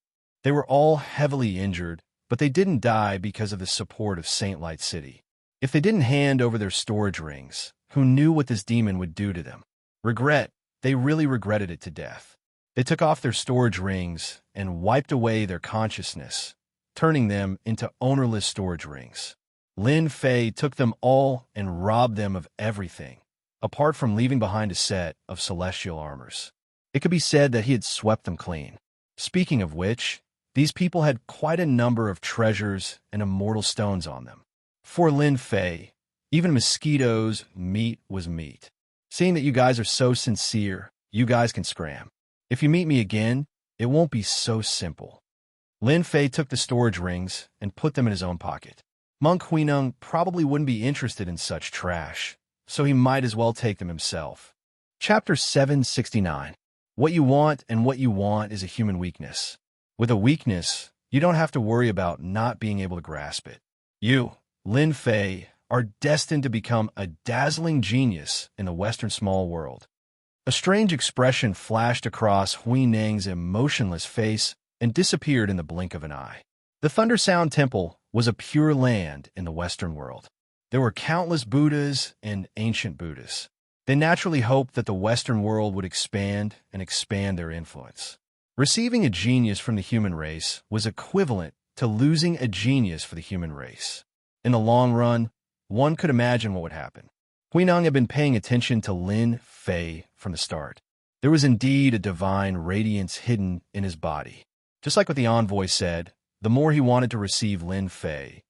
They were all heavily injured, but they didn't die because of the support of Saint Light City. If they didn't hand over their storage rings, who knew what this demon would do to them? Regret, they really regretted it to death. They took off their storage rings and wiped away their consciousness, turning them into ownerless storage rings. Lin Fei took them all and robbed them of everything, apart from leaving behind a set of celestial armors. It could be said that he had swept them clean. Speaking of which, these people had quite a number of treasures and immortal stones on them. For Lin Fei, even mosquitoes' meat was meat. Seeing that you guys are so sincere, you guys can scram. If you meet me again, it won't be so simple. Lin Fei took the storage rings and put them in his own pocket. Monk Huineng probably wouldn't be interested in such trash, so he might as well take them himself. Chapter 769. What you want and what you want is a human weakness. With a weakness, you don't have to worry about not being able to grasp it. You, Lin Fei, are destined to become a dazzling genius in the Western small world. A strange expression flashed across Huineng's emotionless face and disappeared in the blink of an eye. The Thunder Sound Temple was a pure land in the Western world. There were countless Buddhas and ancient Buddhas. They naturally hoped that the Western world would expand and expand their influence. Receiving a genius from the human race was equivalent to losing a genius for the human race. In the long run, one could imagine what would happen. Huineng had been paying attention to Lin Fei from the start. There was indeed a divine radiance hidden in his body. Just like what the envoy said, the more he wanted to receive Lin Fei,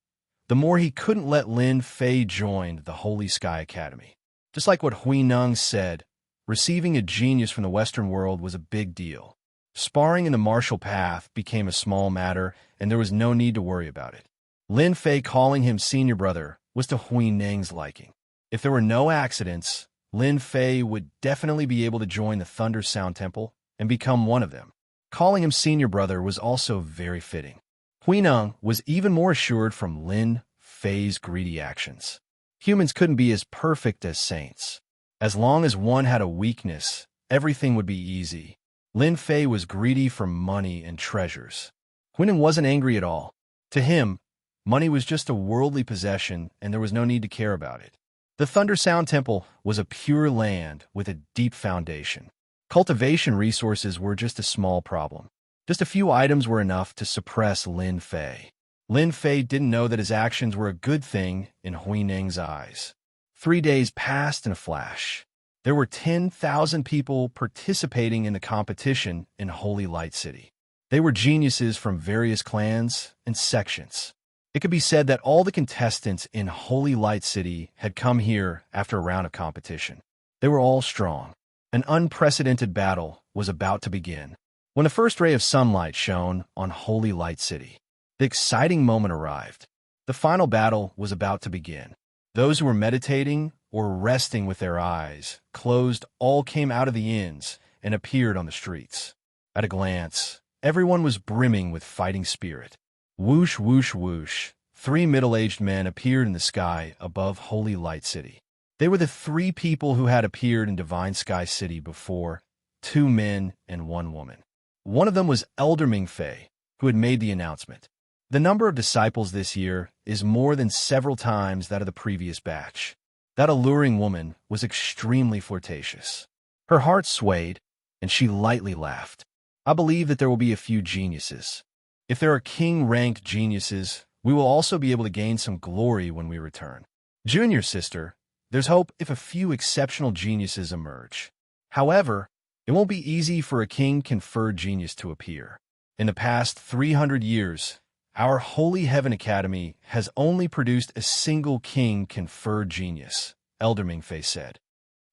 the more he couldn't let Lin Fei join the Holy Sky Academy. Just like what Huineng said, receiving a genius from the Western world was a big deal. Sparring in the martial path became a small matter, and there was no need to worry about it. Lin Fei calling him senior brother was to Huineng's liking. If there were no accidents, Lin Fei would definitely be able to join the Thunder Sound Temple and become one of them. Calling him senior brother was also very fitting. Huineng was even more assured from Lin Fei's greedy actions. Humans couldn't be as perfect as saints. As long as one had a weakness, everything would be easy. Lin Fei was greedy for money and treasures. Huineng wasn't angry at all. To him, money was just a worldly possession, and there was no need to care about it. The Thunder Sound Temple was a pure land with a deep foundation. Cultivation resources were just a small problem. Just a few items were enough to suppress Lin Fei. Lin Fei didn't know that his actions were a good thing in Huineng's eyes. 3 days passed in a flash. There were 10,000 people participating in the competition in Holy Light City. They were geniuses from various clans and sections. It could be said that all the contestants in Holy Light City had come here after a round of competition. They were all strong. An unprecedented battle was about to begin. When the first ray of sunlight shone on Holy Light City, the exciting moment arrived. The final battle was about to begin. Those who were meditating or resting with their eyes closed all came out of the inns and appeared on the streets. At a glance, everyone was brimming with fighting spirit. Whoosh, whoosh, whoosh. 3 middle-aged men appeared in the sky above Holy Light City. They were the 3 people who had appeared in Divine Sky City before, 2 men and 1 woman. One of them was Elder Ming Fei, who had made the announcement. The number of disciples this year is more than several times that of the previous batch. That alluring woman was extremely flirtatious. Her heart swayed, and she lightly laughed. I believe that there will be a few geniuses. If there are king-ranked geniuses, we will also be able to gain some glory when we return. Junior sister, there's hope if a few exceptional geniuses emerge. However, it won't be easy for a king-conferred genius to appear. In the past 300 years, our Holy Heaven Academy has only produced a single king-conferred genius, Elder Ming Fei said.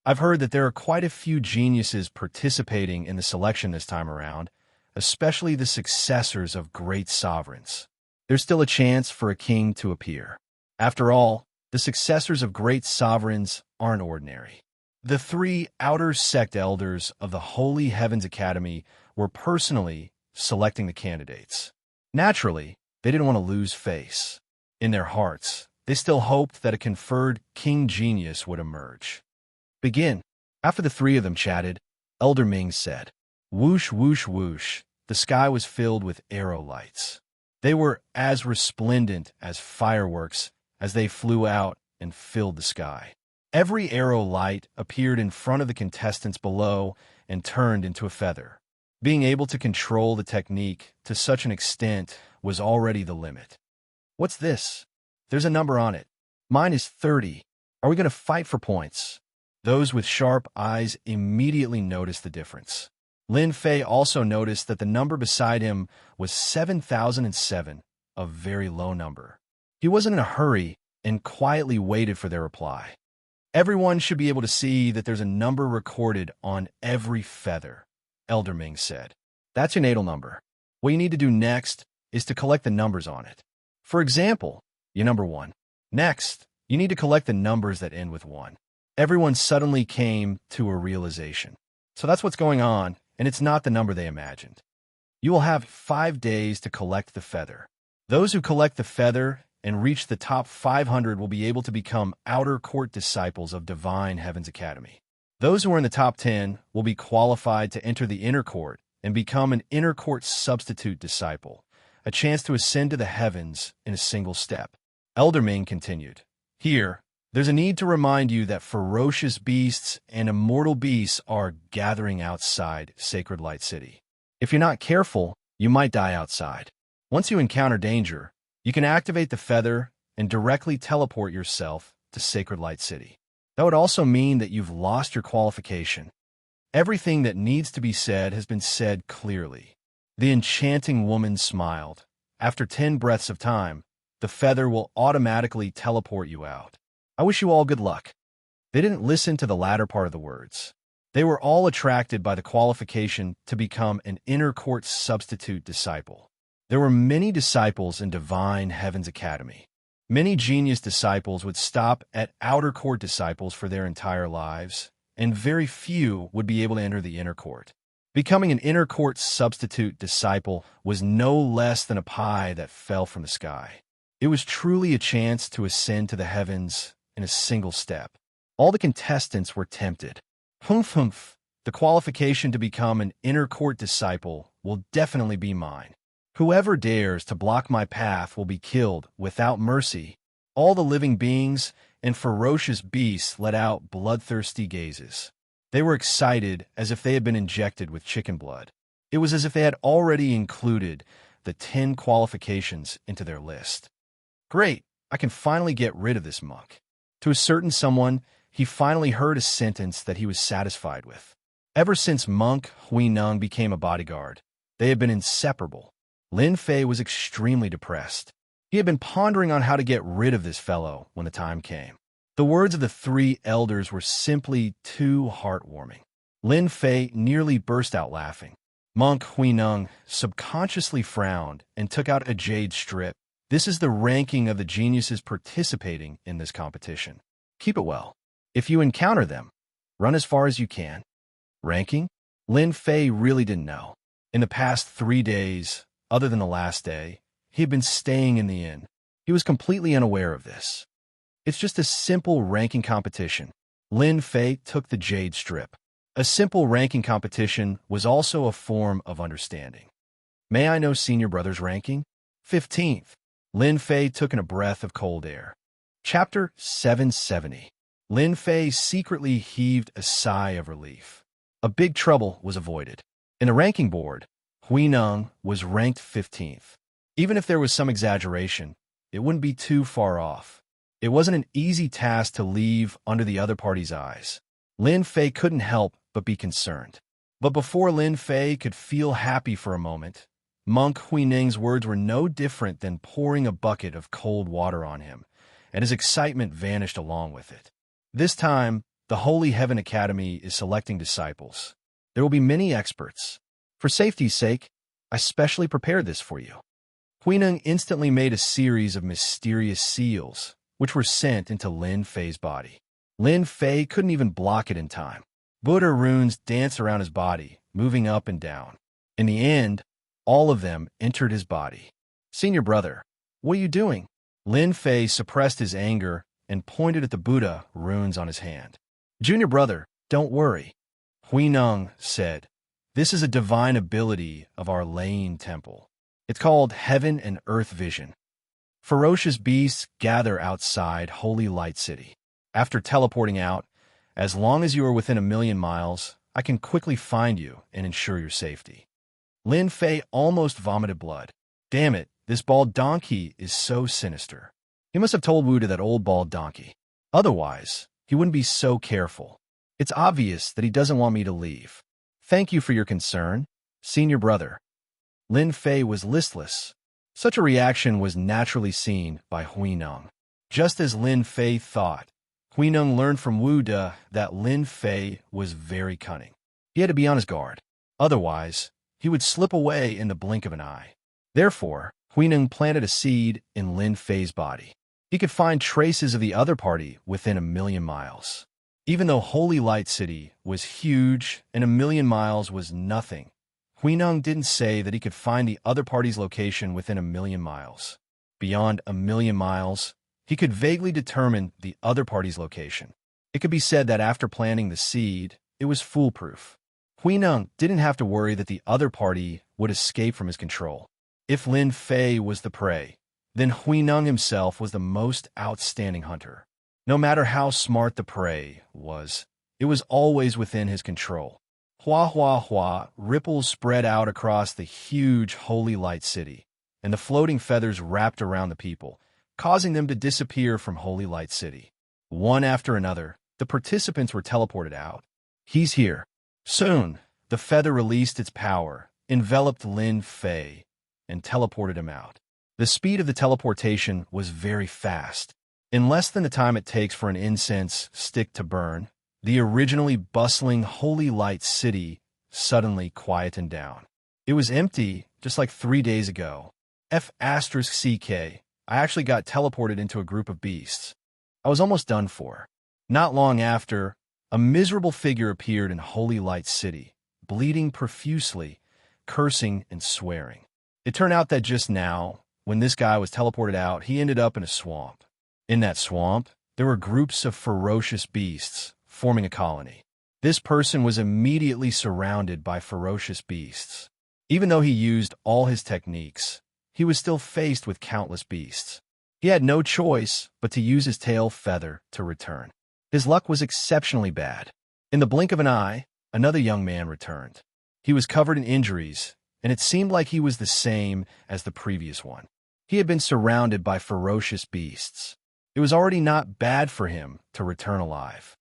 I've heard that there are quite a few geniuses participating in the selection this time around, especially the successors of great sovereigns. There's still a chance for a king to appear. After all, the successors of great sovereigns aren't ordinary. The three outer sect elders of the Holy Heavens Academy were personally selecting the candidates. Naturally, they didn't want to lose face. In their hearts, they still hoped that a conferred king genius would emerge. Begin. After the three of them chatted, Elder Ming said, "Whoosh, whoosh, whoosh." The sky was filled with arrow lights. They were as resplendent as fireworks as they flew out and filled the sky. Every arrow light appeared in front of the contestants below and turned into a feather. Being able to control the technique to such an extent was already the limit. "What's this? There's a number on it. Mine is 30. Are we going to fight for points?" Those with sharp eyes immediately noticed the difference. Lin Fei also noticed that the number beside him was 7,007, a very low number. He wasn't in a hurry and quietly waited for their reply. "Everyone should be able to see that there's a number recorded on every feather," Elder Ming said. "That's your natal number. What you need to do next is to collect the numbers on it. For example, your number 1. Next, you need to collect the numbers that end with 1. Everyone suddenly came to a realization. So that's what's going on, and it's not the number they imagined. You will have 5 days to collect the feather. Those who collect the feather and reach the top 500 will be able to become outer court disciples of Divine Heavens Academy. Those who are in the top 10 will be qualified to enter the inner court and become an inner court substitute disciple, a chance to ascend to the heavens in a single step." Elder Ming continued, "Here, there's a need to remind you that ferocious beasts and immortal beasts are gathering outside Sacred Light City. If you're not careful, you might die outside. Once you encounter danger, you can activate the feather and directly teleport yourself to Sacred Light City. That would also mean that you've lost your qualification. Everything that needs to be said has been said clearly." The enchanting woman smiled. "After 10 breaths of time, the feather will automatically teleport you out. I wish you all good luck." They didn't listen to the latter part of the words. They were all attracted by the qualification to become an inner court substitute disciple. There were many disciples in Divine Heavens Academy. Many genius disciples would stop at outer court disciples for their entire lives, and very few would be able to enter the inner court. Becoming an inner court substitute disciple was no less than a pie that fell from the sky. It was truly a chance to ascend to the heavens in a single step. All the contestants were tempted. Humph humph, the qualification to become an inner court disciple will definitely be mine. Whoever dares to block my path will be killed without mercy. All the living beings and ferocious beasts let out bloodthirsty gazes. They were excited as if they had been injected with chicken blood. It was as if they had already included the 10 qualifications into their list. "Great, I can finally get rid of this monk." To a certain someone, he finally heard a sentence that he was satisfied with. Ever since Monk Huineng became a bodyguard, they had been inseparable. Lin Fei was extremely depressed. He had been pondering on how to get rid of this fellow when the time came. The words of the 3 elders were simply too heartwarming. Lin Fei nearly burst out laughing. Monk Huineng subconsciously frowned and took out a jade strip. "This is the ranking of the geniuses participating in this competition. Keep it well. If you encounter them, run as far as you can." Ranking? Lin Fei really didn't know. In the past 3 days, other than the last day, he had been staying in the inn. He was completely unaware of this. "It's just a simple ranking competition." Lin Fei took the jade strip. A simple ranking competition was also a form of understanding. "May I know senior brother's ranking?" 15th. Lin Fei took in a breath of cold air. Chapter 770. Lin Fei secretly heaved a sigh of relief. A big trouble was avoided. In the ranking board, Huineng was ranked 15th. Even if there was some exaggeration, it wouldn't be too far off. It wasn't an easy task to leave under the other party's eyes. Lin Fei couldn't help but be concerned. But before Lin Fei could feel happy for a moment, Monk Huineng's words were no different than pouring a bucket of cold water on him, and his excitement vanished along with it. This time, the Holy Heaven Academy is selecting disciples. There will be many experts. For safety's sake, I specially prepared this for you. Huineng instantly made a series of mysterious seals, which were sent into Lin Fei's body. Lin Fei couldn't even block it in time. Buddha runes danced around his body, moving up and down. In the end, all of them entered his body. "Senior brother, what are you doing?" Lin Fei suppressed his anger and pointed at the Buddha runes on his hand. "Junior brother, don't worry," Huineng said. "This is a divine ability of our Lane Temple. It's called Heaven and Earth Vision. Ferocious beasts gather outside Holy Light City. After teleporting out, as long as you are within 1,000,000 miles, I can quickly find you and ensure your safety." Lin Fei almost vomited blood. Damn it, this bald donkey is so sinister. He must have told Wuda that old bald donkey. Otherwise, he wouldn't be so careful. It's obvious that he doesn't want me to leave. Thank you for your concern, senior brother. Lin Fei was listless. Such a reaction was naturally seen by Huineng. Just as Lin Fei thought, Huineng learned from Wu De that Lin Fei was very cunning. He had to be on his guard. Otherwise, he would slip away in the blink of an eye. Therefore, Huineng planted a seed in Lin Fei's body. He could find traces of the other party within 1,000,000 miles. Even though Holy Light City was huge and 1,000,000 miles was nothing, Huineng didn't say that he could find the other party's location within 1,000,000 miles. Beyond 1,000,000 miles, he could vaguely determine the other party's location. It could be said that after planting the seed, it was foolproof. Huineng didn't have to worry that the other party would escape from his control. If Lin Fei was the prey, then Huineng himself was the most outstanding hunter. No matter how smart the prey was, it was always within his control. Hua hua hua, ripples spread out across the huge Holy Light City, and the floating feathers wrapped around the people, causing them to disappear from Holy Light City. One after another, the participants were teleported out. He's here. Soon, the feather released its power, enveloped Lin Fei, and teleported him out. The speed of the teleportation was very fast. In less than the time it takes for an incense stick to burn, the originally bustling Holy Light City suddenly quietened down. It was empty, just like 3 days ago. F***CK, I actually got teleported into a group of beasts. I was almost done for. Not long after, a miserable figure appeared in Holy Light City, bleeding profusely, cursing and swearing. It turned out that just now, when this guy was teleported out, he ended up in a swamp. In that swamp, there were groups of ferocious beasts, forming a colony. This person was immediately surrounded by ferocious beasts. Even though he used all his techniques, he was still faced with countless beasts. He had no choice but to use his tail feather to return. His luck was exceptionally bad. In the blink of an eye, another young man returned. He was covered in injuries, and it seemed like he was the same as the previous one. He had been surrounded by ferocious beasts. It was already not bad for him to return alive.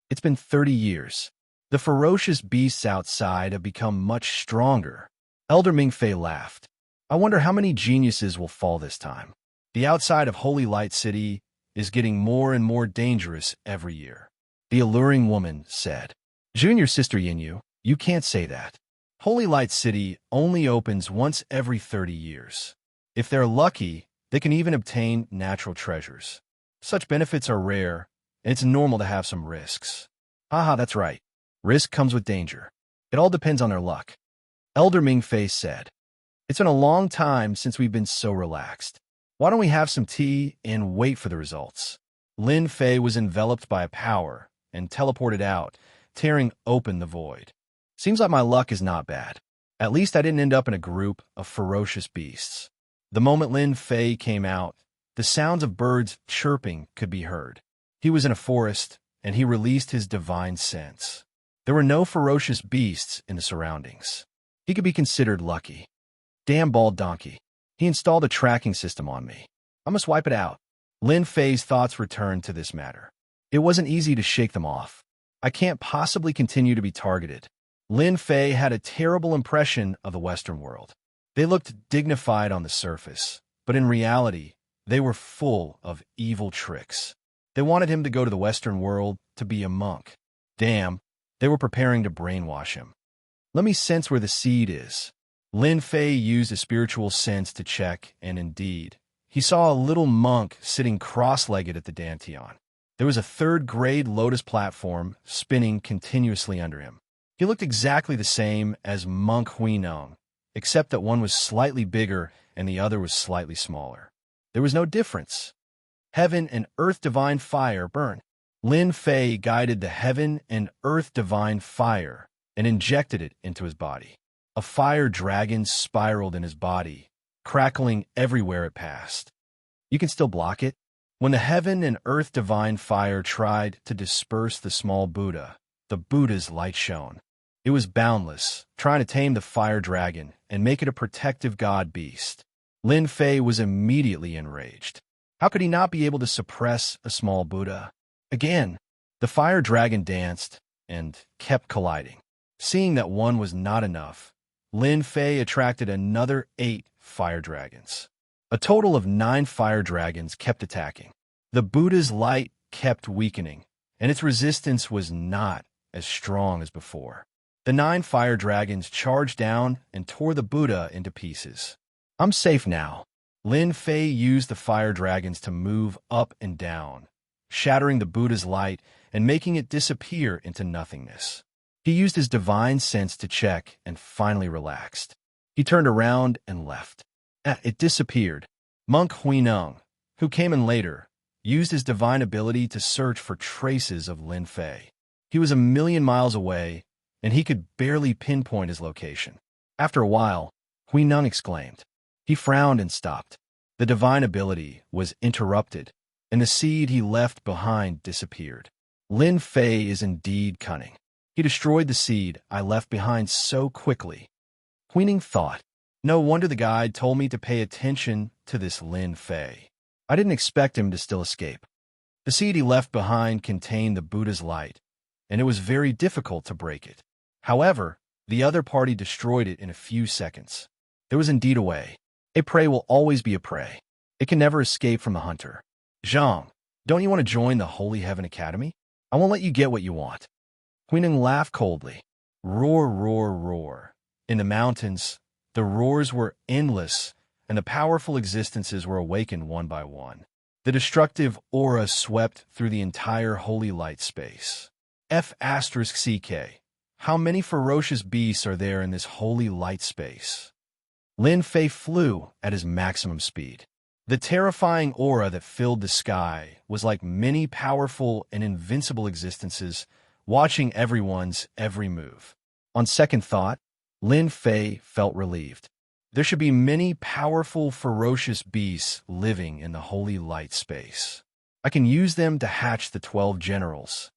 It's been 30 years. The ferocious beasts outside have become much stronger. Elder Mingfei laughed. I wonder how many geniuses will fall this time. The outside of Holy Light City is getting more and more dangerous every year. The alluring woman said, Junior Sister Yinyu, you can't say that. Holy Light City only opens once every 30 years. If they're lucky, they can even obtain natural treasures. Such benefits are rare, and it's normal to have some risks. Haha, that's right. Risk comes with danger. It all depends on their luck. Elder Mingfei said, It's been a long time since we've been so relaxed. Why don't we have some tea and wait for the results? Lin Fei was enveloped by a power and teleported out, tearing open the void. Seems like my luck is not bad. At least I didn't end up in a group of ferocious beasts. The moment Lin Fei came out, the sounds of birds chirping could be heard. He was in a forest, and he released his divine sense. There were no ferocious beasts in the surroundings. He could be considered lucky. Damn bald donkey. He installed a tracking system on me. I must wipe it out. Lin Fei's thoughts returned to this matter. It wasn't easy to shake them off. I can't possibly continue to be targeted. Lin Fei had a terrible impression of the Western world. They looked dignified on the surface, but in reality, they were full of evil tricks. They wanted him to go to the Western world to be a monk. Damn, they were preparing to brainwash him. Let me sense where the seed is. Lin Fei used a spiritual sense to check, and indeed, he saw a little monk sitting cross-legged at the dantian. There was a third-grade lotus platform spinning continuously under him. He looked exactly the same as Monk Huineng, except that one was slightly bigger and the other was slightly smaller. There was no difference. Heaven and earth divine fire burned. Lin Fei guided the heaven and earth divine fire and injected it into his body. A fire dragon spiraled in his body, crackling everywhere it passed. You can still block it. When the heaven and earth divine fire tried to disperse the small Buddha, the Buddha's light shone. It was boundless, trying to tame the fire dragon and make it a protective god beast. Lin Fei was immediately enraged. How could he not be able to suppress a small Buddha? Again, the fire dragon danced and kept colliding. Seeing that one was not enough, Lin Fei attracted another 8 fire dragons. A total of 9 fire dragons kept attacking. The Buddha's light kept weakening, and its resistance was not as strong as before. The 9 fire dragons charged down and tore the Buddha into pieces. I'm safe now. Lin Fei used the fire dragons to move up and down, shattering the Buddha's light and making it disappear into nothingness. He used his divine sense to check and finally relaxed. He turned around and left. It disappeared. Monk Huineng, who came in later, used his divine ability to search for traces of Lin Fei. He was 1,000,000 miles away, and he could barely pinpoint his location. After a while, Huineng exclaimed. He frowned and stopped. The divine ability was interrupted, and the seed he left behind disappeared. Lin Fei is indeed cunning. He destroyed the seed I left behind so quickly. Huineng thought, no wonder the guide told me to pay attention to this Lin Fei. I didn't expect him to still escape. The seed he left behind contained the Buddha's light, and it was very difficult to break it. However, the other party destroyed it in a few seconds. There was indeed a way. A prey will always be a prey. It can never escape from the hunter. Zhang, don't you want to join the Holy Heaven Academy? I won't let you get what you want. Huineng laughed coldly. Roar, roar, roar. In the mountains, the roars were endless, and the powerful existences were awakened one by one. The destructive aura swept through the entire holy light space. F***CK. How many ferocious beasts are there in this holy light space? Lin Fei flew at his maximum speed. The terrifying aura that filled the sky was like many powerful and invincible existences watching everyone's every move. On second thought, Lin Fei felt relieved. There should be many powerful, ferocious beasts living in the holy light space. I can use them to hatch the 12 generals.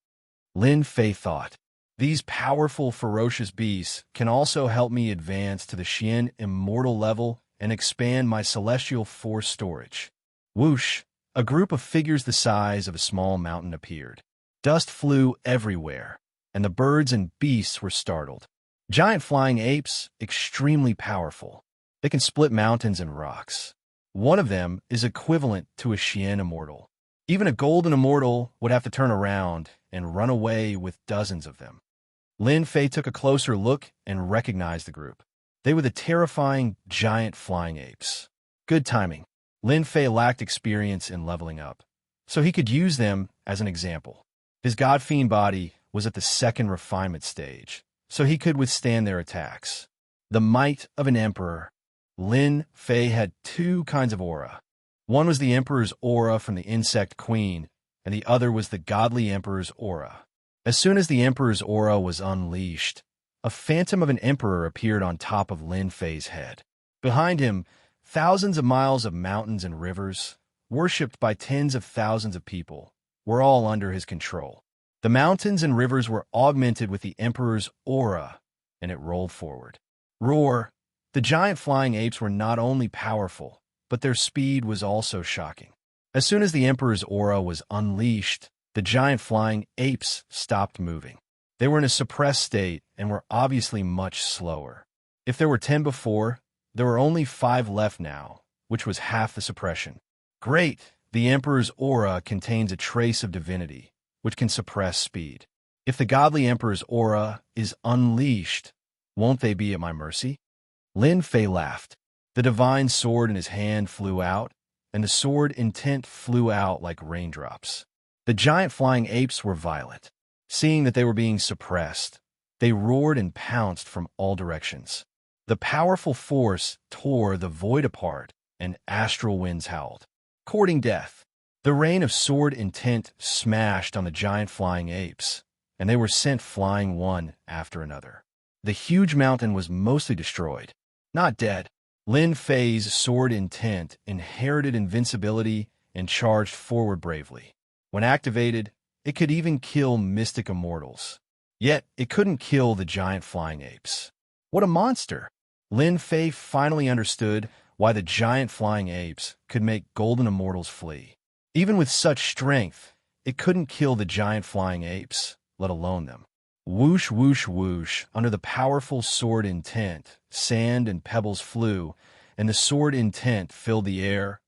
Lin Fei thought. These powerful, ferocious beasts can also help me advance to the Xian immortal level and expand my celestial force storage. Whoosh! A group of figures the size of a small mountain appeared. Dust flew everywhere, and the birds and beasts were startled. Giant flying apes, extremely powerful. They can split mountains and rocks. One of them is equivalent to a Xian immortal. Even a golden immortal would have to turn around and run away with dozens of them. Lin Fei took a closer look and recognized the group. They were the terrifying giant flying apes. Good timing. Lin Fei lacked experience in leveling up, so he could use them as an example. His God Fiend body was at the 2nd refinement stage, so he could withstand their attacks. The might of an emperor. Lin Fei had 2 kinds of aura. One was the emperor's aura from the insect queen, and the other was the godly emperor's aura. As soon as the emperor's aura was unleashed, a phantom of an emperor appeared on top of Lin Fei's head. Behind him, thousands of miles of mountains and rivers, worshipped by tens of thousands of people, were all under his control. The mountains and rivers were augmented with the emperor's aura, and it rolled forward. Roar! The giant flying apes were not only powerful, but their speed was also shocking. As soon as the emperor's aura was unleashed, the giant flying apes stopped moving. They were in a suppressed state and were obviously much slower. If there were 10 before, there were only 5 left now, which was half the suppression. Great! The emperor's aura contains a trace of divinity, which can suppress speed. If the godly emperor's aura is unleashed, won't they be at my mercy? Lin Fei laughed. The divine sword in his hand flew out, and the sword intent flew out like raindrops. The giant flying apes were violent. Seeing that they were being suppressed, they roared and pounced from all directions. The powerful force tore the void apart, and astral winds howled, courting death. The rain of sword intent smashed on the giant flying apes, and they were sent flying one after another. The huge mountain was mostly destroyed, not dead. Lin Fei's sword intent inherited invincibility and charged forward bravely. When activated, it could even kill mystic immortals. Yet, it couldn't kill the giant flying apes. What a monster! Lin Fei finally understood why the giant flying apes could make golden immortals flee. Even with such strength, it couldn't kill the giant flying apes, let alone them. Whoosh, whoosh, whoosh, under the powerful sword intent, sand and pebbles flew, and the sword intent filled the air,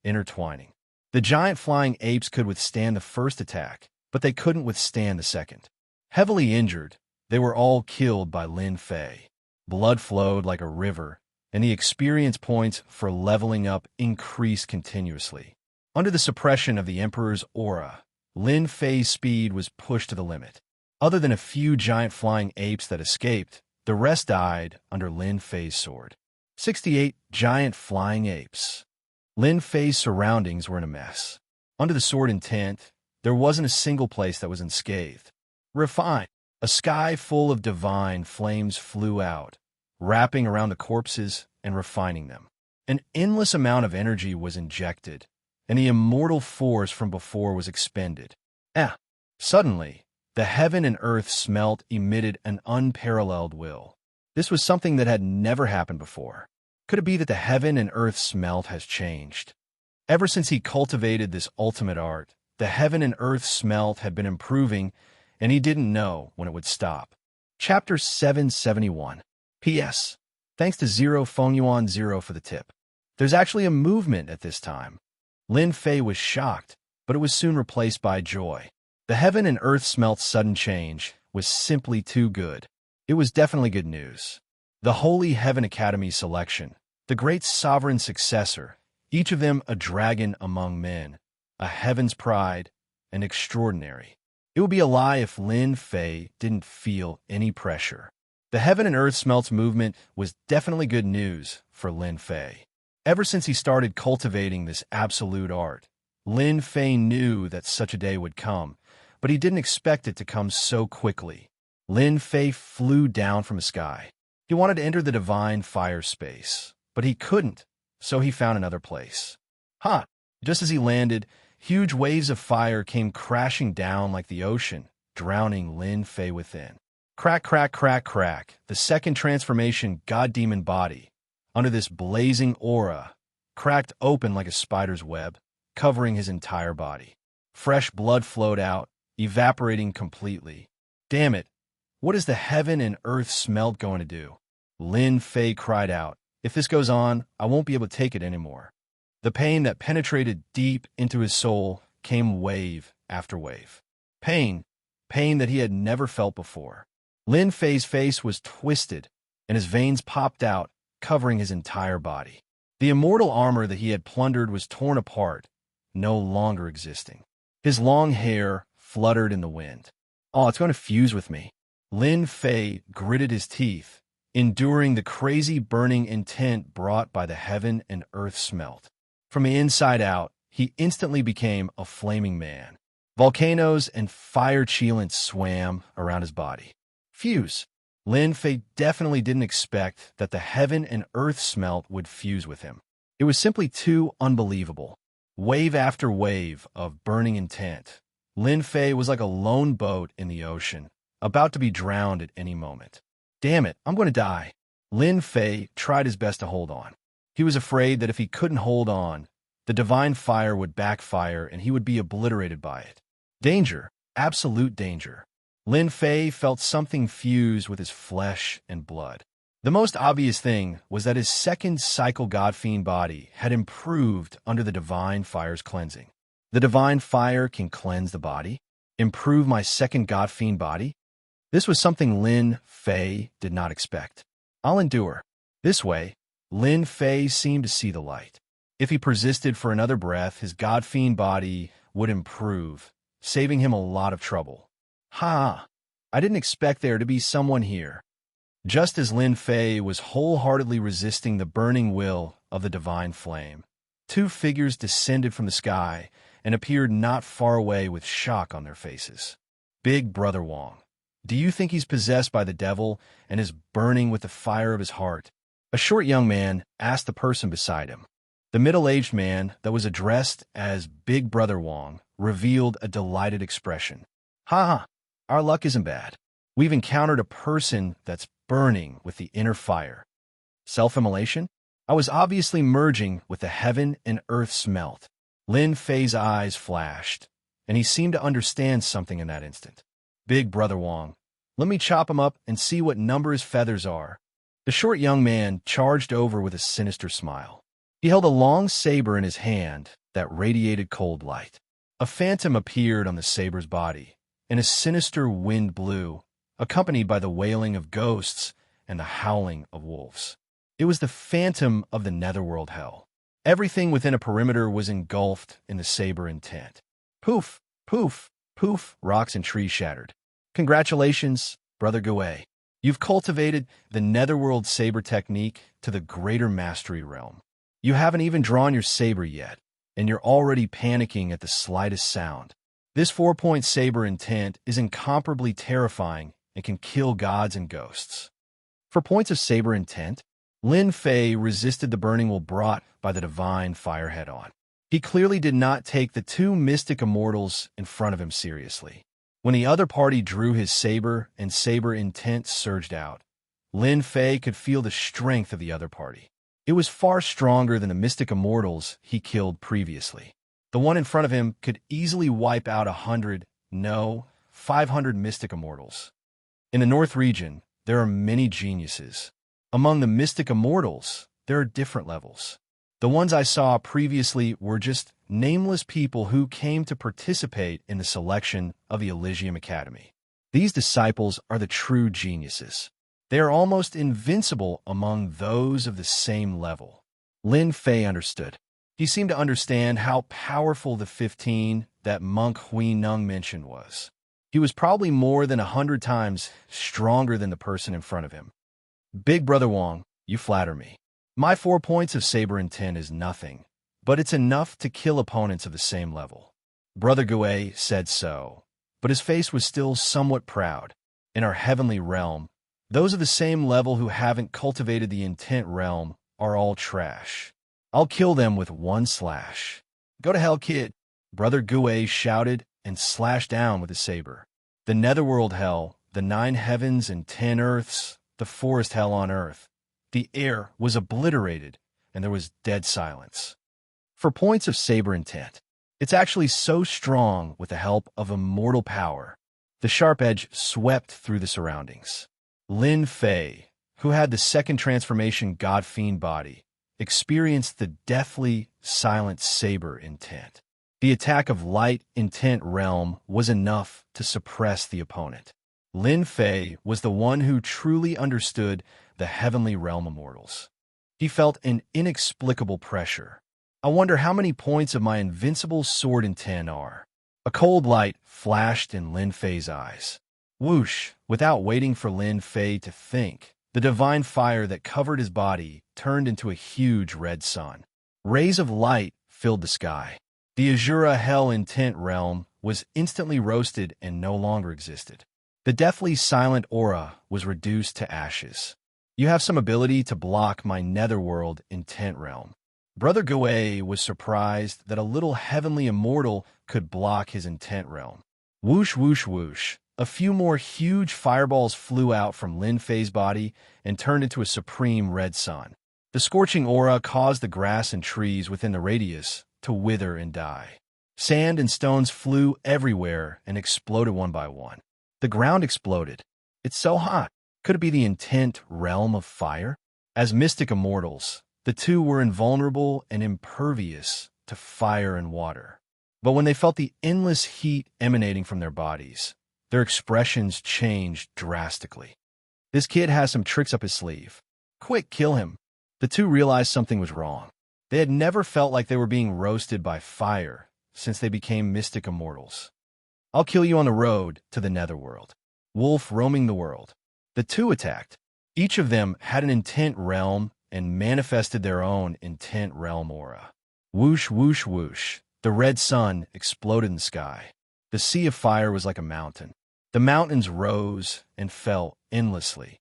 intertwining. The giant flying apes could withstand the first attack, but they couldn't withstand the second. Heavily injured, they were all killed by Lin Fei. Blood flowed like a river, and the experience points for leveling up increased continuously. Under the suppression of the Emperor's aura, Lin Fei's speed was pushed to the limit. Other than a few giant flying apes that escaped, the rest died under Lin Fei's sword. 68 giant flying apes. Lin Fei's surroundings were in a mess. Under the sword intent, there wasn't a single place that was unscathed. Refined. A sky full of divine flames flew out, wrapping around the corpses and refining them. An endless amount of energy was injected, and the immortal force from before was expended. Suddenly, the heaven and earth smelt emitted an unparalleled will. This was something that had never happened before. Could it be that the heaven and earth smelt has changed? Ever since he cultivated this ultimate art, the heaven and earth smelt had been improving, and he didn't know when it would stop. Chapter 771. P.S. Thanks to Zero Fengyuan Zero for the tip. There's actually a movement at this time. Lin Fei was shocked, but it was soon replaced by joy. The heaven and earth smelt's sudden change was simply too good. It was definitely good news. The Holy Heaven Academy selection, the great sovereign successor, each of them a dragon among men, a heaven's pride, and extraordinary. It would be a lie if Lin Fei didn't feel any pressure. The heaven and earth smelts movement was definitely good news for Lin Fei. Ever since he started cultivating this absolute art, Lin Fei knew that such a day would come, but he didn't expect it to come so quickly. Lin Fei flew down from the sky. He wanted to enter the divine fire space, but he couldn't, so he found another place. Just as he landed, huge waves of fire came crashing down like the ocean, drowning Lin Fei within. Crack, crack, crack, crack. The second transformation god-demon body, under this blazing aura, cracked open like a spider's web, covering his entire body. Fresh blood flowed out, evaporating completely. Damn it, what is the heaven and earth smelt going to do? Lin Fei cried out, if this goes on, I won't be able to take it anymore. The pain that penetrated deep into his soul came wave after wave. Pain that he had never felt before. Lin Fei's face was twisted, and his veins popped out, covering his entire body. The immortal armor that he had plundered was torn apart, no longer existing. His long hair fluttered in the wind. Oh, it's going to fuse with me. Lin Fei gritted his teeth, enduring the crazy burning intent brought by the heaven and earth smelt. From the inside out, he instantly became a flaming man. Volcanoes and fire cheilants swam around his body. Fuse. Lin Fei definitely didn't expect that the heaven and earth smelt would fuse with him. It was simply too unbelievable. Wave after wave of burning intent. Lin Fei was like a lone boat in the ocean, about to be drowned at any moment. Damn it, I'm going to die. Lin Fei tried his best to hold on. He was afraid that if he couldn't hold on, the divine fire would backfire and he would be obliterated by it. Danger, absolute danger. Lin Fei felt something fuse with his flesh and blood. The most obvious thing was that his second cycle godfiend body had improved under the divine fire's cleansing. The divine fire can cleanse the body, improve my second godfiend body. This was something Lin Fei did not expect. I'll endure. This way, Lin Fei seemed to see the light. If he persisted for another breath, his god-fiend body would improve, saving him a lot of trouble. Ha! I didn't expect there to be someone here. Just as Lin Fei was wholeheartedly resisting the burning will of the divine flame, two figures descended from the sky and appeared not far away with shock on their faces. Big Brother Wong. Do you think he's possessed by the devil and is burning with the fire of his heart? A short young man asked the person beside him. The middle-aged man that was addressed as Big Brother Wong revealed a delighted expression. Ha! Our luck isn't bad. We've encountered a person that's burning with the inner fire. Self-immolation? I was obviously merging with the heaven and earth smelt. Lin Fei's eyes flashed, and he seemed to understand something in that instant. Big Brother Wong, let me chop him up and see what number his feathers are. The short young man charged over with a sinister smile. He held a long saber in his hand that radiated cold light. A phantom appeared on the saber's body, and a sinister wind blew, accompanied by the wailing of ghosts and the howling of wolves. It was the phantom of the netherworld hell. Everything within a perimeter was engulfed in the saber intent. Poof, poof, poof, rocks and trees shattered. Congratulations, Brother Gui. You've cultivated the netherworld saber technique to the greater mastery realm. You haven't even drawn your saber yet, and you're already panicking at the slightest sound. This 4-point saber intent is incomparably terrifying and can kill gods and ghosts. For points of saber intent, Lin Fei resisted the burning will brought by the divine fire head-on. He clearly did not take the two mystic immortals in front of him seriously. When the other party drew his saber and saber intent surged out, Lin Fei could feel the strength of the other party. It was far stronger than the mystic immortals he killed previously. The one in front of him could easily wipe out 100, no, 500 mystic immortals. In the North region, there are many geniuses. Among the mystic immortals, there are different levels. The ones I saw previously were just nameless people who came to participate in the selection of the Elysium Academy. These disciples are the true geniuses. They are almost invincible among those of the same level. Lin Fei understood. He seemed to understand how powerful the 15 that monk Hui Nung mentioned was. He was probably more than 100 times stronger than the person in front of him. Big Brother Wong, you flatter me. My 4 points of saber intent is nothing, but it's enough to kill opponents of the same level. Brother Gui said so, but his face was still somewhat proud. In our heavenly realm, those of the same level who haven't cultivated the intent realm are all trash. I'll kill them with one slash. Go to hell, kid, Brother Gui shouted and slashed down with his saber. The netherworld hell, the 9 heavens and 10 earths, the forest hell on earth. The air was obliterated, and there was dead silence. For points of saber intent, it's actually so strong with the help of immortal power. The sharp edge swept through the surroundings. Lin Fei, who had the second transformation god-fiend body, experienced the deathly, silent saber intent. The attack of light intent realm was enough to suppress the opponent. Lin Fei was the one who truly understood the heavenly realm immortals. He felt an inexplicable pressure. I wonder how many points of my invincible sword intent are. A cold light flashed in Lin Fei's eyes. Whoosh! Without waiting for Lin Fei to think, the divine fire that covered his body turned into a huge red sun. Rays of light filled the sky. The Azura Hell intent realm was instantly roasted and no longer existed. The deathly silent aura was reduced to ashes. You have some ability to block my netherworld intent realm. Brother Gui was surprised that a little heavenly immortal could block his intent realm. Whoosh, whoosh, whoosh. A few more huge fireballs flew out from Lin Fei's body and turned into a supreme red sun. The scorching aura caused the grass and trees within the radius to wither and die. Sand and stones flew everywhere and exploded one by one. The ground exploded. It's so hot. Could it be the intent realm of fire? As mystic immortals, the two were invulnerable and impervious to fire and water. But when they felt the endless heat emanating from their bodies, their expressions changed drastically. This kid has some tricks up his sleeve. Quick, kill him. The two realized something was wrong. They had never felt like they were being roasted by fire since they became mystic immortals. I'll kill you on the road to the netherworld. Wolf roaming the world. The two attacked. Each of them had an intent realm and manifested their own intent realm aura. Whoosh, whoosh, whoosh. The red sun exploded in the sky. The sea of fire was like a mountain. The mountains rose and fell endlessly.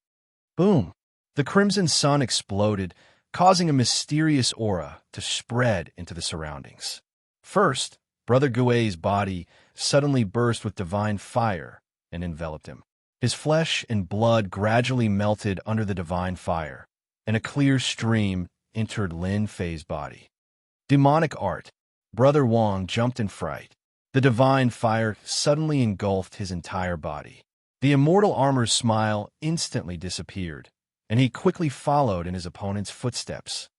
Boom! The crimson sun exploded, causing a mysterious aura to spread into the surroundings. First, Brother Gue's body suddenly burst with divine fire and enveloped him. His flesh and blood gradually melted under the divine fire, and a clear stream entered Lin Fei's body. Demonic art. Brother Wang jumped in fright. The divine fire suddenly engulfed his entire body. The immortal armor's smile instantly disappeared, and he quickly followed in his opponent's footsteps.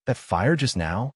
That fire just now?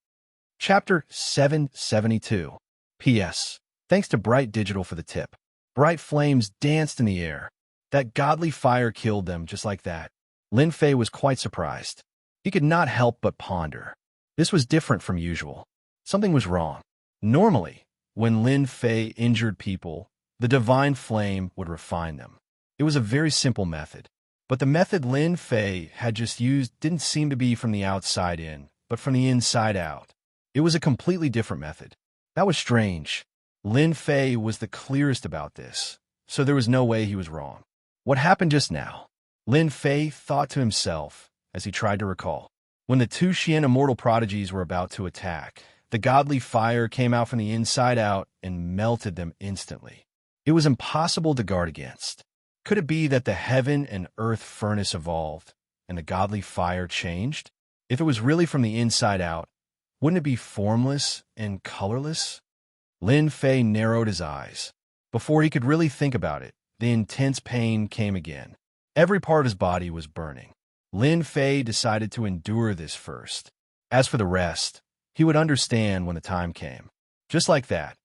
Chapter 772. P.S. Thanks to Bright Digital for the tip. Bright flames danced in the air. That godly fire killed them just like that. Lin Fei was quite surprised. He could not help but ponder. This was different from usual. Something was wrong. Normally, when Lin Fei injured people, the divine flame would refine them. It was a very simple method. But the method Lin Fei had just used didn't seem to be from the outside in, but from the inside out. It was a completely different method. That was strange. Lin Fei was the clearest about this, so there was no way he was wrong. What happened just now? Lin Fei thought to himself as he tried to recall. When the two Xian immortal prodigies were about to attack, the godly fire came out from the inside out and melted them instantly. It was impossible to guard against. Could it be that the heaven and earth furnace evolved, and the godly fire changed? If it was really from the inside out, wouldn't it be formless and colorless? Lin Fei narrowed his eyes. Before he could really think about it, the intense pain came again. Every part of his body was burning. Lin Fei decided to endure this first. As for the rest, he would understand when the time came. Just like that,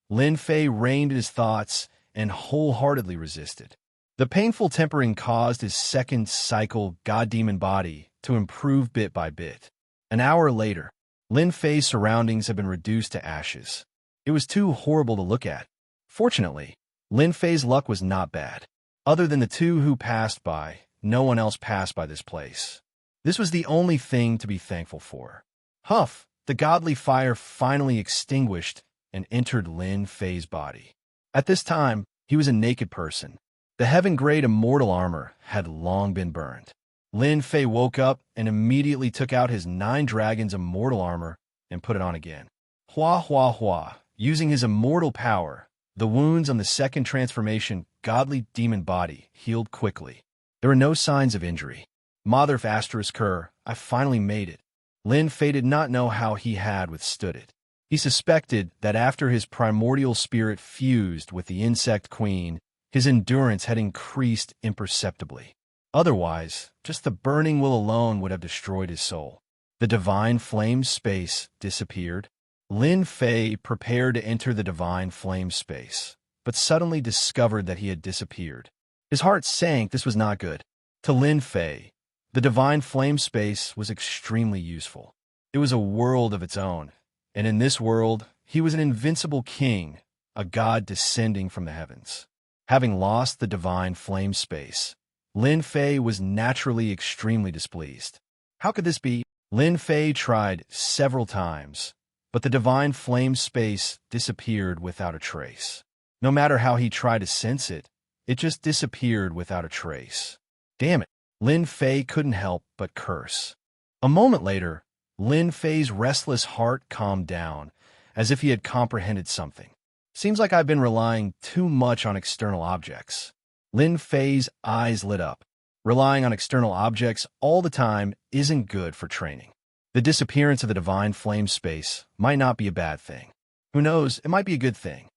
Lin Fei reined in his thoughts and wholeheartedly resisted. The painful tempering caused his second cycle god-demon body to improve bit by bit. An hour later, Lin Fei's surroundings had been reduced to ashes. It was too horrible to look at. Fortunately, Lin Fei's luck was not bad. Other than the two who passed by, no one else passed by this place. This was the only thing to be thankful for. Huff! The godly fire finally extinguished and entered Lin Fei's body. At this time, he was a naked person. The heaven-grade immortal armor had long been burned. Lin Fei woke up and immediately took out his 9 dragons immortal armor and put it on again. Hua hua hua. Using his immortal power, the wounds on the second transformation godly demon body healed quickly. There were no signs of injury. Mother asterisk her, I finally made it. Lin Fei did not know how he had withstood it. He suspected that after his primordial spirit fused with the insect queen, his endurance had increased imperceptibly. Otherwise, just the burning will alone would have destroyed his soul. The divine flame space disappeared. Lin Fei prepared to enter the divine flame space, but suddenly discovered that he had disappeared. His heart sank. This was not good. To Lin Fei, the divine flame space was extremely useful. It was a world of its own, and in this world, he was an invincible king, a god descending from the heavens. Having lost the divine flame space, Lin Fei was naturally extremely displeased. How could this be? Lin Fei tried several times, but the divine flame space disappeared without a trace. No matter how he tried to sense it, it just disappeared without a trace. Damn it, Lin Fei couldn't help but curse. A moment later, Lin Fei's restless heart calmed down, as if he had comprehended something. Seems like I've been relying too much on external objects. Lin Fei's eyes lit up. Relying on external objects all the time isn't good for training. The disappearance of the divine flame space might not be a bad thing. Who knows, it might be a good thing.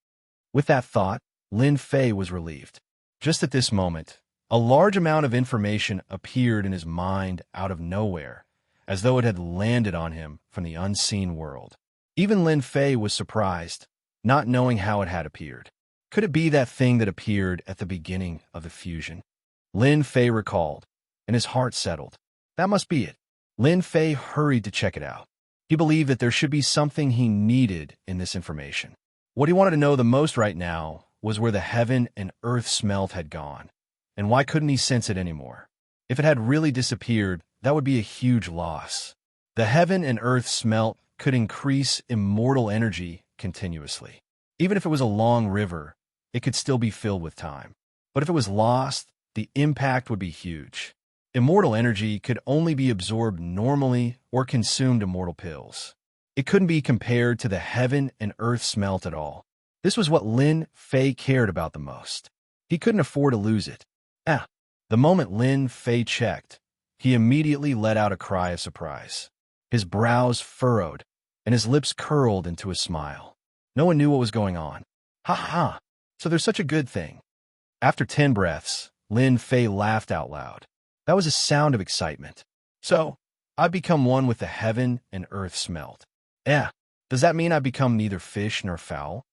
With that thought, Lin Fei was relieved. Just at this moment, a large amount of information appeared in his mind out of nowhere, as though it had landed on him from the unseen world. Even Lin Fei was surprised, not knowing how it had appeared. Could it be that thing that appeared at the beginning of the fusion? Lin Fei recalled, and his heart settled. That must be it. Lin Fei hurried to check it out. He believed that there should be something he needed in this information. What he wanted to know the most right now was where the heaven and earth smelt had gone, and why couldn't he sense it anymore? If it had really disappeared, that would be a huge loss. The heaven and earth smelt could increase immortal energy continuously. Even if it was a long river, it could still be filled with time. But if it was lost, the impact would be huge. Immortal energy could only be absorbed normally or consumed in mortal pills. It couldn't be compared to the heaven and earth smelt at all. This was what Lin Fei cared about the most. He couldn't afford to lose it. The moment Lin Fei checked, he immediately let out a cry of surprise. His brows furrowed, and his lips curled into a smile. No one knew what was going on. Ha ha! So there's such a good thing. After 10 breaths, Lin Fei laughed out loud. That was a sound of excitement. So, I've become one with the heaven and earth smelt. Does that mean I've become neither fish nor fowl?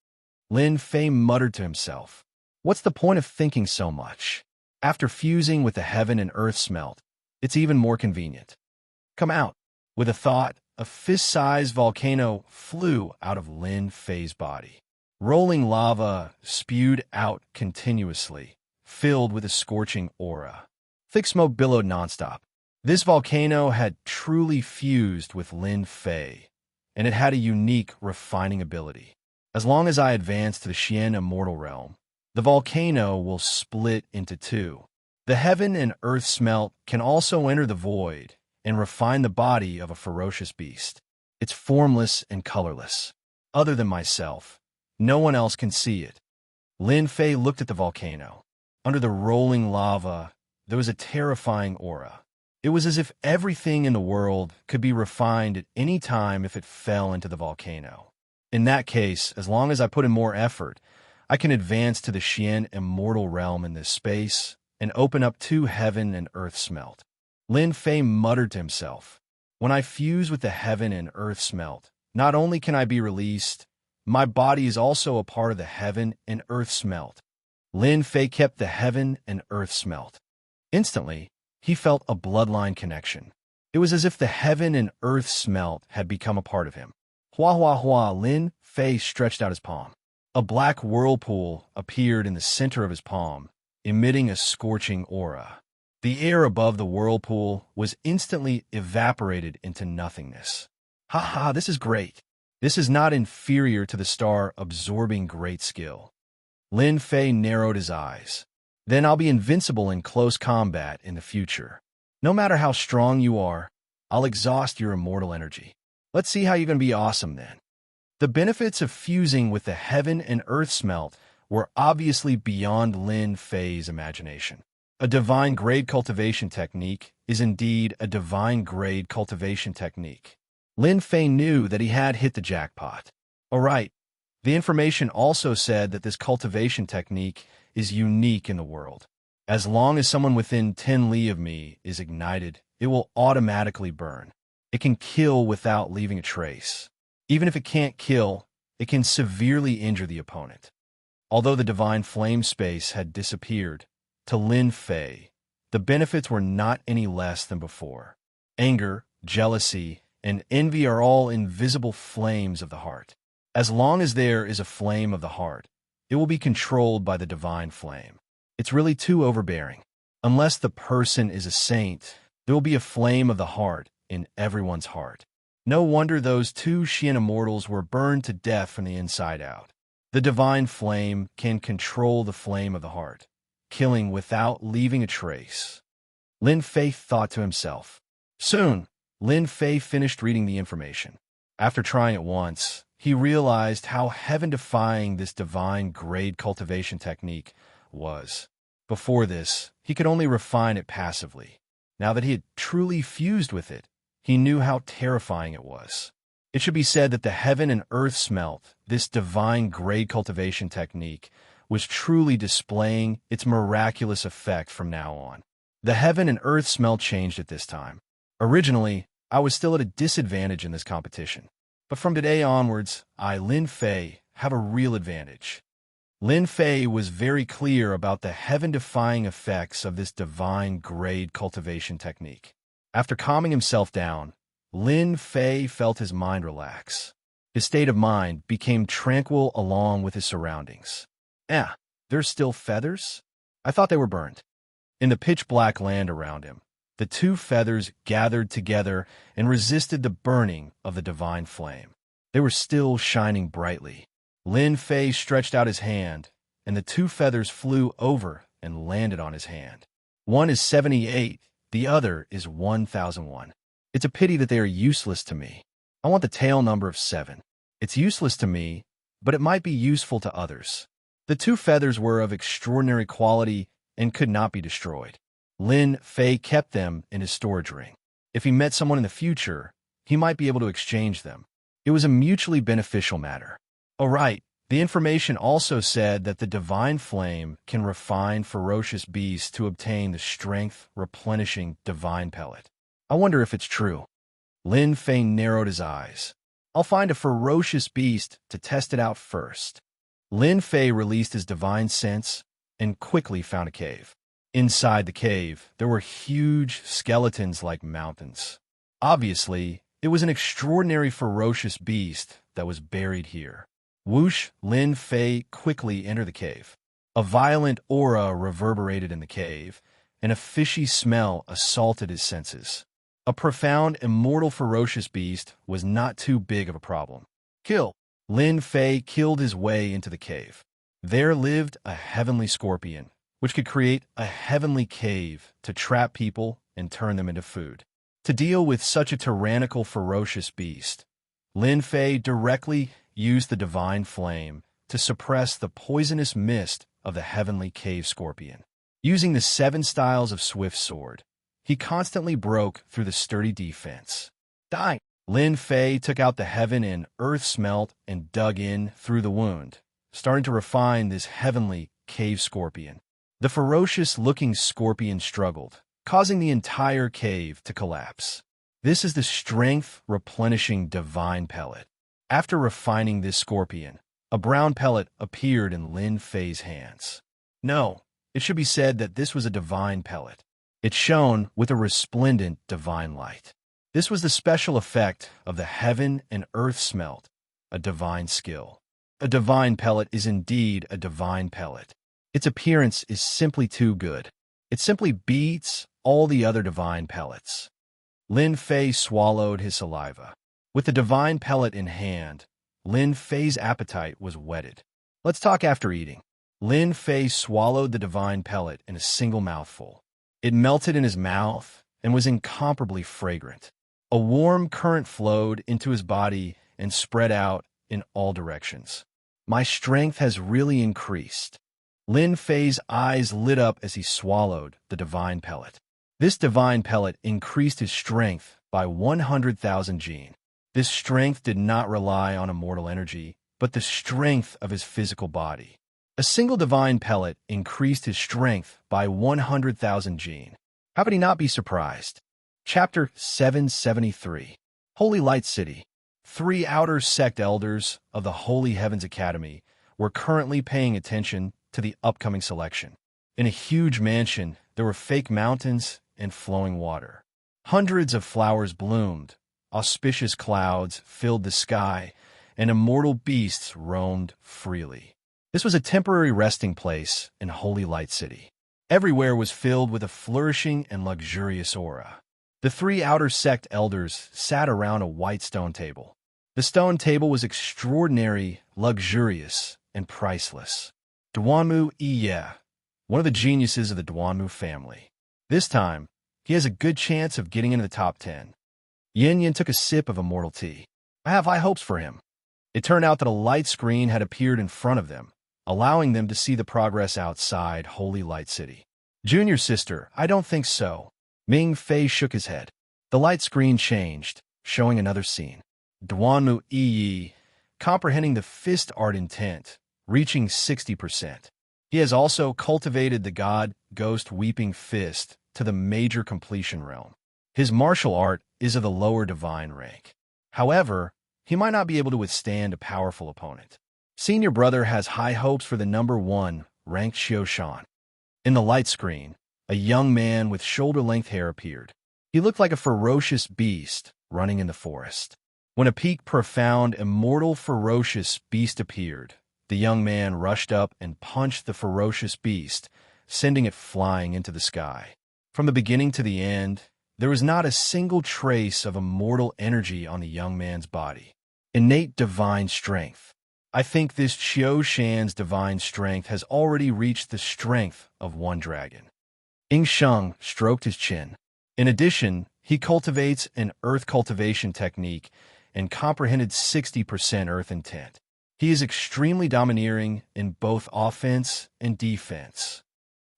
Lin Fei muttered to himself. What's the point of thinking so much? After fusing with the heaven and earth smelt, it's even more convenient. Come out. With a thought, a fist-sized volcano flew out of Lin Fei's body. Rolling lava spewed out continuously, filled with a scorching aura. Thick smoke billowed nonstop. This volcano had truly fused with Lin Fei, and it had a unique refining ability. As long as I advance to the Xian immortal realm, the volcano will split into two. The heaven and earth smelt can also enter the void and refine the body of a ferocious beast. It's formless and colorless. Other than myself, no one else can see it. Lin Fei looked at the volcano. Under the rolling lava, there was a terrifying aura. It was as if everything in the world could be refined at any time if it fell into the volcano. In that case, as long as I put in more effort, I can advance to the Xian immortal realm in this space and open up two heaven and earth smelt. Lin Fei muttered to himself. When I fuse with the heaven and earth smelt, not only can I be released, my body is also a part of the heaven and earth smelt. Lin Fei kept the heaven and earth smelt. Instantly, he felt a bloodline connection. It was as if the heaven and earth smelt had become a part of him. Hua hua hua, Lin Fei stretched out his palm. A black whirlpool appeared in the center of his palm, emitting a scorching aura. The air above the whirlpool was instantly evaporated into nothingness. Ha ha, this is great. This is not inferior to the star absorbing great skill. Lin Fei narrowed his eyes. Then I'll be invincible in close combat in the future. No matter how strong you are, I'll exhaust your immortal energy. Let's see how you're going to be awesome then. The benefits of fusing with the heaven and earth smelt were obviously beyond Lin Fei's imagination. A divine-grade cultivation technique is indeed a divine-grade cultivation technique. Lin Fei knew that he had hit the jackpot. All right, the information also said that this cultivation technique is unique in the world. As long as someone within 10 li of me is ignited, it will automatically burn. It can kill without leaving a trace. Even if it can't kill, it can severely injure the opponent. Although the divine flame space had disappeared, to Lin Fei, the benefits were not any less than before. Anger, jealousy, and envy are all invisible flames of the heart. As long as there is a flame of the heart, it will be controlled by the divine flame. It's really too overbearing. Unless the person is a saint, there will be a flame of the heart in everyone's heart. No wonder those two Xian immortals were burned to death from the inside out. The divine flame can control the flame of the heart, killing without leaving a trace. Lin Fei thought to himself. Soon, Lin Fei finished reading the information. After trying it once, he realized how heaven-defying this divine-grade cultivation technique was. Before this, he could only refine it passively. Now that he had truly fused with it, he knew how terrifying it was. It should be said that the heaven and earth smelt, this divine-grade cultivation technique, was truly displaying its miraculous effect from now on. The heaven and earth smelt changed at this time. Originally, I was still at a disadvantage in this competition. But from today onwards, I, Lin Fei, have a real advantage. Lin Fei was very clear about the heaven-defying effects of this divine-grade cultivation technique. After calming himself down, Lin Fei felt his mind relax. His state of mind became tranquil along with his surroundings. There's still feathers? I thought they were burned. In the pitch-black land around him, the two feathers gathered together and resisted the burning of the divine flame. They were still shining brightly. Lin Fei stretched out his hand, and the two feathers flew over and landed on his hand. One is 78, the other is 1001. It's a pity that they are useless to me. I want the tail number of 7. It's useless to me, but it might be useful to others. The two feathers were of extraordinary quality and could not be destroyed. Lin Fei kept them in his storage ring. If he met someone in the future, he might be able to exchange them. It was a mutually beneficial matter. Oh, right. The information also said that the divine flame can refine ferocious beasts to obtain the strength-replenishing divine pellet. I wonder if it's true. Lin Fei narrowed his eyes. I'll find a ferocious beast to test it out first. Lin Fei released his divine sense and quickly found a cave. Inside the cave, there were huge skeletons like mountains. Obviously, it was an extraordinary ferocious beast that was buried here. Whoosh, Lin Fei quickly entered the cave. A violent aura reverberated in the cave, and a fishy smell assaulted his senses. A profound, immortal, ferocious beast was not too big of a problem. Kill! Lin Fei killed his way into the cave. There lived a heavenly scorpion, which could create a heavenly cave to trap people and turn them into food. To deal with such a tyrannical, ferocious beast, Lin Fei directly used the divine flame to suppress the poisonous mist of the heavenly cave scorpion. Using the 7 styles of swift sword, he constantly broke through the sturdy defense. Die! Lin Fei took out the heaven and earth smelt and dug in through the wound, starting to refine this heavenly cave scorpion. The ferocious-looking scorpion struggled, causing the entire cave to collapse. This is the strength-replenishing divine pellet. After refining this scorpion, a brown pellet appeared in Lin Fei's hands. No, it should be said that this was a divine pellet. It shone with a resplendent divine light. This was the special effect of the heaven and earth smelt, a divine skill. A divine pellet is indeed a divine pellet. Its appearance is simply too good. It simply beats all the other divine pellets. Lin Fei swallowed his saliva. With the divine pellet in hand, Lin Fei's appetite was whetted. Let's talk after eating. Lin Fei swallowed the divine pellet in a single mouthful. It melted in his mouth and was incomparably fragrant. A warm current flowed into his body and spread out in all directions. My strength has really increased. Lin Fei's eyes lit up as he swallowed the divine pellet. This divine pellet increased his strength by 100,000 jin. This strength did not rely on immortal energy, but the strength of his physical body. A single divine pellet increased his strength by 100,000 jin. How could he not be surprised? Chapter 773. Holy Light City. 3 outer sect elders of the Holy Heavens Academy were currently paying attention to the upcoming selection. In a huge mansion, there were fake mountains and flowing water. Hundreds of flowers bloomed, auspicious clouds filled the sky, and immortal beasts roamed freely. This was a temporary resting place in Holy Light City. Everywhere was filled with a flourishing and luxurious aura. The 3 outer sect elders sat around a white stone table. The stone table was extraordinary, luxurious, and priceless. Duanmu Ye, one of the geniuses of the Duanmu family. This time, he has a good chance of getting into the top 10. Yin Yin took a sip of immortal tea. I have high hopes for him. It turned out that a light screen had appeared in front of them, allowing them to see the progress outside Holy Light City. Junior sister, I don't think so. Ming Fei shook his head. The light screen changed, showing another scene. Duanmu Yi, comprehending the fist art intent, reaching 60%. He has also cultivated the god Ghost Weeping Fist to the major completion realm. His martial art is of the lower divine rank. However, he might not be able to withstand a powerful opponent. Senior brother has high hopes for the number 1 ranked Xioshan. In the light screen, a young man with shoulder-length hair appeared. He looked like a ferocious beast running in the forest. When a peak, profound, immortal, ferocious beast appeared, the young man rushed up and punched the ferocious beast, sending it flying into the sky. From the beginning to the end, there was not a single trace of immortal energy on the young man's body. Innate divine strength. I think this Qiu Shan's divine strength has already reached the strength of one dragon. Ing Sheng stroked his chin. In addition, he cultivates an earth cultivation technique and comprehended 60% earth intent. He is extremely domineering in both offense and defense.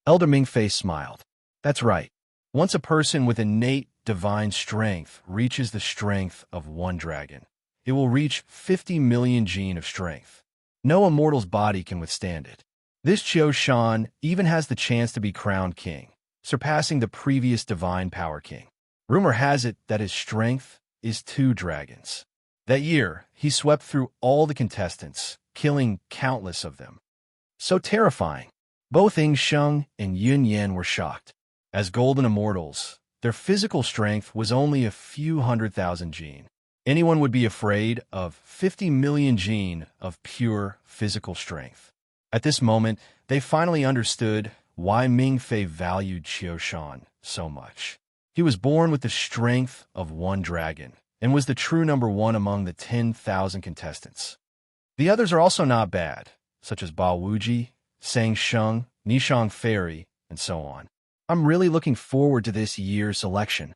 Elder Mingfei smiled. That's right. Once a person with innate divine strength reaches the strength of one dragon, it will reach 50 million gene of strength. No immortal's body can withstand it. This Qiu Shan even has the chance to be crowned king, surpassing the previous divine power king. Rumor has it that his strength is 2 dragons. That year, he swept through all the contestants, killing countless of them. So terrifying. Both Ing Sheng and Yun Yan were shocked. As golden immortals, their physical strength was only a few 100,000 gene. Anyone would be afraid of 50 million gene of pure physical strength. At this moment, they finally understood why Mingfei valued Qiu Shan so much. He was born with the strength of one dragon and was the true number 1 among the 10,000 contestants. The others are also not bad, such as Ba Wuji, Sang Sheng, Nishang Fairy, and so on. I'm really looking forward to this year's selection.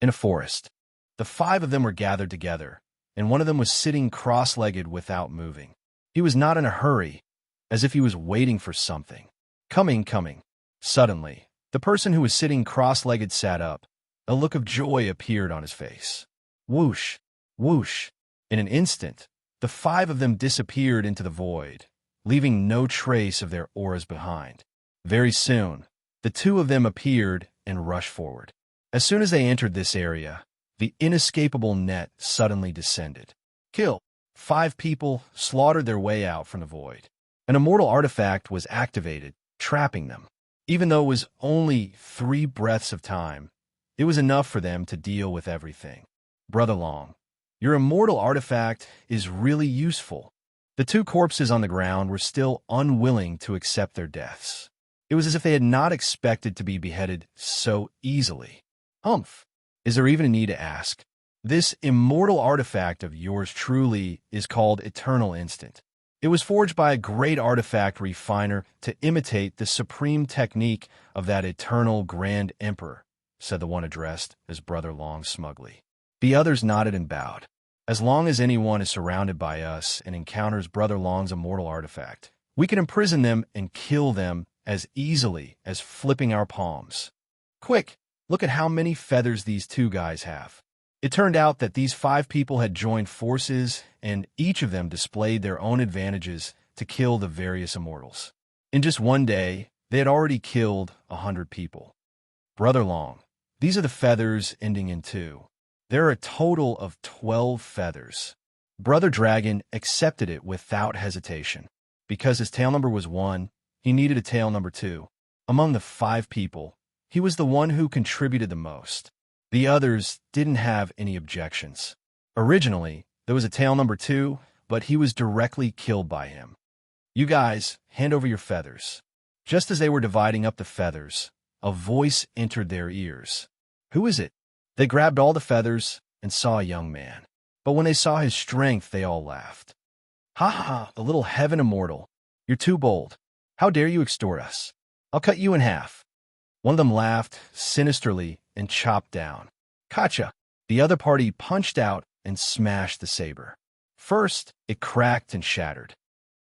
In a forest, the 5 of them were gathered together, and one of them was sitting cross-legged without moving. He was not in a hurry, as if he was waiting for something. Coming. Suddenly, the person who was sitting cross-legged sat up. A look of joy appeared on his face. Whoosh, whoosh. In an instant, the 5 of them disappeared into the void, leaving no trace of their auras behind. Very soon, the 2 of them appeared and rushed forward. As soon as they entered this area, the inescapable net suddenly descended. Kill. 5 people slaughtered their way out from the void. An immortal artifact was activated, trapping them. Even though it was only 3 breaths of time, it was enough for them to deal with everything. Brother Long, your immortal artifact is really useful. The 2 corpses on the ground were still unwilling to accept their deaths. It was as if they had not expected to be beheaded so easily. Humph. Is there even a need to ask? This immortal artifact of yours truly is called Eternal Instant. It was forged by a great artifact refiner to imitate the supreme technique of that eternal Grand Emperor, said the one addressed as Brother Long smugly. The others nodded and bowed. As long as anyone is surrounded by us and encounters Brother Long's immortal artifact, we can imprison them and kill them as easily as flipping our palms. Quick, look at how many feathers these 2 guys have. It turned out that these 5 people had joined forces, and each of them displayed their own advantages to kill the various immortals. In just one day, they had already killed 100 people. Brother Long, these are the feathers ending in 2. There are a total of 12 feathers. Brother Dragon accepted it without hesitation. Because his tail number was 1, he needed a tail number 2. Among the 5 people, he was the one who contributed the most. The others didn't have any objections. Originally, there was a tail number 2, but he was directly killed by him. You guys, hand over your feathers. Just as they were dividing up the feathers, a voice entered their ears. Who is it? They grabbed all the feathers and saw a young man. But when they saw his strength, they all laughed. Ha ha, the little heaven immortal. You're too bold. How dare you extort us? I'll cut you in half. One of them laughed sinisterly and chopped down. Gotcha! The other party punched out and smashed the saber. First, it cracked and shattered.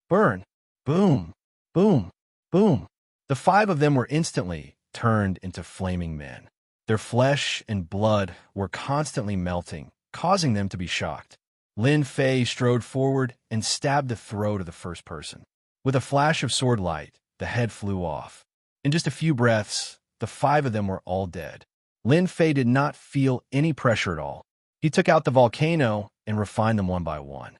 Burn! Boom! Boom! Boom! The 5 of them were instantly turned into flaming men. Their flesh and blood were constantly melting, causing them to be shocked. Lin Fei strode forward and stabbed the throat of the first person. With a flash of sword light, the head flew off. In just a few breaths, the 5 of them were all dead. Lin Fei did not feel any pressure at all. He took out the volcano and refined them one by one.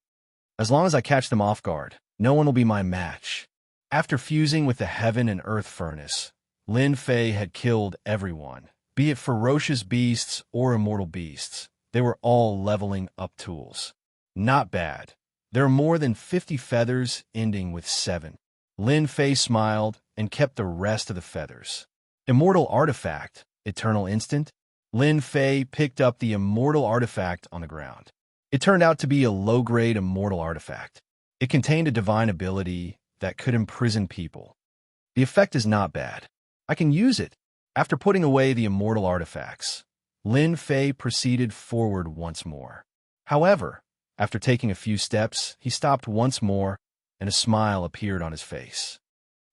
As long as I catch them off guard, no one will be my match. After fusing with the heaven and earth furnace, Lin Fei had killed everyone, be it ferocious beasts or immortal beasts, They were all leveling up tools. Not bad. There are more than 50 feathers, ending with 7. Lin Fei smiled and kept the rest of the feathers. Immortal artifact, eternal instant. Lin Fei picked up the immortal artifact on the ground. It turned out to be a low-grade immortal artifact. It contained a divine ability that could imprison people. The effect is not bad. I can use it. After putting away the immortal artifacts, Lin Fei proceeded forward once more. However, after taking a few steps, he stopped once more, and a smile appeared on his face.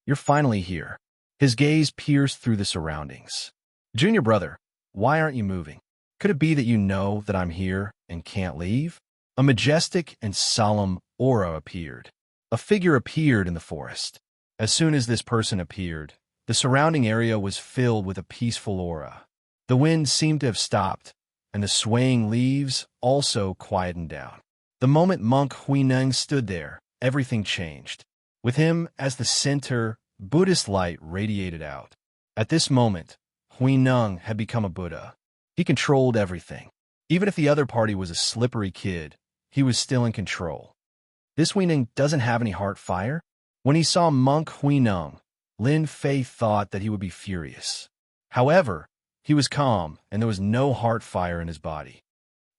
You're finally here. His gaze pierced through the surroundings. Junior brother, why aren't you moving? Could it be that you know that I'm here and can't leave? A majestic and solemn aura appeared. A figure appeared in the forest. As soon as this person appeared, the surrounding area was filled with a peaceful aura. The wind seemed to have stopped, and the swaying leaves also quietened down. The moment Monk Huineng stood there, everything changed. With him as the center, Buddhist light radiated out. At this moment, Huineng had become a Buddha. He controlled everything. Even if the other party was a slippery kid, he was still in control. This Huineng doesn't have any heart fire? When he saw Monk Huineng, Lin Fei thought that he would be furious. However, he was calm, and there was no heart fire in his body.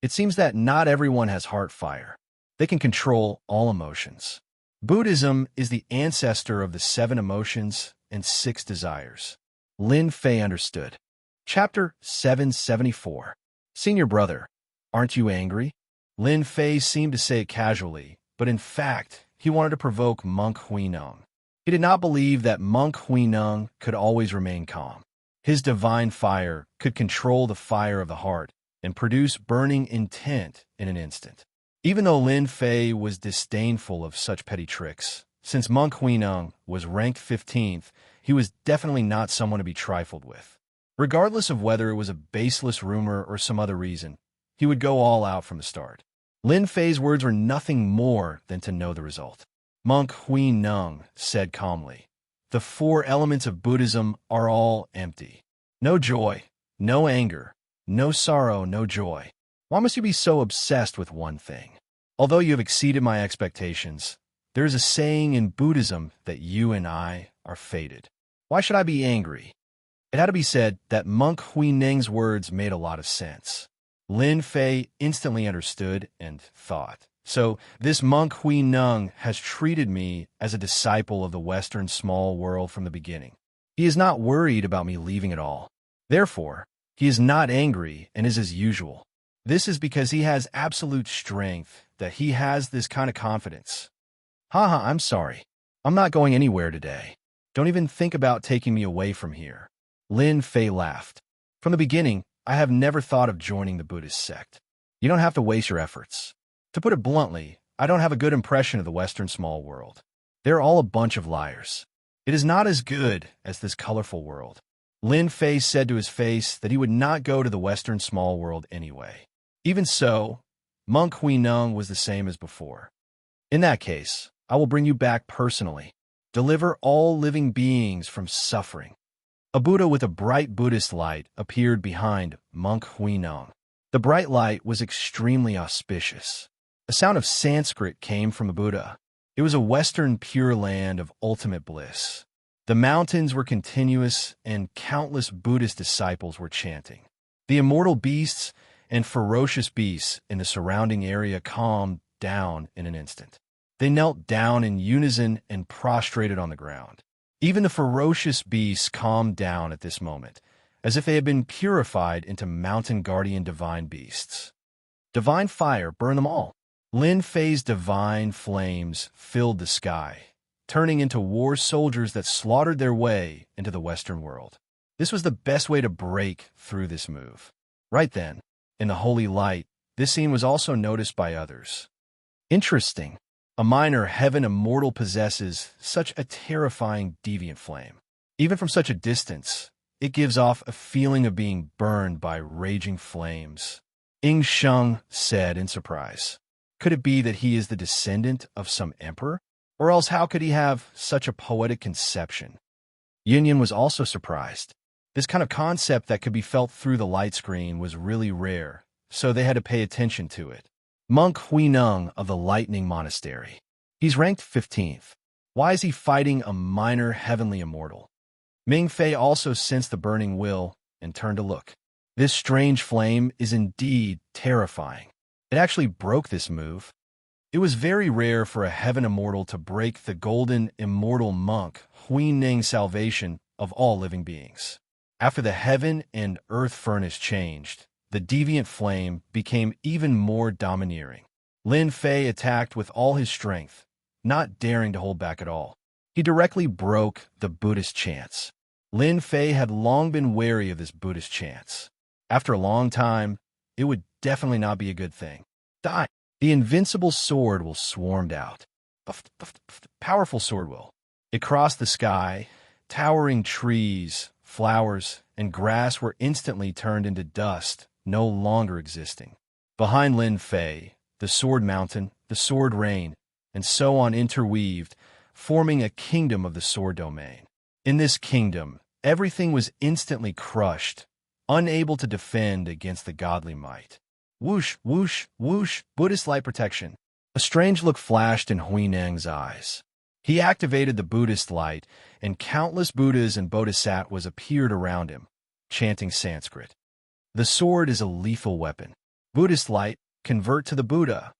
It seems that not everyone has heart fire. They can control all emotions. Buddhism is the ancestor of the 7 emotions and 6 desires. Lin Fei understood. Chapter 774. Senior brother, aren't you angry? Lin Fei seemed to say it casually, but in fact, he wanted to provoke Monk Huineng. He did not believe that Monk Huineng could always remain calm. His divine fire could control the fire of the heart and produce burning intent in an instant. Even though Lin Fei was disdainful of such petty tricks, since Monk Huineng was ranked 15th, he was definitely not someone to be trifled with. Regardless of whether it was a baseless rumor or some other reason, he would go all out from the start. Lin Fei's words were nothing more than to know the result. Monk Huineng said calmly, "The 4 elements of Buddhism are all empty. No joy, no anger, no sorrow, no joy. Why must you be so obsessed with one thing? Although you have exceeded my expectations, there is a saying in Buddhism that you and I are fated. Why should I be angry?" It had to be said that Monk Huineng's words made a lot of sense. Lin Fei instantly understood and thought, so this Monk Huineng has treated me as a disciple of the Western small world from the beginning. He is not worried about me leaving at all. Therefore, he is not angry and is as usual. This is because he has absolute strength, that he has this kind of confidence. Haha, I'm sorry. I'm not going anywhere today. Don't even think about taking me away from here. Lin Fei laughed. From the beginning, I have never thought of joining the Buddhist sect. You don't have to waste your efforts. To put it bluntly, I don't have a good impression of the Western small world. They're all a bunch of liars. It is not as good as this colorful world. Lin Fei said to his face that he would not go to the Western small world anyway. Even so, Monk Huineng was the same as before. In that case, I will bring you back personally. Deliver all living beings from suffering. A Buddha with a bright Buddhist light appeared behind Monk Huineng. The bright light was extremely auspicious. A sound of Sanskrit came from the Buddha. It was a Western pure land of ultimate bliss. The mountains were continuous, and countless Buddhist disciples were chanting. The immortal beasts and ferocious beasts in the surrounding area calmed down in an instant. They knelt down in unison and prostrated on the ground. Even the ferocious beasts calmed down at this moment, as if they had been purified into mountain guardian divine beasts. Divine fire burned them all. Lin Fei's divine flames filled the sky, turning into war soldiers that slaughtered their way into the Western world. This was the best way to break through this move. Right then, in the holy light, this scene was also noticed by others. Interesting. A minor heaven immortal possesses such a terrifying deviant flame. Even from such a distance, it gives off a feeling of being burned by raging flames. Ying Sheng said in surprise. Could it be that he is the descendant of some emperor? Or else how could he have such a poetic conception? Yin Yin was also surprised. This kind of concept that could be felt through the light screen was really rare, so they had to pay attention to it. Monk Huineng of the Lightning Monastery. He's ranked 15th. Why is he fighting a minor heavenly immortal? Ming Fei also sensed the burning will and turned to look. This strange flame is indeed terrifying. It actually broke this move. It was very rare for a heaven immortal to break the golden immortal monk Huineng's salvation of all living beings. After the heaven and earth furnace changed, the deviant flame became even more domineering. Lin Fei attacked with all his strength, not daring to hold back at all. He directly broke the Buddhist chants. Lin Fei had long been wary of this Buddhist chants. After a long time, it would definitely not be a good thing. Die! The invincible sword will swarmed out. Powerful sword will. It crossed the sky. Towering trees, flowers, and grass were instantly turned into dust, no longer existing. Behind Lin Fei, the sword mountain, the sword rain, and so on interweaved, forming a kingdom of the sword domain. In this kingdom, everything was instantly crushed, unable to defend against the godly might. Whoosh, whoosh, whoosh, Buddhist light protection. A strange look flashed in Huineng's eyes. He activated the Buddhist light, and countless Buddhas and Bodhisattvas appeared around him, chanting Sanskrit. The sword is a lethal weapon. Buddhist light, convert to the Buddha.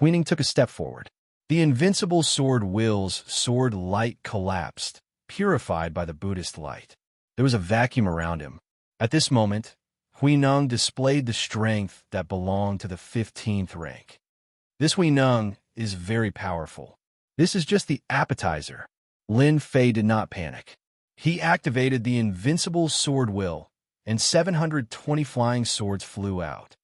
Huineng took a step forward. The invincible sword will's sword light collapsed, purified by the Buddhist light. There was a vacuum around him. At this moment, Huineng displayed the strength that belonged to the 15th rank. This Huineng is very powerful. This is just the appetizer. Lin Fei did not panic. He activated the invincible sword will, and 720 flying swords flew out.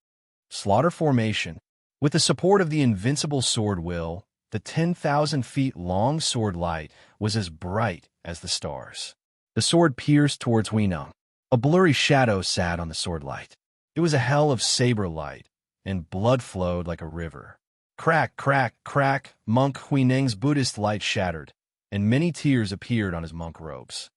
Slaughter formation. With the support of the invincible sword will, the 10,000 feet long sword light was as bright as the stars. The sword pierced towards Huineng. A blurry shadow sat on the sword light. It was a hell of saber light, and blood flowed like a river. Crack, crack, crack, Monk Huineng's Buddhist light shattered, and many tears appeared on his monk robes.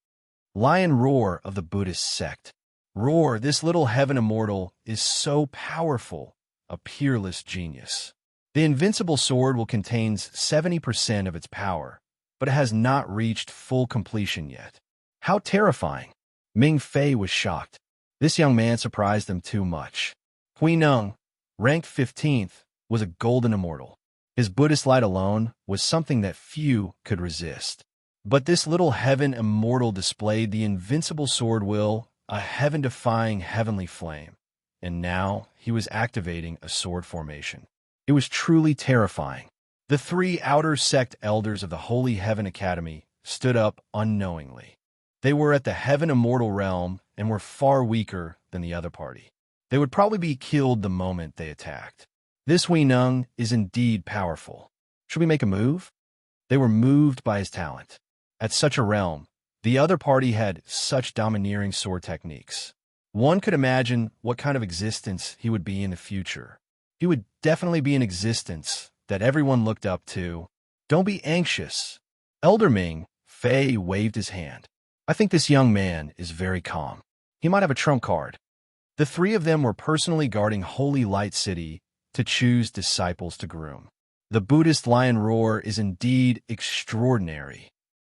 Lion Roar of the Buddhist sect. Roar, this little heaven immortal is so powerful, a peerless genius. The invincible sword will contain 70% of its power, but it has not reached full completion yet. How terrifying! Ming Fei was shocked. This young man surprised them too much. Huineng, ranked 15th, was a golden immortal. His Buddhist light alone was something that few could resist. But this little heaven immortal displayed the invincible sword will, a heaven-defying heavenly flame, and now he was activating a sword formation. It was truly terrifying. The 3 outer sect elders of the Holy Heaven Academy stood up unknowingly. They were at the heaven immortal realm and were far weaker than the other party. They would probably be killed the moment they attacked. This Huineng is indeed powerful. Should we make a move? They were moved by his talent. At such a realm, the other party had such domineering sword techniques. One could imagine what kind of existence he would be in the future. He would definitely be an existence that everyone looked up to. Don't be anxious. Elder Ming Fei waved his hand. I think this young man is very calm. He might have a trump card. The 3 of them were personally guarding Holy Light City to choose disciples to groom. The Buddhist lion roar is indeed extraordinary.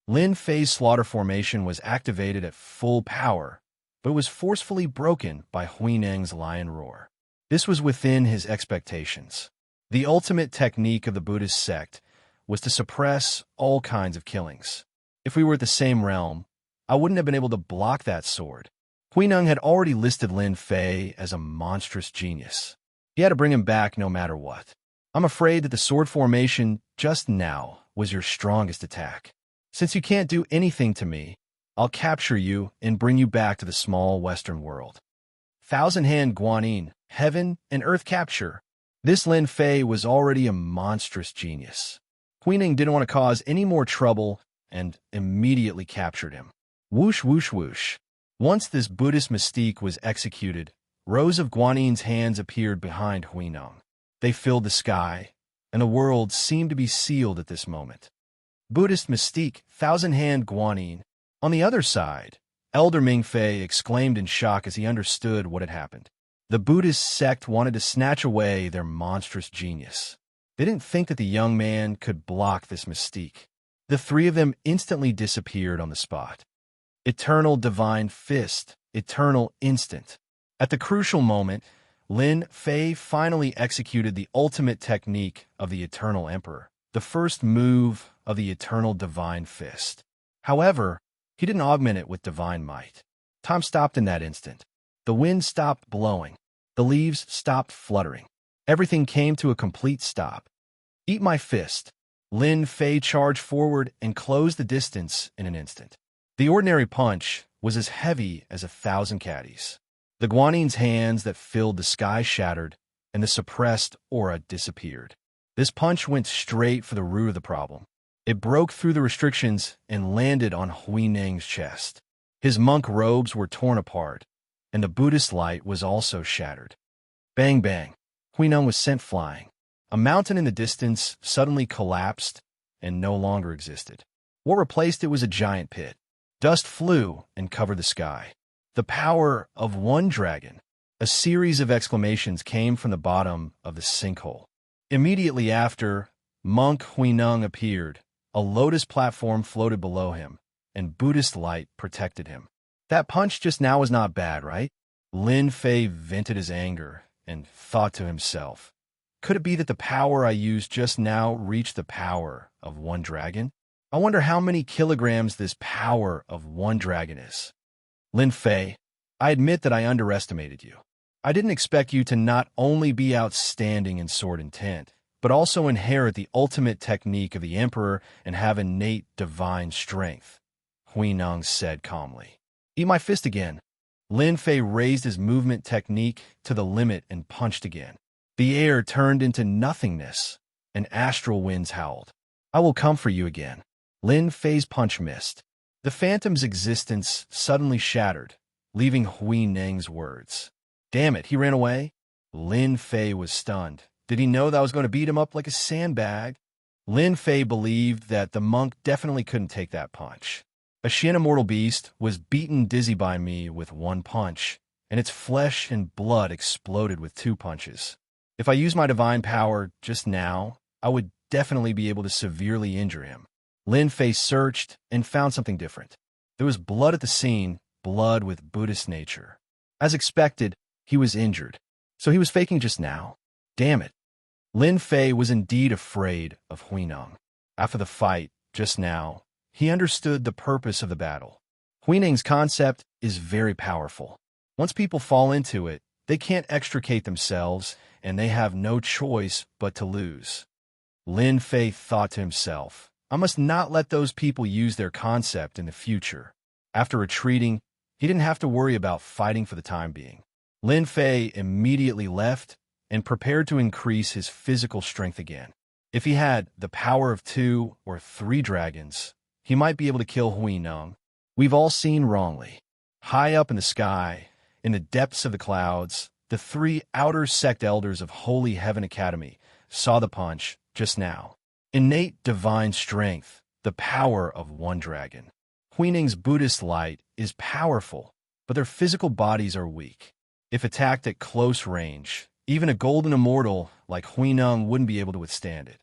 Lin Fei's slaughter formation was activated at full power, but was forcefully broken by Huineng's lion roar. This was within his expectations. The ultimate technique of the Buddhist sect was to suppress all kinds of killings. If we were at the same realm, I wouldn't have been able to block that sword. Huineng had already listed Lin Fei as a monstrous genius. He had to bring him back no matter what. I'm afraid that the sword formation just now was your strongest attack. Since you can't do anything to me, I'll capture you and bring you back to the small western world. Thousand-hand Guanyin, heaven and earth capture. This Lin Fei was already a monstrous genius. Huineng didn't want to cause any more trouble and immediately captured him. Whoosh, whoosh, whoosh. Once this Buddhist mystique was executed, rows of Guanyin's hands appeared behind Huineng. They filled the sky, and the world seemed to be sealed at this moment. Buddhist mystique, thousand-hand Guanyin. On the other side, Elder Ming Fei exclaimed in shock as he understood what had happened. The Buddhist sect wanted to snatch away their monstrous genius. They didn't think that the young man could block this mystique. The three of them instantly disappeared on the spot. Eternal divine fist, eternal instant. At the crucial moment, Lin Fei finally executed the ultimate technique of the Eternal Emperor, the first move of the Eternal Divine Fist. However, he didn't augment it with divine might. Time stopped in that instant. The wind stopped blowing. The leaves stopped fluttering. Everything came to a complete stop. Eat my fist. Lin Fei charged forward and closed the distance in an instant. The ordinary punch was as heavy as 1,000 caddies. The Guanin's hands that filled the sky shattered, and the suppressed aura disappeared. This punch went straight for the root of the problem. It broke through the restrictions and landed on Hui Ning's chest. His monk robes were torn apart, and the Buddhist light was also shattered. Bang, bang. Hui Ning was sent flying. A mountain in the distance suddenly collapsed and no longer existed. What replaced it was a giant pit. Dust flew and covered the sky. The power of one dragon. A series of exclamations came from the bottom of the sinkhole. Immediately after, Monk Hui Ning appeared. A lotus platform floated below him, and Buddhist light protected him. That punch just now was not bad, right? Lin Fei vented his anger and thought to himself, could it be that the power I used just now reached the power of one dragon? I wonder how many kilograms this power of one dragon is. Lin Fei, I admit that I underestimated you. I didn't expect you to not only be outstanding in sword intent, but also inherit the ultimate technique of the Emperor and have innate divine strength, Hui Ning said calmly. Eat my fist again. Lin Fei raised his movement technique to the limit and punched again. The air turned into nothingness, and astral winds howled. I will come for you again. Lin Fei's punch missed. The phantom's existence suddenly shattered, leaving Hui Ning's words. Damn it, he ran away? Lin Fei was stunned. Did he know that I was going to beat him up like a sandbag? Lin Fei believed that the monk definitely couldn't take that punch. A Shin immortal beast was beaten dizzy by me with one punch, and its flesh and blood exploded with 2 punches. If I used my divine power just now, I would definitely be able to severely injure him. Lin Fei searched and found something different. There was blood at the scene, blood with Buddhist nature. As expected, he was injured, so he was faking just now. Damn it. Lin Fei was indeed afraid of Hui Ning. After the fight, just now, he understood the purpose of the battle. Hui Ning's concept is very powerful. Once people fall into it, they can't extricate themselves, and they have no choice but to lose. Lin Fei thought to himself, I must not let those people use their concept in the future. After retreating, he didn't have to worry about fighting for the time being. Lin Fei immediately left and prepared to increase his physical strength again. If he had the power of 2 or 3 dragons, he might be able to kill Hui Ning. We've all seen wrongly. High up in the sky, in the depths of the clouds, the 3 outer sect elders of Holy Heaven Academy saw the punch just now. Innate divine strength, the power of one dragon. Hui Ning's Buddhist light is powerful, but their physical bodies are weak. If attacked at close range, even a golden immortal like Hui Ning wouldn't be able to withstand it.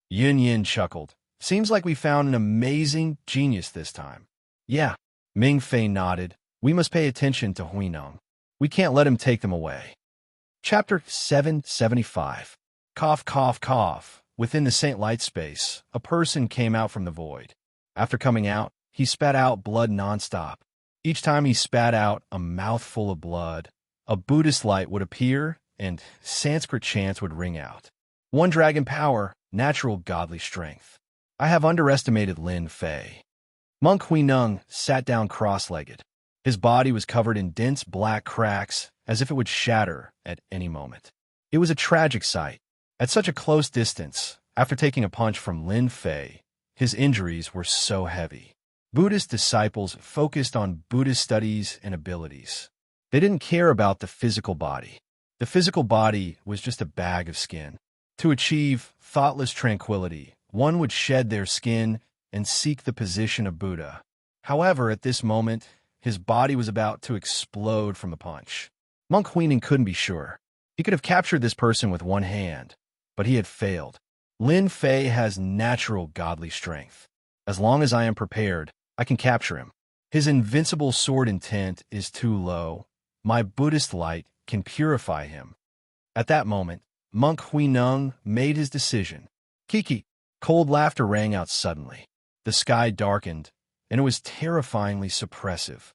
Yin Yin chuckled. Seems like we found an amazing genius this time. Yeah, Ming Fei nodded. We must pay attention to Hui Ning. We can't let him take them away. Chapter 775. Cough, cough, cough. Within the Saint Light space, a person came out from the void. After coming out, he spat out blood nonstop. Each time he spat out a mouthful of blood, a Buddhist light would appear and Sanskrit chants would ring out. One dragon power, natural godly strength. I have underestimated Lin Fei. Monk Hui Ning sat down cross-legged. His body was covered in dense black cracks, as if it would shatter at any moment. It was a tragic sight. At such a close distance, after taking a punch from Lin Fei, his injuries were so heavy. Buddhist disciples focused on Buddhist studies and abilities. They didn't care about the physical body. The physical body was just a bag of skin. To achieve thoughtless tranquility, one would shed their skin and seek the position of Buddha. However, at this moment, his body was about to explode from the punch. Monk Huining couldn't be sure. He could have captured this person with one hand, but he had failed. Lin Fei has natural godly strength. As long as I am prepared, I can capture him. His invincible sword intent is too low. My Buddhist light can purify him. At that moment, Monk Huineng made his decision. Kiki! Cold laughter rang out suddenly. The sky darkened, and it was terrifyingly suppressive.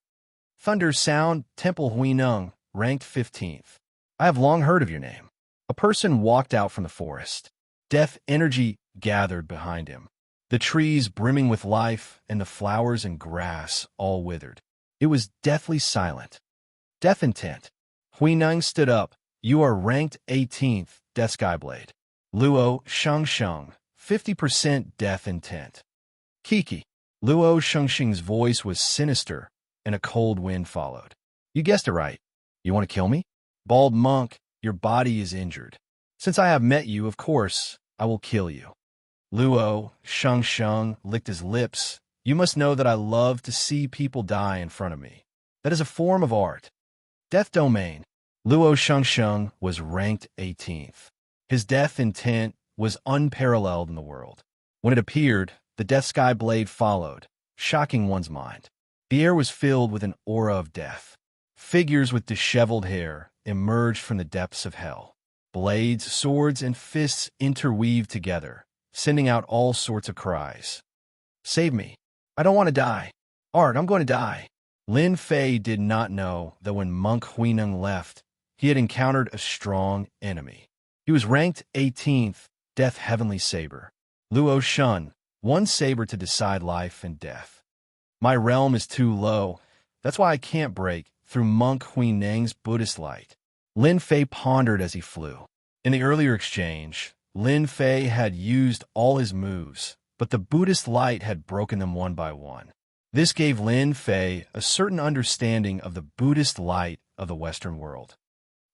Thunder's sound, Temple Huineng, ranked 15th. I have long heard of your name. A person walked out from the forest. Death energy gathered behind him. The trees brimming with life and the flowers and grass all withered. It was deathly silent. Death intent. Huineng stood up. You are ranked 18th, Death Skyblade. Luo Shengsheng, 50% death intent. Kiki. Luo Shengsheng's voice was sinister, and a cold wind followed. You guessed it right. You want to kill me? Bald monk, your body is injured. Since I have met you, of course, I will kill you. Luo Shengsheng licked his lips. You must know that I love to see people die in front of me. That is a form of art. Death domain. Luo Shengsheng was ranked 18th. His death intent was unparalleled in the world. When it appeared, the Death Sky Blade followed, shocking one's mind. The air was filled with an aura of death. Figures with disheveled hair emerged from the depths of hell. Blades, swords, and fists interweaved together, sending out all sorts of cries. Save me. I don't want to die. Art, I'm going to die. Lin Fei did not know that when Monk Huineng left, he had encountered a strong enemy. He was ranked 18th, Death Heavenly Saber. Luo Shun, one saber to decide life and death. My realm is too low. That's why I can't break through Monk Huineng's Buddhist light. Lin Fei pondered as he flew. In the earlier exchange, Lin Fei had used all his moves, but the Buddhist light had broken them one by one. This gave Lin Fei a certain understanding of the Buddhist light of the Western world.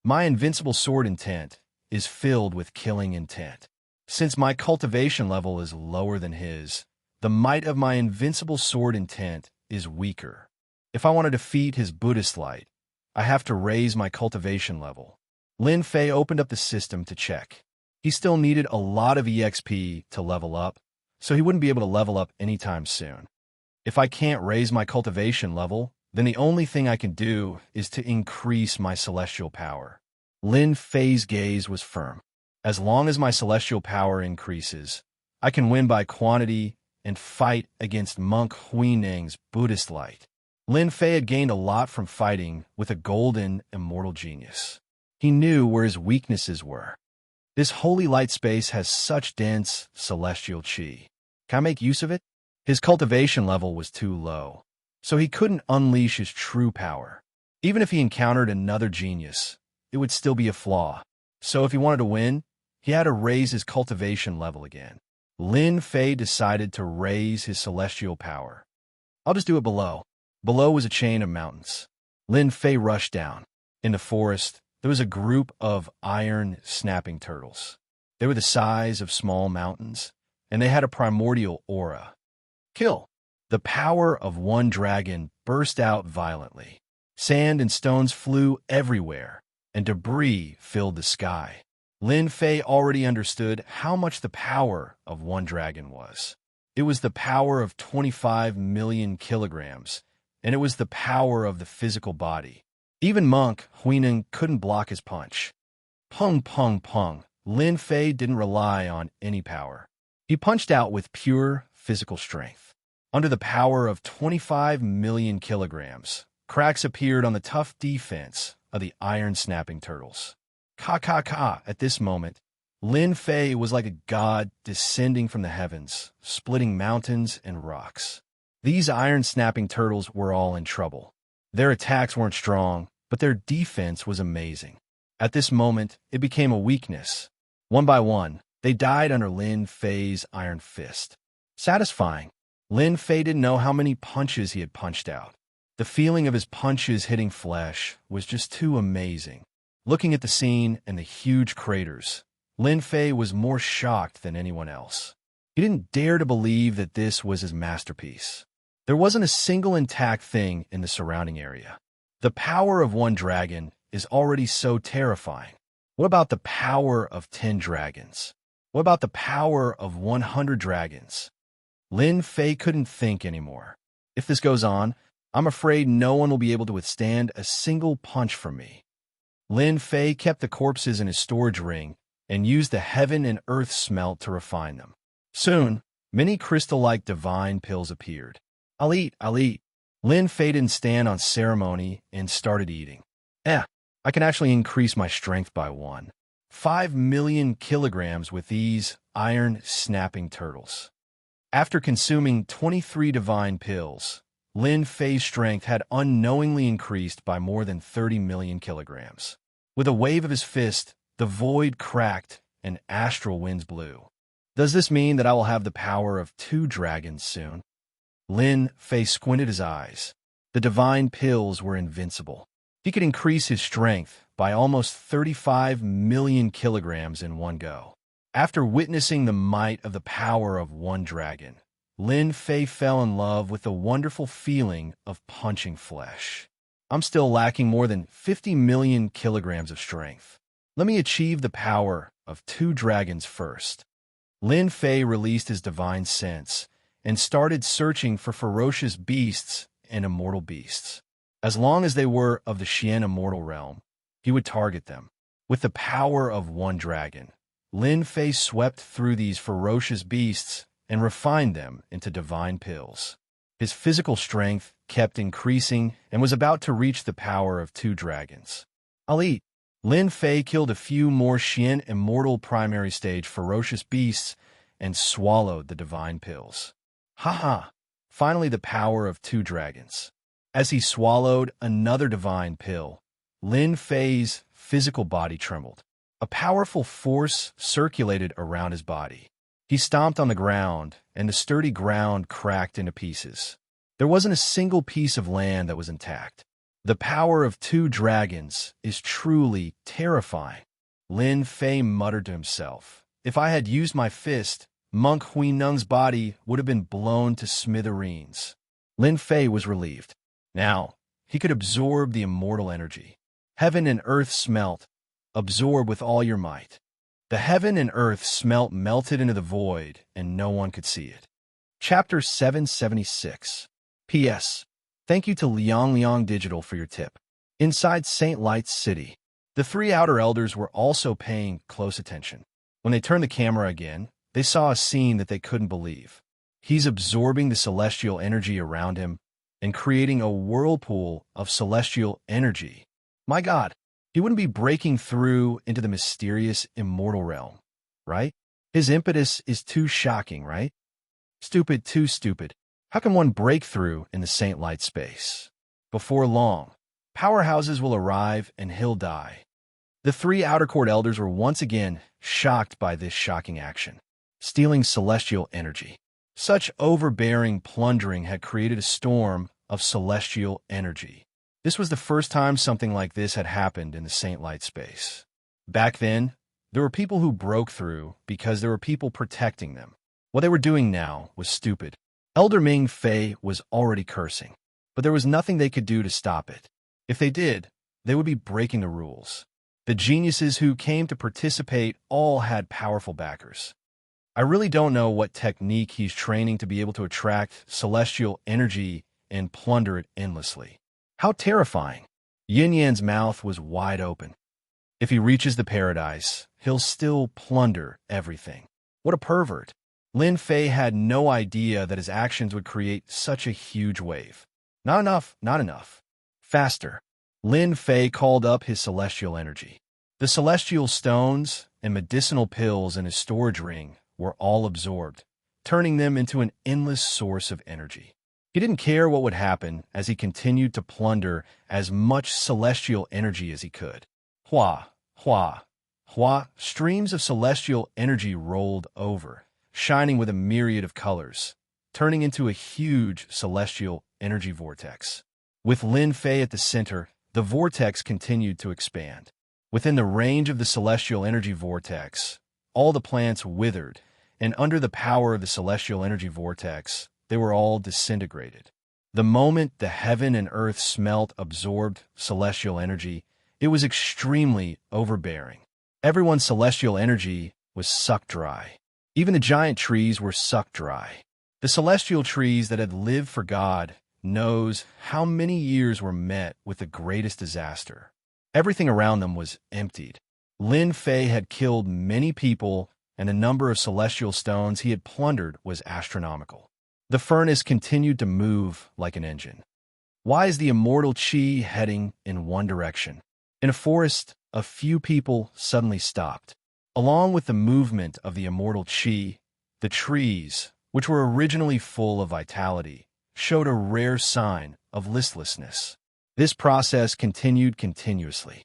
My invincible sword intent is filled with killing intent. Since my cultivation level is lower than his, the might of my invincible sword intent is weaker. If I want to defeat his Buddhist light, I have to raise my cultivation level. Lin Fei opened up the system to check. He still needed a lot of EXP to level up, so he wouldn't be able to level up anytime soon. If I can't raise my cultivation level, then the only thing I can do is to increase my celestial power. Lin Fei's gaze was firm. As long as my celestial power increases, I can win by quantity and fight against Monk Huineng's Buddhist light. Lin Fei had gained a lot from fighting with a golden, immortal genius. He knew where his weaknesses were. This holy light space has such dense, celestial chi. Can I make use of it? His cultivation level was too low, so he couldn't unleash his true power. Even if he encountered another genius, it would still be a flaw. So if he wanted to win, he had to raise his cultivation level again. Lin Fei decided to raise his celestial power. I'll just do it below. Below was a chain of mountains. Lin Fei rushed down. In the forest, there was a group of iron snapping turtles. They were the size of small mountains, and they had a primordial aura. Kill! The power of one dragon burst out violently. Sand and stones flew everywhere, and debris filled the sky. Lin Fei already understood how much the power of one dragon was. It was the power of 25 million kilograms, and it was the power of the physical body. Even Monk Huineng couldn't block his punch. Pung, pung, pung. Lin Fei didn't rely on any power. He punched out with pure physical strength. Under the power of 25 million kilograms, cracks appeared on the tough defense of the iron-snapping turtles. Ka. At this moment, Lin Fei was like a god descending from the heavens, splitting mountains and rocks. These iron-snapping turtles were all in trouble. Their attacks weren't strong, but their defense was amazing. At this moment, it became a weakness. One by one, they died under Lin Fei's iron fist. Satisfying. Lin Fei didn't know how many punches he had punched out. The feeling of his punches hitting flesh was just too amazing. Looking at the scene and the huge craters, Lin Fei was more shocked than anyone else. He didn't dare to believe that this was his masterpiece. There wasn't a single intact thing in the surrounding area. The power of one dragon is already so terrifying. What about the power of 10 dragons? What about the power of 100 dragons? Lin Fei couldn't think anymore. If this goes on, I'm afraid no one will be able to withstand a single punch from me. Lin Fei kept the corpses in his storage ring and used the heaven and earth smelt to refine them. Soon, many crystal-like divine pills appeared. I'll eat. Lin Fei didn't stand on ceremony and started eating. I can actually increase my strength by 5 million kilograms with these iron-snapping turtles. After consuming 23 divine pills, Lin Fei's strength had unknowingly increased by more than 30 million kilograms. With a wave of his fist, the void cracked and astral winds blew. Does this mean that I will have the power of 2 dragons soon? Lin Fei squinted his eyes. The divine pills were invincible. He could increase his strength by almost 35 million kilograms in one go. After witnessing the might of the power of 1 dragon, Lin Fei fell in love with the wonderful feeling of punching flesh. I'm still lacking more than 50 million kilograms of strength. Let me achieve the power of 2 dragons first. Lin Fei released his divine sense and started searching for ferocious beasts and immortal beasts. As long as they were of the Xian immortal realm, he would target them. With the power of 1 dragon, Lin Fei swept through these ferocious beasts and refined them into divine pills. His physical strength kept increasing and was about to reach the power of 2 dragons. I'll eat. Lin Fei killed a few more Xian immortal primary stage ferocious beasts and swallowed the divine pills. Finally the power of 2 dragons. As he swallowed another divine pill, Lin Fei's physical body trembled. A powerful force circulated around his body. He stomped on the ground, and the sturdy ground cracked into pieces. There wasn't a single piece of land that was intact. The power of 2 dragons is truly terrifying. Lin Fei muttered to himself. If I had used my fist, Monk Huineng's body would have been blown to smithereens. Lin Fei was relieved. Now, he could absorb the immortal energy. Heaven and earth smelt. Absorb with all your might. The heaven and earth smelt melted into the void, and no one could see it. Chapter 776. P.S. Thank you to Liang Digital for your tip. Inside St. Light's city, the 3 outer elders were also paying close attention. When they turned the camera again, they saw a scene that they couldn't believe. He's absorbing the celestial energy around him and creating a whirlpool of celestial energy. My God, he wouldn't be breaking through into the mysterious immortal realm, right? His impetus is too shocking, right? Stupid, too stupid. How can one break through in the Saint Light space? Before long, powerhouses will arrive and he'll die. The 3 outer court elders were once again shocked by this shocking action. Stealing celestial energy. Such overbearing plundering had created a storm of celestial energy. This was the first time something like this had happened in the Saint Light space. Back then, there were people who broke through because there were people protecting them. What they were doing now was stupid. Elder Ming Fei was already cursing, but there was nothing they could do to stop it. If they did, they would be breaking the rules. The geniuses who came to participate all had powerful backers. I really don't know what technique he's training to be able to attract celestial energy and plunder it endlessly. How terrifying. Yin Yan's mouth was wide open. If he reaches the paradise, he'll still plunder everything. What a pervert. Lin Fei had no idea that his actions would create such a huge wave. Not enough. Faster. Lin Fei called up his celestial energy. The celestial stones and medicinal pills in his storage ring were all absorbed, turning them into an endless source of energy. He didn't care what would happen as he continued to plunder as much celestial energy as he could. Hua, hua, hua, streams of celestial energy rolled over, shining with a myriad of colors, turning into a huge celestial energy vortex. With Lin Fei at the center, the vortex continued to expand. Within the range of the celestial energy vortex, all the plants withered, and under the power of the celestial energy vortex, they were all disintegrated. The moment the heaven and earth smelt absorbed celestial energy, It was extremely overbearing. Everyone's celestial energy was sucked dry. Even the giant trees were sucked dry. The celestial trees that had lived for God knows how many years were met with the greatest disaster. Everything around them was emptied. Lin Fei had killed many people, and the number of celestial stones he had plundered was astronomical. The furnace continued to move like an engine. Why is the immortal Qi heading in one direction? In a forest, a few people suddenly stopped. Along with the movement of the immortal Qi, the trees, which were originally full of vitality, showed a rare sign of listlessness. This process continued continuously.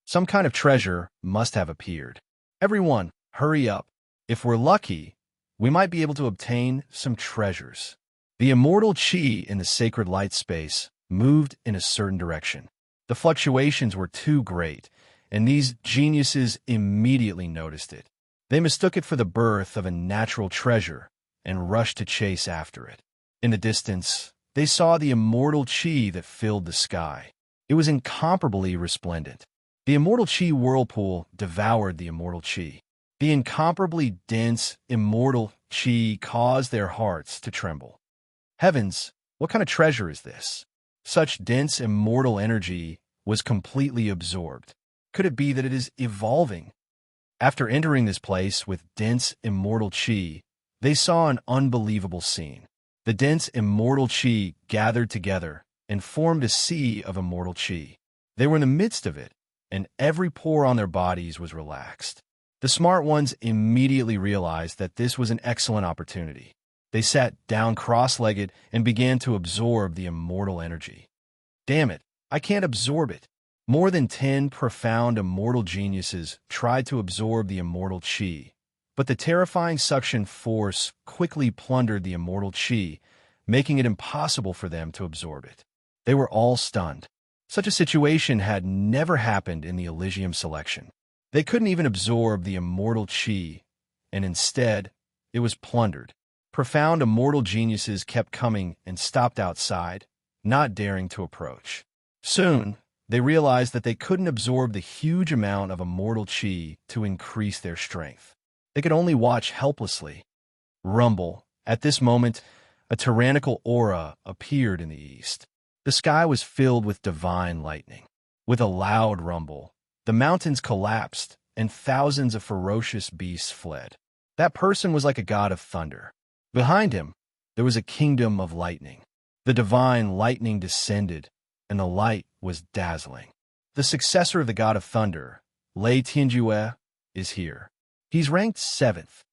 Some kind of treasure must have appeared. Everyone, hurry up. If we're lucky, we might be able to obtain some treasures. The immortal Qi in the sacred light space moved in a certain direction. The fluctuations were too great, and these geniuses immediately noticed it. They mistook it for the birth of a natural treasure and rushed to chase after it. In the distance, they saw the immortal Qi that filled the sky. It was incomparably resplendent. The immortal Qi whirlpool devoured the immortal Qi. The incomparably dense, immortal Qi caused their hearts to tremble. Heavens, what kind of treasure is this? Such dense, immortal energy was completely absorbed. Could it be that it is evolving? After entering this place with dense, immortal Qi, they saw an unbelievable scene. The dense, immortal Qi gathered together and formed a sea of immortal Qi. They were in the midst of it, and every pore on their bodies was relaxed. The smart ones immediately realized that this was an excellent opportunity. They sat down cross-legged and began to absorb the immortal energy. Damn it, I can't absorb it. More than 10 profound immortal geniuses tried to absorb the immortal Qi, but the terrifying suction force quickly plundered the immortal Qi, making it impossible for them to absorb it. They were all stunned. Such a situation had never happened in the Elysium selection. They couldn't even absorb the immortal Qi, and instead, it was plundered. Profound immortal geniuses kept coming and stopped outside, not daring to approach. Soon, they realized that they couldn't absorb the huge amount of immortal Qi to increase their strength. They could only watch helplessly. Rumble. At this moment, a tyrannical aura appeared in the east. The sky was filled with divine lightning. With a loud rumble, the mountains collapsed and thousands of ferocious beasts fled. That person was like a god of thunder. Behind him, there was a kingdom of lightning. The divine lightning descended, and the light was dazzling. The successor of the god of thunder, Lei Tianjue, is here. He's ranked 7th.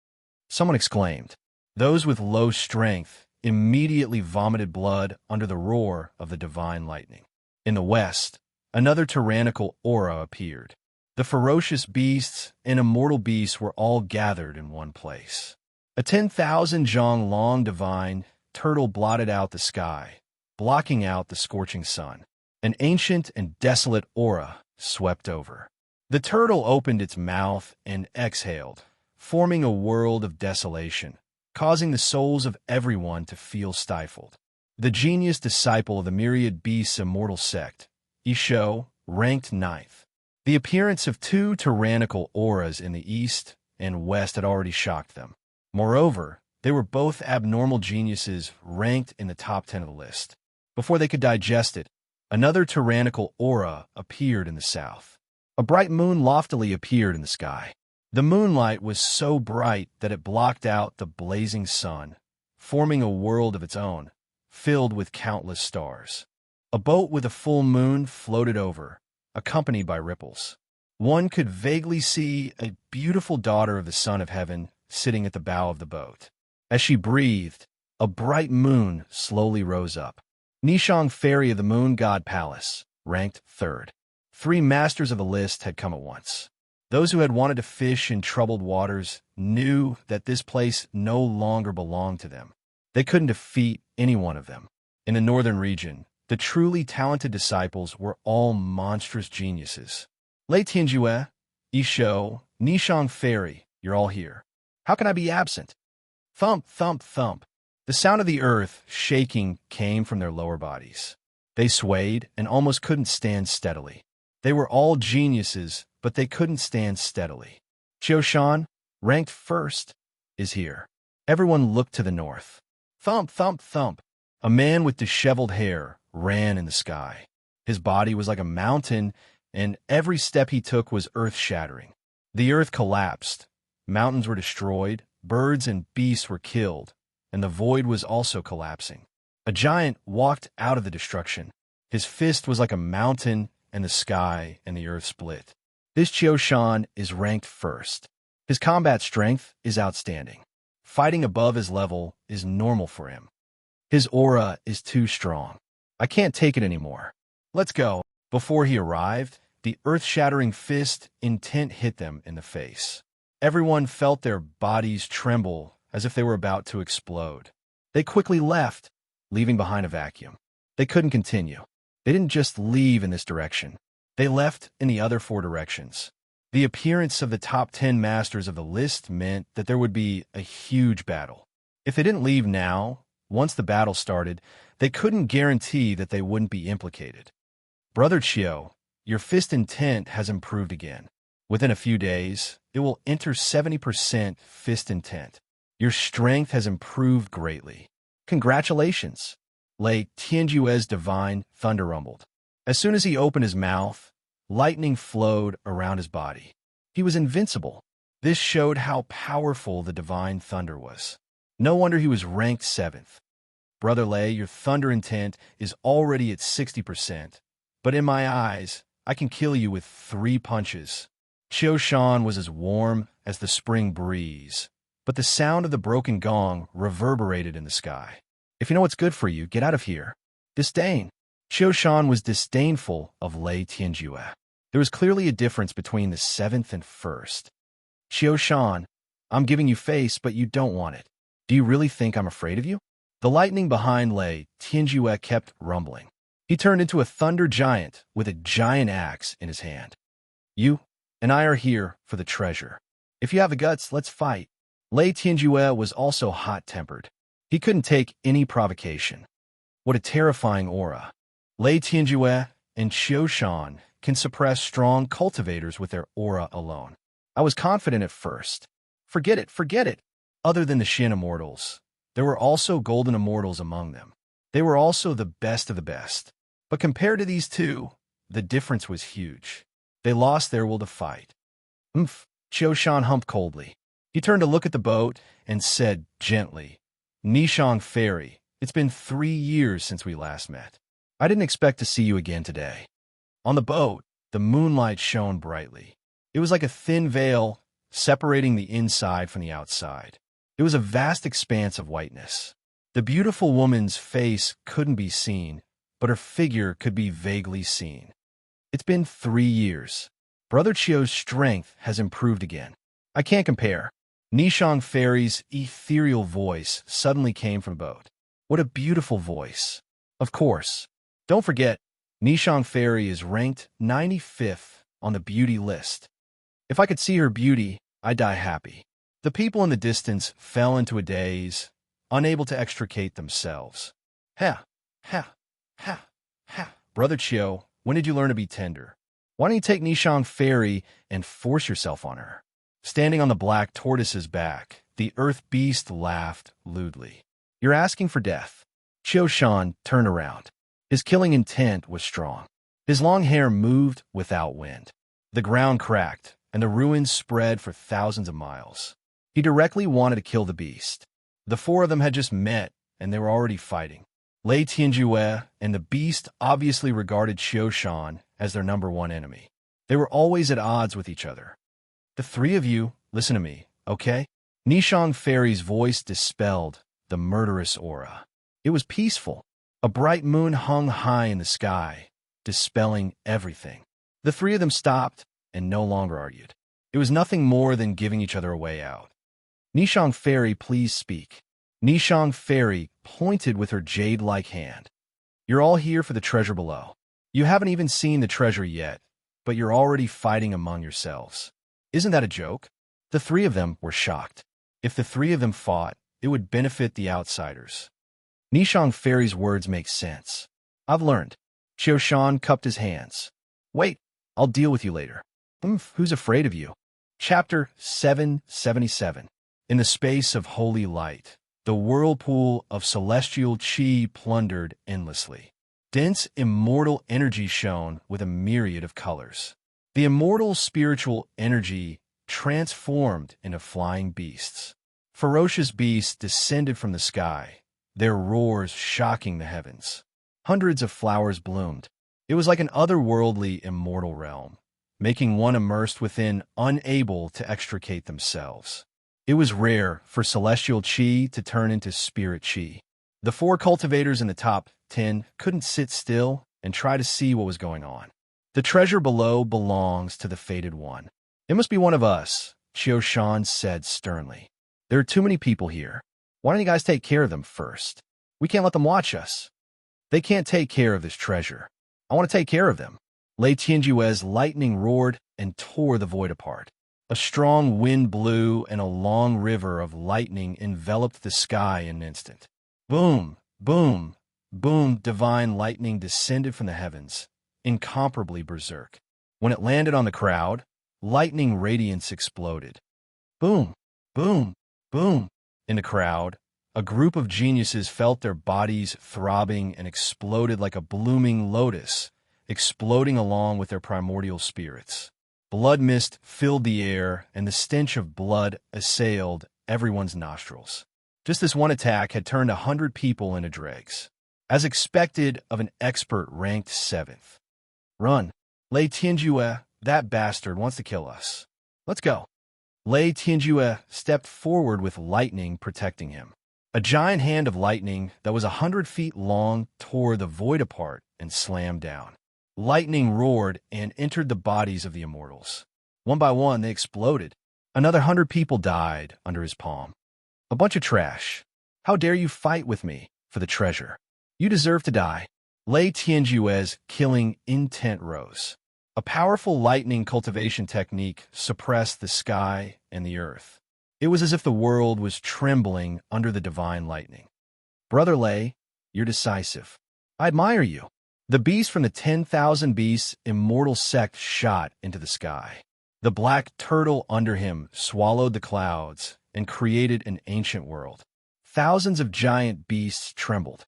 Someone exclaimed. Those with low strength immediately vomited blood under the roar of the divine lightning. In the west, another tyrannical aura appeared. The ferocious beasts and immortal beasts were all gathered in one place. A 10,000 zhang long divine turtle blotted out the sky, blocking out the scorching sun. An ancient and desolate aura swept over. The turtle opened its mouth and exhaled, forming a world of desolation, causing the souls of everyone to feel stifled. The genius disciple of the myriad beasts immortal sect, Isho, ranked 9th. The appearance of 2 tyrannical auras in the east and west had already shocked them. Moreover, they were both abnormal geniuses ranked in the top 10 of the list. Before they could digest it, another tyrannical aura appeared in the south. A bright moon loftily appeared in the sky. The moonlight was so bright that it blocked out the blazing sun, forming a world of its own, filled with countless stars. A boat with a full moon floated over, accompanied by ripples. One could vaguely see a beautiful daughter of the Son of Heaven sitting at the bow of the boat. As she breathed, a bright moon slowly rose up. Nishang Fairy of the Moon God Palace, ranked 3rd. 3 masters of the list had come at once. Those who had wanted to fish in troubled waters knew that this place no longer belonged to them. They couldn't defeat any one of them. In the northern region, the truly talented disciples were all monstrous geniuses. Lei Tianjue, Isho, Nishang Fairy, you're all here. How can I be absent? Thump, thump, thump. The sound of the earth shaking came from their lower bodies. They swayed and almost couldn't stand steadily. They were all geniuses, but they couldn't stand steadily. Qiu, ranked first, is here. Everyone looked to the north. Thump, thump, thump. A man with disheveled hair ran in the sky. His body was like a mountain, and every step he took was earth-shattering. The earth collapsed. Mountains were destroyed, birds and beasts were killed, and the void was also collapsing. A giant walked out of the destruction. His fist was like a mountain, and the sky and the earth split. This Qiu is ranked first. His combat strength is outstanding. Fighting above his level is normal for him. His aura is too strong. I can't take it anymore. Let's go. Before he arrived, the earth-shattering fist intent hit them in the face. Everyone felt their bodies tremble as if they were about to explode. They quickly left, leaving behind a vacuum. They couldn't continue. They didn't just leave in this direction. They left in the other 4 directions. The appearance of the top 10 masters of the list meant that there would be a huge battle. If they didn't leave now, once the battle started, they couldn't guarantee that they wouldn't be implicated. Brother Qiu, your fist intent has improved again. Within a few days, it will enter 70% fist intent. Your strength has improved greatly. Congratulations! Lei Tianjue's divine thunder rumbled. As soon as he opened his mouth, lightning flowed around his body. He was invincible. This showed how powerful the divine thunder was. No wonder he was ranked 7th. Brother Lei, your thunder intent is already at 60%, but in my eyes, I can kill you with 3 punches. Qiu was as warm as the spring breeze, but the sound of the broken gong reverberated in the sky. If you know what's good for you, get out of here. Disdain. Qiu was disdainful of Lei Tianjue. There was clearly a difference between the 7th and 1st. Qiu, I'm giving you face, but you don't want it. Do you really think I'm afraid of you? The lightning behind Lei Tianjue kept rumbling. He turned into a thunder giant with a giant axe in his hand. You and I are here for the treasure. If you have the guts, let's fight. Lei Tianjue was also hot-tempered. He couldn't take any provocation. What a terrifying aura. Lei Tianjue and Qiu can suppress strong cultivators with their aura alone. I was confident at first. Forget it. Other than the Xin Immortals, there were also Golden Immortals among them. They were also the best of the best. But compared to these two, the difference was huge. They lost their will to fight. Qiu humped coldly. He turned to look at the boat and said gently, Nishang Ferry, it's been 3 years since we last met. I didn't expect to see you again today. On the boat, the moonlight shone brightly. It was like a thin veil separating the inside from the outside. It was a vast expanse of whiteness. The beautiful woman's face couldn't be seen, but her figure could be vaguely seen. It's been 3 years. Brother Qiu's strength has improved again. I can't compare. Nishang Ferry's ethereal voice suddenly came from the boat. What a beautiful voice. Of course. Don't forget, Nishang Ferry is ranked 95th on the beauty list. If I could see her beauty, I'd die happy. The people in the distance fell into a daze, unable to extricate themselves. Ha! Brother Qiu, when did you learn to be tender? Why don't you take Nishang Ferry and force yourself on her? Standing on the black tortoise's back, the earth beast laughed lewdly. You're asking for death. Qiu turned around. His killing intent was strong. His long hair moved without wind. The ground cracked, and the ruins spread for thousands of miles. He directly wanted to kill the beast. The 4 of them had just met, and they were already fighting. Lei Tianjue and the beast obviously regarded Qiu as their #1 enemy. They were always at odds with each other. The 3 of you, listen to me, okay? Nishang Ferry's voice dispelled the murderous aura. It was peaceful. A bright moon hung high in the sky, dispelling everything. The 3 of them stopped and no longer argued. It was nothing more than giving each other a way out. Nishang Ferry, please speak. Nishang Ferry pointed with her jade-like hand. You're all here for the treasure below. You haven't even seen the treasure yet, but you're already fighting among yourselves. Isn't that a joke? The 3 of them were shocked. If the 3 of them fought, it would benefit the outsiders. Nishang Ferry's words make sense. I've learned. Qiu cupped his hands. Wait, I'll deal with you later. Who's afraid of you? Chapter 777. In the space of holy light, the whirlpool of celestial chi plundered endlessly. Dense, immortal energy shone with a myriad of colors. The immortal spiritual energy transformed into flying beasts. Ferocious beasts descended from the sky, their roars shocking the heavens. Hundreds of flowers bloomed. It was like an otherworldly, immortal realm, making one immersed within unable to extricate themselves. It was rare for celestial chi to turn into spirit chi. The 4 cultivators in the top 10 couldn't sit still and try to see what was going on. The treasure below belongs to the fated one. It must be one of us, Qiu-shan said sternly. There are too many people here. Why don't you guys take care of them first? We can't let them watch us. They can't take care of this treasure. I want to take care of them. Lei Tianjue's lightning roared and tore the void apart. A strong wind blew and a long river of lightning enveloped the sky in an instant. Boom, boom, boom, divine lightning descended from the heavens, incomparably berserk. When it landed on the crowd, lightning radiance exploded. Boom, boom, boom. In the crowd, a group of geniuses felt their bodies throbbing and exploded like a blooming lotus, exploding along with their primordial spirits. Blood mist filled the air, and the stench of blood assailed everyone's nostrils. Just this one attack had turned 100 people into dregs, as expected of an expert ranked 7th. Run. Lei Tianjue, that bastard wants to kill us. Let's go. Lei Tianjue stepped forward with lightning protecting him. A giant hand of lightning that was 100 feet long tore the void apart and slammed down. Lightning roared and entered the bodies of the immortals. One by one, they exploded. Another 100 people died under his palm. A bunch of trash. How dare you fight with me for the treasure? You deserve to die. Lei Tianjue's killing intent rose. A powerful lightning cultivation technique suppressed the sky and the earth. It was as if the world was trembling under the divine lightning. Brother Lei, you're decisive. I admire you. The beast from the 10,000 Beasts immortal sect shot into the sky. The black turtle under him swallowed the clouds and created an ancient world. Thousands of giant beasts trembled.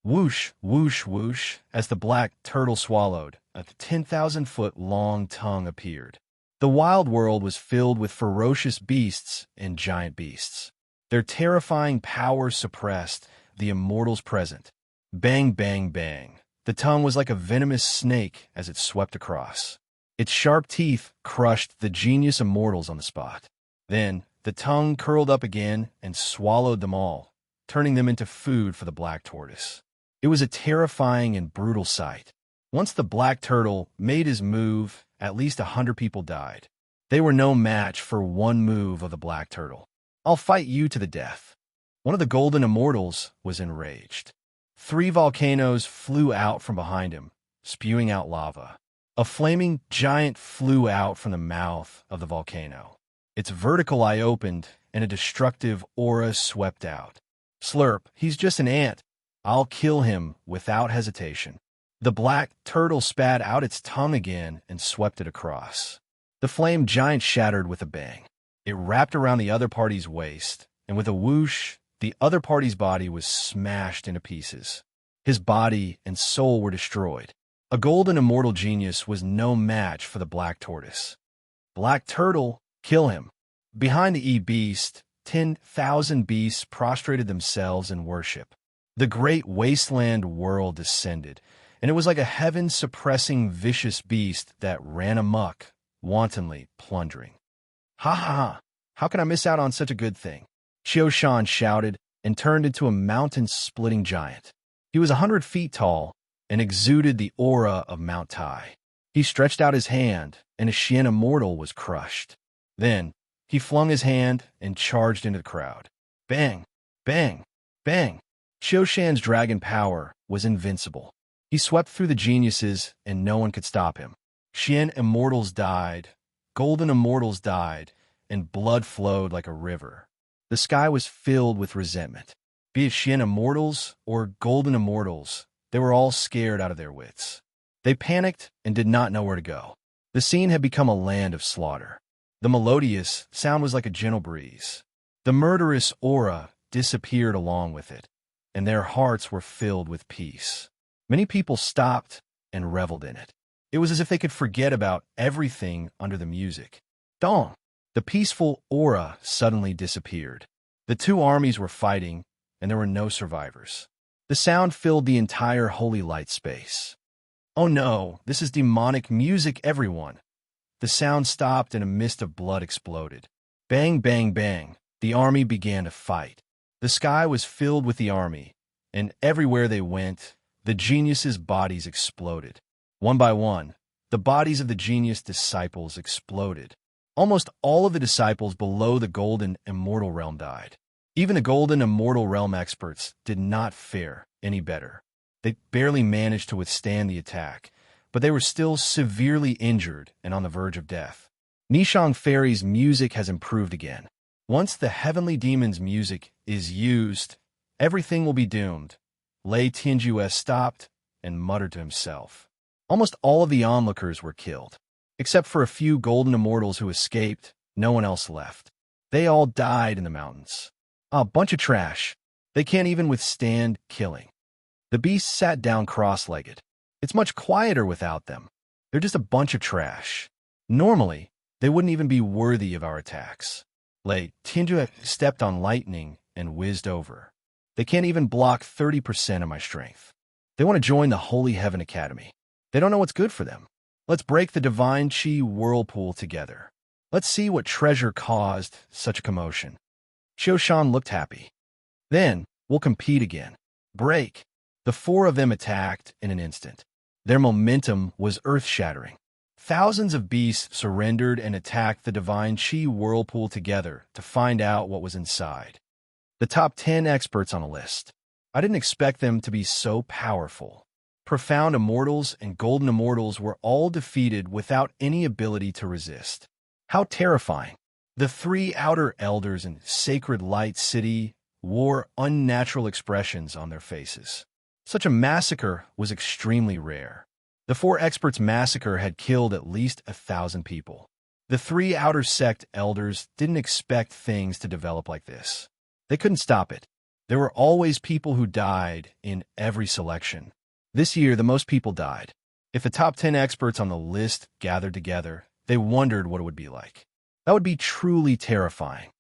Whoosh, whoosh, whoosh, as the black turtle swallowed, a 10,000-foot-long tongue appeared. The wild world was filled with ferocious beasts and giant beasts. Their terrifying power suppressed the immortals present. Bang, bang, bang. The tongue was like a venomous snake as it swept across. Its sharp teeth crushed the genius immortals on the spot. Then, the tongue curled up again and swallowed them all, turning them into food for the black tortoise. It was a terrifying and brutal sight. Once the black turtle made his move, at least 100 people died. They were no match for one move of the black turtle. I'll fight you to the death. One of the golden immortals was enraged. 3 volcanoes flew out from behind him, spewing out lava. A flaming giant flew out from the mouth of the volcano. Its vertical eye opened, and a destructive aura swept out. Slurp, he's just an ant. I'll kill him without hesitation. The black turtle spat out its tongue again and swept it across. The flame giant shattered with a bang. It wrapped around the other party's waist, and with a whoosh, the other party's body was smashed into pieces. His body and soul were destroyed. A golden immortal genius was no match for the black tortoise. Black turtle, kill him. Behind the E-beast, 10,000 beasts prostrated themselves in worship. The great wasteland world descended, and it was like a heaven-suppressing vicious beast that ran amok, wantonly plundering. Ha ha ha! How can I miss out on such a good thing? Qiu-shan shouted and turned into a mountain-splitting giant. He was 100 feet tall and exuded the aura of Mount Tai. He stretched out his hand, and a Xian immortal was crushed. Then, he flung his hand and charged into the crowd. Bang! Bang! Bang! Qiu-shan's dragon power was invincible. He swept through the geniuses, and no one could stop him. Xian immortals died, golden immortals died, and blood flowed like a river. The sky was filled with resentment. Be it Xian immortals or golden immortals, they were all scared out of their wits. They panicked and did not know where to go. The scene had become a land of slaughter. The melodious sound was like a gentle breeze. The murderous aura disappeared along with it, and their hearts were filled with peace. Many people stopped and reveled in it. It was as if they could forget about everything under the music. Dong! The peaceful aura suddenly disappeared. The two armies were fighting, and there were no survivors. The sound filled the entire holy light space. Oh no, this is demonic music, everyone! The sound stopped and a mist of blood exploded. Bang, bang, bang. The army began to fight. The sky was filled with the army, and everywhere they went, the geniuses' bodies exploded. One by one, the bodies of the genius disciples exploded. Almost all of the disciples below the golden immortal realm died. Even the golden immortal realm experts did not fare any better. They barely managed to withstand the attack, but they were still severely injured and on the verge of death. Nishang Fairy's music has improved again. Once the heavenly demon's music is used, everything will be doomed. Lei Tianjue stopped and muttered to himself. Almost all of the onlookers were killed. Except for a few golden immortals who escaped, no one else left. They all died in the mountains. A bunch of trash. They can't even withstand killing. The beast sat down cross-legged. It's much quieter without them. They're just a bunch of trash. Normally, they wouldn't even be worthy of our attacks. Lei Tianjue stepped on lightning and whizzed over. They can't even block 30% of my strength. They want to join the Holy Heaven Academy. They don't know what's good for them. Let's break the divine chi whirlpool together. Let's see what treasure caused such a commotion. Qiushan looked happy. Then, we'll compete again. Break. The four of them attacked in an instant. Their momentum was earth-shattering. Thousands of beasts surrendered and attacked the divine chi whirlpool together to find out what was inside. The top 10 experts on a list. I didn't expect them to be so powerful. Profound immortals and golden immortals were all defeated without any ability to resist. How terrifying. The three outer elders in Sacred Light City wore unnatural expressions on their faces. Such a massacre was extremely rare. The four experts' massacre had killed at least 1,000 people. The three outer sect elders didn't expect things to develop like this. They couldn't stop it. There were always people who died in every selection. This year, the most people died. If the top 10 experts on the list gathered together, they wondered what it would be like. That would be truly terrifying.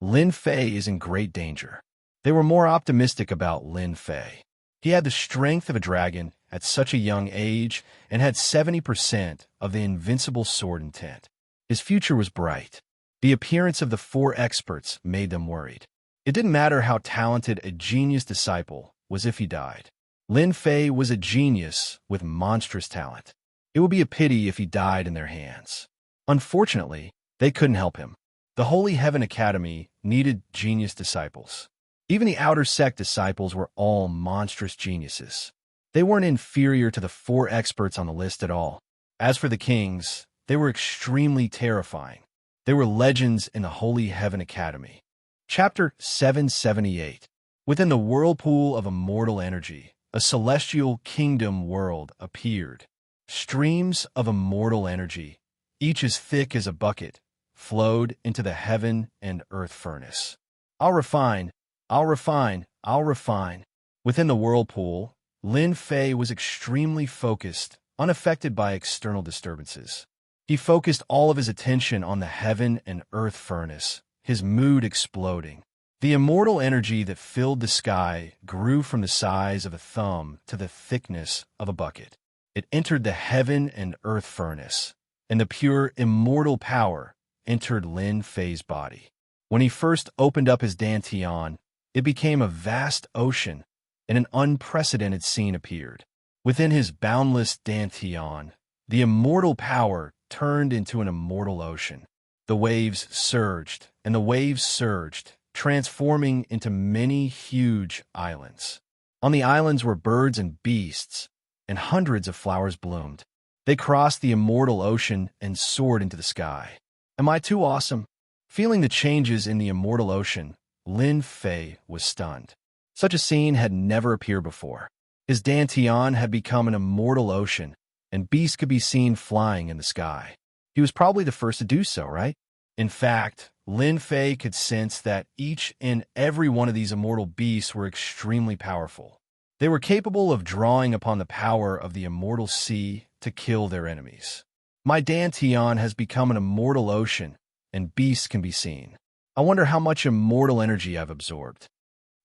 Lin Fei is in great danger. They were more optimistic about Lin Fei. He had the strength of a dragon at such a young age and had 70% of the invincible sword intent. His future was bright. The appearance of the four experts made them worried. It didn't matter how talented a genius disciple was if he died. Lin Fei was a genius with monstrous talent. It would be a pity if he died in their hands. Unfortunately, they couldn't help him. The Holy Heaven Academy needed genius disciples. Even the outer sect disciples were all monstrous geniuses. They weren't inferior to the four experts on the list at all. As for the kings, they were extremely terrifying. They were legends in the Holy Heaven Academy. Chapter 778. Within the whirlpool of immortal energy, a celestial kingdom world appeared. Streams of immortal energy, each as thick as a bucket, flowed into the heaven and earth furnace. I'll refine. Within the whirlpool, Lin Fei was extremely focused, unaffected by external disturbances. He focused all of his attention on the heaven and earth furnace, his mood exploding. The immortal energy that filled the sky grew from the size of a thumb to the thickness of a bucket. It entered the heaven and earth furnace, and the pure immortal power entered Lin Fei's body. When he first opened up his dantian, it became a vast ocean, and an unprecedented scene appeared. Within his boundless dantian, the immortal power turned into an immortal ocean. The waves surged, and the waves surged, transforming into many huge islands. On the islands were birds and beasts, and hundreds of flowers bloomed. They crossed the immortal ocean and soared into the sky. Am I too awesome? Feeling the changes in the immortal ocean, Lin Fei was stunned. Such a scene had never appeared before. His dantian had become an immortal ocean, and beasts could be seen flying in the sky. He was probably the first to do so, right? In fact, Lin Fei could sense that each and every one of these immortal beasts were extremely powerful. They were capable of drawing upon the power of the immortal sea to kill their enemies. My Dantian has become an immortal ocean, and beasts can be seen. I wonder how much immortal energy I've absorbed.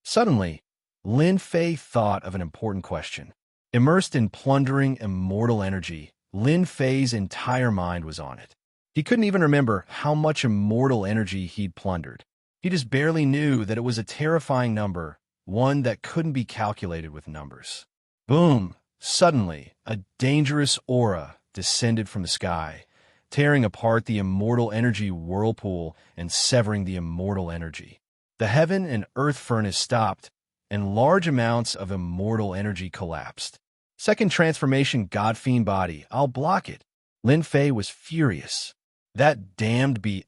Suddenly, Lin Fei thought of an important question. Immersed in plundering immortal energy, Lin Fei's entire mind was on it. He couldn't even remember how much immortal energy he'd plundered. He just barely knew that it was a terrifying number, one that couldn't be calculated with numbers. Boom! Suddenly, a dangerous aura descended from the sky, tearing apart the immortal energy whirlpool and severing the immortal energy. The heaven and earth furnace stopped, and large amounts of immortal energy collapsed. Second transformation God-fiend body, I'll block it. Lin Fei was furious. That damned B**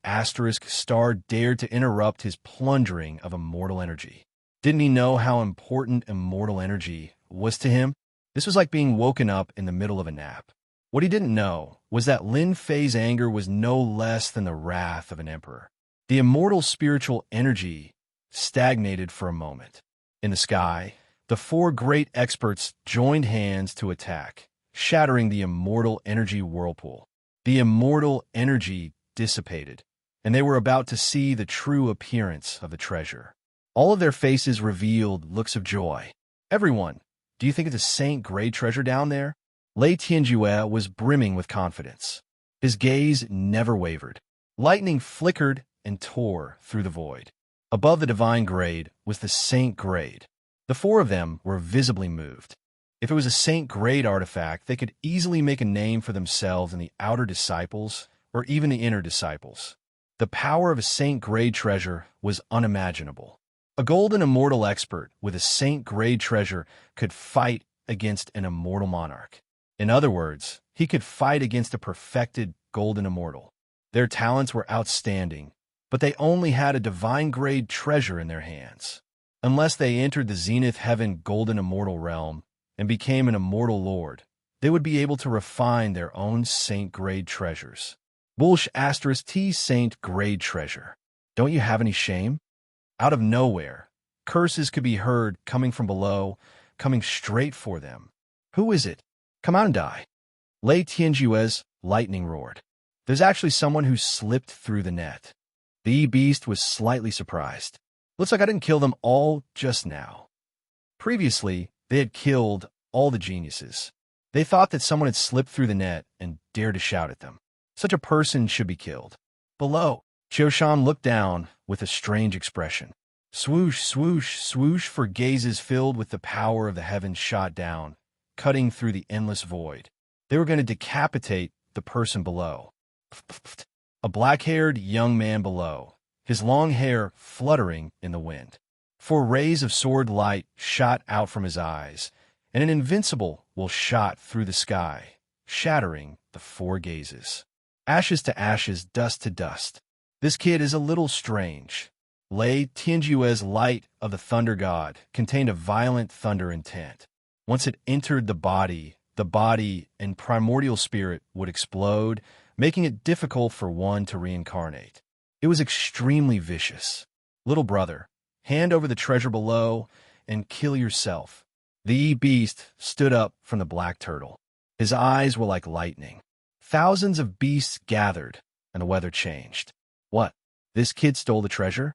star dared to interrupt his plundering of immortal energy. Didn't he know how important immortal energy was to him? This was like being woken up in the middle of a nap. What he didn't know was that Lin Fei's anger was no less than the wrath of an emperor. The immortal spiritual energy stagnated for a moment. In the sky, the four great experts joined hands to attack, shattering the immortal energy whirlpool. The immortal energy dissipated, and they were about to see the true appearance of the treasure. All of their faces revealed looks of joy. Everyone, do you think it's a Saint-grade treasure down there? Lei Tianjue was brimming with confidence. His gaze never wavered. Lightning flickered and tore through the void. Above the divine grade was the Saint grade. The four of them were visibly moved. If it was a Saint-grade artifact, they could easily make a name for themselves in the outer disciples or even the inner disciples. The power of a Saint-grade treasure was unimaginable. A golden immortal expert with a Saint-grade treasure could fight against an immortal monarch. In other words, he could fight against a perfected golden immortal. Their talents were outstanding, but they only had a divine-grade treasure in their hands. Unless they entered the Zenith Heaven golden immortal realm and became an immortal lord, they would be able to refine their own Saint-grade treasures. Bullsh * T Saint-grade treasure. Don't you have any shame? Out of nowhere, curses could be heard coming from below, coming straight for them. Who is it? Come out and die. Lei Tianjue's lightning roared. There's actually someone who slipped through the net. The beast was slightly surprised. Looks like I didn't kill them all just now. Previously, they had killed all the geniuses. They thought that someone had slipped through the net and dared to shout at them. Such a person should be killed. Below, Qiushan looked down with a strange expression. Swoosh, swoosh, swoosh, for gazes filled with the power of the heavens shot down, cutting through the endless void. They were going to decapitate the person below. A black-haired young man below, his long hair fluttering in the wind. 4 rays of sword light shot out from his eyes, and an invincible will shot through the sky, shattering the 4 gazes. Ashes to ashes, dust to dust. This kid is a little strange. Lei Tianjue's light of the thunder god contained a violent thunder intent. Once it entered the body and primordial spirit would explode, making it difficult for one to reincarnate. It was extremely vicious. Little brother, hand over the treasure below and kill yourself. The beast stood up from the black turtle. His eyes were like lightning. Thousands of beasts gathered, and the weather changed. What? This kid stole the treasure?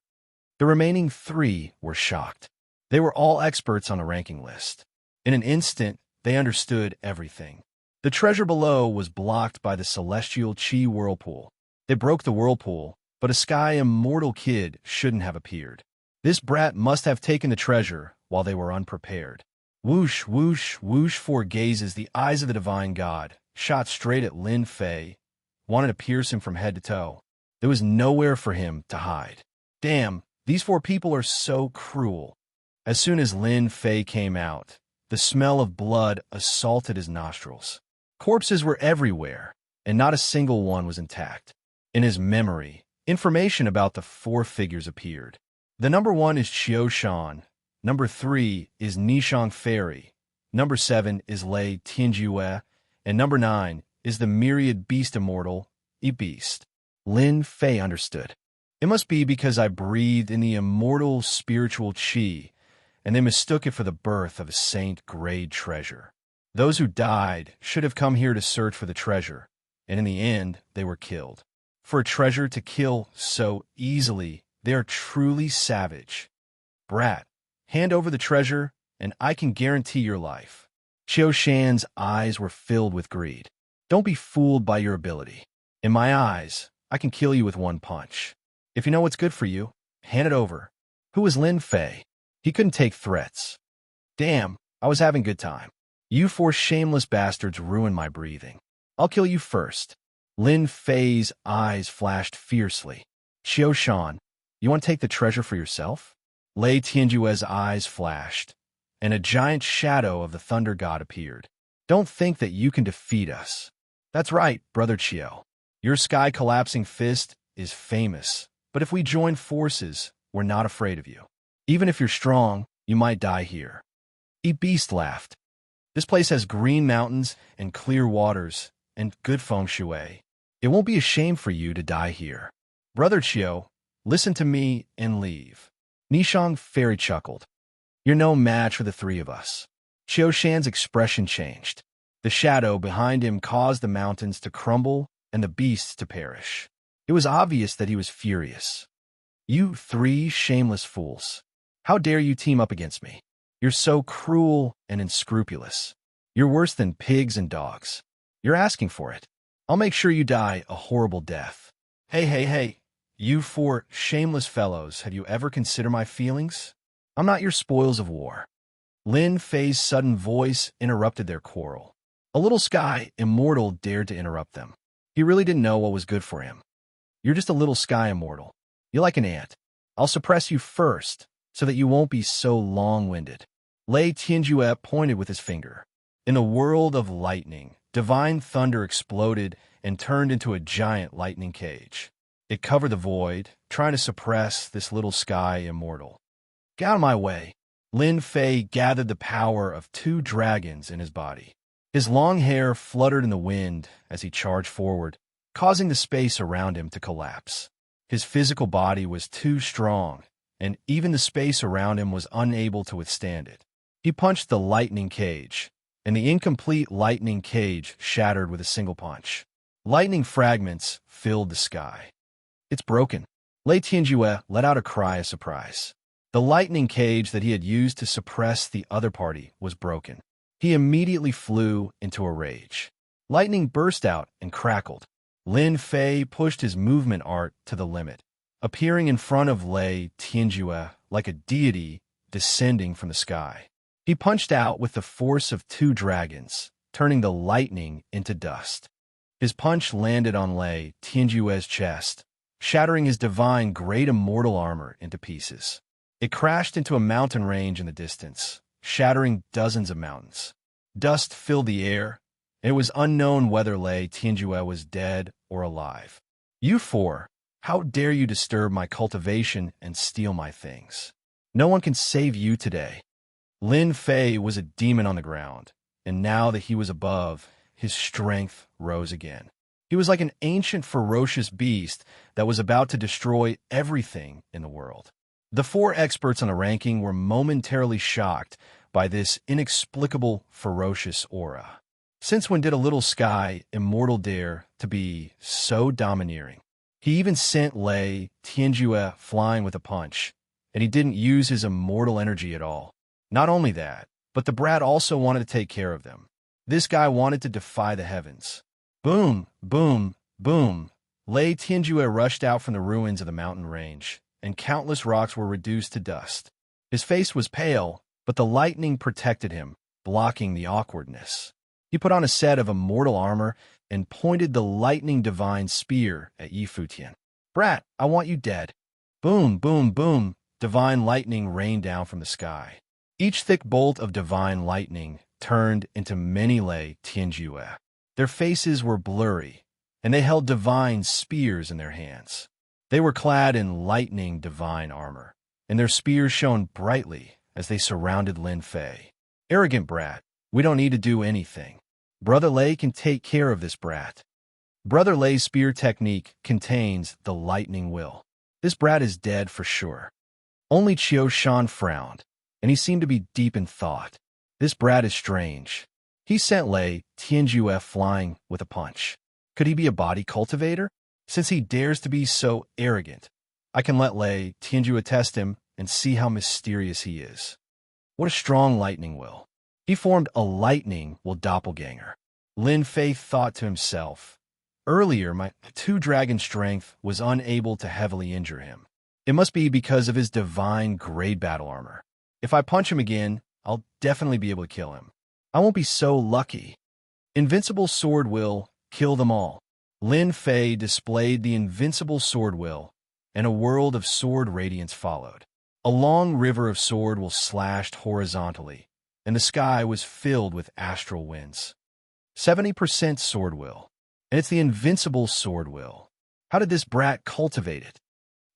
The remaining 3 were shocked. They were all experts on the ranking list. In an instant, they understood everything. The treasure below was blocked by the celestial chi whirlpool. They broke the whirlpool, but a sky immortal kid shouldn't have appeared. This brat must have taken the treasure while they were unprepared. Whoosh, whoosh, whoosh, 4 gazes, the eyes of the divine god, shot straight at Lin Fei, wanted to pierce him from head to toe. There was nowhere for him to hide. Damn, these 4 people are so cruel. As soon as Lin Fei came out, the smell of blood assaulted his nostrils. Corpses were everywhere, and not a single one was intact. In his memory, information about the 4 figures appeared. The number 1 is Qiushan, number 3 is Nishang Fairy, number 7 is Lei Tianjue, And number 9 is the myriad beast immortal, a beast. Lin Fei understood. It must be because I breathed in the immortal spiritual chi, and they mistook it for the birth of a saint-grade treasure. Those who died should have come here to search for the treasure, and in the end, they were killed. For a treasure to kill so easily, they are truly savage. Brat, hand over the treasure, and I can guarantee your life. Qiu Shan's eyes were filled with greed. Don't be fooled by your ability. In my eyes, I can kill you with one punch. If you know what's good for you, hand it over. Who was Lin Fei? He couldn't take threats. Damn, I was having a good time. You 4 shameless bastards ruined my breathing. I'll kill you first. Lin Fei's eyes flashed fiercely. Qiu Shan, you want to take the treasure for yourself? Lei Tianjue's eyes flashed, and a giant shadow of the thunder god appeared. Don't think that you can defeat us. That's right, brother Qiu. Your sky-collapsing fist is famous, but if we join forces, we're not afraid of you. Even if you're strong, you might die here. A beast laughed. This place has green mountains and clear waters and good feng shui. It won't be a shame for you to die here. Brother Qiu, listen to me and leave. Nishang fairy chuckled. You're no match for the 3 of us. Qiu Shan's expression changed. The shadow behind him caused the mountains to crumble and the beasts to perish. It was obvious that he was furious. You 3 shameless fools. How dare you team up against me? You're so cruel and unscrupulous. You're worse than pigs and dogs. You're asking for it. I'll make sure you die a horrible death. Hey. You 4 shameless fellows, have you ever considered my feelings? I'm not your spoils of war. Lin Fei's sudden voice interrupted their quarrel. A little sky immortal dared to interrupt them. He really didn't know what was good for him. You're just a little sky immortal. You're like an ant. I'll suppress you first, so that you won't be so long-winded. Lei Tianjue pointed with his finger. In the world of lightning, divine thunder exploded and turned into a giant lightning cage. It covered the void, trying to suppress this little sky immortal. Get out of my way. Lin Fei gathered the power of 2 dragons in his body. His long hair fluttered in the wind as he charged forward, causing the space around him to collapse. His physical body was too strong, and even the space around him was unable to withstand it. He punched the lightning cage, and the incomplete lightning cage shattered with a single punch. Lightning fragments filled the sky. It's broken. Lei Tianjue let out a cry of surprise. The lightning cage that he had used to suppress the other party was broken. He immediately flew into a rage. Lightning burst out and crackled. Lin Fei pushed his movement art to the limit, appearing in front of Lei Tianjue like a deity descending from the sky. He punched out with the force of 2 dragons, turning the lightning into dust. His punch landed on Lei Tianjue's chest, shattering his divine great immortal armor into pieces. It crashed into a mountain range in the distance, shattering dozens of mountains. Dust filled the air, and it was unknown whether Lei Tianjue was dead or alive. You 4, how dare you disturb my cultivation and steal my things? No one can save you today. Lin Fei was a demon on the ground, and now that he was above, his strength rose again. He was like an ancient ferocious beast that was about to destroy everything in the world. The 4 experts on the ranking were momentarily shocked by this inexplicable ferocious aura. Since when did a little sky immortal dare to be so domineering? He even sent Lei Tianjue flying with a punch, and he didn't use his immortal energy at all. Not only that, but the brat also wanted to take care of them. This guy wanted to defy the heavens. Boom, boom, boom. Lei Tianjue rushed out from the ruins of the mountain range, and countless rocks were reduced to dust. His face was pale, but the lightning protected him, blocking the awkwardness. He put on a set of immortal armor and pointed the lightning divine spear at Yi Futian. Brat, I want you dead. Boom, boom, boom. Divine lightning rained down from the sky. Each thick bolt of divine lightning turned into many Lei Tianjue. Their faces were blurry, and they held divine spears in their hands. They were clad in lightning divine armor, and their spears shone brightly as they surrounded Lin Fei. Arrogant brat, we don't need to do anything. Brother Lei can take care of this brat. Brother Lei's spear technique contains the lightning will. This brat is dead for sure. Only Qiu Shan frowned, and he seemed to be deep in thought. This brat is strange. He sent Lei Tianjue flying with a punch. Could he be a body cultivator? Since he dares to be so arrogant, I can let Lei Tianjue test him and see how mysterious he is. What a strong lightning will. He formed a lightning will doppelganger. Lin Fei thought to himself, earlier my 2-dragon strength was unable to heavily injure him. It must be because of his divine grade battle armor. If I punch him again, I'll definitely be able to kill him. I won't be so lucky. Invincible sword will kill them all. Lin Fei displayed the invincible sword will, and a world of sword radiance followed. A long river of sword will slashed horizontally, and the sky was filled with astral winds. 70% sword will, and it's the invincible sword will. How did this brat cultivate it?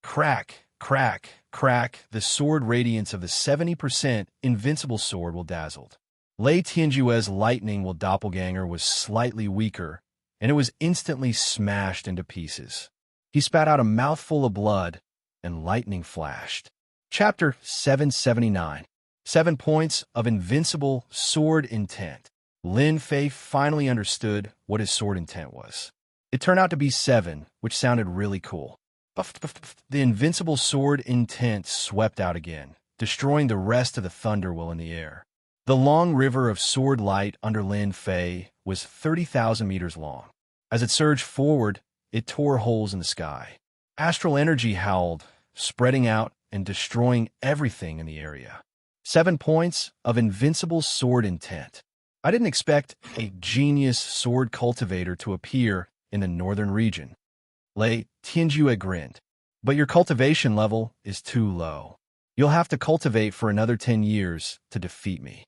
Crack, crack, crack, the sword radiance of the 70% invincible sword will dazzled. Lei Tianjue's lightning will doppelganger was slightly weaker, and it was instantly smashed into pieces. He spat out a mouthful of blood, and lightning flashed. Chapter 779. 7 Points of Invincible Sword Intent. Lin Fei finally understood what his sword intent was. It turned out to be 7, which sounded really cool. The invincible sword intent swept out again, destroying the rest of the thunder will in the air. The long river of sword light under Lin Fei was 30,000 meters long. As it surged forward, it tore holes in the sky. Astral energy howled, spreading out and destroying everything in the area. 7 points of invincible sword intent. I didn't expect a genius sword cultivator to appear in the northern region. Lei Tianjue grinned. But your cultivation level is too low. You'll have to cultivate for another 10 years to defeat me.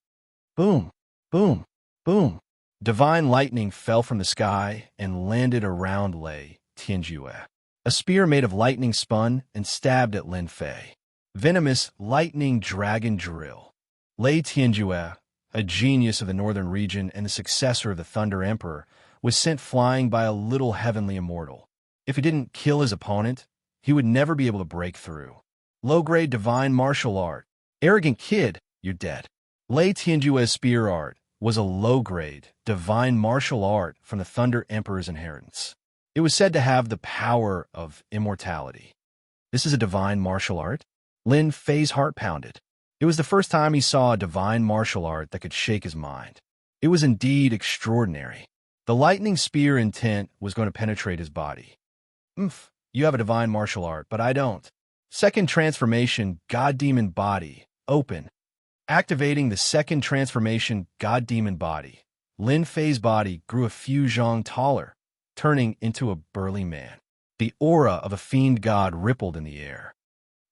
Boom, boom, boom. Divine lightning fell from the sky and landed around Lei Tianjue. A spear made of lightning spun and stabbed at Lin Fei. Venomous lightning dragon drill. Lei Tianjue, a genius of the northern region and the successor of the Thunder Emperor, was sent flying by a little heavenly immortal. If he didn't kill his opponent, he would never be able to break through. Low-grade divine martial art. Arrogant kid, you're dead. Lei Tianjue's spear art was a low-grade divine martial art from the Thunder Emperor's inheritance. It was said to have the power of immortality. This is a divine martial art? Lin Fei's heart pounded. It was the first time he saw a divine martial art that could shake his mind. It was indeed extraordinary. The lightning spear intent was going to penetrate his body. You have a divine martial art, but I don't. Second transformation, God Demon Body, open. Activating the second transformation, God Demon Body. Lin Fei's body grew a few zhang taller, turning into a burly man. The aura of a fiend god rippled in the air.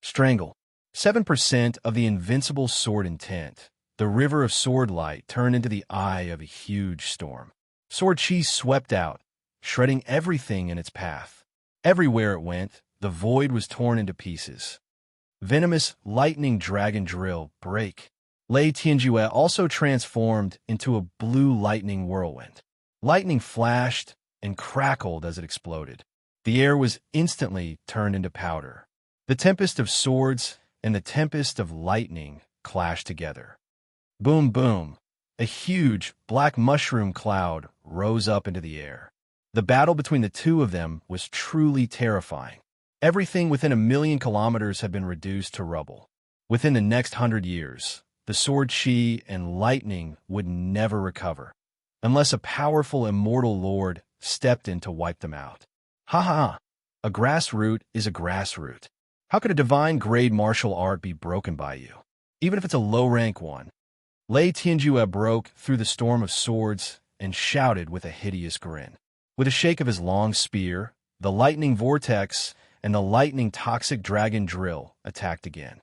Strangle. 7% of the invincible sword intent. The river of sword light turned into the eye of a huge storm. Sword chi swept out, shredding everything in its path. Everywhere it went, the void was torn into pieces. Venomous lightning dragon drill break. Lei Tianjue also transformed into a blue lightning whirlwind. Lightning flashed and crackled as it exploded. The air was instantly turned into powder. The tempest of swords and the tempest of lightning clashed together. Boom, boom. A huge black mushroom cloud rose up into the air. The battle between the two of them was truly terrifying. Everything within 1,000,000 kilometers had been reduced to rubble. Within the next 100 years, the sword chi and lightning would never recover, unless a powerful immortal lord stepped in to wipe them out. Ha ha! A grass root is a grass root. How could a divine grade martial art be broken by you, even if it's a low-rank one? Lei Tianjue broke through the storm of swords and shouted with a hideous grin. With a shake of his long spear, the lightning vortex and the lightning toxic dragon drill attacked again.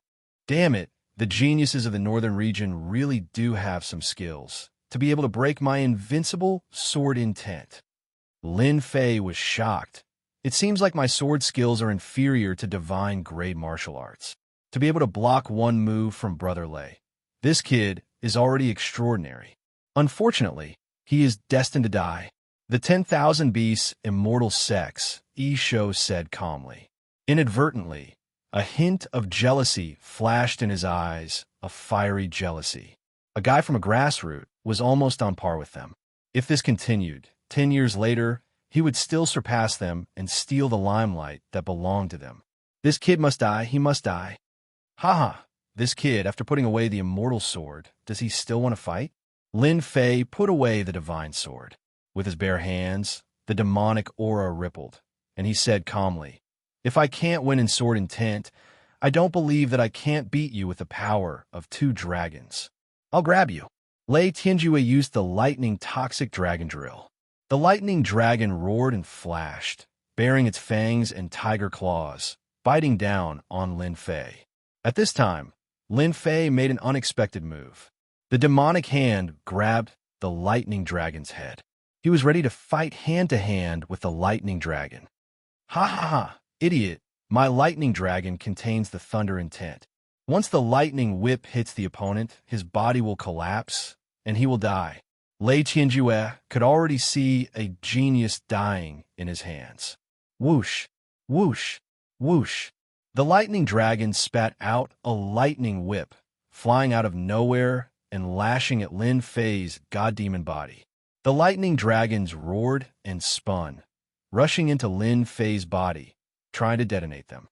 Damn it, the geniuses of the northern region really do have some skills to be able to break my invincible sword intent. Lin Fei was shocked. It seems like my sword skills are inferior to divine grade martial arts. To be able to block one move from Brother Lei, this kid is already extraordinary. Unfortunately, He is destined to die. The 10,000 beasts' immortal sex, Isho said calmly. Inadvertently, a hint of jealousy flashed in his eyes, a fiery jealousy. A guy from a grassroots was almost on par with them. If this continued, 10 years later, he would still surpass them and steal the limelight that belonged to them. This kid must die, he must die. Haha, this kid, after putting away the immortal sword, does he still want to fight? Lin Fei put away the divine sword. With his bare hands, the demonic aura rippled, and he said calmly, "If I can't win in sword intent, I don't believe that I can't beat you with the power of 2 dragons. I'll grab you." Lei Tianjue used the lightning toxic dragon drill. The lightning dragon roared and flashed, baring its fangs and tiger claws, biting down on Lin Fei. At this time, Lin Fei made an unexpected move. The demonic hand grabbed the lightning dragon's head. He was ready to fight hand-to-hand with the lightning dragon. Ha ha ha, idiot, my lightning dragon contains the thunder intent. Once the lightning whip hits the opponent, his body will collapse, and he will die. Lei Tianjue could already see a genius dying in his hands. Whoosh, whoosh, whoosh. The lightning dragon spat out a lightning whip, flying out of nowhere and lashing at Lin Fei's god-demon body. The lightning dragons roared and spun, rushing into Lin Fei's body, trying to detonate them.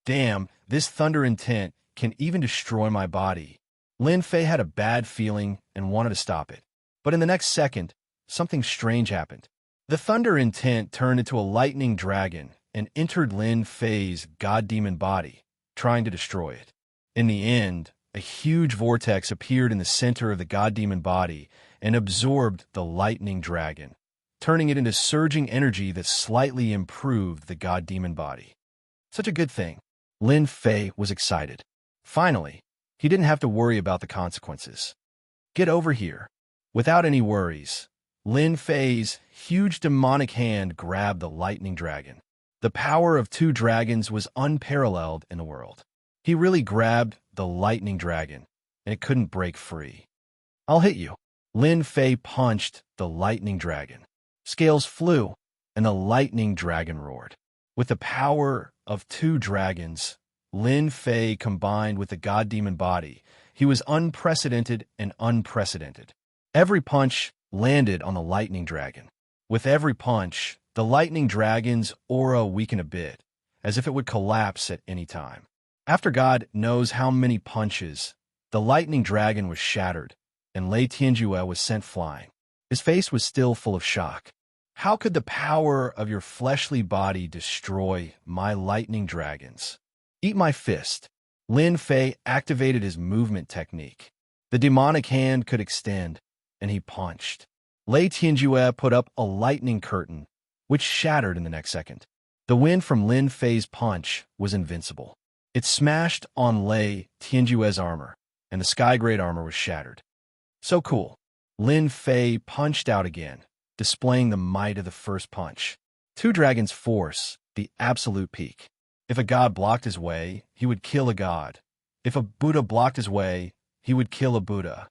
Damn, this thunder intent can even destroy my body. Lin Fei had a bad feeling and wanted to stop it. But in the next second, something strange happened. The thunder intent turned into a lightning dragon and entered Lin Fei's god-demon body, trying to destroy it. In the end, a huge vortex appeared in the center of the god-demon body and absorbed the lightning dragon, turning it into surging energy that slightly improved the god-demon body. Such a good thing. Lin Fei was excited. Finally, he didn't have to worry about the consequences. Get over here. Without any worries, Lin Fei's huge demonic hand grabbed the lightning dragon. The power of 2 dragons was unparalleled in the world. He really grabbed the lightning dragon, and it couldn't break free. I'll hit you. Lin Fei punched the lightning dragon. Scales flew, and the lightning dragon roared. With the power of 2 dragons, Lin Fei combined with the god-demon body, he was unprecedented and unprecedented. Every punch landed on the lightning dragon. With every punch, the lightning dragon's aura weakened a bit, as if it would collapse at any time. After God knows how many punches, the lightning dragon was shattered, and Lei Tianjue was sent flying. His face was still full of shock. How could the power of your fleshly body destroy my lightning dragons? Eat my fist. Lin Fei activated his movement technique. The demonic hand could extend, and he punched. Lei Tianjue put up a lightning curtain, which shattered in the next second. The wind from Lin Fei's punch was invincible. It smashed on Lei Tianjue's armor, and the sky-grade armor was shattered. So cool. Lin Fei punched out again, displaying the might of the first punch. 2 dragons' force, the absolute peak. If a god blocked his way, he would kill a god. If a Buddha blocked his way, he would kill a Buddha.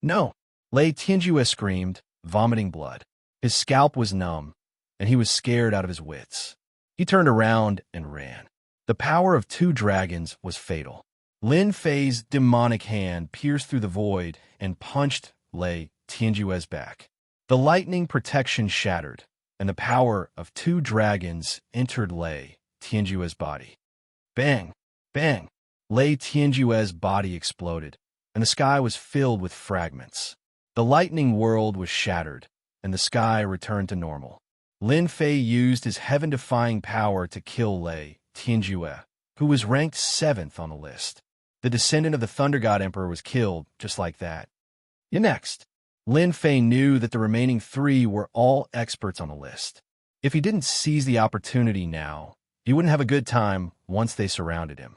No! Lei Tianjue screamed, vomiting blood. His scalp was numb, and he was scared out of his wits. He turned around and ran. The power of 2 dragons was fatal. Lin Fei's demonic hand pierced through the void and punched Lei Tianjue's back. The lightning protection shattered, and the power of 2 dragons entered Lei Tianjue's body. Bang! Bang! Lei Tianjue's body exploded, and the sky was filled with fragments. The lightning world was shattered, and the sky returned to normal. Lin Fei used his heaven-defying power to kill Lei Tianjue, who was ranked 7th on the list. The descendant of the Thunder God Emperor was killed just like that. Next, Lin Fei knew that the remaining 3 were all experts on the list. If he didn't seize the opportunity now, he wouldn't have a good time once they surrounded him.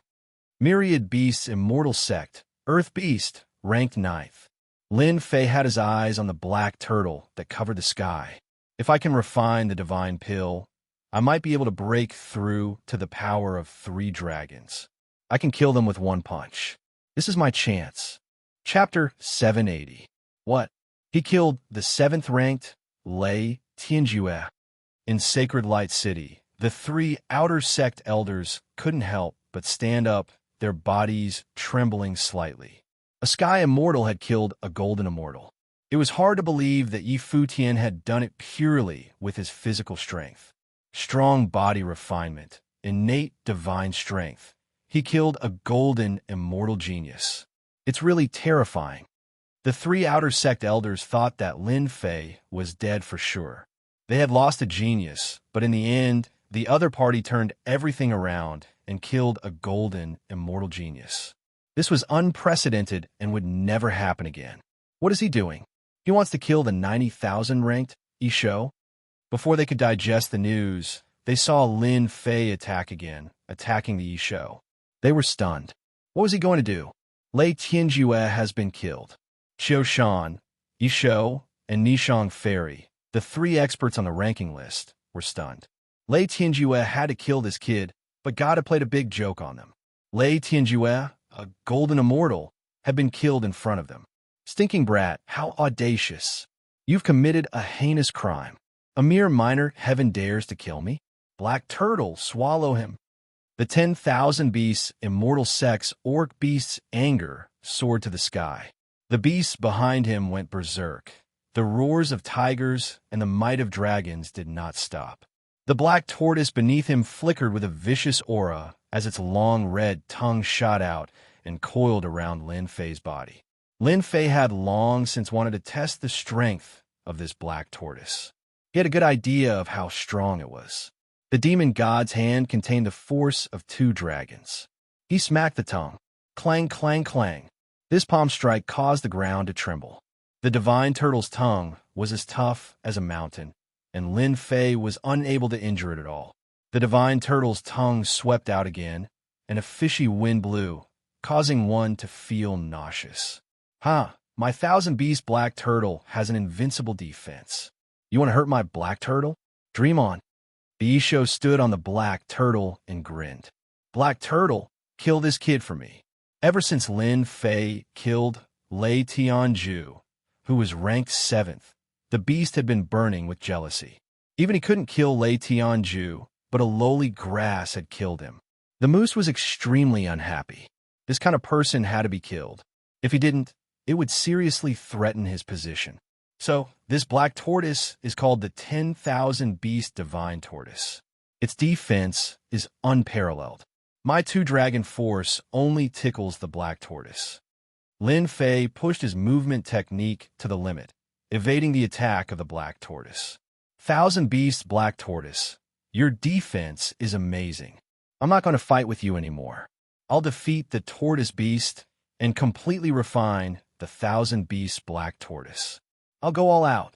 Myriad Beasts Immortal Sect, Earth Beast, ranked 9th. Lin Fei had his eyes on the black turtle that covered the sky. If I can refine the divine pill, I might be able to break through to the power of 3 dragons. I can kill them with 1 punch. This is my chance. Chapter 780. What? He killed the 7th-ranked Lei Tianjue. In Sacred Light City, the 3 outer sect elders couldn't help but stand up, their bodies trembling slightly. A sky immortal had killed a golden immortal. It was hard to believe that Yi Futian had done it purely with his physical strength. Strong body refinement, innate divine strength. He killed a golden immortal genius. It's really terrifying. The 3 outer sect elders thought that Lin Fei was dead for sure. They had lost a genius, but in the end, the other party turned everything around and killed a golden immortal genius. This was unprecedented and would never happen again. What is he doing? He wants to kill the 90,000 ranked Yishou? Before they could digest the news, they saw Lin Fei attack again, attacking the Yishou. They were stunned. What was he going to do? Lei Tianjue has been killed. Qiu Shan, Yishou, and Nishang Fairy, the 3 experts on the ranking list, were stunned. Lei Tianjue had to kill this kid, but God had played a big joke on them. Lei Tianjue, a golden immortal, had been killed in front of them. Stinking brat, how audacious. You've committed a heinous crime. A mere minor heaven dares to kill me? Black turtle, swallow him. The 10,000 beasts, immortal sex, orc beasts' anger soared to the sky. The beasts behind him went berserk. The roars of tigers and the might of dragons did not stop. The black tortoise beneath him flickered with a vicious aura as its long red tongue shot out and coiled around Lin Fei's body. Lin Fei had long since wanted to test the strength of this black tortoise. He had a good idea of how strong it was. The demon god's hand contained the force of 2 dragons. He smacked the tongue. Clang, clang, clang. This palm strike caused the ground to tremble. The divine turtle's tongue was as tough as a mountain, and Lin Fei was unable to injure it at all. The divine turtle's tongue swept out again, and a fishy wind blew, causing one to feel nauseous. My 1,000-beast black turtle has an invincible defense. You want to hurt my black turtle? Dream on. The Yishou stood on the black turtle and grinned. Black turtle, kill this kid for me. Ever since Lin Fei killed Lei Tianjue, who was ranked 7th, the beast had been burning with jealousy. Even he couldn't kill Lei Tianjue, but a lowly grass had killed him. The moose was extremely unhappy. This kind of person had to be killed. If he didn't, it would seriously threaten his position. So, this black tortoise is called the 10,000 Beast Divine Tortoise. Its defense is unparalleled. My 2-dragon force only tickles the black tortoise. Lin Fei pushed his movement technique to the limit, evading the attack of the black tortoise. 1,000 Beast Black Tortoise, your defense is amazing. I'm not going to fight with you anymore. I'll defeat the tortoise beast and completely refine the 1,000 Beast Black Tortoise. I'll go all out.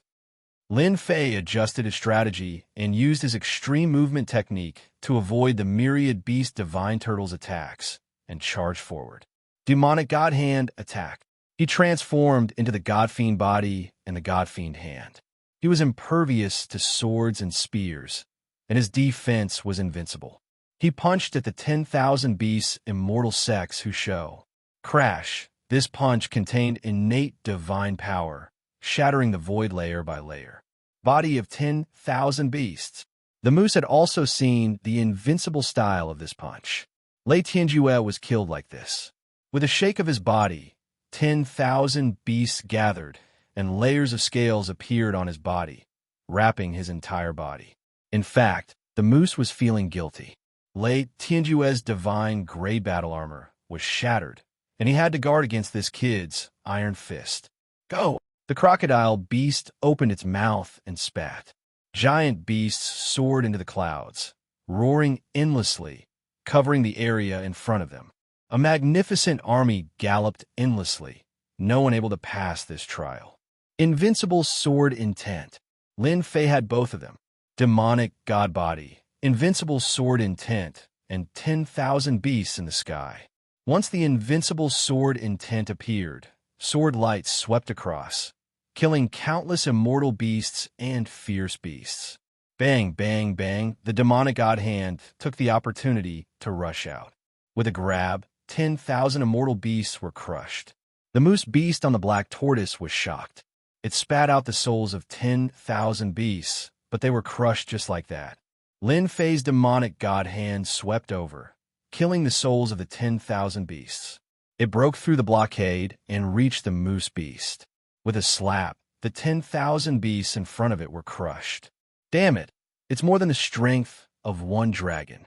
Lin Fei adjusted his strategy and used his extreme movement technique to avoid the myriad beast divine turtle's attacks and charged forward. Demonic God Hand attack. He transformed into the God Fiend body and the God Fiend hand. He was impervious to swords and spears, and his defense was invincible. He punched at the 10,000 beasts immortal sex who show. Crash. This punch contained innate divine power, shattering the void layer by layer. Body of 10,000 beasts. The moose had also seen the invincible style of this punch. Lei Tianjue was killed like this. With a shake of his body, 10,000 beasts gathered, and layers of scales appeared on his body, wrapping his entire body. In fact, the moose was feeling guilty. Lei Tianjue's divine gray battle armor was shattered, and he had to guard against this kid's iron fist. Go! The crocodile beast opened its mouth and spat. Giant beasts soared into the clouds, roaring endlessly, covering the area in front of them. A magnificent army galloped endlessly, no one able to pass this trial. Invincible sword intent. Lin Fei had both of them. Demonic god body, invincible sword intent, and 10,000 beasts in the sky. Once the invincible sword intent appeared, sword lights swept across, killing countless immortal beasts and fierce beasts. Bang, bang, bang, the demonic god hand took the opportunity to rush out. With a grab, 10,000 immortal beasts were crushed. The moose beast on the black tortoise was shocked. It spat out the souls of 10,000 beasts, but they were crushed just like that. Lin Fei's demonic god hand swept over, killing the souls of the 10,000 beasts. It broke through the blockade and reached the moose beast. With a slap, the 10,000 beasts in front of it were crushed. Damn it! It's more than the strength of one dragon.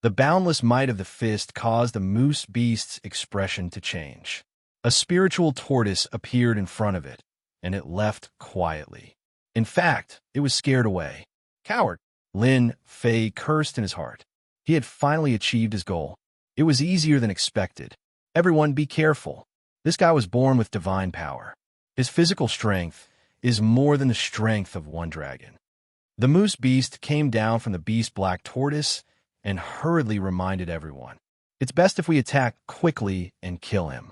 The boundless might of the fist caused the moose beast's expression to change. A spiritual tortoise appeared in front of it, and it left quietly. In fact, it was scared away. Coward! Lin Fei cursed in his heart. He had finally achieved his goal. It was easier than expected. Everyone be careful. This guy was born with divine power. His physical strength is more than the strength of one dragon. The moose beast came down from the beast black tortoise and hurriedly reminded everyone, it's best if we attack quickly and kill him.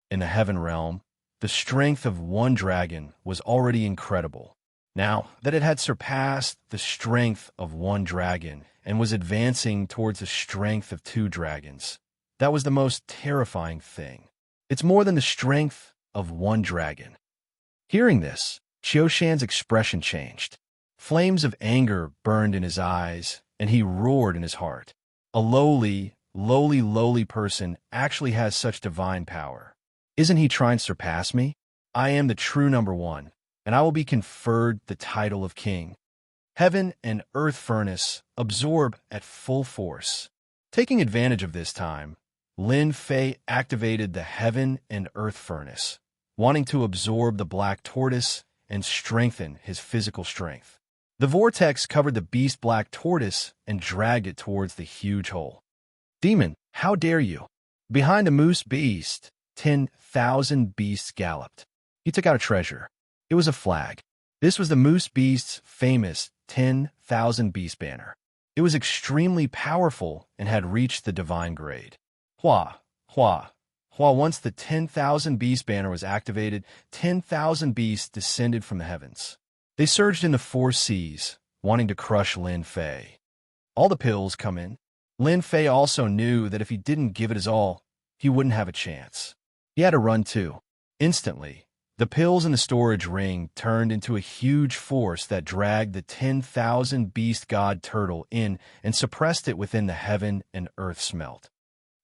In the heaven realm, the strength of one dragon was already incredible. Now that it had surpassed the strength of one dragon and was advancing towards the strength of two dragons, that was the most terrifying thing. It's more than the strength of one dragon. Hearing this, Qiu Shan's expression changed. Flames of anger burned in his eyes, and he roared in his heart. A lowly person actually has such divine power. Isn't he trying to surpass me? I am the true number one, and I will be conferred the title of king. Heaven and earth furnace absorb at full force. Taking advantage of this time, Lin Fei activated the heaven and earth furnace, wanting to absorb the black tortoise and strengthen his physical strength. The vortex covered the beast black tortoise and dragged it towards the huge hole. Demon, how dare you? Behind the moose beast, 10,000 beasts galloped. He took out a treasure. It was a flag. This was the moose beast's famous 10,000 beast banner. It was extremely powerful and had reached the divine grade. Hua. Once the 10,000 beast banner was activated, 10,000 beasts descended from the heavens. They surged in the four seas, wanting to crush Lin Fei. All the pills come in. Lin Fei also knew that if he didn't give it his all, he wouldn't have a chance. He had to run too. Instantly, the pills in the storage ring turned into a huge force that dragged the 10,000 beast god turtle in and suppressed it within the heaven and earth smelt.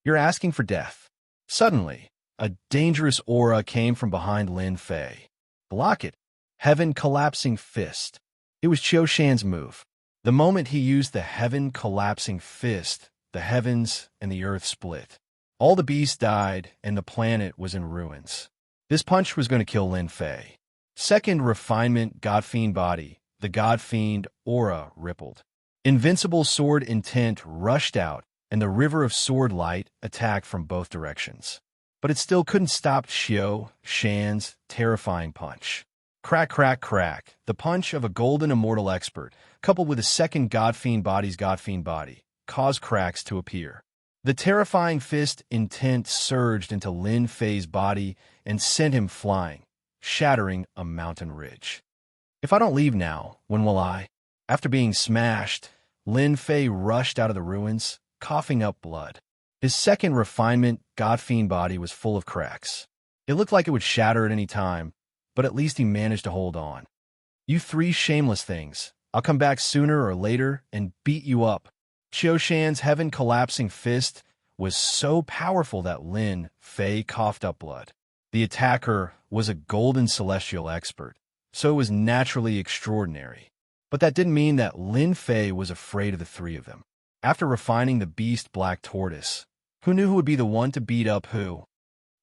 You're asking for death. Suddenly, a dangerous aura came from behind Lin Fei. Block it. Heaven collapsing fist. It was Qiu Shan's move. The moment he used the heaven collapsing fist, the heavens and the earth split. All the beasts died and the planet was in ruins. This punch was going to kill Lin Fei. Second refinement God-Fiend body, the God-Fiend aura rippled. Invincible sword intent rushed out, and the river of sword light attacked from both directions. But it still couldn't stop Qiu Shan's terrifying punch. Crack, crack, crack. The punch of a golden immortal expert, coupled with a second God-Fiend body's God-Fiend body, caused cracks to appear. The terrifying fist intent surged into Lin Fei's body and sent him flying, shattering a mountain ridge. If I don't leave now, when will I? After being smashed, Lin Fei rushed out of the ruins, coughing up blood. His second refinement God-Fiend body was full of cracks. It looked like it would shatter at any time, but at least he managed to hold on. You three shameless things. I'll come back sooner or later and beat you up. Qiu Shan's heaven collapsing fist was so powerful that Lin Fei coughed up blood. The attacker was a golden celestial expert, so it was naturally extraordinary. But that didn't mean that Lin Fei was afraid of the three of them. After refining the beast black tortoise, who knew who would be the one to beat up who?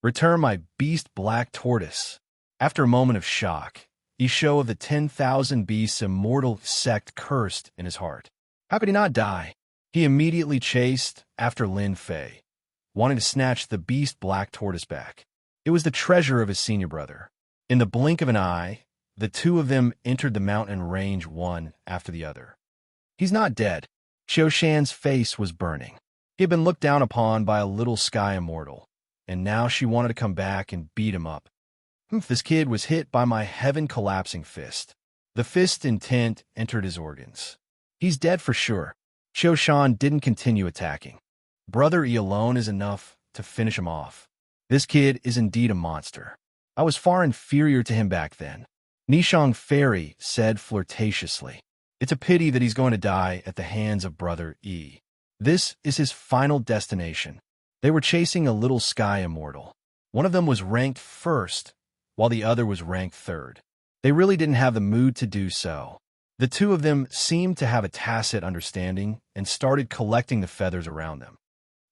Return my beast black tortoise. After a moment of shock, Isho of the 10,000 beasts immortal sect cursed in his heart. How could he not die? He immediately chased after Lin Fei, wanting to snatch the beast black tortoise back. It was the treasure of his senior brother. In the blink of an eye, the two of them entered the mountain range one after the other. He's not dead. Qiu Shan's face was burning. He had been looked down upon by a little sky immortal, and now she wanted to come back and beat him up. This kid was hit by my heaven-collapsing fist. The fist intent entered his organs. He's dead for sure. Qiu Shan didn't continue attacking. Brother E alone is enough to finish him off. This kid is indeed a monster. I was far inferior to him back then. Nishang Fairy said flirtatiously. It's a pity that he's going to die at the hands of Brother E. This is his final destination. They were chasing a little sky immortal. One of them was ranked first, while the other was ranked third. They really didn't have the mood to do so. The two of them seemed to have a tacit understanding and started collecting the feathers around them.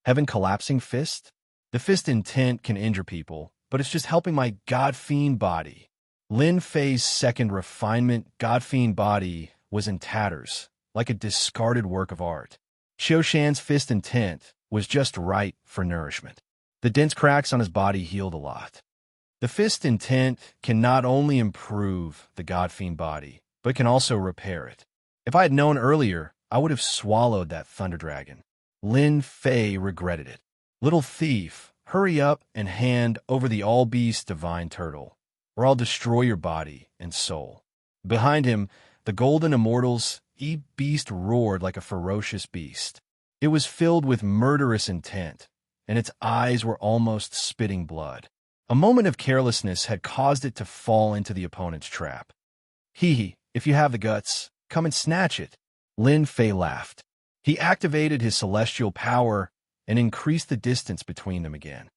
Heaven Collapsing Fist? The fist intent can injure people, but it's just helping my God-fiend body. Lin Fei's second refinement God-fiend body was in tatters, like a discarded work of art. Xiaoshan's fist intent was just right for nourishment. The dense cracks on his body healed a lot. The fist intent can not only improve the God-fiend body, but can also repair it. If I had known earlier, I would have swallowed that thunder dragon. Lin Fei regretted it. Little thief, hurry up and hand over the all-beast divine turtle, or I'll destroy your body and soul. Behind him, the golden immortal's beast roared like a ferocious beast. It was filled with murderous intent, and its eyes were almost spitting blood. A moment of carelessness had caused it to fall into the opponent's trap. Hee, if you have the guts, come and snatch it. Lin Fei laughed. He activated his celestial power and increased the distance between them again.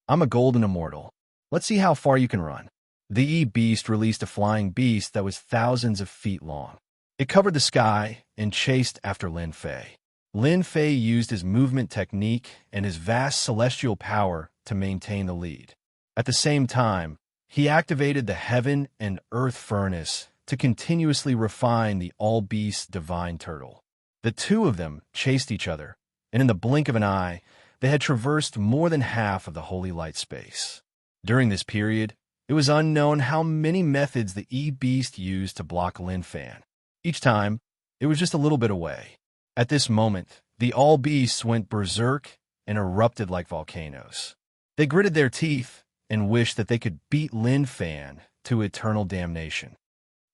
I'm a golden immortal. Let's see how far you can run. The E-Beast released a flying beast that was thousands of feet long. It covered the sky and chased after Lin Fei. Lin Fei used his movement technique and his vast celestial power to maintain the lead. At the same time, he activated the Heaven and Earth Furnace to continuously refine the all-beast divine turtle. The two of them chased each other, and in the blink of an eye, they had traversed more than half of the holy light space. During this period, it was unknown how many methods the E-Beast used to block Lin Fei. Each time, it was just a little bit away. At this moment, the all-beasts went berserk and erupted like volcanoes. They gritted their teeth and wished that they could beat Lin Fei to eternal damnation.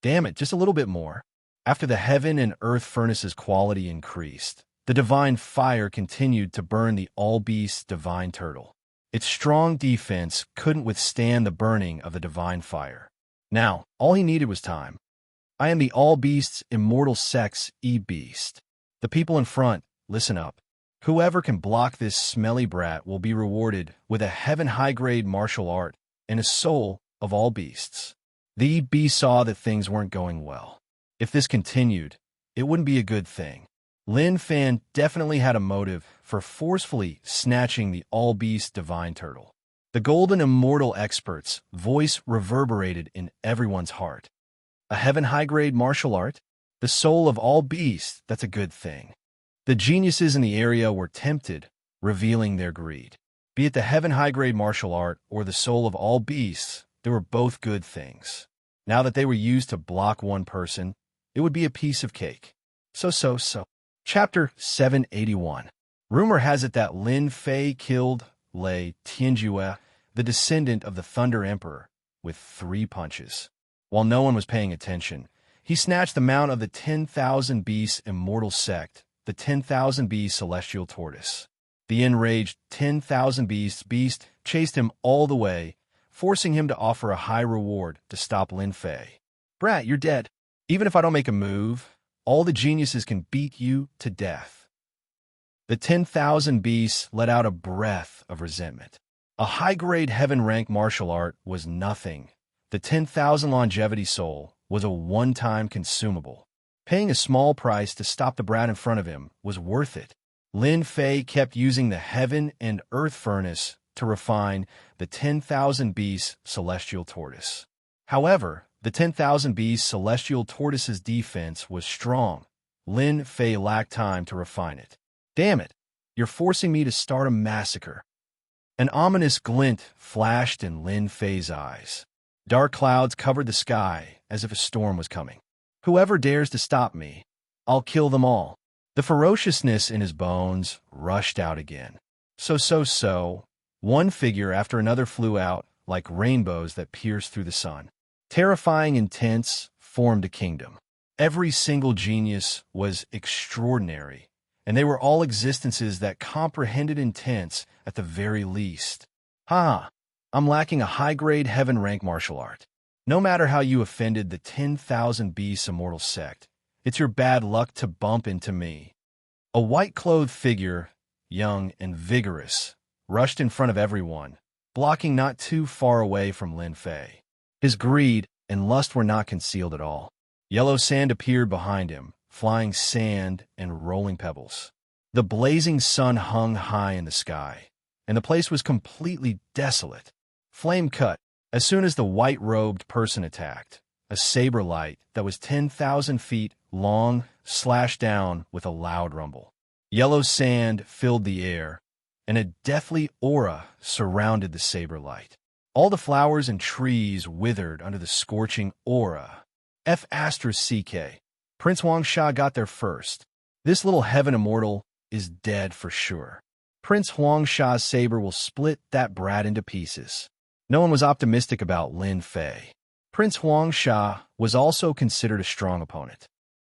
Damn it, just a little bit more. After the Heaven and Earth Furnace's quality increased, the divine fire continued to burn the all-beast divine turtle. Its strong defense couldn't withstand the burning of the divine fire. Now, all he needed was time. I am the all-beast's immortal sex E-Beast. The people in front, listen up. Whoever can block this smelly brat will be rewarded with a heaven high-grade martial art and a soul of all beasts. The E-Beast saw that things weren't going well. If this continued, it wouldn't be a good thing. Lin Fei definitely had a motive for forcefully snatching the all-beast divine turtle. The golden immortal expert's voice reverberated in everyone's heart. A heaven high-grade martial art? The soul of all beasts, that's a good thing. The geniuses in the area were tempted, revealing their greed. Be it the heaven high-grade martial art or the soul of all beasts, they were both good things. Now that they were used to block one person, it would be a piece of cake. So. Chapter 781. Rumor has it that Lin Fei killed Lei Tianjue, the descendant of the Thunder Emperor, with 3 punches. While no one was paying attention, he snatched the mount of the 10,000 Beasts immortal sect, the 10,000 Beasts celestial tortoise. The enraged 10,000 beast chased him all the way, forcing him to offer a high reward to stop Lin Fei. Brat, you're dead. Even if I don't make a move, all the geniuses can beat you to death. The 10,000 beasts let out a breath of resentment. A high-grade heaven-rank martial art was nothing. The 10,000 longevity soul was a one-time consumable. Paying a small price to stop the brat in front of him was worth it. Lin Fei kept using the Heaven and Earth Furnace to refine the 10,000 beasts celestial tortoise. However, the 10,000 beasts celestial tortoise's defense was strong. Lin Fei lacked time to refine it. Damn it, you're forcing me to start a massacre. An ominous glint flashed in Lin Fei's eyes. Dark clouds covered the sky as if a storm was coming. Whoever dares to stop me, I'll kill them all. The ferociousness in his bones rushed out again. So. One figure after another flew out like rainbows that pierced through the sun. Terrifying intents formed a kingdom. Every single genius was extraordinary, and they were all existences that comprehended intents at the very least. I'm lacking a high-grade heaven-rank martial art. No matter how you offended the 10,000 Beasts Immortal sect, it's your bad luck to bump into me. A white-clothed figure, young and vigorous, rushed in front of everyone, blocking not too far away from Lin Fei. His greed and lust were not concealed at all. Yellow sand appeared behind him, flying sand and rolling pebbles. The blazing sun hung high in the sky, and the place was completely desolate. Flame cut. As soon as the white-robed person attacked, a saber light that was 10,000 feet long slashed down with a loud rumble. Yellow sand filled the air, and a deathly aura surrounded the saber light. All the flowers and trees withered under the scorching aura. F***CK. Prince Huangsha got there first. This little heaven immortal is dead for sure. Prince Huangsha's saber will split that brat into pieces. No one was optimistic about Lin Fei. Prince Huangsha was also considered a strong opponent.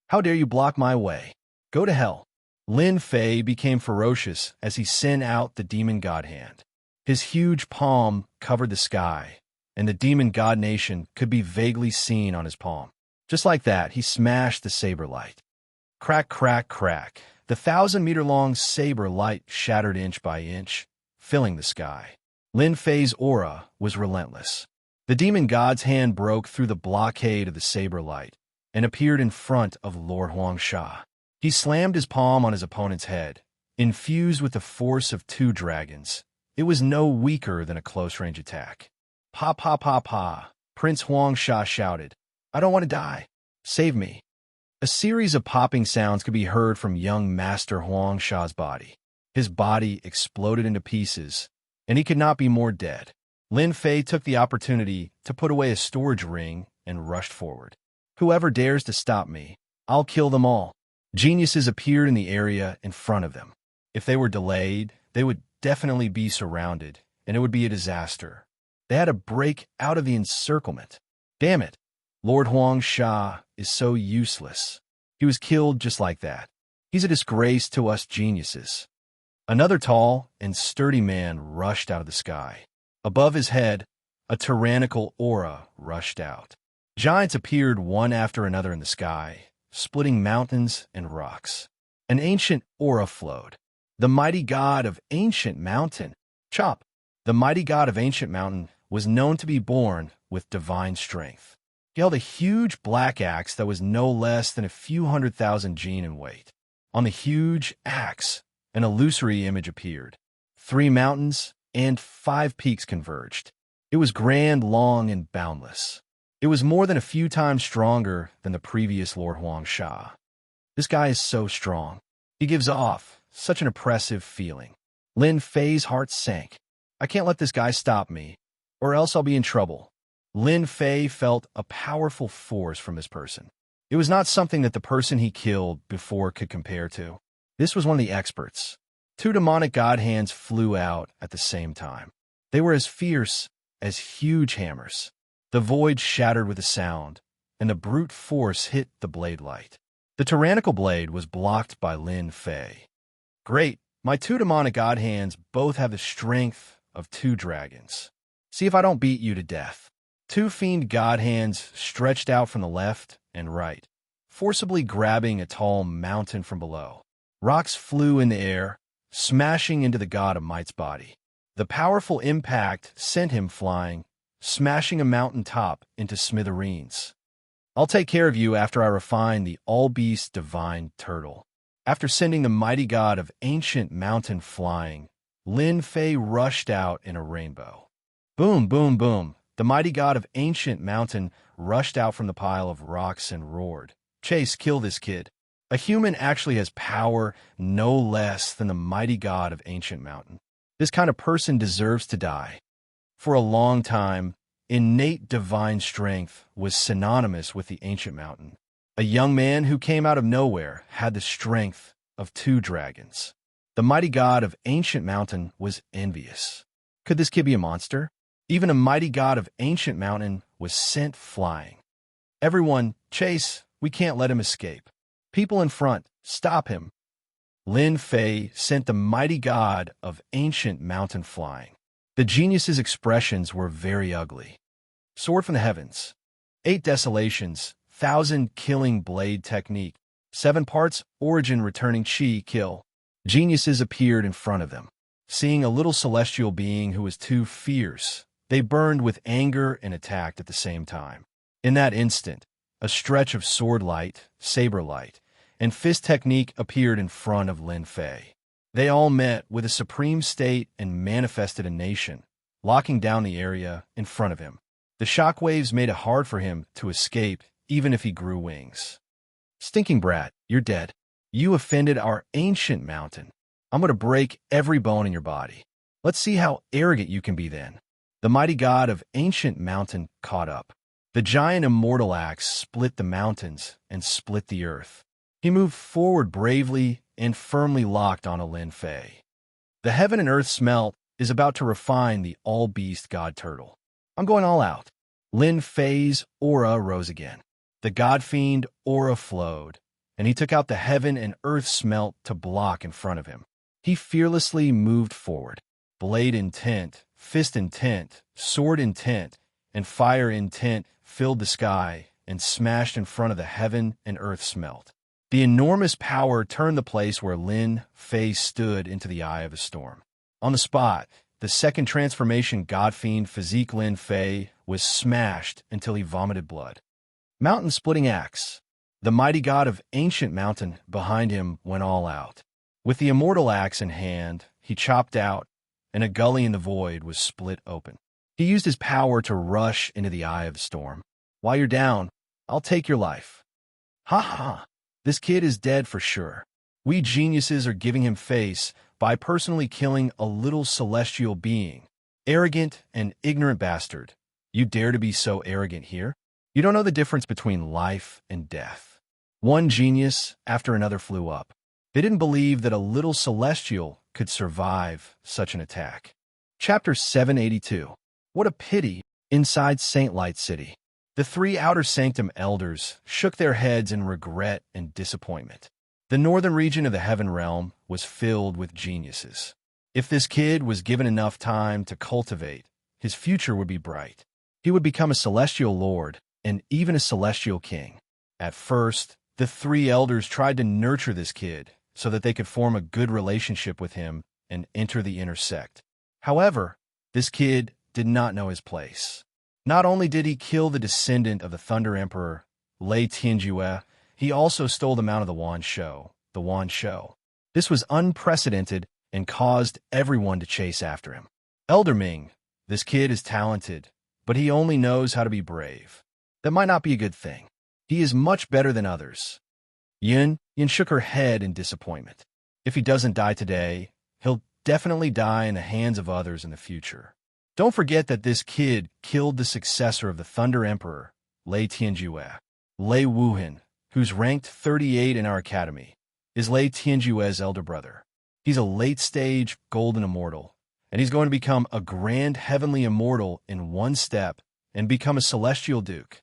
How dare you block my way? Go to hell. Lin Fei became ferocious as he sent out the demon god hand. His huge palm covered the sky, and the demon god nation could be vaguely seen on his palm. Just like that, he smashed the saber light. Crack, crack, crack. The 1,000-meter-long saber light shattered inch by inch, filling the sky. Lin Fei's aura was relentless. The demon god's hand broke through the blockade of the saber light and appeared in front of Lord Huangsha. He slammed his palm on his opponent's head, infused with the force of 2 dragons. It was no weaker than a close-range attack. Pa pa pa pa, Prince Huangsha shouted. I don't want to die. Save me. A series of popping sounds could be heard from young Master Huangsha's body. His body exploded into pieces, and he could not be more dead. Lin Fei took the opportunity to put away a storage ring and rushed forward. Whoever dares to stop me, I'll kill them all. Geniuses appeared in the area in front of them. If they were delayed, they would definitely be surrounded, and it would be a disaster. They had to break out of the encirclement. Damn it! Lord Huangsha is so useless. He was killed just like that. He's a disgrace to us geniuses. Another tall and sturdy man rushed out of the sky. Above his head, a tyrannical aura rushed out. Giants appeared one after another in the sky, splitting mountains and rocks. An ancient aura flowed. The mighty god of Ancient Mountain. Chop! The mighty god of Ancient Mountain was known to be born with divine strength. He held a huge black axe that was no less than a few 100,000 jin in weight. On the huge axe, an illusory image appeared. 3 mountains and 5 peaks converged. It was grand, long, and boundless. It was more than a few times stronger than the previous Lord Huangsha. This guy is so strong. He gives off such an oppressive feeling. Lin Fei's heart sank. I can't let this guy stop me, or else I'll be in trouble. Lin Fei felt a powerful force from this person. It was not something that the person he killed before could compare to. This was one of the experts. 2 demonic god hands flew out at the same time. They were as fierce as huge hammers. The void shattered with a sound, and the brute force hit the blade light. The tyrannical blade was blocked by Lin Fei. Great, my 2 demonic god hands both have the strength of 2 dragons. See if I don't beat you to death. 2 fiend god hands stretched out from the left and right, forcibly grabbing a tall mountain from below. Rocks flew in the air, smashing into the god of might's body. The powerful impact sent him flying, smashing a mountain top into smithereens. I'll take care of you after I refine the all-beast divine turtle. After sending the mighty god of Ancient Mountain flying, Lin Fei rushed out in a rainbow. Boom, boom, boom. The mighty god of Ancient Mountain rushed out from the pile of rocks and roared. Chase, kill this kid. A human actually has power no less than the mighty god of Ancient Mountain. This kind of person deserves to die. For a long time, innate divine strength was synonymous with the Ancient Mountain. A young man who came out of nowhere had the strength of 2 dragons. The mighty god of Ancient Mountain was envious. Could this kid be a monster? Even a mighty god of Ancient Mountain was sent flying. Everyone, chase, we can't let him escape. People in front, stop him. Lin Fei sent the mighty god of Ancient Mountain flying. The genius's expressions were very ugly. Sword from the heavens. 8 desolations, 1,000 killing blade technique, 7 parts origin returning chi kill. Geniuses appeared in front of them. Seeing a little celestial being who was too fierce, they burned with anger and attacked at the same time. In that instant, a stretch of sword light, saber light, and fist technique appeared in front of Lin Fei. They all met with a supreme state and manifested a nation, locking down the area in front of him. The shockwaves made it hard for him to escape, even if he grew wings. Stinking brat, you're dead. You offended our ancient mountain. I'm going to break every bone in your body. Let's see how arrogant you can be then. The mighty god of ancient mountain caught up. The giant immortal axe split the mountains and split the earth. He moved forward bravely and firmly locked on a Lin Fei. The heaven and earth smelt is about to refine the all-beast god turtle. I'm going all out. Lin Fei's aura rose again. The god fiend aura flowed, and he took out the heaven and earth smelt to block in front of him. He fearlessly moved forward. Blade intent, fist intent, sword intent, and fire intent filled the sky and smashed in front of the heaven and earth smelt. The enormous power turned the place where Lin Fei stood into the eye of a storm. On the spot, the second transformation god-fiend physique Lin Fei was smashed until he vomited blood. Mountain-splitting axe. The mighty god of ancient mountain behind him went all out. With the immortal axe in hand, he chopped out, and a gully in the void was split open. He used his power to rush into the eye of the storm. While you're down, I'll take your life. Ha ha! This kid is dead for sure. We geniuses are giving him face by personally killing a little celestial being. Arrogant and ignorant bastard. You dare to be so arrogant here? You don't know the difference between life and death. One genius after another flew up. They didn't believe that a little celestial could survive such an attack. Chapter 782. What a pity, inside Saint Light City. The 3 Outer Sanctum elders shook their heads in regret and disappointment. The northern region of the Heaven Realm was filled with geniuses. If this kid was given enough time to cultivate, his future would be bright. He would become a celestial lord and even a celestial king. At first, the 3 elders tried to nurture this kid so that they could form a good relationship with him and enter the inner sect. However, this kid did not know his place. Not only did he kill the descendant of the Thunder Emperor, Lei Tianjue, he also stole the Mount of the Wan Shou, the Wan Shou. This was unprecedented and caused everyone to chase after him. Elder Ming, this kid is talented, but he only knows how to be brave. That might not be a good thing. He is much better than others. Yin shook her head in disappointment. If he doesn't die today, he'll definitely die in the hands of others in the future. Don't forget that this kid killed the successor of the Thunder Emperor, Lei Tianjue. Lei Wuhan, who's ranked 38 in our academy, is Lei Tianjue's elder brother. He's a late-stage golden immortal, and he's going to become a grand heavenly immortal in one step and become a celestial duke.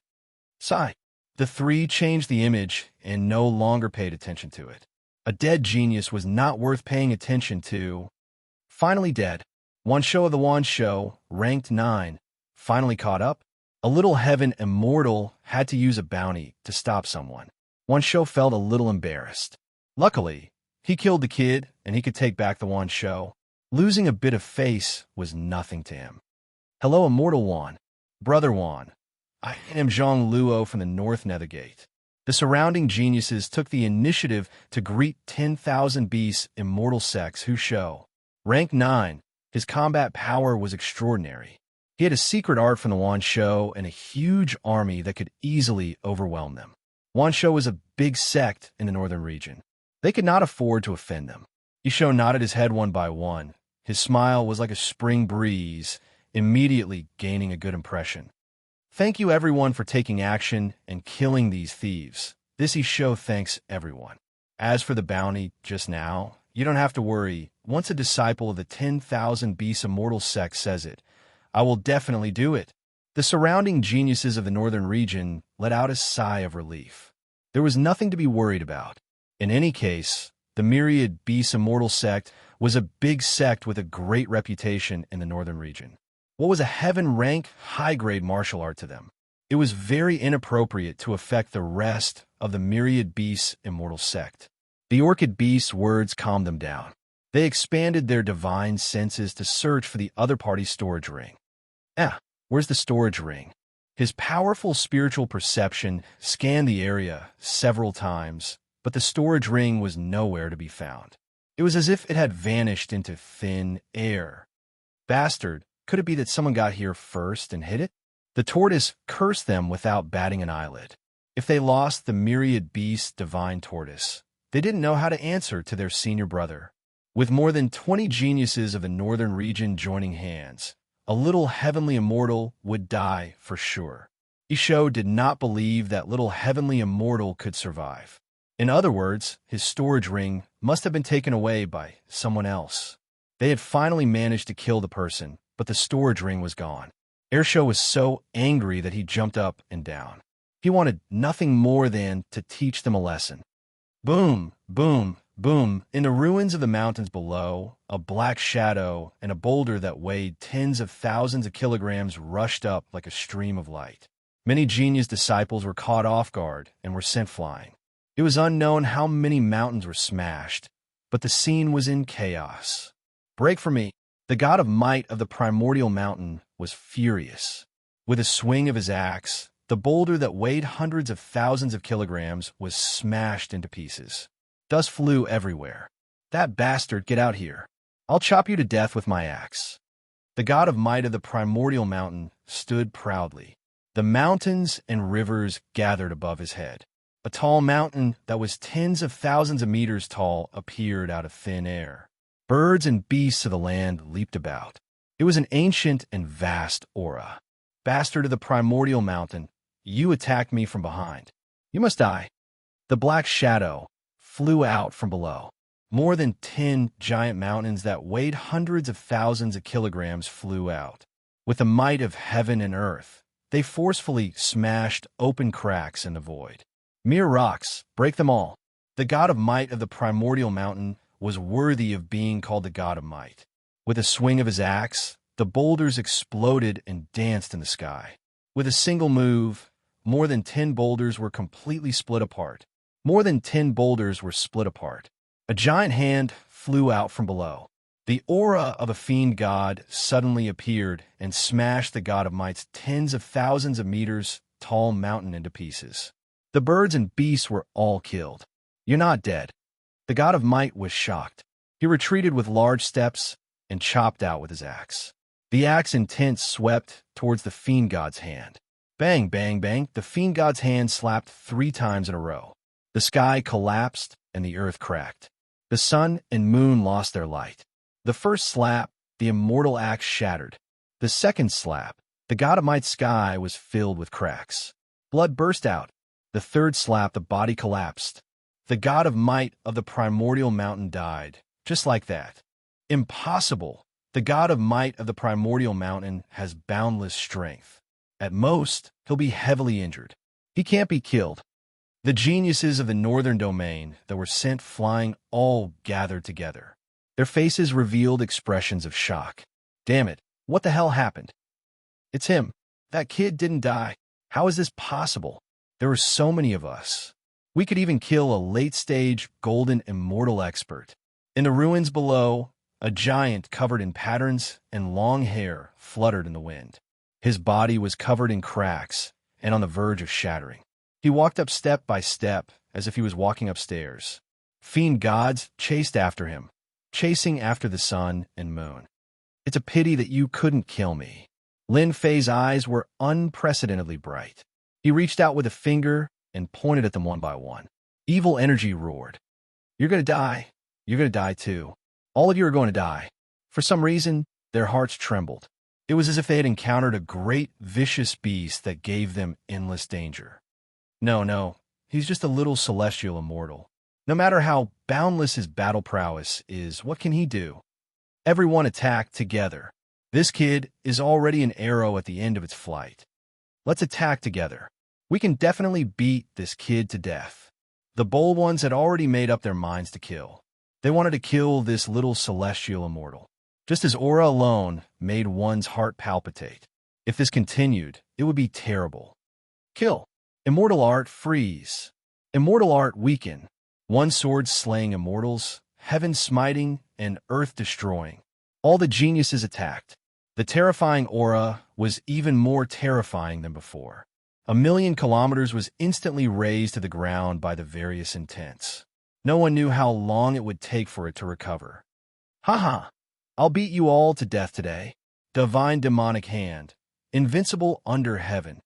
Sigh. The 3 changed the image and no longer paid attention to it. A dead genius was not worth paying attention to. Finally dead. Wan Shou of the Wan Shou, ranked 9, finally caught up. A little heaven immortal had to use a bounty to stop someone. Wan Shou felt a little embarrassed. Luckily, he killed the kid and he could take back the Wan Shou. Losing a bit of face was nothing to him. Hello, Immortal Wan. Brother Wan. I am Zhang Luo from the North Nethergate. The surrounding geniuses took the initiative to greet 10,000 beasts immortal sex Hu Shou. Rank 9, his combat power was extraordinary. He had a secret art from the Wan Shou and a huge army that could easily overwhelm them. Wan Shou was a big sect in the northern region. They could not afford to offend them. Yishou nodded his head one by one. His smile was like a spring breeze, immediately gaining a good impression. Thank you everyone for taking action and killing these thieves. This Yishou thanks everyone. As for the bounty just now, you don't have to worry. Once a disciple of the 10,000 Beasts Immortal sect says it, I will definitely do it. The surrounding geniuses of the northern region let out a sigh of relief. There was nothing to be worried about. In any case, the myriad Beasts Immortal sect was a big sect with a great reputation in the northern region. What was a heaven-rank, high-grade martial art to them? It was very inappropriate to affect the rest of the myriad beasts' immortal sect. The orchid beasts' words calmed them down. They expanded their divine senses to search for the other party's storage ring. Where's the storage ring? His powerful spiritual perception scanned the area several times, but the storage ring was nowhere to be found. It was as if it had vanished into thin air. Bastard, could it be that someone got here first and hid it? The tortoise cursed them without batting an eyelid. If they lost the myriad beasts' divine tortoise, they didn't know how to answer to their senior brother. With more than 20 geniuses of the northern region joining hands, a little heavenly immortal would die for sure. Isho did not believe that little heavenly immortal could survive. In other words, his storage ring must have been taken away by someone else. They had finally managed to kill the person, but the storage ring was gone. Airshow was so angry that he jumped up and down. He wanted nothing more than to teach them a lesson. Boom, boom, boom. In the ruins of the mountains below, a black shadow and a boulder that weighed tens of thousands of kilograms rushed up like a stream of light. Many genius disciples were caught off guard and were sent flying. It was unknown how many mountains were smashed, but the scene was in chaos. Break for me. The god of might of the primordial mountain was furious. With a swing of his axe, the boulder that weighed hundreds of thousands of kilograms was smashed into pieces. Dust flew everywhere. That bastard, get out here. I'll chop you to death with my axe. The god of might of the primordial mountain stood proudly. The mountains and rivers gathered above his head. A tall mountain that was tens of thousands of meters tall appeared out of thin air. Birds and beasts of the land leaped about. It was an ancient and vast aura. Bastard of the primordial mountain, you attacked me from behind. You must die. The black shadow flew out from below. More than 10 giant mountains that weighed hundreds of thousands of kilograms flew out. With the might of heaven and earth, they forcefully smashed open cracks in the void. Mere rocks, break them all. The god of might of the primordial mountain was worthy of being called the god of might. With a swing of his axe, the boulders exploded and danced in the sky. With a single move, more than 10 boulders were completely split apart. More than 10 boulders were split apart. A giant hand flew out from below. The aura of a fiend god suddenly appeared and smashed the god of might's tens of thousands of meters tall mountain into pieces. The birds and beasts were all killed. You're not dead. The god of might was shocked. He retreated with large steps and chopped out with his axe. The axe intent swept towards the fiend god's hand. Bang, bang, bang, the fiend god's hand slapped 3 times in a row. The sky collapsed and the earth cracked. The sun and moon lost their light. The first slap, the immortal axe shattered. The second slap, the god of might's sky was filled with cracks. Blood burst out. The third slap, the body collapsed. The god of might of the primordial mountain died, just like that. Impossible. The god of might of the primordial mountain has boundless strength. At most, he'll be heavily injured. He can't be killed. The geniuses of the northern domain that were sent flying all gathered together. Their faces revealed expressions of shock. Damn it, what the hell happened? It's him. That kid didn't die. How is this possible? There were so many of us. We could even kill a late-stage golden immortal expert. In the ruins below, a giant covered in patterns and long hair fluttered in the wind. His body was covered in cracks and on the verge of shattering. He walked up step by step as if he was walking upstairs. Fiend gods chased after him, chasing after the sun and moon. It's a pity that you couldn't kill me. Lin Fei's eyes were unprecedentedly bright. He reached out with a finger and pointed at them one by one. Evil energy roared. You're going to die. You're going to die too. All of you are going to die. For some reason, their hearts trembled. It was as if they had encountered a great, vicious beast that gave them endless danger. No, he's just a little celestial immortal. No matter how boundless his battle prowess is, what can he do? Everyone attacked together. This kid is already an arrow at the end of its flight. Let's attack together. We can definitely beat this kid to death. The bold ones had already made up their minds to kill. They wanted to kill this little celestial immortal. Just as aura alone made one's heart palpitate. If this continued, it would be terrible. Kill. Immortal art freeze. Immortal art weaken. One sword slaying immortals, heaven smiting, and earth destroying. All the geniuses attacked. The terrifying aura was even more terrifying than before. 1,000,000 kilometers was instantly razed to the ground by the various intents. No one knew how long it would take for it to recover. Haha, I'll beat you all to death today. Divine demonic hand, invincible under heaven.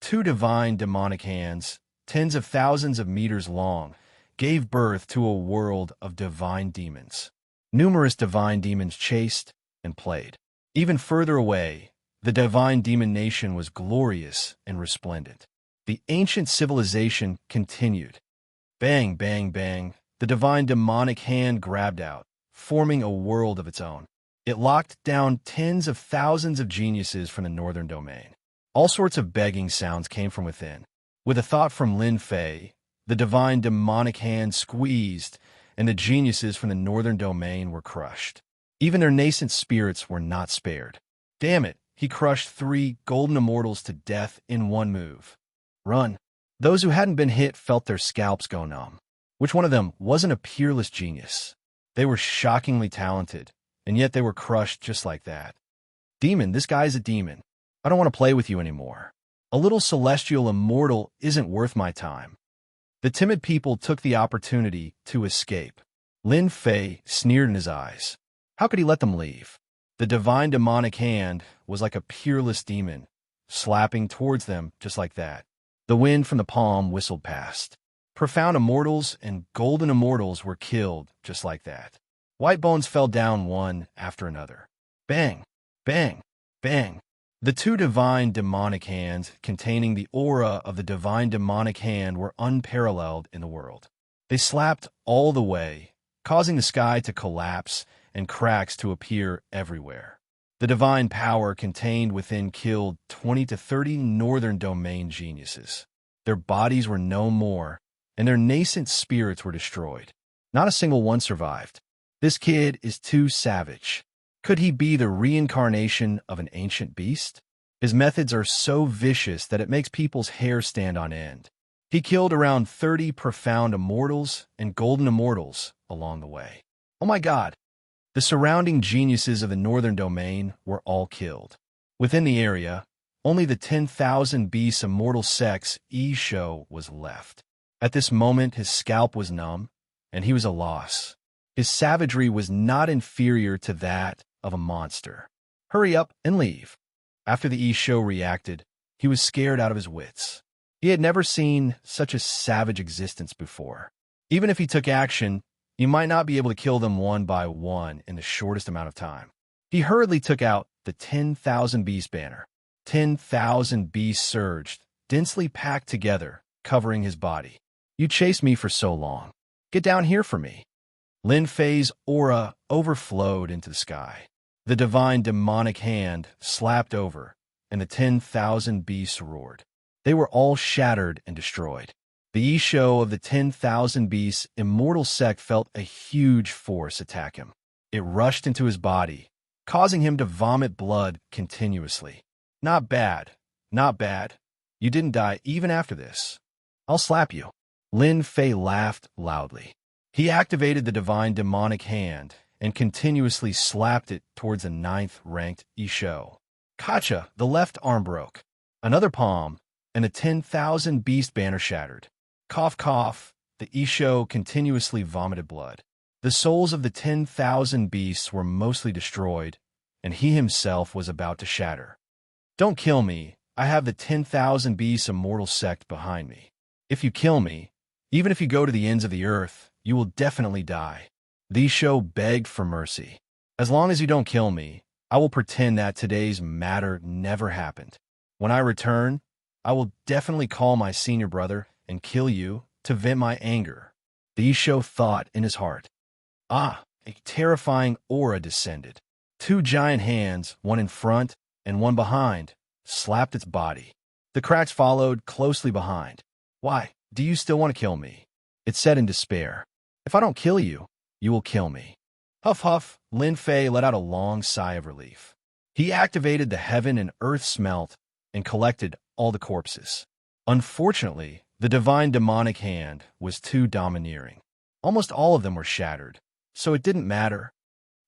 2 divine demonic hands, tens of thousands of meters long, gave birth to a world of divine demons. Numerous divine demons chased and played. Even further away, the divine demon nation was glorious and resplendent. The ancient civilization continued. Bang, bang, bang, the divine demonic hand grabbed out, forming a world of its own. It locked down tens of thousands of geniuses from the northern domain. All sorts of begging sounds came from within. With a thought from Lin Fei, the divine demonic hand squeezed, and the geniuses from the northern domain were crushed. Even their nascent spirits were not spared. Damn it, he crushed 3 golden immortals to death in one move. Run. Those who hadn't been hit felt their scalps go numb. Which one of them wasn't a peerless genius? They were shockingly talented, and yet they were crushed just like that. Demon, this guy's a demon. I don't want to play with you anymore. A little celestial immortal isn't worth my time. The timid people took the opportunity to escape. Lin Fei sneered in his eyes. How could he let them leave? The divine demonic hand was like a peerless demon, slapping towards them just like that. The wind from the palm whistled past. Profound immortals and golden immortals were killed just like that. White bones fell down one after another. Bang, bang, bang. The 2 divine demonic hands containing the aura of the divine demonic hand were unparalleled in the world. They slapped all the way, causing the sky to collapse and cracks to appear everywhere. The divine power contained within killed 20 to 30 northern domain geniuses. Their bodies were no more, and their nascent spirits were destroyed. Not a single one survived. This kid is too savage. Could he be the reincarnation of an ancient beast? His methods are so vicious that it makes people's hair stand on end. He killed around 30 profound immortals and golden immortals along the way. Oh my God! The surrounding geniuses of the northern domain were all killed. Within the area, only the 10,000 beasts immortal sex E-Show was left. At this moment, his scalp was numb, and he was a loss. His savagery was not inferior to that of a monster. Hurry up and leave. After the E-Show reacted, he was scared out of his wits. He had never seen such a savage existence before. Even if he took action, he might not be able to kill them one by one in the shortest amount of time. He hurriedly took out the 10,000 beast banner. 10,000 beasts surged, densely packed together, covering his body. You chased me for so long. Get down here for me. Lin Fei's aura overflowed into the sky. The divine demonic hand slapped over, and the 10,000 beasts roared. They were all shattered and destroyed. The E-Show of the 10,000 beasts immortal sect felt a huge force attack him. It rushed into his body, causing him to vomit blood continuously. Not bad, not bad. You didn't die even after this. I'll slap you. Lin Fei laughed loudly. He activated the divine demonic hand and continuously slapped it towards the 9th-ranked E-Show. Kacha, the left arm broke. Another palm, and the 10,000 beast banner shattered. Cough, cough, the E-Show continuously vomited blood. The souls of the 10,000 beasts were mostly destroyed, and he himself was about to shatter. Don't kill me. I have the 10,000 beasts immortal sect behind me. If you kill me, even if you go to the ends of the earth, you will definitely die. The E-Show begged for mercy. As long as you don't kill me, I will pretend that today's matter never happened. When I return, I will definitely call my senior brother and kill you to vent my anger. The E-Show thought in his heart. Ah, a terrifying aura descended. 2 giant hands, one in front and one behind, slapped its body. The cracks followed closely behind. Why, do you still want to kill me? It said in despair. If I don't kill you, you will kill me. Huff, huff, Lin Fei let out a long sigh of relief. He activated the heaven and earth smelt and collected all the corpses. Unfortunately, the divine demonic hand was too domineering. Almost all of them were shattered, so it didn't matter.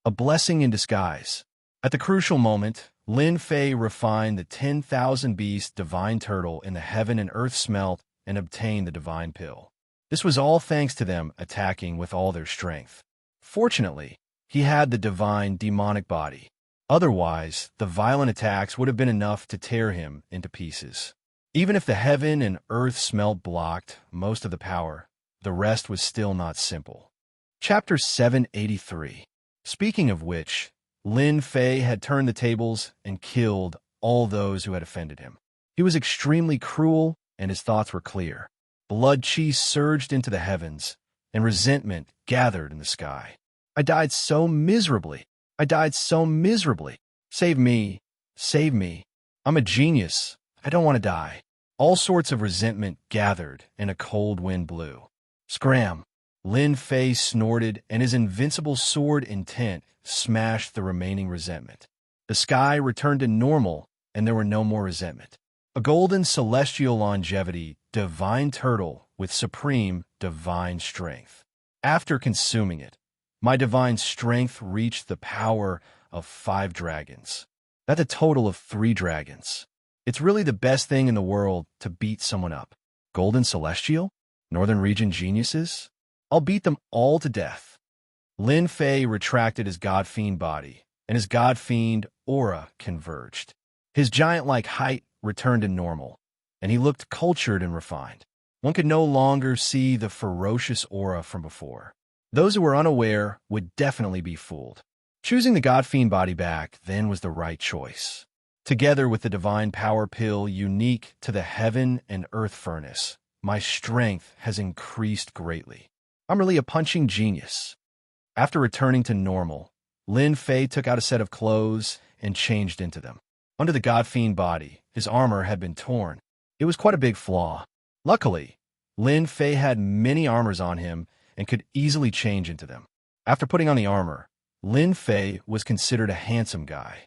A blessing in disguise. At the crucial moment, Lin Fei refined the 10,000 beast divine turtle in the heaven and earth smelt and obtained the divine pill. This was all thanks to them attacking with all their strength. Fortunately, he had the divine demonic body. Otherwise, the violent attacks would have been enough to tear him into pieces. Even if the heaven and earth smelt blocked most of the power, the rest was still not simple. Chapter 783. Speaking of which, Lin Fei had turned the tables and killed all those who had offended him. He was extremely cruel, and his thoughts were clear. Blood chi surged into the heavens, and resentment gathered in the sky. I died so miserably. I died so miserably. Save me. Save me. I'm a genius. I don't want to die. All sorts of resentment gathered, and a cold wind blew. Scram! Lin Fei snorted, and his invincible sword intent smashed the remaining resentment. The sky returned to normal, and there were no more resentment. A golden celestial longevity divine turtle with supreme divine strength. After consuming it, my divine strength reached the power of 5 dragons. That's a total of 3 dragons. It's really the best thing in the world to beat someone up. Golden Celestial? Northern Region geniuses? I'll beat them all to death. Lin Fei retracted his God-fiend body, and his God-fiend aura converged. His giant-like height returned to normal, and he looked cultured and refined. One could no longer see the ferocious aura from before. Those who were unaware would definitely be fooled. Choosing the God-fiend body back then was the right choice. Together with the divine power pill unique to the heaven and earth furnace, my strength has increased greatly. I'm really a punching genius. After returning to normal, Lin Fei took out a set of clothes and changed into them. Under the God-fiend body, his armor had been torn. It was quite a big flaw. Luckily, Lin Fei had many armors on him and could easily change into them. After putting on the armor, Lin Fei was considered a handsome guy.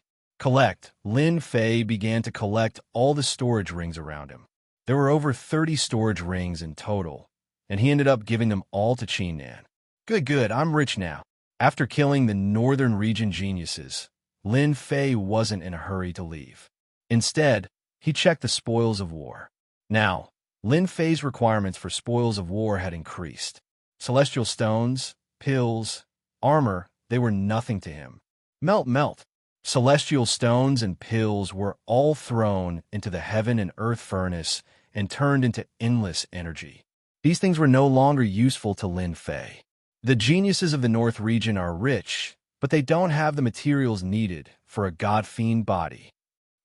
Lin Fei began to collect all the storage rings around him. There were over 30 storage rings in total, and he ended up giving them all to Qin Nan. Good, I'm rich now. After killing the Northern Region geniuses, Lin Fei wasn't in a hurry to leave. Instead, he checked the spoils of war. Now, Lin Fei's requirements for spoils of war had increased. Celestial stones, pills, armor, they were nothing to him. Melt. Celestial stones and pills were all thrown into the heaven and earth furnace and turned into endless energy. These things were no longer useful to Lin Fei. The geniuses of the North region are rich, but they don't have the materials needed for a God-fiend body.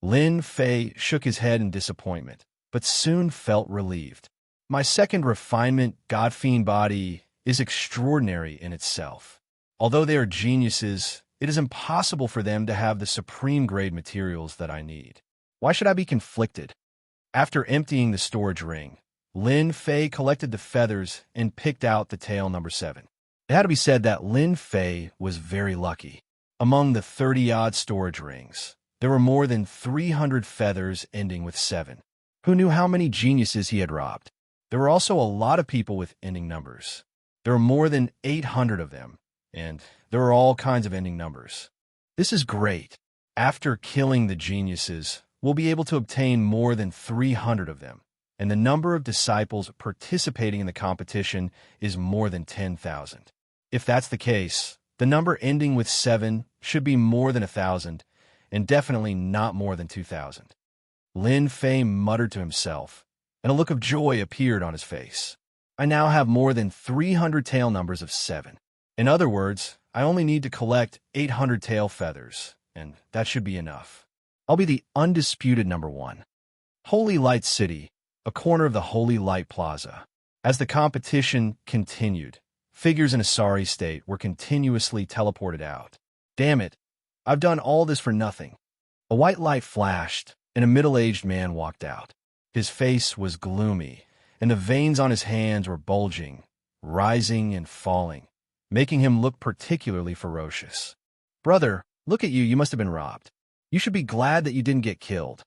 Lin Fei shook his head in disappointment, but soon felt relieved. My second refinement God-fiend body is extraordinary in itself. Although they are geniuses, it is impossible for them to have the supreme grade materials that I need. Why should I be conflicted? After emptying the storage ring, Lin Fei collected the feathers and picked out the tail number 7. It had to be said that Lin Fei was very lucky. Among the 30-odd storage rings, there were more than 300 feathers ending with 7. Who knew how many geniuses he had robbed? There were also a lot of people with ending numbers. There were more than 800 of them, and there were all kinds of ending numbers. This is great. After killing the geniuses, we'll be able to obtain more than 300 of them, and the number of disciples participating in the competition is more than 10,000. If that's the case, the number ending with 7 should be more than 1,000, and definitely not more than 2,000. Lin Fei muttered to himself, and a look of joy appeared on his face. I now have more than 300 tail numbers of 7. In other words, I only need to collect 800 tail feathers, and that should be enough. I'll be the undisputed number 1. Holy Light City, a corner of the Holy Light Plaza. As the competition continued, figures in a sorry state were continuously teleported out. Damn it, I've done all this for nothing. A white light flashed, and a middle-aged man walked out. His face was gloomy, and the veins on his hands were bulging, rising and falling, making him look particularly ferocious. Brother, look at you, you must have been robbed. You should be glad that you didn't get killed.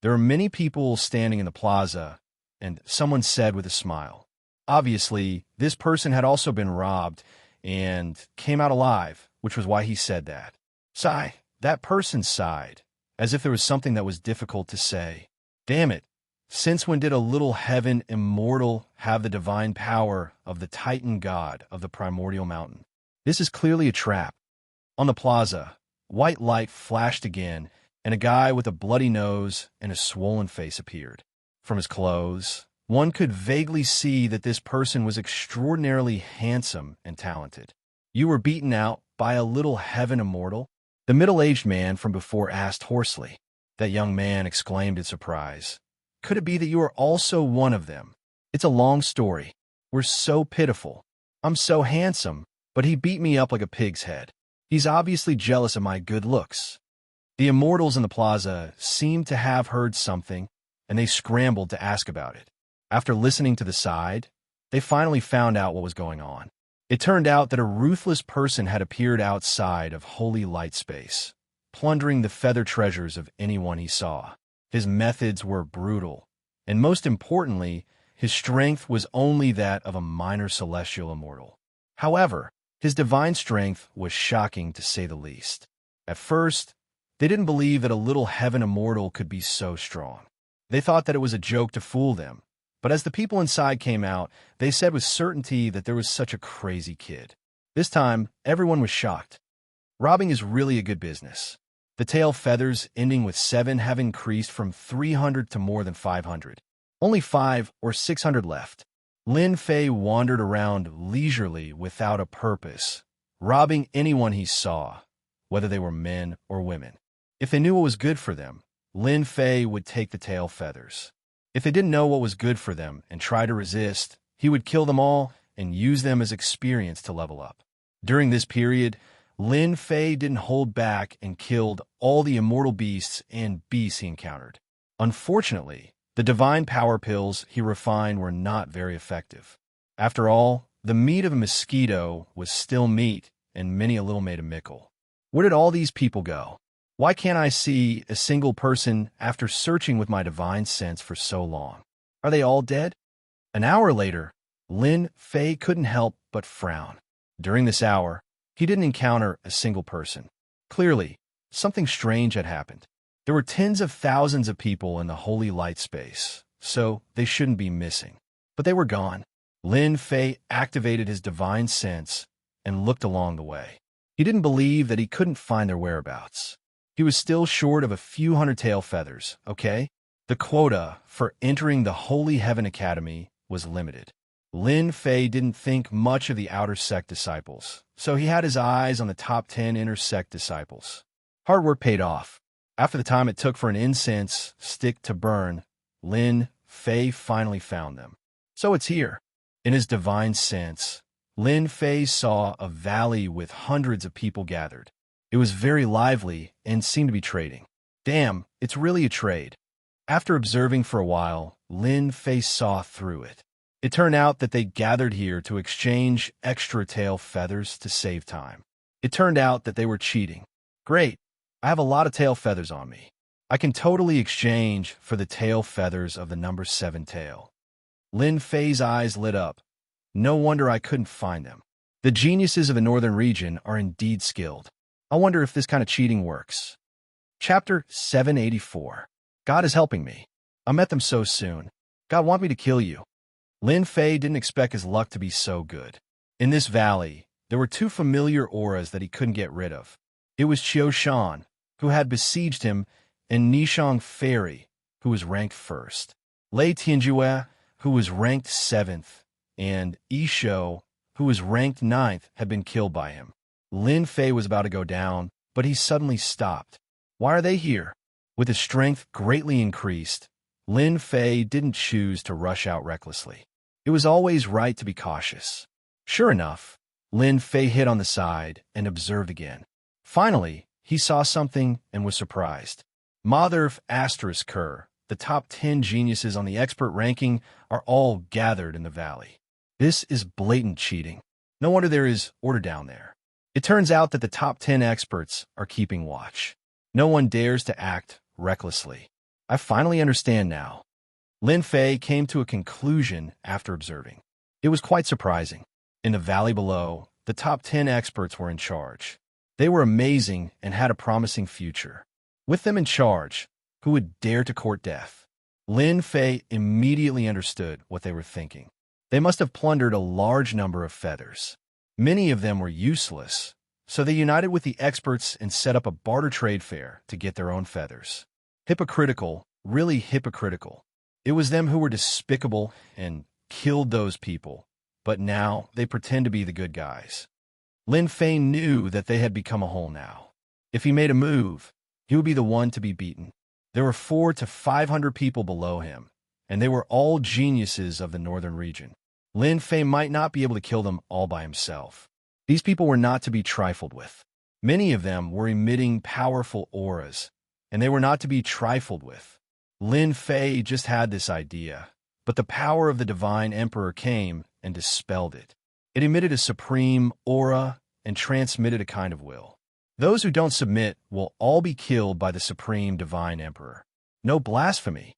There are many people standing in the plaza, and someone said with a smile. Obviously, this person had also been robbed and came out alive, which was why he said that. Sigh. That person sighed, as if there was something that was difficult to say. Damn it. Since when did a little heaven immortal have the divine power of the Titan god of the primordial mountain? This is clearly a trap. On the plaza, white light flashed again, and a guy with a bloody nose and a swollen face appeared. From his clothes, one could vaguely see that this person was extraordinarily handsome and talented. You were beaten out by a little heaven immortal? The middle-aged man from before asked hoarsely. That young man exclaimed in surprise. Could it be that you are also one of them? It's a long story. We're so pitiful. I'm so handsome, but he beat me up like a pig's head. He's obviously jealous of my good looks. The immortals in the plaza seemed to have heard something, and they scrambled to ask about it. After listening to the side, they finally found out what was going on. It turned out that a ruthless person had appeared outside of Holy Light Space, plundering the feather treasures of anyone he saw. His methods were brutal, and most importantly, his strength was only that of a minor celestial immortal. However, his divine strength was shocking to say the least. At first, they didn't believe that a little heaven immortal could be so strong. They thought that it was a joke to fool them, but as the people inside came out, they said with certainty that there was such a crazy kid. This time, everyone was shocked. Robbing is really a good business. The tail feathers, ending with 7, have increased from 300 to more than 500. Only 5 or 600 left. Lin Fei wandered around leisurely without a purpose, robbing anyone he saw, whether they were men or women. If they knew what was good for them, Lin Fei would take the tail feathers. If they didn't know what was good for them and try to resist, he would kill them all and use them as experience to level up. During this period, Lin Fei didn't hold back and killed all the immortal beasts and beasts he encountered. Unfortunately, the divine power pills he refined were not very effective. After all, the meat of a mosquito was still meat, and many a little made a mickle. Where did all these people go? Why can't I see a single person after searching with my divine sense for so long? Are they all dead? An hour later, Lin Fei couldn't help but frown. During this hour, he didn't encounter a single person. Clearly, something strange had happened. There were tens of thousands of people in the holy light space, so they shouldn't be missing. But they were gone. Lin Fei activated his divine sense and looked along the way. He didn't believe that he couldn't find their whereabouts. He was still short of a few hundred tail feathers, okay? The quota for entering the Holy Heaven Academy was limited. Lin Fei didn't think much of the outer sect disciples, so he had his eyes on the top 10 inner sect disciples. Hard work paid off. After the time it took for an incense stick to burn, Lin Fei finally found them. So it's here. In his divine sense, Lin Fei saw a valley with hundreds of people gathered. It was very lively and seemed to be trading. Damn, it's really a trade. After observing for a while, Lin Fei saw through it. It turned out that they gathered here to exchange extra tail feathers to save time. It turned out that they were cheating. Great, I have a lot of tail feathers on me. I can totally exchange for the tail feathers of the number 7 tail. Lin Fei's eyes lit up. No wonder I couldn't find them. The geniuses of the northern region are indeed skilled. I wonder if this kind of cheating works. Chapter 784. God is helping me. I met them so soon. God want me to kill you. Lin Fei didn't expect his luck to be so good. In this valley, there were 2 familiar auras that he couldn't get rid of. It was Qiu Shan, who had besieged him, and Nishang Fairy, who was ranked 1st. Lei Tianjue, who was ranked 7th, and Yishou, who was ranked 9th, had been killed by him. Lin Fei was about to go down, but he suddenly stopped. Why are they here? With his strength greatly increased, Lin Fei didn't choose to rush out recklessly. It was always right to be cautious. Sure enough, Lin Fei hit on the side and observed again. Finally, he saw something and was surprised. Mother Asterisk Kerr, the top 10 geniuses on the expert ranking, are all gathered in the valley. This is blatant cheating. No wonder there is order down there. It turns out that the top 10 experts are keeping watch. No one dares to act recklessly. I finally understand now. Lin Fei came to a conclusion after observing. It was quite surprising. In the valley below, the top 10 experts were in charge. They were amazing and had a promising future. With them in charge, who would dare to court death? Lin Fei immediately understood what they were thinking. They must have plundered a large number of feathers. Many of them were useless, so they united with the experts and set up a barter trade fair to get their own feathers. Hypocritical, really hypocritical. It was them who were despicable and killed those people, but now they pretend to be the good guys. Lin Fei knew that they had become a whole now. If he made a move, he would be the one to be beaten. There were 400 to 500 people below him, and they were all geniuses of the northern region. Lin Fei might not be able to kill them all by himself. These people were not to be trifled with. Many of them were emitting powerful auras, and they were not to be trifled with. Lin Fei just had this idea, but the power of the Divine Emperor came and dispelled it. It emitted a supreme aura and transmitted a kind of will. Those who don't submit will all be killed by the Supreme Divine Emperor. No blasphemy.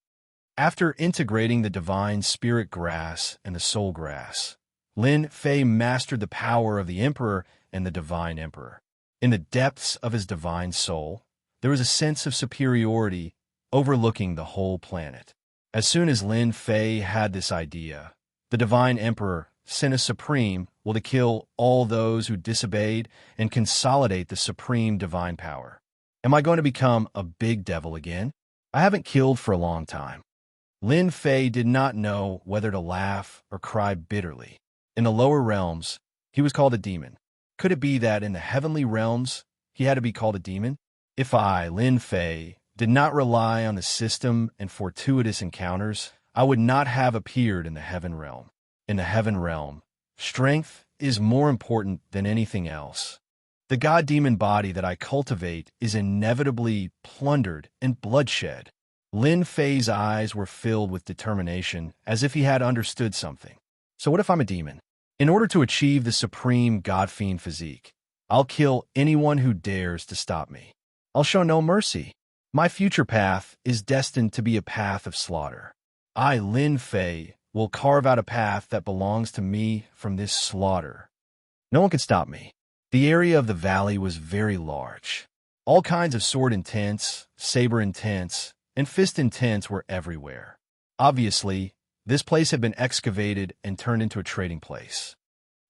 After integrating the Divine Spirit Grass and the Soul Grass, Lin Fei mastered the power of the Emperor and the Divine Emperor. In the depths of his divine soul, there was a sense of superiority overlooking the whole planet. As soon as Lin Fei had this idea, the Divine Emperor sent a supreme will to kill all those who disobeyed and consolidate the supreme divine power. Am I going to become a big devil again? I haven't killed for a long time. Lin Fei did not know whether to laugh or cry bitterly. In the lower realms, he was called a demon. Could it be that in the heavenly realms, he had to be called a demon? If I, Lin Fei, did not rely on the system and fortuitous encounters, I would not have appeared in the heaven realm. In the heaven realm, strength is more important than anything else. The god-demon body that I cultivate is inevitably plundered and bloodshed. Lin Fei's eyes were filled with determination, as if he had understood something. So what if I'm a demon? In order to achieve the supreme god-fiend physique, I'll kill anyone who dares to stop me. I'll show no mercy. My future path is destined to be a path of slaughter. I, Lin Fei, will carve out a path that belongs to me from this slaughter. No one can stop me. The area of the valley was very large. All kinds of sword intents, saber intents, and fist intents were everywhere. Obviously, this place had been excavated and turned into a trading place.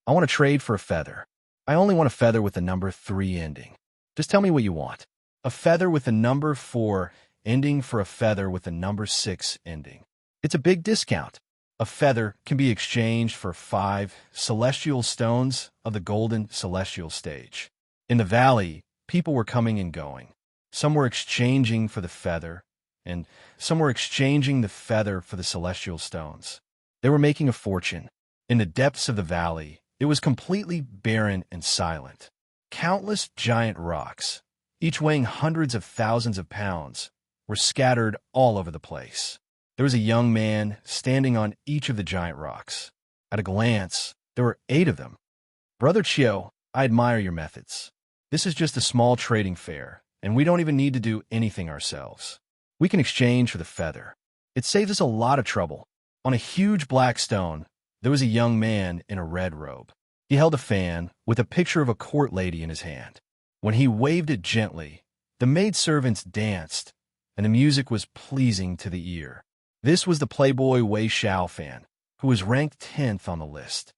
I want to trade for a feather. I only want a feather with the number 3 ending. Just tell me what you want. A feather with the number 4 ending for a feather with the number 6 ending. It's a big discount. A feather can be exchanged for 5 celestial stones of the golden celestial stage. In the valley, people were coming and going. Some were exchanging for the feather, and some were exchanging the feather for the celestial stones. They were making a fortune. In the depths of the valley, it was completely barren and silent. Countless giant rocks, each weighing hundreds of thousands of pounds, were scattered all over the place. There was a young man standing on each of the giant rocks. At a glance, there were 8 of them. Brother Chiu, I admire your methods. This is just a small trading fair, and we don't even need to do anything ourselves. We can exchange for the feather. It saves us a lot of trouble. On a huge black stone, there was a young man in a red robe. He held a fan with a picture of a court lady in his hand. When he waved it gently, the maidservants danced, and the music was pleasing to the ear. This was the playboy Wei Xiaofan, who was ranked 10th on the list.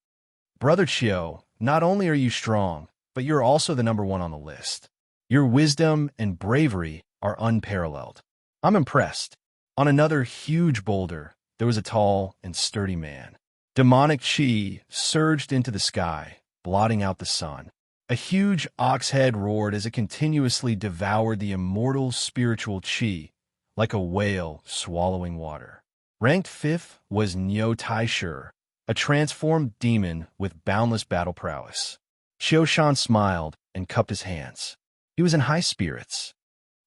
Brother Chiu, not only are you strong, but you're also the number 1 on the list. Your wisdom and bravery are unparalleled. I'm impressed. On another huge boulder, there was a tall and sturdy man. Demonic chi surged into the sky, blotting out the sun. A huge ox head roared as it continuously devoured the immortal spiritual chi, like a whale swallowing water. Ranked 5th was Niu Taishu, a transformed demon with boundless battle prowess. Xiushan smiled and cupped his hands. He was in high spirits.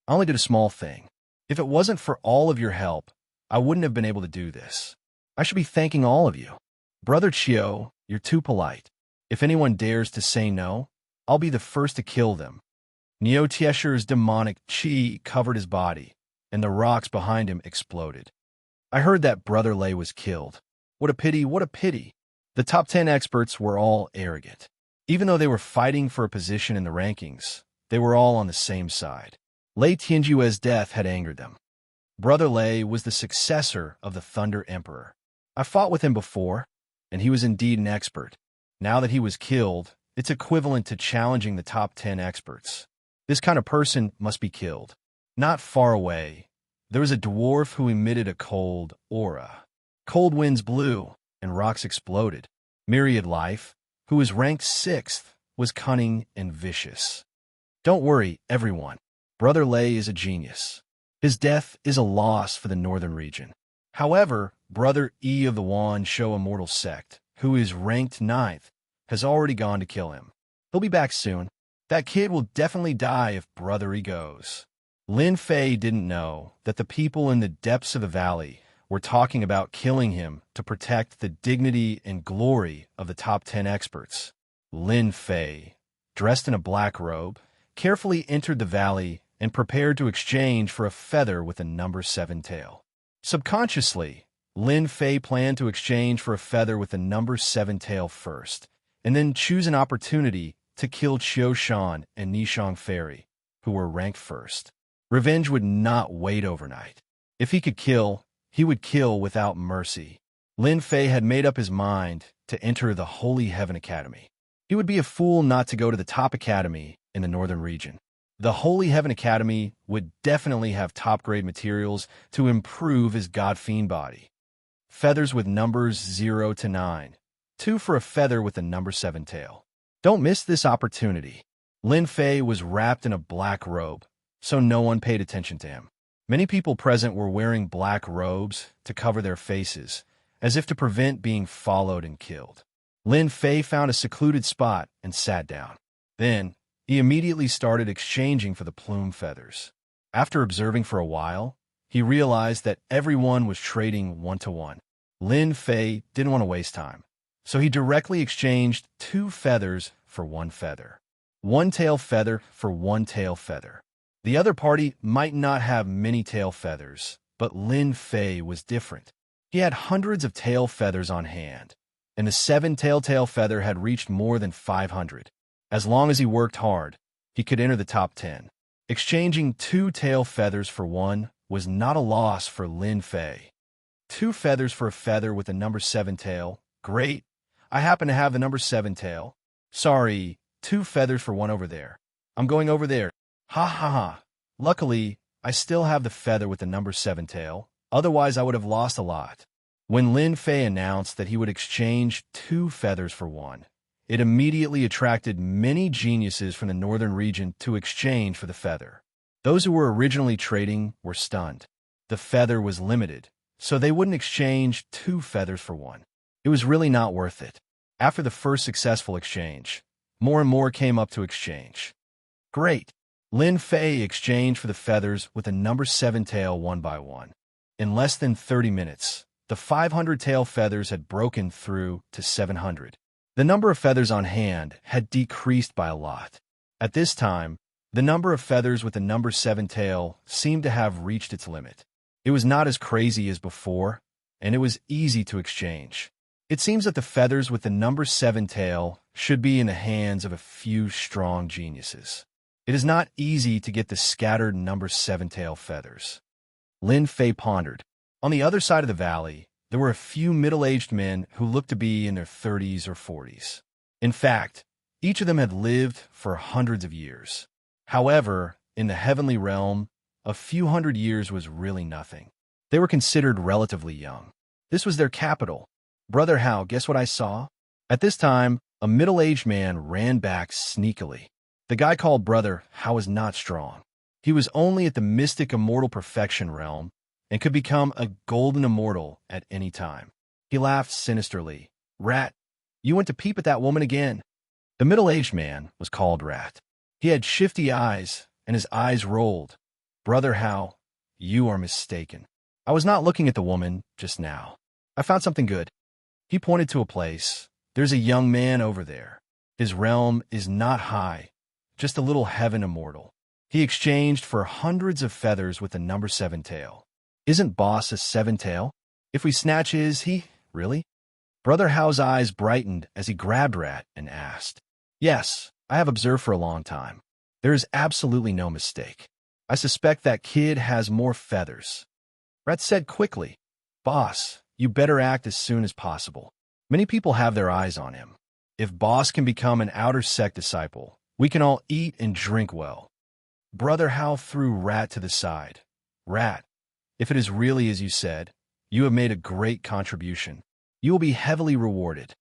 I only did a small thing. If it wasn't for all of your help, I wouldn't have been able to do this. I should be thanking all of you. Brother Chiu, you're too polite. If anyone dares to say no, I'll be the first to kill them. Niu Taishu's demonic chi covered his body, and the rocks behind him exploded. I heard that Brother Lay was killed. What a pity, what a pity. The top 10 experts were all arrogant. Even though they were fighting for a position in the rankings, they were all on the same side. Lei Tianjue's death had angered them. Brother Lei was the successor of the Thunder Emperor. I fought with him before, and he was indeed an expert. Now that he was killed, it's equivalent to challenging the top 10 experts. This kind of person must be killed. Not far away, there was a dwarf who emitted a cold aura. Cold winds blew, and rocks exploded. Myriad Life, who was ranked 6th, was cunning and vicious. Don't worry, everyone. Brother Lei is a genius. His death is a loss for the northern region. However, Brother E of the Wan Shou Immortal Sect, who is ranked 9th, has already gone to kill him. He'll be back soon. That kid will definitely die if Brother E goes. Lin Fei didn't know that the people in the depths of the valley were talking about killing him to protect the dignity and glory of the top 10 experts. Lin Fei, dressed in a black robe, carefully entered the valley and prepared to exchange for a feather with a number 7 tail. Subconsciously, Lin Fei planned to exchange for a feather with a number 7 tail first, and then choose an opportunity to kill Qiu Shan and Nishang Fairy, who were ranked first. Revenge would not wait overnight. If he could kill, he would kill without mercy. Lin Fei had made up his mind to enter the Holy Heaven Academy. He would be a fool not to go to the top academy in the northern region. The Holy Heaven Academy would definitely have top-grade materials to improve his God-Fiend body. Feathers with numbers 0 to 9. 2 for a feather with a number 7 tail. Don't miss this opportunity. Lin Fei was wrapped in a black robe, so no one paid attention to him. Many people present were wearing black robes to cover their faces, as if to prevent being followed and killed. Lin Fei found a secluded spot and sat down. Then, he immediately started exchanging for the plume feathers. After observing for a while, he realized that everyone was trading 1-to-1. Lin Fei didn't want to waste time, so he directly exchanged 2 feathers for 1 feather. 1 tail feather for 1 tail feather. The other party might not have many tail feathers, but Lin Fei was different. He had hundreds of tail feathers on hand, and the 7-tail tail feather had reached more than 500. As long as he worked hard, he could enter the top 10. Exchanging 2 tail feathers for 1 was not a loss for Lin Fei. 2 feathers for a feather with a number 7 tail. Great. I happen to have the number 7 tail. Sorry, 2 feathers for 1 over there. I'm going over there. Ha ha ha. Luckily, I still have the feather with the number 7 tail. Otherwise, I would have lost a lot. When Lin Fei announced that he would exchange 2 feathers for 1, it immediately attracted many geniuses from the northern region to exchange for the feather. Those who were originally trading were stunned. The feather was limited, so they wouldn't exchange 2 feathers for 1. It was really not worth it. After the first successful exchange, more and more came up to exchange. Great! Lin Fei exchanged for the feathers with a number 7 tail 1 by 1. In less than 30 minutes, the 500 tail feathers had broken through to 700. The number of feathers on hand had decreased by a lot. At this time, the number of feathers with the number 7 tail seemed to have reached its limit. It was not as crazy as before, and it was easy to exchange. It seems that the feathers with the number 7 tail should be in the hands of a few strong geniuses. It is not easy to get the scattered number 7 tail feathers. Lin Fei pondered. On the other side of the valley, there were a few middle-aged men who looked to be in their 30s or 40s. In fact, each of them had lived for hundreds of years. However, in the heavenly realm, a few hundred years was really nothing. They were considered relatively young. This was their capital. Brother Hao, guess what I saw? At this time, a middle-aged man ran back sneakily. The guy called Brother Hao was not strong. He was only at the mystic immortal perfection realm, and could become a golden immortal at any time. He laughed sinisterly. Rat, you went to peep at that woman again. The middle-aged man was called Rat. He had shifty eyes, and his eyes rolled. Brother Hao, you are mistaken. I was not looking at the woman just now. I found something good. He pointed to a place. There's a young man over there. His realm is not high, just a little heaven immortal. He exchanged for hundreds of feathers with the number 7 tail. Isn't Boss a 7 tail? If we snatch his, really? Brother Hao's eyes brightened as he grabbed Rat and asked. Yes, I have observed for a long time. There is absolutely no mistake. I suspect that kid has more feathers. Rat said quickly, Boss, you better act as soon as possible. Many people have their eyes on him. If Boss can become an outer sect disciple, we can all eat and drink well. Brother Hao threw Rat to the side. Rat, if it is really as you said, you have made a great contribution. You will be heavily rewarded.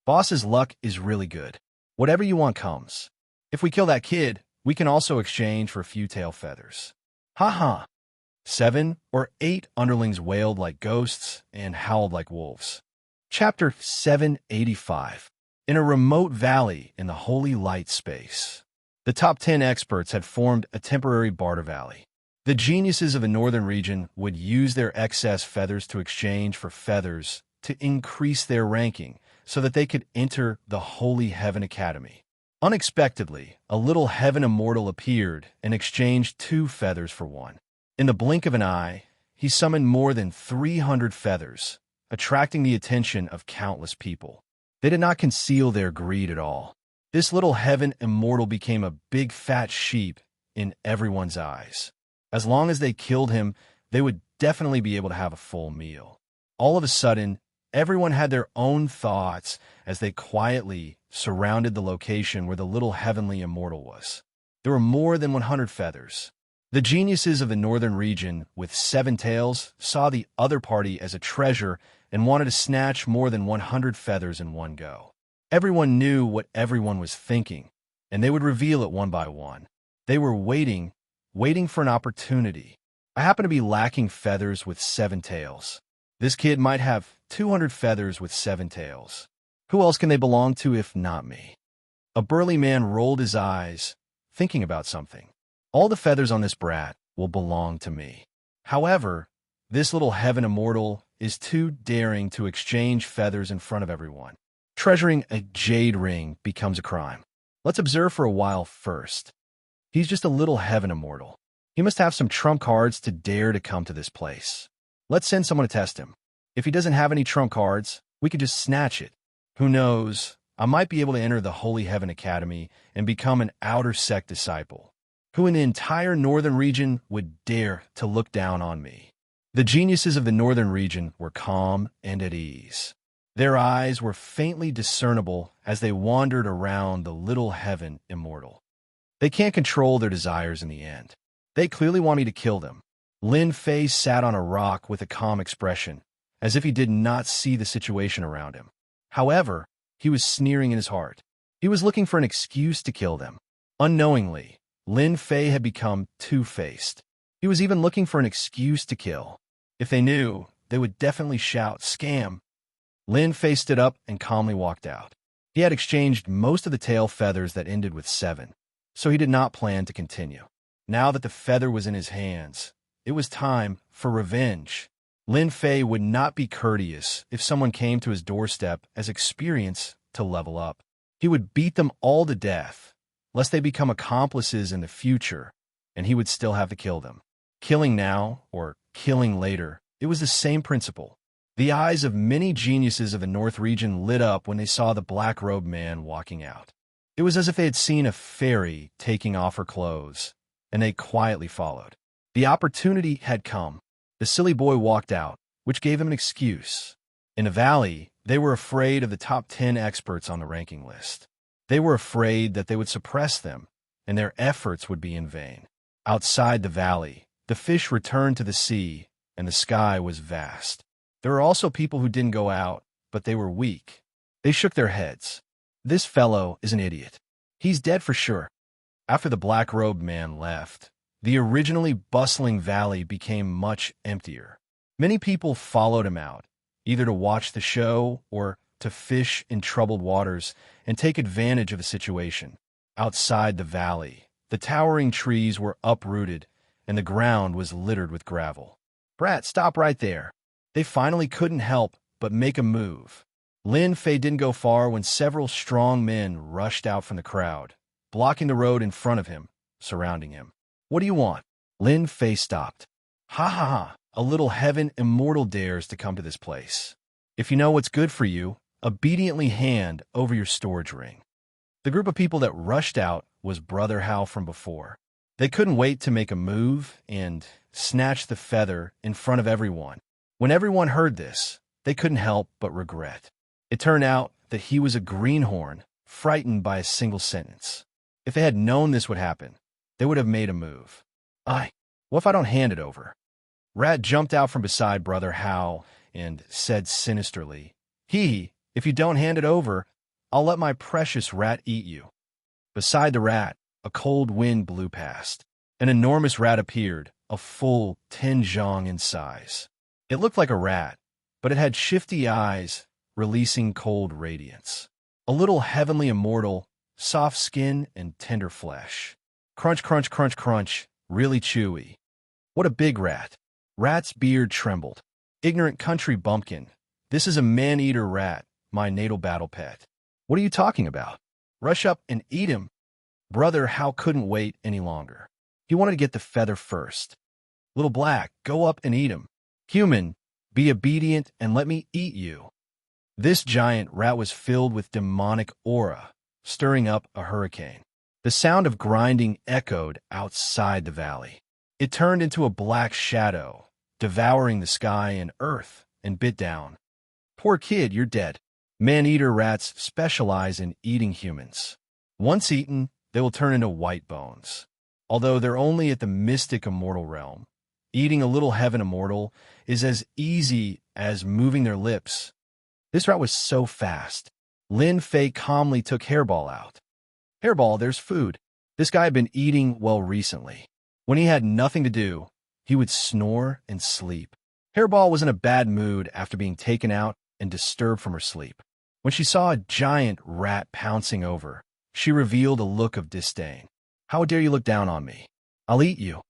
Boss's luck is really good. Whatever you want comes. If we kill that kid, we can also exchange for a few tail feathers. Ha ha. 7 or 8 underlings wailed like ghosts and howled like wolves. Chapter 785. In a remote valley in the holy light space, the top 10 experts had formed a temporary barter valley. The geniuses of the northern region would use their excess feathers to exchange for feathers to increase their ranking so that they could enter the Holy Heaven Academy. Unexpectedly, a little heaven immortal appeared and exchanged 2 feathers for 1. In the blink of an eye, he summoned more than 300 feathers, attracting the attention of countless people. They did not conceal their greed at all. This little heaven immortal became a big fat sheep in everyone's eyes. As long as they killed him, they would definitely be able to have a full meal. All of a sudden, everyone had their own thoughts as they quietly surrounded the location where the little heavenly immortal was. There were more than 100 feathers. The geniuses of the northern region with 7 tails saw the other party as a treasure and wanted to snatch more than 100 feathers in one go. Everyone knew what everyone was thinking, and they would reveal it one by one. They were waiting for an opportunity. I happen to be lacking feathers with 7 tails. This kid might have 200 feathers with 7 tails. Who else can they belong to if not me? A burly man rolled his eyes, thinking about something. All the feathers on this brat will belong to me. However, this little heaven immortal is too daring to exchange feathers in front of everyone. Treasuring a jade ring becomes a crime. Let's observe for a while first. He's just a little heaven immortal. He must have some trump cards to dare to come to this place. Let's send someone to test him. If he doesn't have any trump cards, we could just snatch it. Who knows? I might be able to enter the Holy Heaven Academy and become an outer sect disciple. Who in the entire northern region would dare to look down on me? The geniuses of the northern region were calm and at ease. Their eyes were faintly discernible as they wandered around the little heaven immortal. They can't control their desires in the end. They clearly want me to kill them. Lin Fei sat on a rock with a calm expression, as if he did not see the situation around him. However, he was sneering in his heart. He was looking for an excuse to kill them. Unknowingly, Lin Fei had become two-faced. He was even looking for an excuse to kill. If they knew, they would definitely shout, "Scam!" Lin Fei stood up and calmly walked out. He had exchanged most of the tail feathers that ended with 7, so he did not plan to continue. Now that the feather was in his hands, it was time for revenge. Lin Fei would not be courteous if someone came to his doorstep as experience to level up. He would beat them all to death, lest they become accomplices in the future, and he would still have to kill them. Killing now, or killing later, it was the same principle. The eyes of many geniuses of the North region lit up when they saw the black-robed man walking out. It was as if they had seen a fairy taking off her clothes, and they quietly followed. The opportunity had come. The silly boy walked out, which gave him an excuse. In the valley, they were afraid of the top 10 experts on the ranking list. They were afraid that they would suppress them, and their efforts would be in vain. Outside the valley, the fish returned to the sea, and the sky was vast. There were also people who didn't go out, but they were weak. They shook their heads. This fellow is an idiot. He's dead for sure. After the black-robed man left, the originally bustling valley became much emptier. Many people followed him out, either to watch the show or to fish in troubled waters and take advantage of the situation. Outside the valley, the towering trees were uprooted and the ground was littered with gravel. "Brat, stop right there." They finally couldn't help but make a move. Lin Fei didn't go far when several strong men rushed out from the crowd, blocking the road in front of him, surrounding him. "What do you want?" Lin Fei stopped. "Ha ha ha. a little heaven immortal dares to come to this place. If you know what's good for you, obediently hand over your storage ring. The group of people that rushed out was Brother Hal from before. They couldn't wait to make a move and snatch the feather in front of everyone. When everyone heard this, they couldn't help but regret. It turned out that he was a greenhorn, frightened by a single sentence. If they had known this would happen, they would have made a move. What if I don't hand it over? Rat jumped out from beside Brother Hal and said sinisterly, if you don't hand it over, I'll let my precious rat eat you. Beside the rat, a cold wind blew past. An enormous rat appeared, a full 10 zhang in size. It looked like a rat, but it had shifty eyes, releasing cold radiance. A little heavenly immortal, soft skin and tender flesh. Crunch, crunch, crunch, crunch, really chewy. What a big rat. Rat's beard trembled. Ignorant country bumpkin, this is a man-eater rat, my natal battle pet. What are you talking about? Rush up and eat him. Brother Hal couldn't wait any longer. He wanted to get the feather first. Little Black, go up and eat him. Human, be obedient and let me eat you. This giant rat was filled with demonic aura, stirring up a hurricane. The sound of grinding echoed outside the valley. It turned into a black shadow, devouring the sky and earth, and bit down. Poor kid, you're dead. Man-eater rats specialize in eating humans. Once eaten, they will turn into white bones. Although they're only at the mystic immortal realm, eating a little heaven immortal is as easy as moving their lips. This rat was so fast. Lin Fei calmly took Hairball out. Hairball, there's food. This guy had been eating well recently. When he had nothing to do, he would snore and sleep. Hairball was in a bad mood after being taken out and disturbed from her sleep. When she saw a giant rat pouncing over, she revealed a look of disdain. How dare you look down on me? I'll eat you.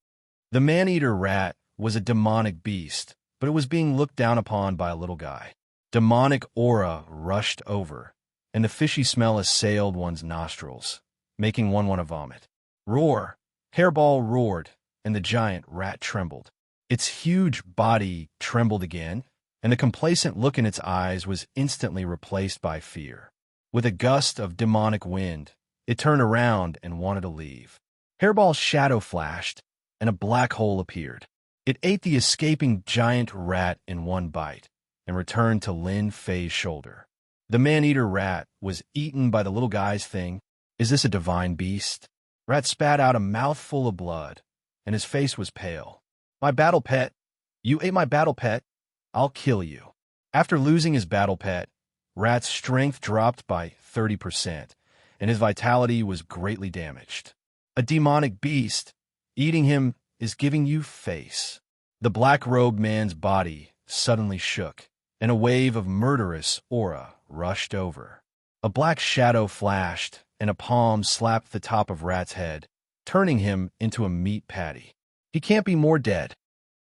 The man-eater rat was a demonic beast, but it was being looked down upon by a little guy. Demonic aura rushed over, and the fishy smell assailed one's nostrils, making one want to vomit. Roar! Hairball roared, and the giant rat trembled. Its huge body trembled again, and the complacent look in its eyes was instantly replaced by fear. With a gust of demonic wind, it turned around and wanted to leave. Hairball's shadow flashed, and a black hole appeared. It ate the escaping giant rat in one bite, and returned to Lin Fei's shoulder. The man-eater rat was eaten by the little guy's thing. Is this a divine beast? Rat spat out a mouthful of blood, and his face was pale. My battle pet! You ate my battle pet! I'll kill you. After losing his battle pet, Rat's strength dropped by 30%, and his vitality was greatly damaged. A demonic beast, eating him is giving you face. The black-robed man's body suddenly shook, and a wave of murderous aura rushed over. A black shadow flashed, and a palm slapped the top of Rat's head, turning him into a meat patty. He can't be more dead.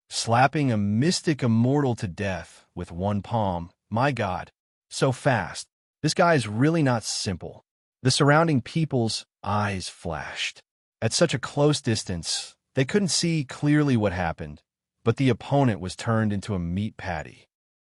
Slapping a mystic immortal to death with one palm, my God, so fast. This guy is really not simple. The surrounding people's eyes flashed. At such a close distance, they couldn't see clearly what happened, but the opponent was turned into a meat patty.